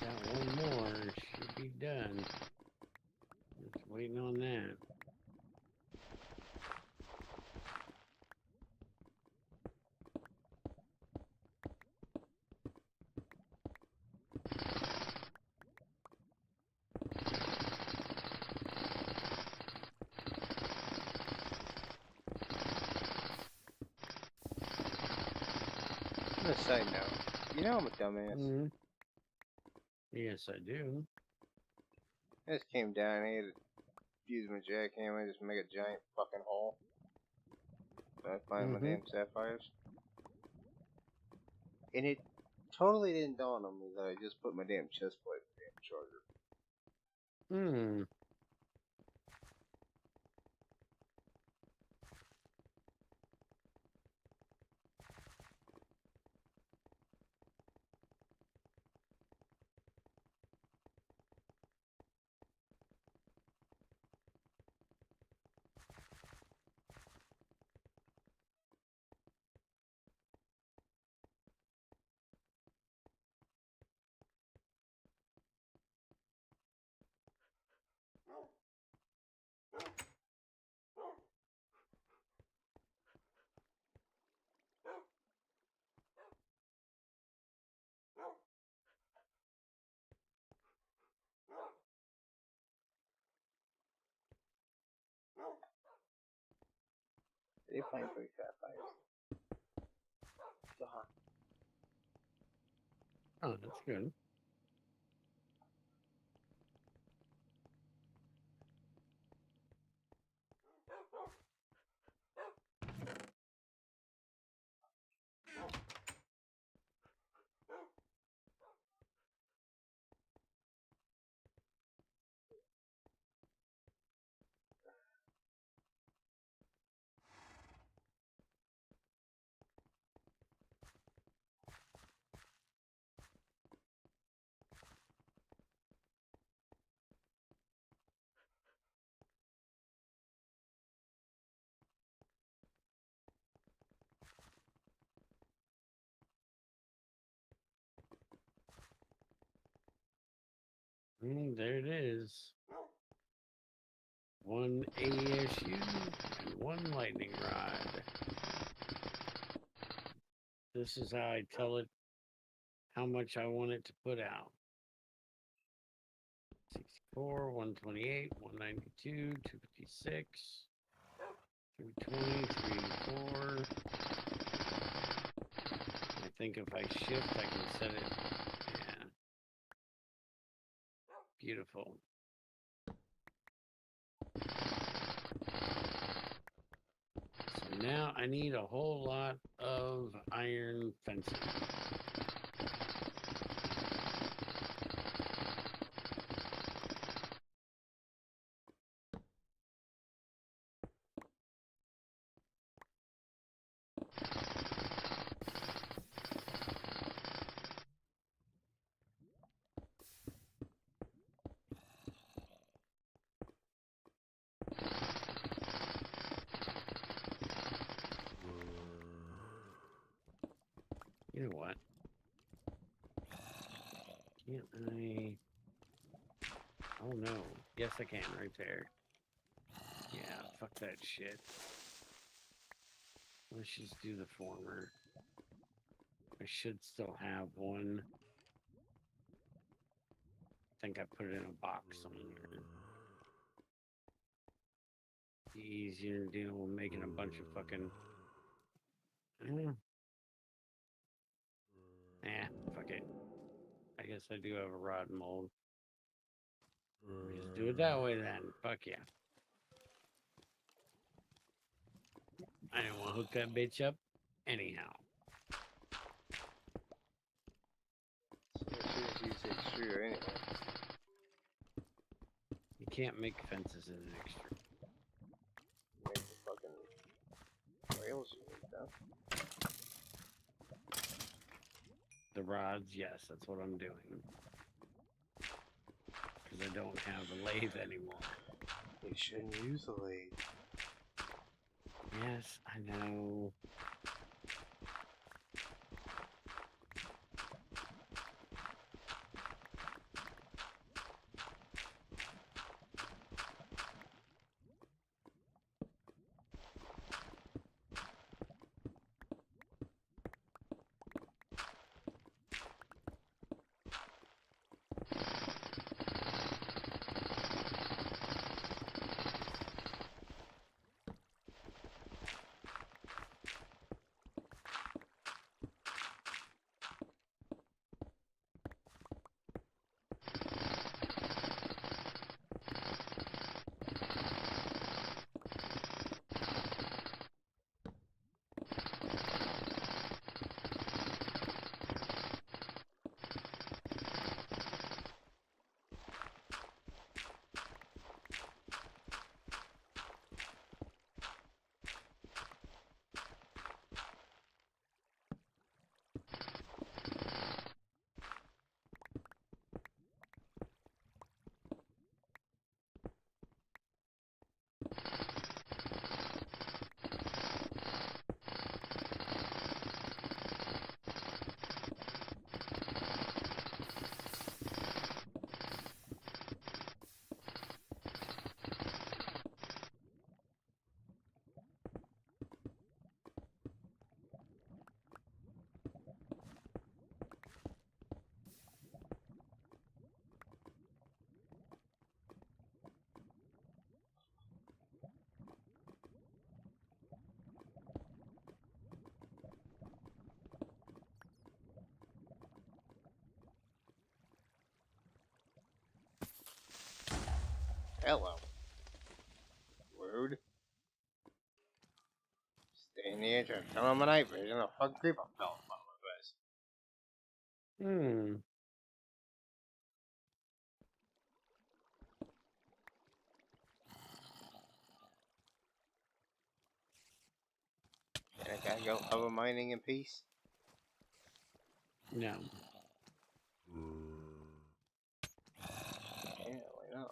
[SPEAKER 2] Got one more. Should be done. Just waiting on that.
[SPEAKER 1] On a side note, you know I'm a dumbass.
[SPEAKER 2] Mm-hmm. Yes, I do.
[SPEAKER 1] I just came down here to use my jackhammer and just make a giant fucking hole. So I find my damn sapphires. And it totally didn't dawn on me that I just put my damn chest plate in the damn charger.
[SPEAKER 2] Hmm.
[SPEAKER 1] They find pretty fat fires. So hot.
[SPEAKER 2] Oh, that's good. There it is. One ASU and one lightning rod. This is how I tell it how much I want it to put out. 64, 128, 192, 256, 320, 384. I think if I shift, I can set it. Yeah. Beautiful. So now I need a whole lot of iron fencing. You know what? Can't I? Oh no. Yes, I can, right there. Yeah, fuck that shit. Let's just do the former. I should still have one. I think I put it in a box somewhere. Be easier to deal with making a bunch of fucking. Fuck it. I guess I do have a rod mold. We just do it that way then. Fuck yeah. I didn't want to hook that bitch up anyhow.
[SPEAKER 1] So as soon as you use the extruder anyway.
[SPEAKER 2] You can't make fences in an extra.
[SPEAKER 1] Make the fucking rails you need though.
[SPEAKER 2] The rods, yes, that's what I'm doing. Because I don't have a lathe anymore.
[SPEAKER 1] You shouldn't use a lathe.
[SPEAKER 2] Yes, I know.
[SPEAKER 1] Hello. Rude. Stay in the entrance. Turn on my night vision. A fucking creeper fell upon my face.
[SPEAKER 2] Hmm.
[SPEAKER 1] Can I gotta go hover mining in peace?
[SPEAKER 2] No.
[SPEAKER 1] Yeah, why not?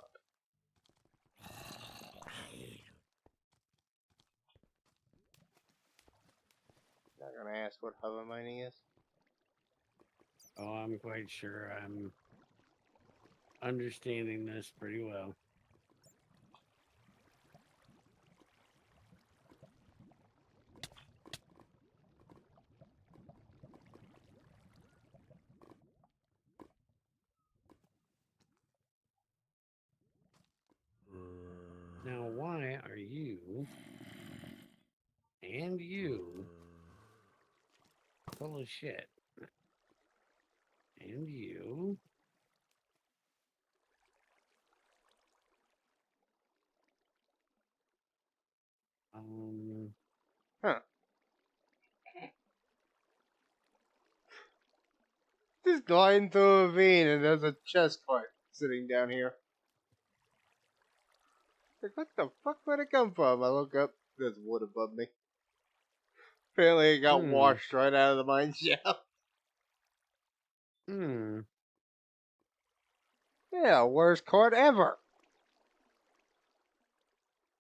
[SPEAKER 1] Not gonna ask what hover mining is?
[SPEAKER 2] Oh, I'm quite sure I'm understanding this pretty well. Now, why are you and you full of shit? And you.
[SPEAKER 1] Huh. Just gliding through a ravine and there's a chest plate sitting down here. Like, what the fuck? Where'd it come from? I look up, there's wood above me. Apparently it got
[SPEAKER 2] Hmm.
[SPEAKER 1] washed right out of the mine shaft.
[SPEAKER 2] Hmm.
[SPEAKER 1] Yeah, worst card ever.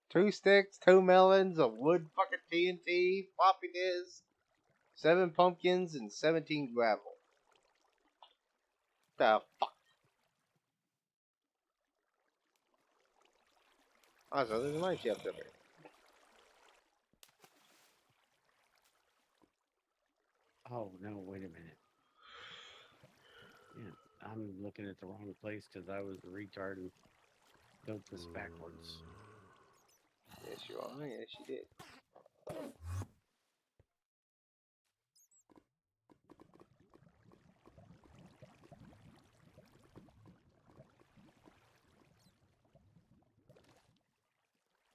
[SPEAKER 1] 2 sticks, 2 melons, a wood fucking TNT, floppy disk, 7 pumpkins, and 17 gravel. The fuck? Oh, so there's a mine shaft up here.
[SPEAKER 2] Oh, no, wait a minute. Yeah, I'm looking at the wrong place because I was a retard and built this backwards.
[SPEAKER 1] Yes, you are. Yes, you did.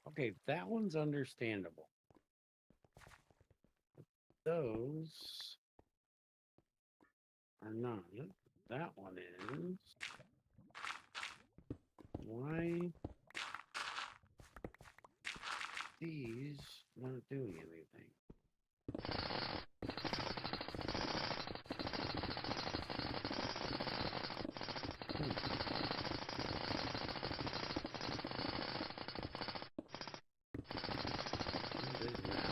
[SPEAKER 2] Okay, that one's understandable. Those are not. That one is. Why these not doing anything? What is that?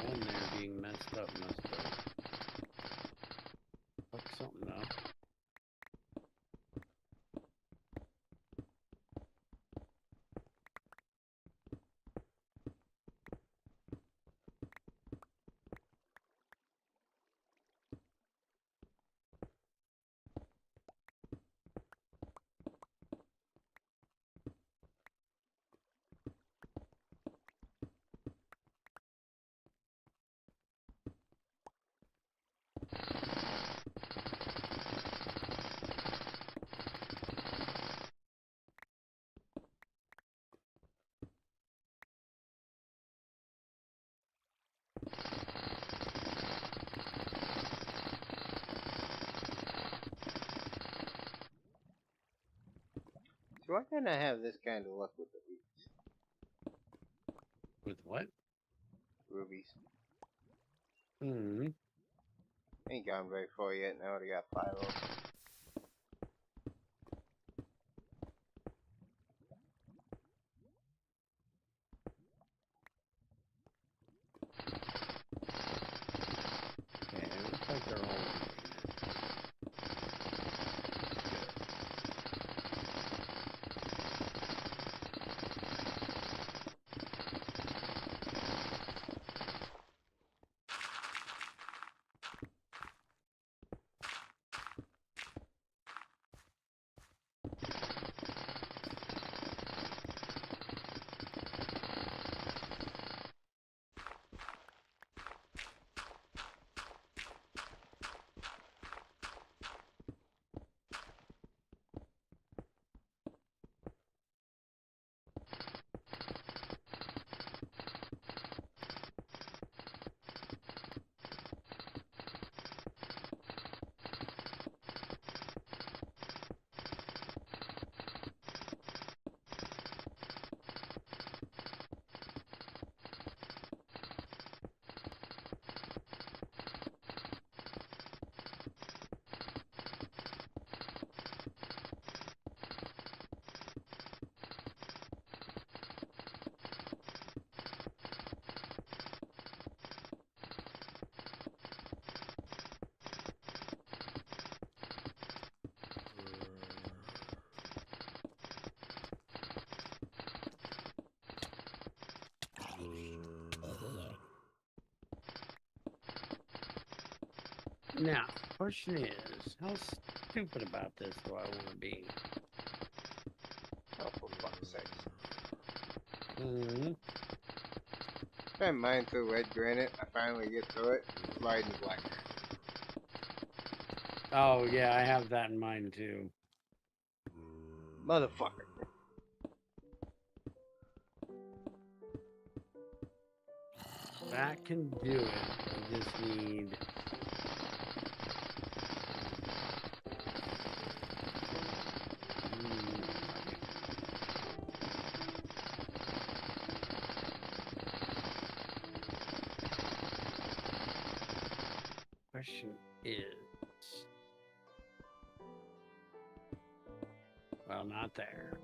[SPEAKER 2] One there being messed up must have fucked something up.
[SPEAKER 1] So why can't I have this kind of luck with the
[SPEAKER 2] With what?
[SPEAKER 1] rubies?
[SPEAKER 2] Hmm.
[SPEAKER 1] Ain't gone very far yet, and I already got 5 of them.
[SPEAKER 2] Okay, it looks like they're all. Now, question is, how stupid about this do I want to be?
[SPEAKER 1] Oh, for fuck's sakes.
[SPEAKER 2] Mm-hmm.
[SPEAKER 1] I mine through red granite. I finally get through it. Slide into black.
[SPEAKER 2] Oh, yeah, I have that in mind, too.
[SPEAKER 1] Motherfucker.
[SPEAKER 2] That can do it. I just need... Question is... Well, not there.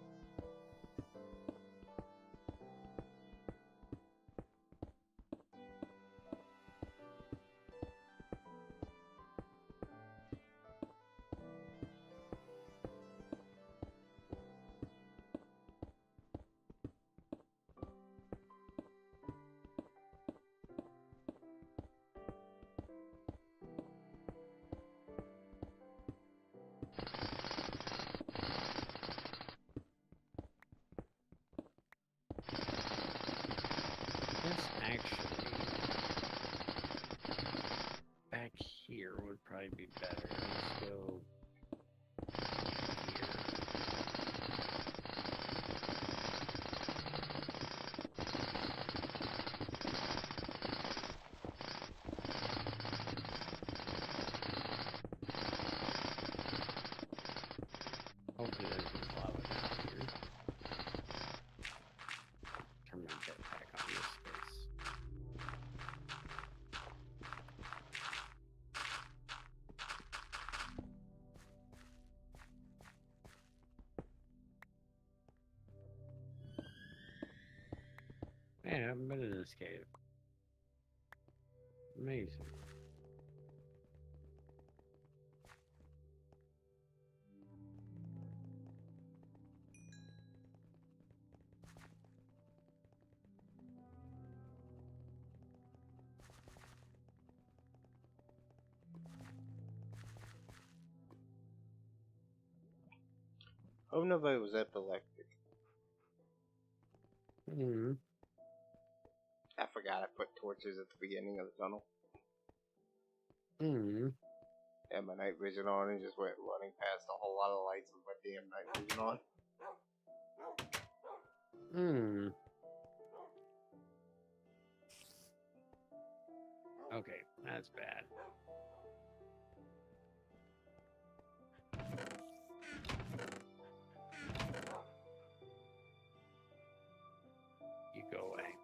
[SPEAKER 2] This actually... Back here would probably be better. Let's go... Hopefully there's no lava down here. Turn my jetpack on this space. Man, I haven't been in this cave. Amazing.
[SPEAKER 1] Hope nobody was epileptic.
[SPEAKER 2] Hmm.
[SPEAKER 1] I forgot I put torches at the beginning of the tunnel.
[SPEAKER 2] Hmm.
[SPEAKER 1] Had my night vision on and just went running past a whole lot of lights with my damn night vision on.
[SPEAKER 2] Hmm. Okay, that's bad. You go away.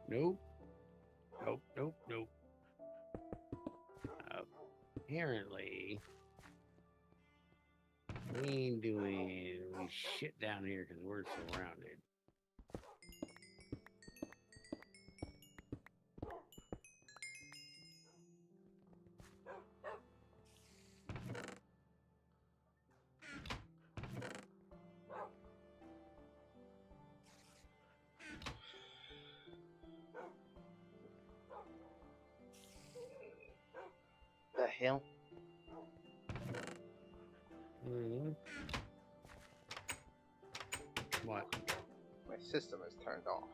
[SPEAKER 2] Nope. Nope, nope, nope. Apparently, we ain't doing shit down here because we're surrounded.
[SPEAKER 1] The hell?
[SPEAKER 2] Hmm. What?
[SPEAKER 1] My system is turned off.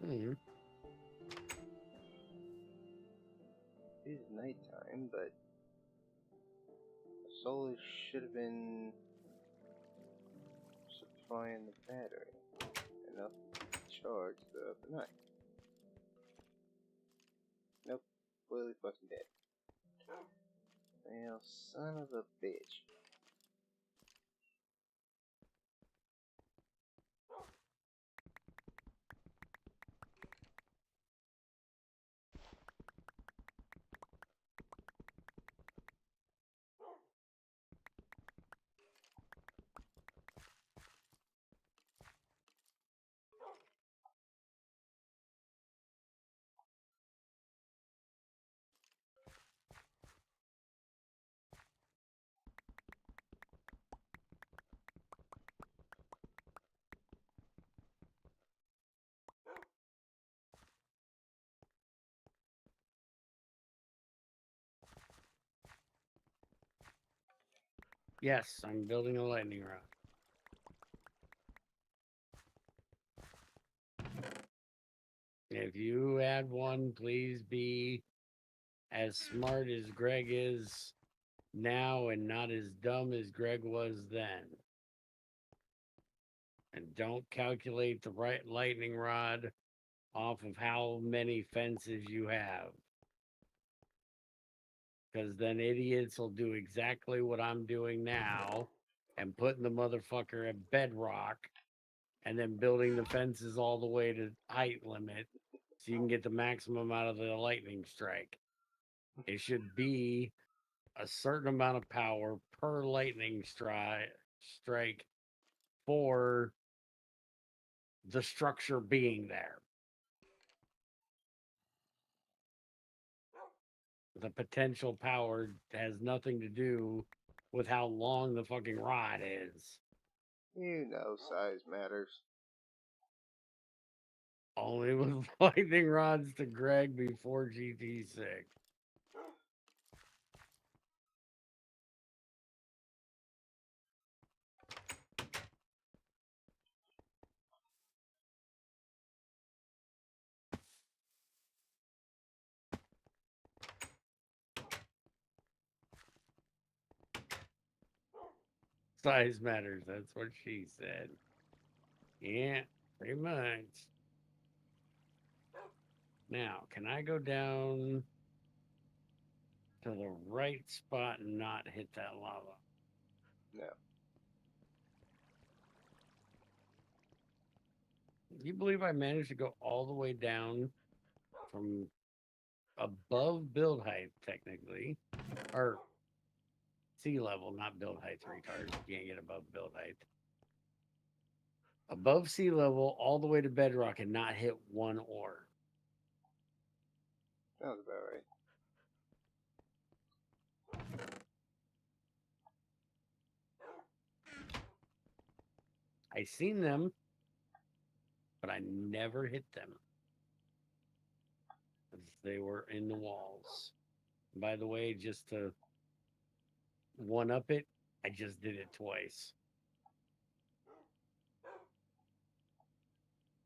[SPEAKER 2] Hmm.
[SPEAKER 1] It is nighttime, but the solar should have been supplying the battery enough to charge throughout the night. Nope, completely fucking dead. Well, son of a bitch.
[SPEAKER 2] Yes, I'm building a lightning rod. If you add one, please be as smart as Greg is now and not as dumb as Greg was then. And don't calculate the right lightning rod off of how many fences you have. Because then idiots will do exactly what I'm doing now and putting the motherfucker at bedrock and then building the fences all the way to height limit so you can get the maximum out of the lightning strike. It should be a certain amount of power per lightning strike for the structure being there. The potential power has nothing to do with how long the fucking rod is.
[SPEAKER 1] You know, size matters.
[SPEAKER 2] Only with lightning rods to Greg before GT6. Size matters. That's what she said. Yeah, pretty much. Now, can I go down to the right spot and not hit that lava?
[SPEAKER 1] No.
[SPEAKER 2] You believe I managed to go all the way down from above build height, technically, or sea level, not build height, retard. You can't get above build height. Above sea level, all the way to bedrock, and not hit one ore.
[SPEAKER 1] Sounds about right.
[SPEAKER 2] I seen them, but I never hit them. They were in the walls. By the way, just to one up it, I just did it twice.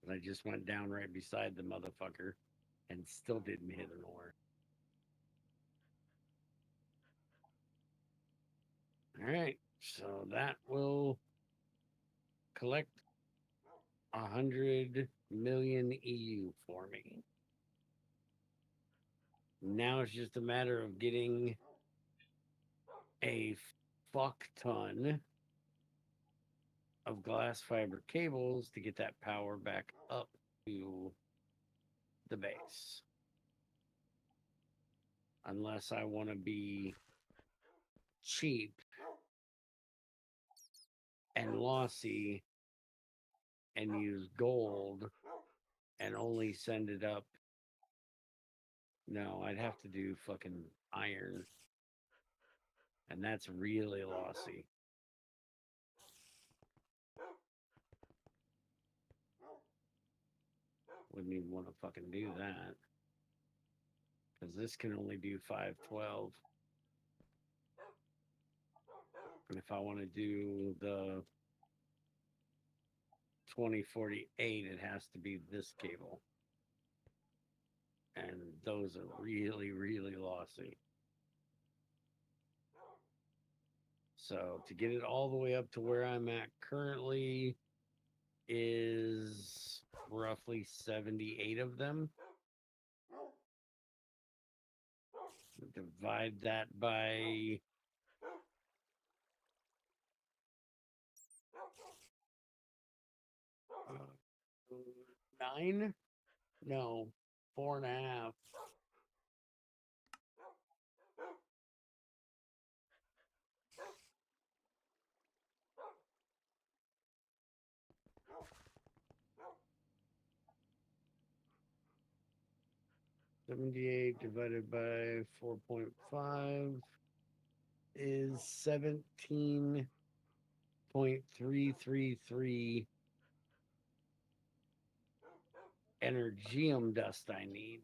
[SPEAKER 2] And I just went down right beside the motherfucker and still didn't hit an ore. All right, so that will collect 100 million EU for me. Now it's just a matter of getting a fuck ton of glass fiber cables to get that power back up to the base. Unless I want to be cheap and lossy and use gold and only send it up. No, I'd have to do fucking iron. And that's really lossy. Wouldn't even want to fucking do that. Because this can only do 512. And if I want to do the 2048, it has to be this cable. And those are really, really lossy. So to get it all the way up to where I'm at currently is roughly 78 of them. Divide that by 9? No, 4.5. $78 divided by 4.5 is 17.333 energium dust I need.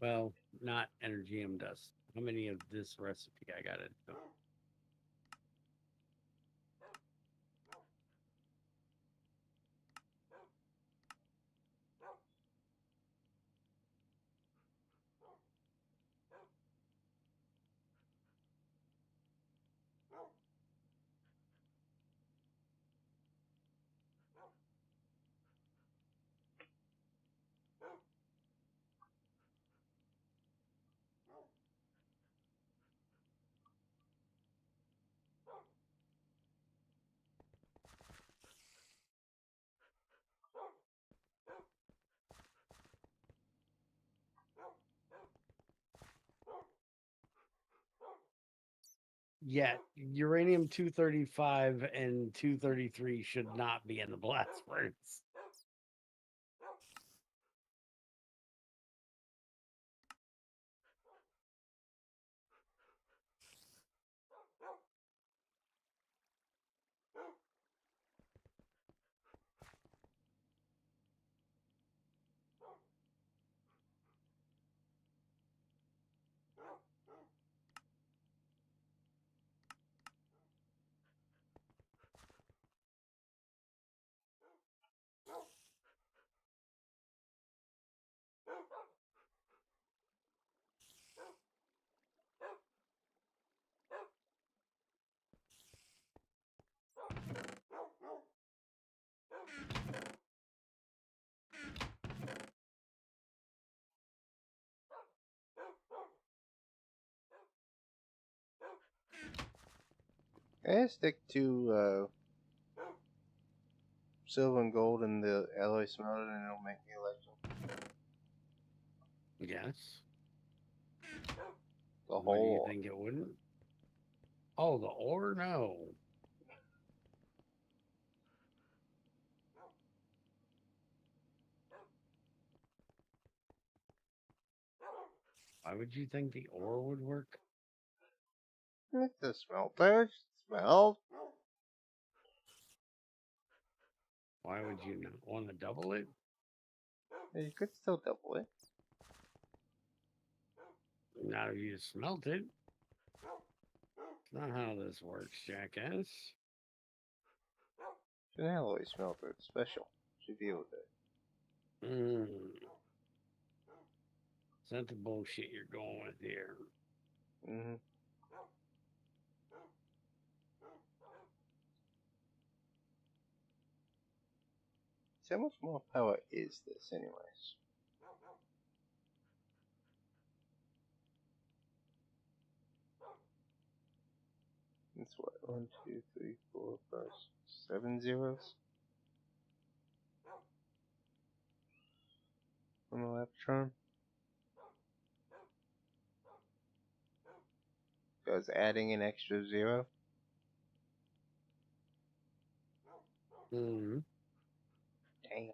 [SPEAKER 2] Well, not energium dust. How many of this recipe I got it? Yeah, uranium 235 and 233 should not be in the blast furnace.
[SPEAKER 1] Can I stick to silver and gold in the alloy smelter and it'll make me electrum?
[SPEAKER 2] Yes.
[SPEAKER 1] The
[SPEAKER 2] Why do you
[SPEAKER 1] whole.
[SPEAKER 2] think it wouldn't? Oh, the ore? No. Why would you think the ore would work?
[SPEAKER 1] Let the smelter smelt.
[SPEAKER 2] Why would you not want to double it?
[SPEAKER 1] You could still double it.
[SPEAKER 2] Not if you smelt it. It's not how this works, jackass.
[SPEAKER 1] It's an alloy smelter. It's special. Should deal with it.
[SPEAKER 2] Is that the bullshit you're going with here?
[SPEAKER 1] Mm-hmm. So how much more power is this, anyways? It's what? 1, 2, 3, 4, 5, 7 zeros? On the Laptron? So it's adding an extra 0?
[SPEAKER 2] Mm-hmm.
[SPEAKER 1] Damn.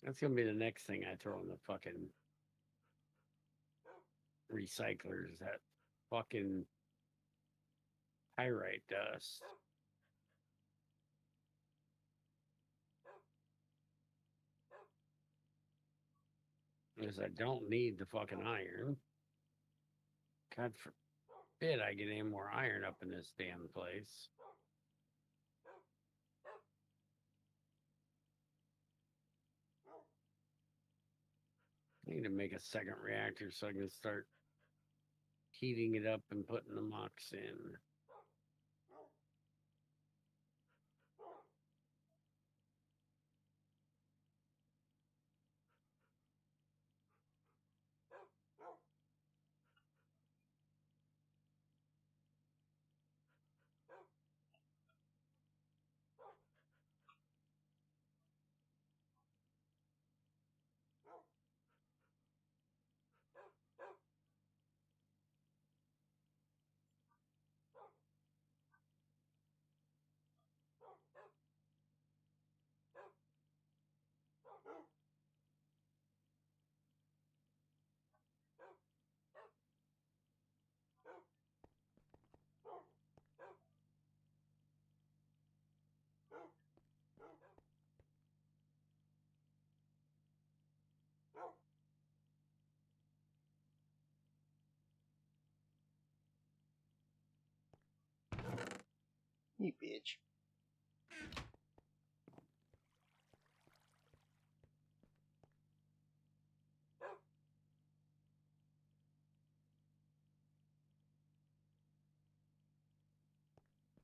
[SPEAKER 2] That's gonna be the next thing I throw in the fucking recyclers. That fucking pyrite dust. Because I don't need the fucking iron. God forbid I get any more iron up in this damn place. I need to make a second reactor so I can start heating it up and putting the mux in.
[SPEAKER 1] You bitch.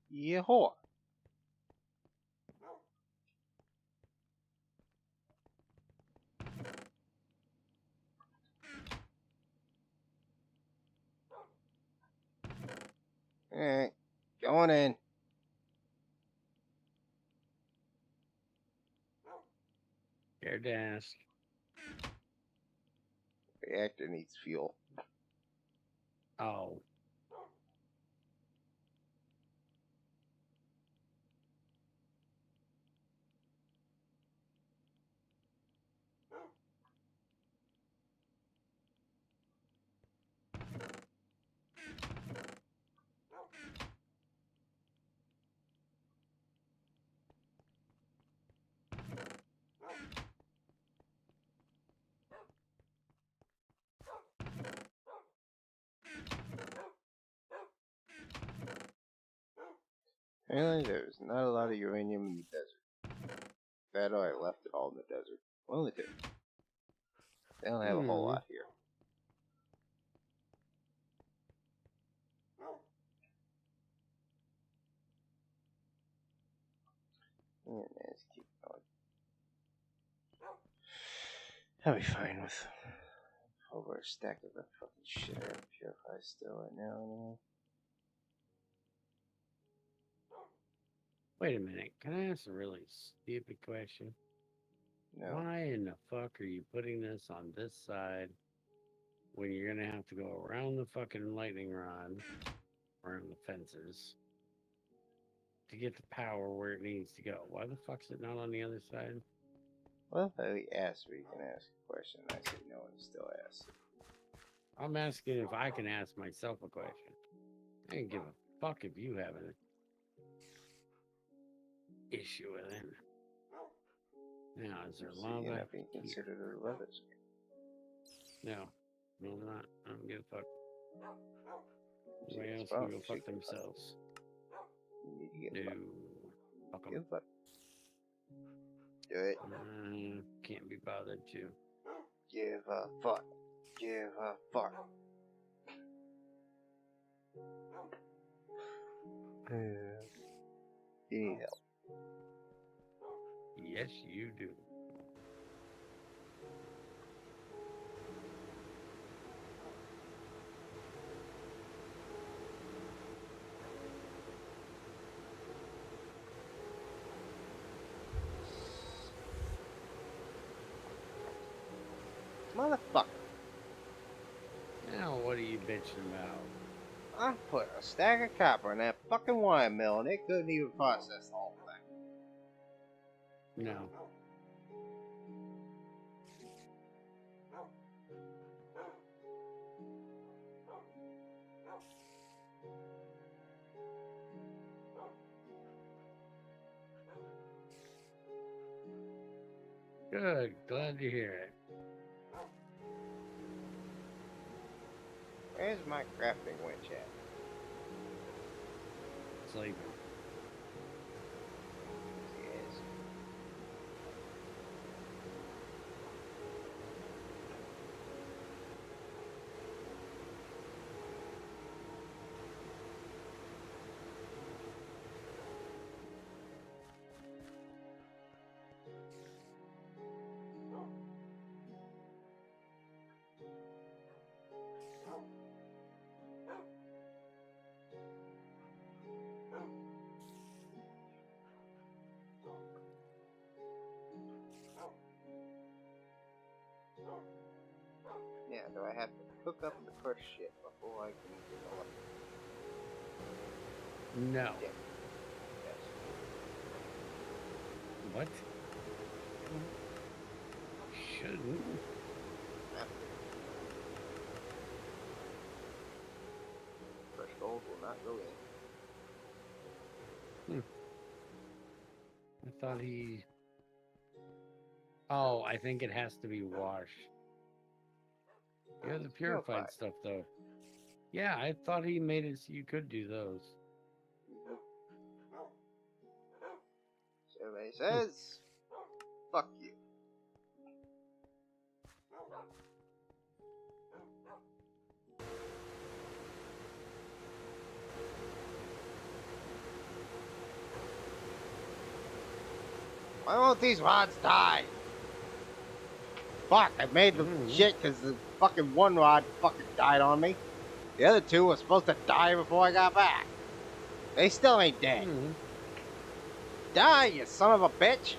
[SPEAKER 1] Yeah, whore. Alright, going in.
[SPEAKER 2] Scared to ask.
[SPEAKER 1] Reactor needs fuel.
[SPEAKER 2] Oh.
[SPEAKER 1] Apparently, there's not a lot of uranium in the desert. That or I left it all in the desert. One of the two. They don't have a whole lot here. Yeah, man, let's keep going. I'll be fine with over a stack of that fucking shit I gotta purify still right now, anyway.
[SPEAKER 2] Wait a minute. Can I ask a really stupid question?
[SPEAKER 1] No.
[SPEAKER 2] Why in the fuck are you putting this on this side when you're gonna have to go around the fucking lightning rod, around the fences, to get the power where it needs to go? Why the fuck's it not on the other side?
[SPEAKER 1] Well, I asked where you can ask a question, and I said no, and he still asked.
[SPEAKER 2] I'm asking if I can ask myself a question. I don't give a fuck if you have an issue with it. Now, is there
[SPEAKER 1] So you're
[SPEAKER 2] lava
[SPEAKER 1] not being
[SPEAKER 2] here?
[SPEAKER 1] considered a lover.
[SPEAKER 2] No, I'm not. I don't give a fuck.
[SPEAKER 1] See,
[SPEAKER 2] Everybody
[SPEAKER 1] that's
[SPEAKER 2] else can
[SPEAKER 1] wrong.
[SPEAKER 2] go
[SPEAKER 1] You
[SPEAKER 2] fuck
[SPEAKER 1] should give a fuck.
[SPEAKER 2] themselves.
[SPEAKER 1] You need to give a
[SPEAKER 2] No.
[SPEAKER 1] fuck.
[SPEAKER 2] Fuck 'em.
[SPEAKER 1] Give a fuck. Do it.
[SPEAKER 2] Can't be bothered to.
[SPEAKER 1] Give a fuck. Give a fuck. You need help.
[SPEAKER 2] Yes, you do.
[SPEAKER 1] Motherfucker.
[SPEAKER 2] Now, what are you bitching about?
[SPEAKER 1] I put a stack of copper in that fucking wine mill and it couldn't even process the whole thing.
[SPEAKER 2] No. Good. Glad to hear it.
[SPEAKER 1] Where's my crafting winch at?
[SPEAKER 2] Sleeping.
[SPEAKER 1] Yes. Yeah, do I have to cook up the first shit before I can develop?
[SPEAKER 2] No.
[SPEAKER 1] Yeah. Yes.
[SPEAKER 2] What? Shouldn't.
[SPEAKER 1] Fresh gold will not go in.
[SPEAKER 2] I thought he... Oh, I think it has to be washed. Yeah, the purified stuff, though. Yeah, I thought he made it so you could do those.
[SPEAKER 1] Everybody says, fuck you. Why won't these rods die? Fuck, I made the shit because the fucking one rod fucking died on me. The other two were supposed to die before I got back. They still ain't dead. Die, you son of a bitch!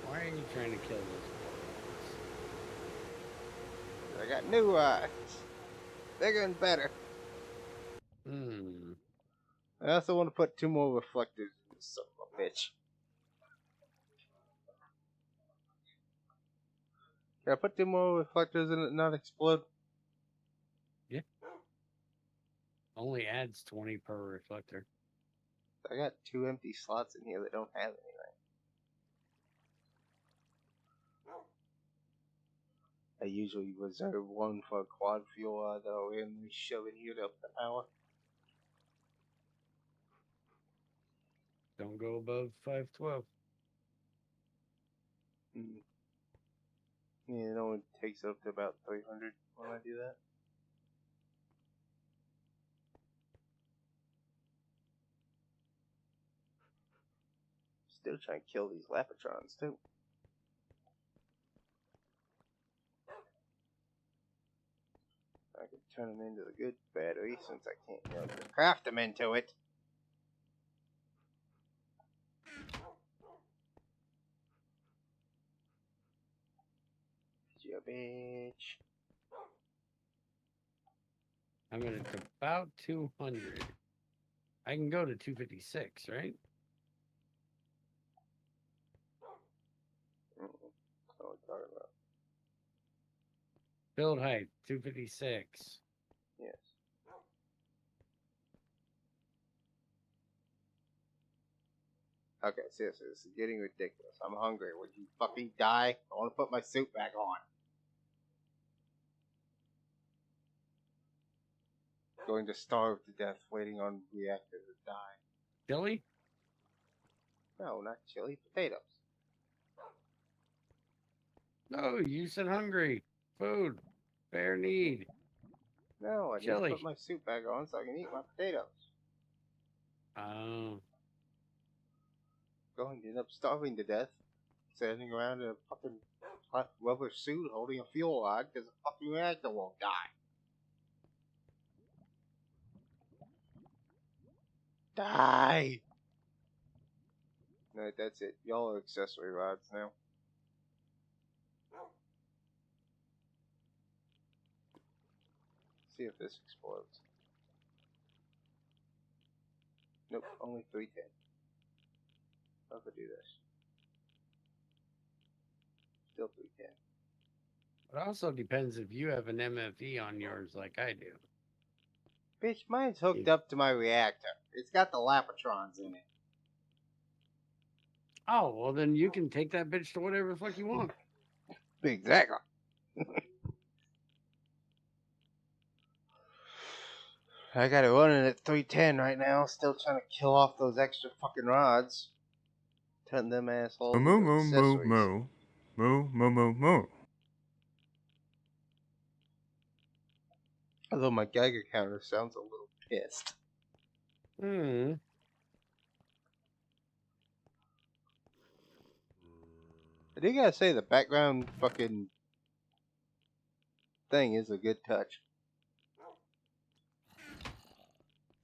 [SPEAKER 2] Why are you trying to kill this?
[SPEAKER 1] I got new rods. Bigger and better. I also want to put 2 more reflectors in this son of a bitch. Can I put 2 more reflectors in it and not explode?
[SPEAKER 2] Yeah. Only adds 20 per reflector.
[SPEAKER 1] I got 2 empty slots in here that don't have anything. I usually reserve 1 for a quad fuel rod that I'll randomly shove in here to up the power.
[SPEAKER 2] Don't go above 512.
[SPEAKER 1] Yeah, it only takes up to about 300 when I do that. Still trying to kill these Lapatrons too. I can turn them into the good battery since I can't, just craft them into it. You bitch.
[SPEAKER 2] I'm at about 200. I can go to 256, right?
[SPEAKER 1] That's what I'm talking about.
[SPEAKER 2] Build height, 256.
[SPEAKER 1] Yes. Okay, seriously, this is getting ridiculous. I'm hungry. Would you fucking die? I want to put my suit back on. Going to starve to death waiting on reactor to die.
[SPEAKER 2] Chili?
[SPEAKER 1] No, not chili. Potatoes.
[SPEAKER 2] No, you said hungry. Food. Fair need.
[SPEAKER 1] No, I need to
[SPEAKER 2] Chili.
[SPEAKER 1] put my suit back on so I can eat my potatoes.
[SPEAKER 2] Oh.
[SPEAKER 1] Going to end up starving to death. Standing around in a fucking hot rubber suit holding a fuel rod because the fucking reactor won't die. Die! Alright, that's it. Y'all are accessory rods now. See if this explodes. Nope, only 310. How could I do this? Still 310.
[SPEAKER 2] It also depends if you have an MFE on yours like I do.
[SPEAKER 1] Bitch, mine's hooked up to my reactor. It's got the Lapatrons in it.
[SPEAKER 2] Oh, well then you can take that bitch to whatever the fuck you want.
[SPEAKER 1] Exactly. I got it running at 310 right now, still trying to kill off those extra fucking rods. Turn them assholes
[SPEAKER 6] Moo
[SPEAKER 1] into
[SPEAKER 6] moo moo
[SPEAKER 1] accessories.
[SPEAKER 6] moo. Moo moo moo moo.
[SPEAKER 1] Although my Geiger counter sounds a little pissed. I do gotta say, the background fucking thing is a good touch.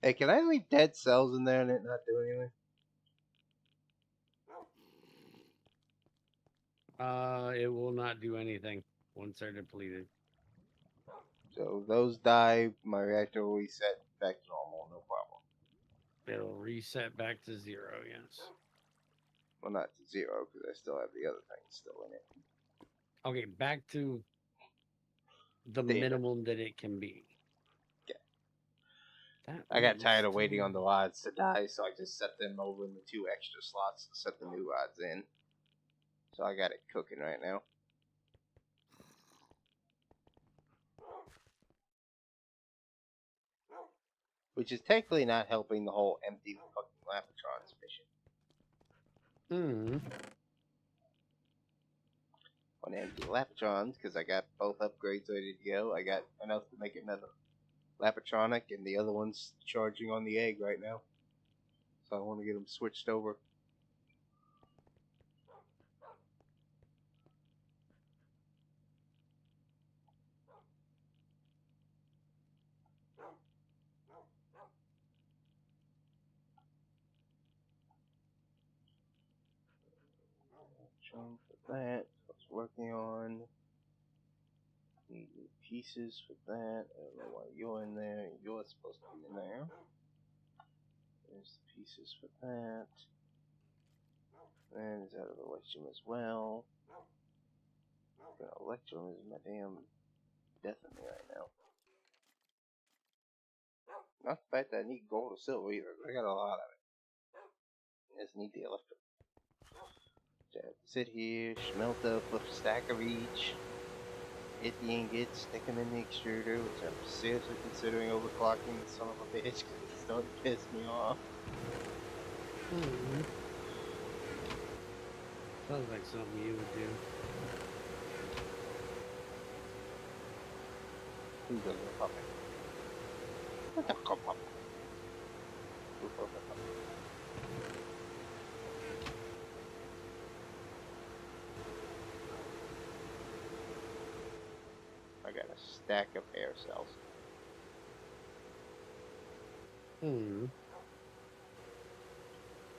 [SPEAKER 1] Hey, can I leave dead cells in there and it not do anything?
[SPEAKER 2] It will not do anything once they're depleted.
[SPEAKER 1] So those die, my reactor will reset back to normal, no problem.
[SPEAKER 2] It'll reset back to 0, yes.
[SPEAKER 1] Well, not to 0, because I still have the other things still in it.
[SPEAKER 2] Okay, back to the
[SPEAKER 1] Damn it.
[SPEAKER 2] minimum that it can be.
[SPEAKER 1] Yeah. I got tired of waiting on the rods to die, so I just set them over in the 2 extra slots to set the new rods in. So I got it cooking right now. Which is technically not helping the whole empty fucking Lapatrons mission.
[SPEAKER 2] Hmm.
[SPEAKER 1] On empty Lapatrons, because I got both upgrades ready to go. I got enough to make another Lapatronic, and the other one's charging on the egg right now. So I want to get them switched over. Latron for that. I was working on. Need new pieces for that. I don't know why you're in there. You're supposed to be in there. There's the pieces for that. That is out of the Electrum as well. The Electrum is my damn death of me right now. Not the fact that I need gold or silver either. I got a lot of it. I just need the Electrum. So I have to sit here, smelt up a stack of each. Get the ingots, stick them in the extruder, which I'm seriously considering overclocking the son of a bitch because it's starting to piss me off.
[SPEAKER 2] Hmm. Sounds like something you would do.
[SPEAKER 1] Who goes to the puppet? What the fuck, puppet? Who goes to the puppet? I got a stack of air cells.
[SPEAKER 2] Hmm.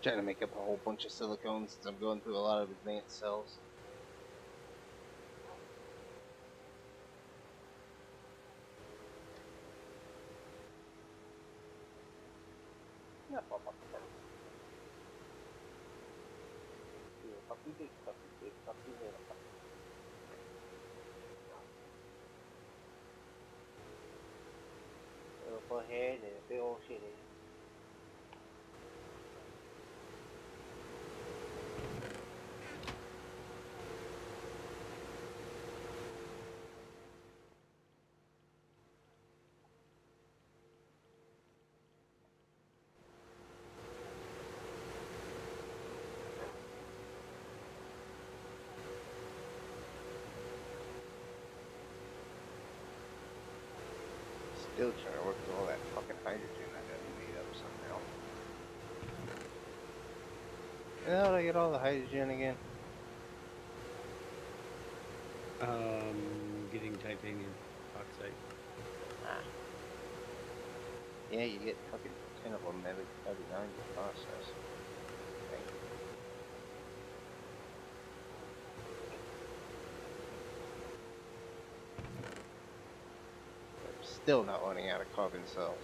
[SPEAKER 1] Trying to make up a whole bunch of silicones since I'm going through a lot of advanced cells. Puppy, big puppy, little puppy. Little butt head and a big old shit head. Still trying to work with all that fucking hydrogen I got made up somehow. And how did I get all the hydrogen again?
[SPEAKER 2] Getting titanium oxide.
[SPEAKER 1] Ah. Yeah, you get fucking 10 of them every 39 you process. Okay. I'm still not running out of carbon cells.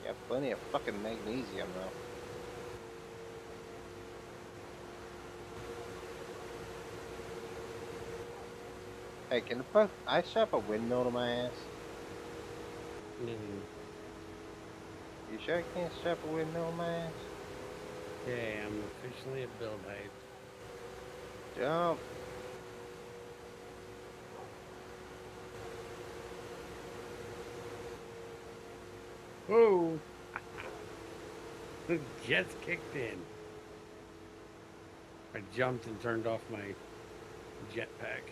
[SPEAKER 1] Got plenty of fucking magnesium though. Hey, can the fuck I strap a windmill to my ass?
[SPEAKER 2] Mm.
[SPEAKER 1] You sure I can't strap a windmill to my ass?
[SPEAKER 2] Okay, I'm officially at build height.
[SPEAKER 1] Jump!
[SPEAKER 2] Whoa! The jets kicked in. I jumped and turned off my jetpack.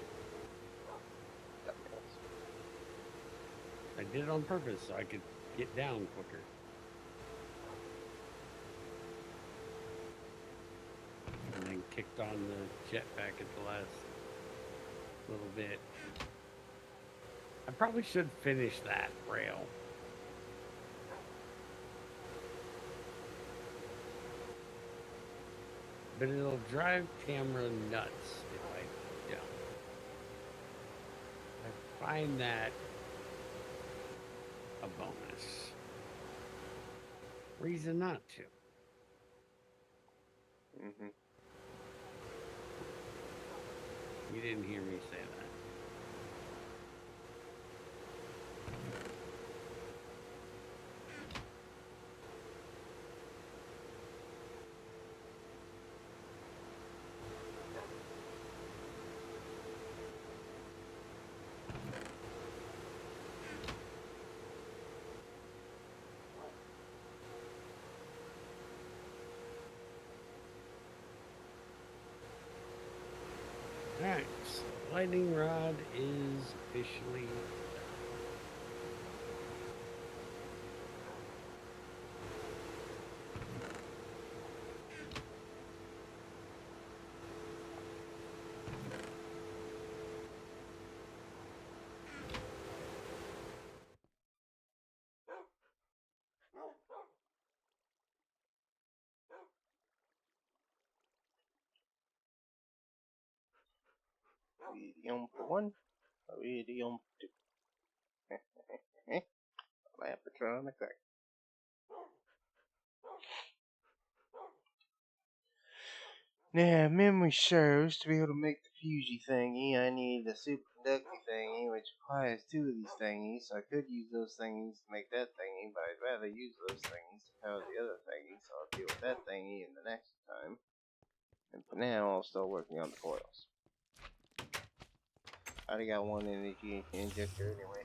[SPEAKER 2] I did it on purpose so I could get down quicker. And then kicked on the jetpack at the last little bit. I probably should finish that rail. But it'll drive Tamra nuts if I don't. I find that a bonus. Reason not to.
[SPEAKER 1] Mm-hmm.
[SPEAKER 2] You didn't hear me say that. Lightning rod is officially.
[SPEAKER 1] Medium for one. Medium for two. Lampatronic. Now, memory serves, to be able to make the fusey thingy, I need the superconducting thingy, which requires two of these thingies, so I could use those thingies to make that thingy, but I'd rather use those thingies to power the other thingy, so I'll deal with that thingy in the next time. And for now, I'm still working on the coils. I already got one energy injector anyway.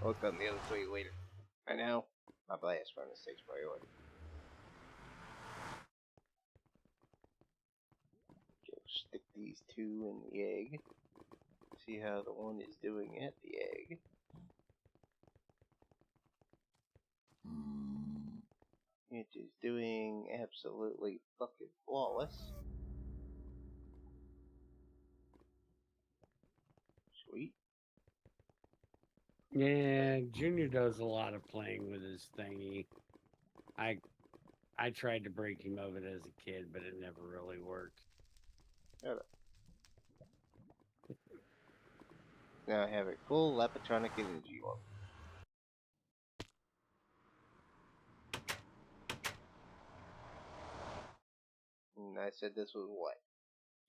[SPEAKER 1] I'll work on the other three later. Right now, my blast furnace takes priority. Just stick these two in the egg. See how the one is doing at the egg. It is doing absolutely fucking flawless. Sweet.
[SPEAKER 2] Yeah, Junior does a lot of playing with his thingy. I tried to break him of it as a kid, but it never really worked.
[SPEAKER 1] Shut up. Now I have a full Lapatronic energy one. And I said this was what?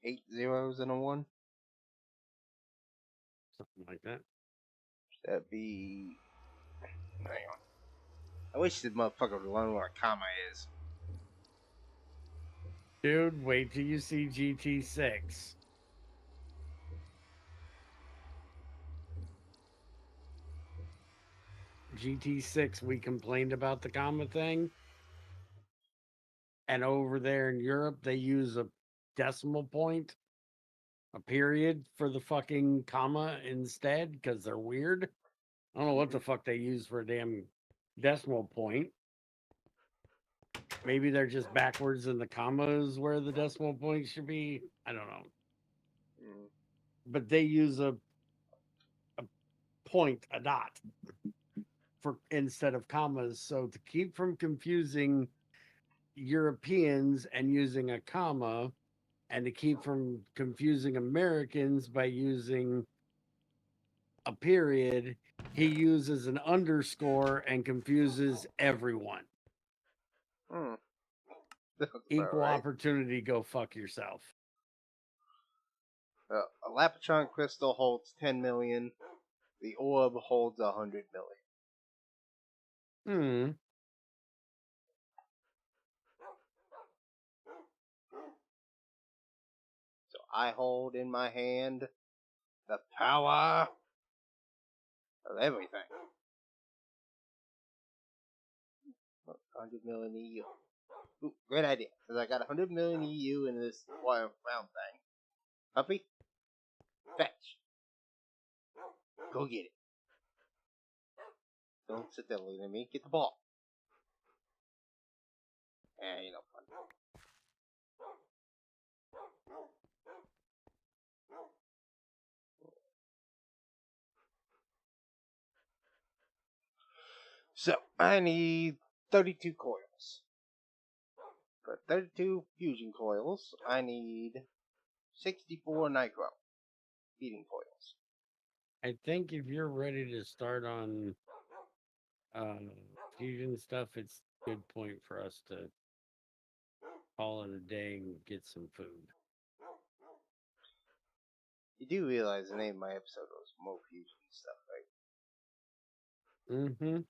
[SPEAKER 1] 8 zeros and a 1?
[SPEAKER 2] Something like that.
[SPEAKER 1] That'd be... Hang on. I wish this motherfucker would learn what a comma is.
[SPEAKER 2] Dude, wait till you see GT6. GT6, we complained about the comma thing. And over there in Europe, they use a decimal point, a period for the fucking comma instead because they're weird. I don't know what the fuck they use for a damn decimal point. Maybe they're just backwards and the comma is where the decimal point should be. I don't know. But they use a point, a dot, for instead of commas. So to keep from confusing Europeans and using a comma, and to keep from confusing Americans by using a period, he uses an underscore and confuses everyone. Equal
[SPEAKER 1] right.
[SPEAKER 2] opportunity, go fuck yourself.
[SPEAKER 1] A Lapatron crystal holds 10 million. The orb holds 100 million. So I hold in my hand the power of everything. 100 million EU. Ooh, great idea. Because I got 100 million EU in this round thing. Puppy, fetch. Go get it. Don't sit there looking at me. Get the ball. Ain't no fun. So, I need 32 coils. For 32 fusion coils, I need 64 nitro heating coils.
[SPEAKER 2] I think if you're ready to start on fusion stuff, it's a good point for us to call it a day and get some food.
[SPEAKER 1] You do realize the name of my episode was Mo Fusion stuff, right?
[SPEAKER 2] Mm-hmm.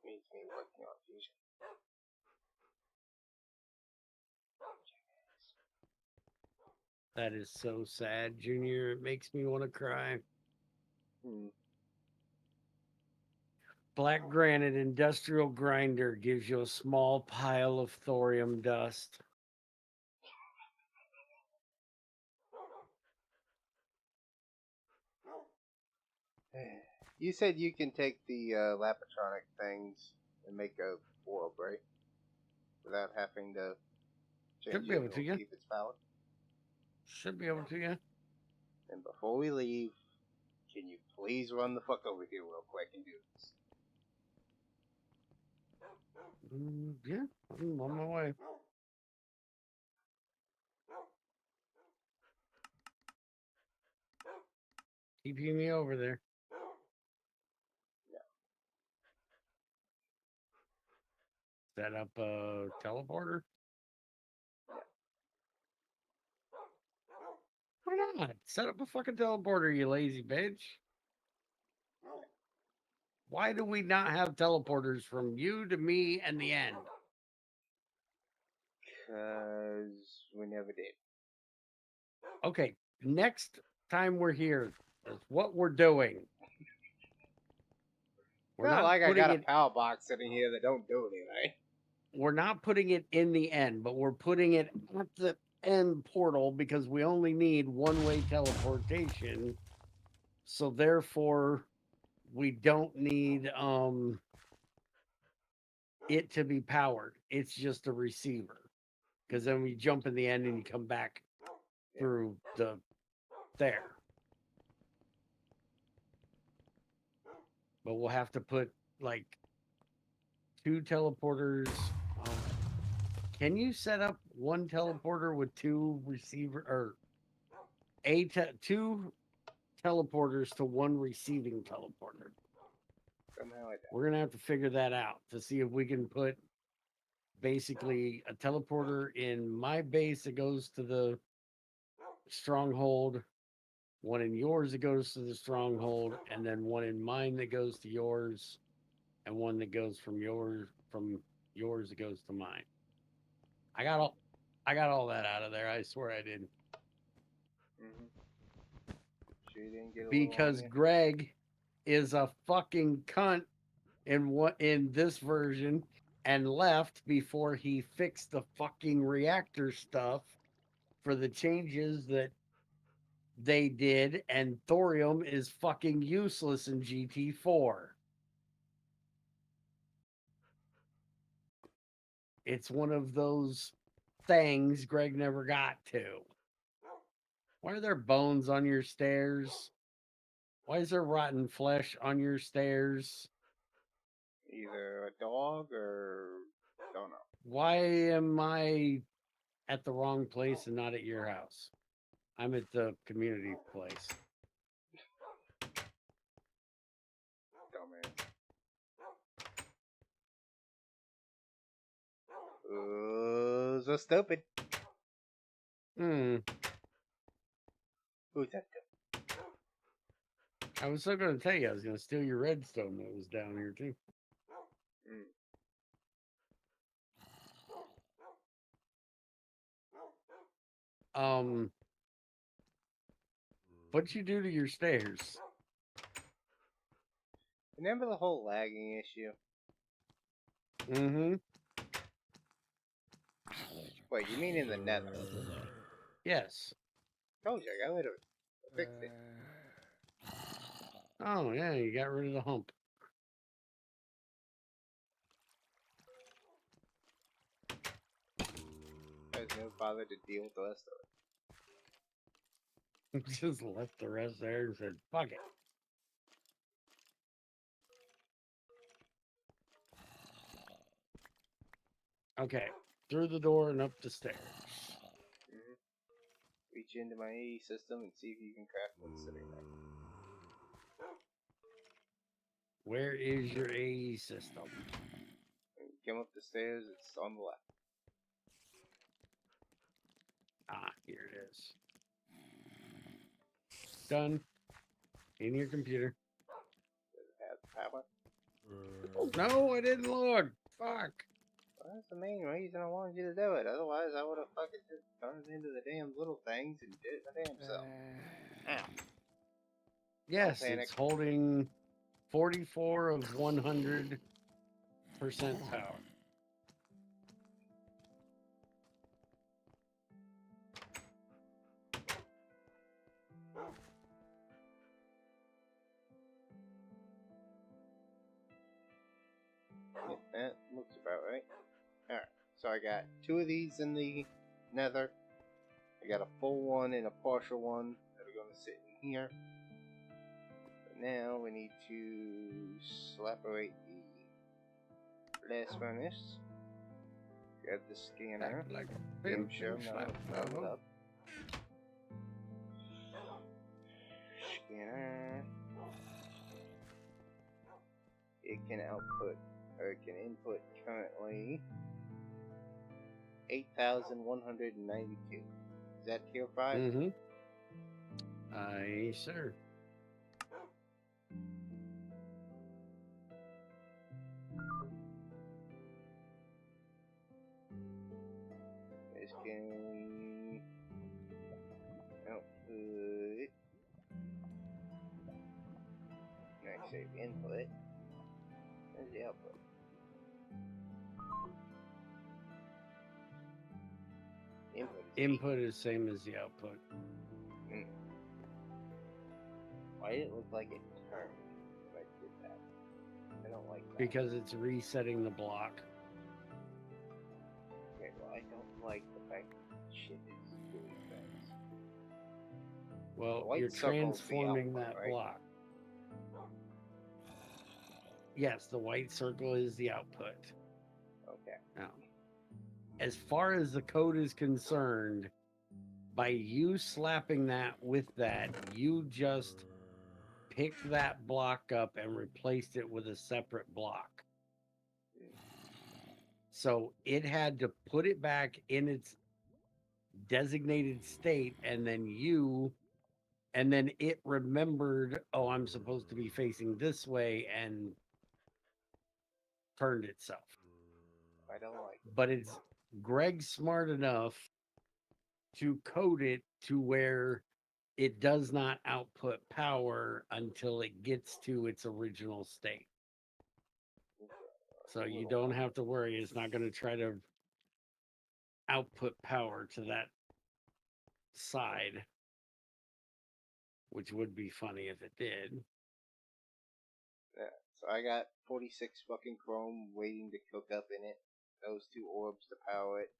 [SPEAKER 1] Means me working on fusion.
[SPEAKER 2] That is so sad, Junior. It makes me want to cry. Black granite industrial grinder gives you a small pile of thorium dust.
[SPEAKER 1] You said you can take the Lapatronic things and make a world, right? Without having to
[SPEAKER 2] Should
[SPEAKER 1] change
[SPEAKER 2] be
[SPEAKER 1] it
[SPEAKER 2] able
[SPEAKER 1] or
[SPEAKER 2] to, yeah.
[SPEAKER 1] keep its power.
[SPEAKER 2] Should be able to, yeah.
[SPEAKER 1] And before we leave, can you please run the fuck over here real quick and do this?
[SPEAKER 2] Yeah, I'm on my way. Keeping me over there. Set up a teleporter? Why not? Set up a fucking teleporter, you lazy bitch. Why do we not have teleporters from you to me and the end?
[SPEAKER 1] Because we never did.
[SPEAKER 2] Okay, next time we're here, that's what we're doing. We're
[SPEAKER 1] Not
[SPEAKER 2] not
[SPEAKER 1] like I
[SPEAKER 2] putting
[SPEAKER 1] got a
[SPEAKER 2] it.
[SPEAKER 1] power box sitting here that don't do anything.
[SPEAKER 2] We're not putting it in the end, but we're putting it at the end portal because we only need one-way teleportation. So therefore, we don't need it to be powered. It's just a receiver. Because then we jump in the end and you come back through the there. But we'll have to put like 2 teleporters. Can you set up one teleporter with 2 receiver or 2 teleporters to 1 receiving teleporter?
[SPEAKER 1] Somehow I
[SPEAKER 2] We're gonna have to figure that out to see if we can put basically a teleporter in my base that goes to the stronghold, one in yours that goes to the stronghold, and then one in mine that goes to yours, and one that goes from yours that goes to mine. I got all that out of there. I swear I did.
[SPEAKER 1] Sure you didn't get a
[SPEAKER 2] Because
[SPEAKER 1] little on
[SPEAKER 2] Greg is a fucking cunt in this version and left before he fixed the fucking reactor stuff for the changes that they did, and thorium is fucking useless in GT4. It's one of those things Greg never got to. Why are there bones on your stairs? Why is there rotten flesh on your stairs?
[SPEAKER 1] Either a dog or don't know.
[SPEAKER 2] Why am I at the wrong place and not at your house? I'm at the community place.
[SPEAKER 1] Dumbass. Ooh, so stupid.
[SPEAKER 2] Hmm.
[SPEAKER 1] Who's that?
[SPEAKER 2] I was still going to tell you I was going to steal your redstone that was down here too. What'd you do to your stairs?
[SPEAKER 1] Remember the whole lagging issue?
[SPEAKER 2] Mm-hmm.
[SPEAKER 1] Wait, you mean in the nether?
[SPEAKER 2] Yes.
[SPEAKER 1] Told you, I got rid of it. I fixed it.
[SPEAKER 2] Oh, yeah, you got rid of the hump.
[SPEAKER 1] I was never bothered to deal with the rest of it.
[SPEAKER 2] Just left the rest there and said, fuck it. Okay, through the door and up the stairs.
[SPEAKER 1] Reach into my AE system and see if you can craft what's sitting there.
[SPEAKER 2] Where is your AE system?
[SPEAKER 1] When you come up the stairs, it's on the left.
[SPEAKER 2] Ah, here it is. Done. In your computer.
[SPEAKER 1] Does it have power?
[SPEAKER 2] No, I didn't look. Fuck.
[SPEAKER 1] Well, that's the main reason I wanted you to do it. Otherwise, I would have fucking just turned it into the damn little things and did it my damn self. Ow.
[SPEAKER 2] Yes,
[SPEAKER 1] Don't panic.
[SPEAKER 2] it's holding 44 of 100% power.
[SPEAKER 1] That looks about right. Alright, so I got 2 of these in the nether. I got a full one and a partial one that are going to sit in here. But now we need to slaperate the blast furnace. Grab the scanner.
[SPEAKER 2] Like a
[SPEAKER 1] Damn
[SPEAKER 2] pimp,
[SPEAKER 1] sure
[SPEAKER 2] you
[SPEAKER 1] now
[SPEAKER 2] slap
[SPEAKER 1] load
[SPEAKER 2] fellow.
[SPEAKER 1] up. Scanner. It can output, or it can input currently 8,192. Is that tier 5?
[SPEAKER 2] Mm-hmm. Aye, sir.
[SPEAKER 1] This can output. Next save input. There's the output.
[SPEAKER 2] Input is same as the output.
[SPEAKER 1] Why did it look like it turned when I did that? I don't like that.
[SPEAKER 2] Because it's resetting the block.
[SPEAKER 1] Okay, well, I don't like the fact that shit is doing things.
[SPEAKER 2] Well,
[SPEAKER 1] white
[SPEAKER 2] you're
[SPEAKER 1] circle's the
[SPEAKER 2] transforming
[SPEAKER 1] output,
[SPEAKER 2] that
[SPEAKER 1] right?
[SPEAKER 2] block. Yes, the white circle is the output.
[SPEAKER 1] Okay.
[SPEAKER 2] Now, as far as the code is concerned, by you slapping that with that, you just picked that block up and replaced it with a separate block. So it had to put it back in its designated state, and then it remembered, oh, I'm supposed to be facing this way, and turned itself.
[SPEAKER 1] I don't like it.
[SPEAKER 2] But it's Greg's smart enough to code it to where it does not output power until it gets to its original state. So you don't have to worry. It's not going to try to output power to that side, which would be funny if it did.
[SPEAKER 1] Yeah, so I got 46 fucking chrome waiting to cook up in it. Those 2 orbs to power it.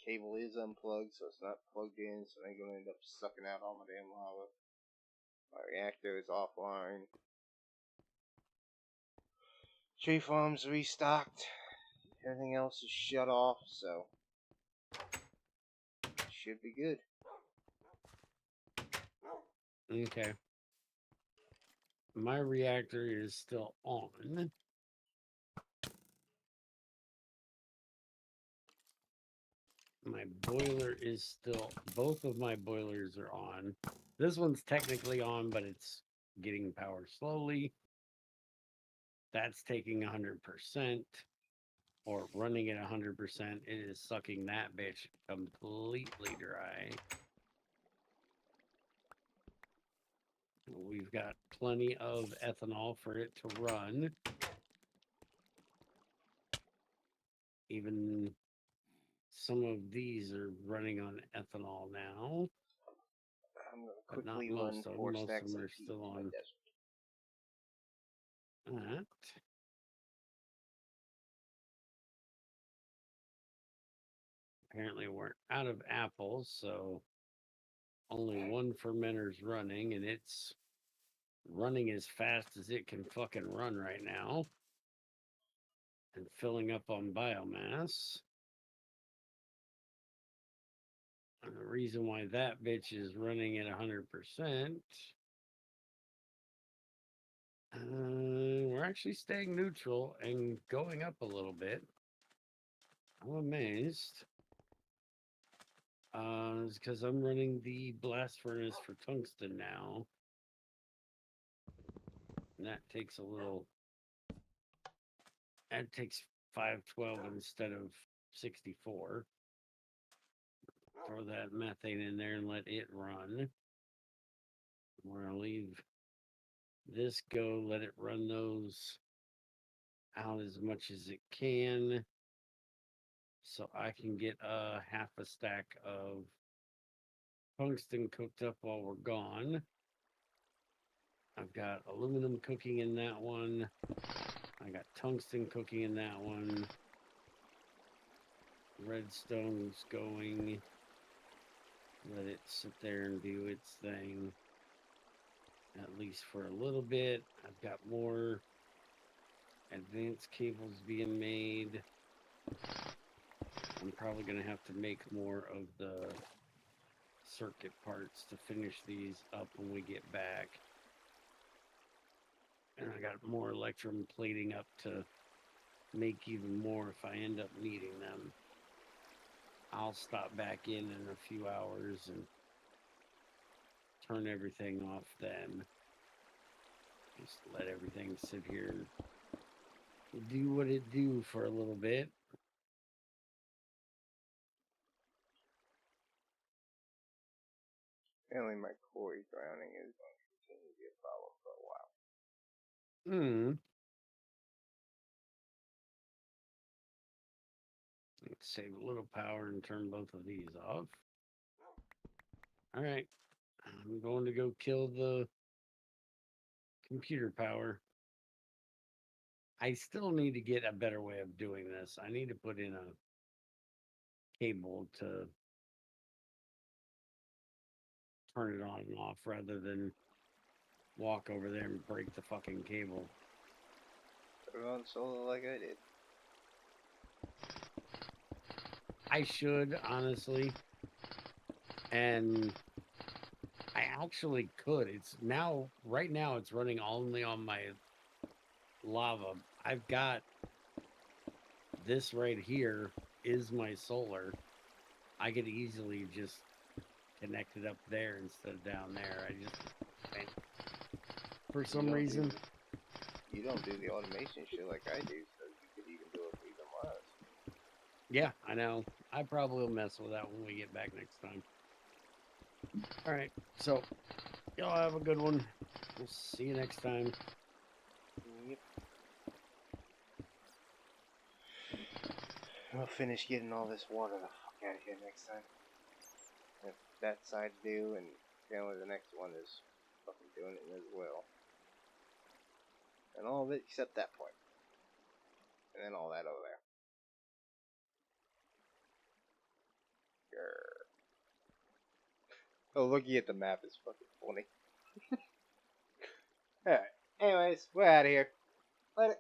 [SPEAKER 1] Cable is unplugged, so it's not plugged in, so I'm gonna end up sucking out all my damn lava. My reactor is offline. Tree farm's restocked. Everything else is shut off, so should be good.
[SPEAKER 2] Okay. My reactor is still on. My boiler is still, both of my boilers are on. This one's technically on, but it's getting power slowly. That's taking 100%, or running at 100%. It is sucking that bitch completely dry. We've got plenty of ethanol for it to run. Even some of these are running on ethanol now.
[SPEAKER 1] I'm gonna
[SPEAKER 2] But not
[SPEAKER 1] quickly
[SPEAKER 2] most
[SPEAKER 1] run
[SPEAKER 2] of them.
[SPEAKER 1] 4
[SPEAKER 2] Most of
[SPEAKER 1] stacks
[SPEAKER 2] them
[SPEAKER 1] of
[SPEAKER 2] are
[SPEAKER 1] heat
[SPEAKER 2] still
[SPEAKER 1] in my
[SPEAKER 2] on
[SPEAKER 1] desert.
[SPEAKER 2] that. Apparently we're out of apples, so only one fermenter's running, and it's running as fast as it can fucking run right now. And filling up on biomass. And the reason why that bitch is running at 100%, we're actually staying neutral and going up a little bit. I'm amazed. It's because I'm running the blast furnace for tungsten now. And that takes that takes 512 instead of 64. Throw that methane in there and let it run. We're going to leave this go, let it run those out as much as it can, so I can get a half a stack of tungsten cooked up while we're gone. I've got aluminum cooking in that one. I got tungsten cooking in that one. Redstone's going. Let it sit there and do its thing. At least for a little bit. I've got more advanced cables being made. I'm probably going to have to make more of the circuit parts to finish these up when we get back. And I got more electrum plating up to make even more if I end up needing them. I'll stop back in a few hours and turn everything off then. Just let everything sit here and do what it do for a little bit.
[SPEAKER 1] Apparently my core drowning is going to continue to be a problem for a while.
[SPEAKER 2] Let's save a little power and turn both of these off. All right. I'm going to go kill the computer power. I still need to get a better way of doing this. I need to put in a cable to turn it on and off rather than walk over there and break the fucking cable.
[SPEAKER 1] Put it on solo like I did.
[SPEAKER 2] I should, honestly. And I actually could. It's now, right now, it's running only on my lava. I've got this right here is my solar. I could easily just connect it up there instead of down there. For some reason.
[SPEAKER 1] You don't do the automation shit like I do, so you could even do it for even less.
[SPEAKER 2] Yeah, I know. I probably will mess with that when we get back next time. Alright, so y'all have a good one. We'll see you next time.
[SPEAKER 1] Yep. I'll finish getting all this water the fuck out of here next time. If that side do, and apparently the next one is fucking doing it as well. And all of it except that point. And then all that over there. Grr. Oh, looking at the map is fucking funny. Alright, anyways, we're out of here. Later.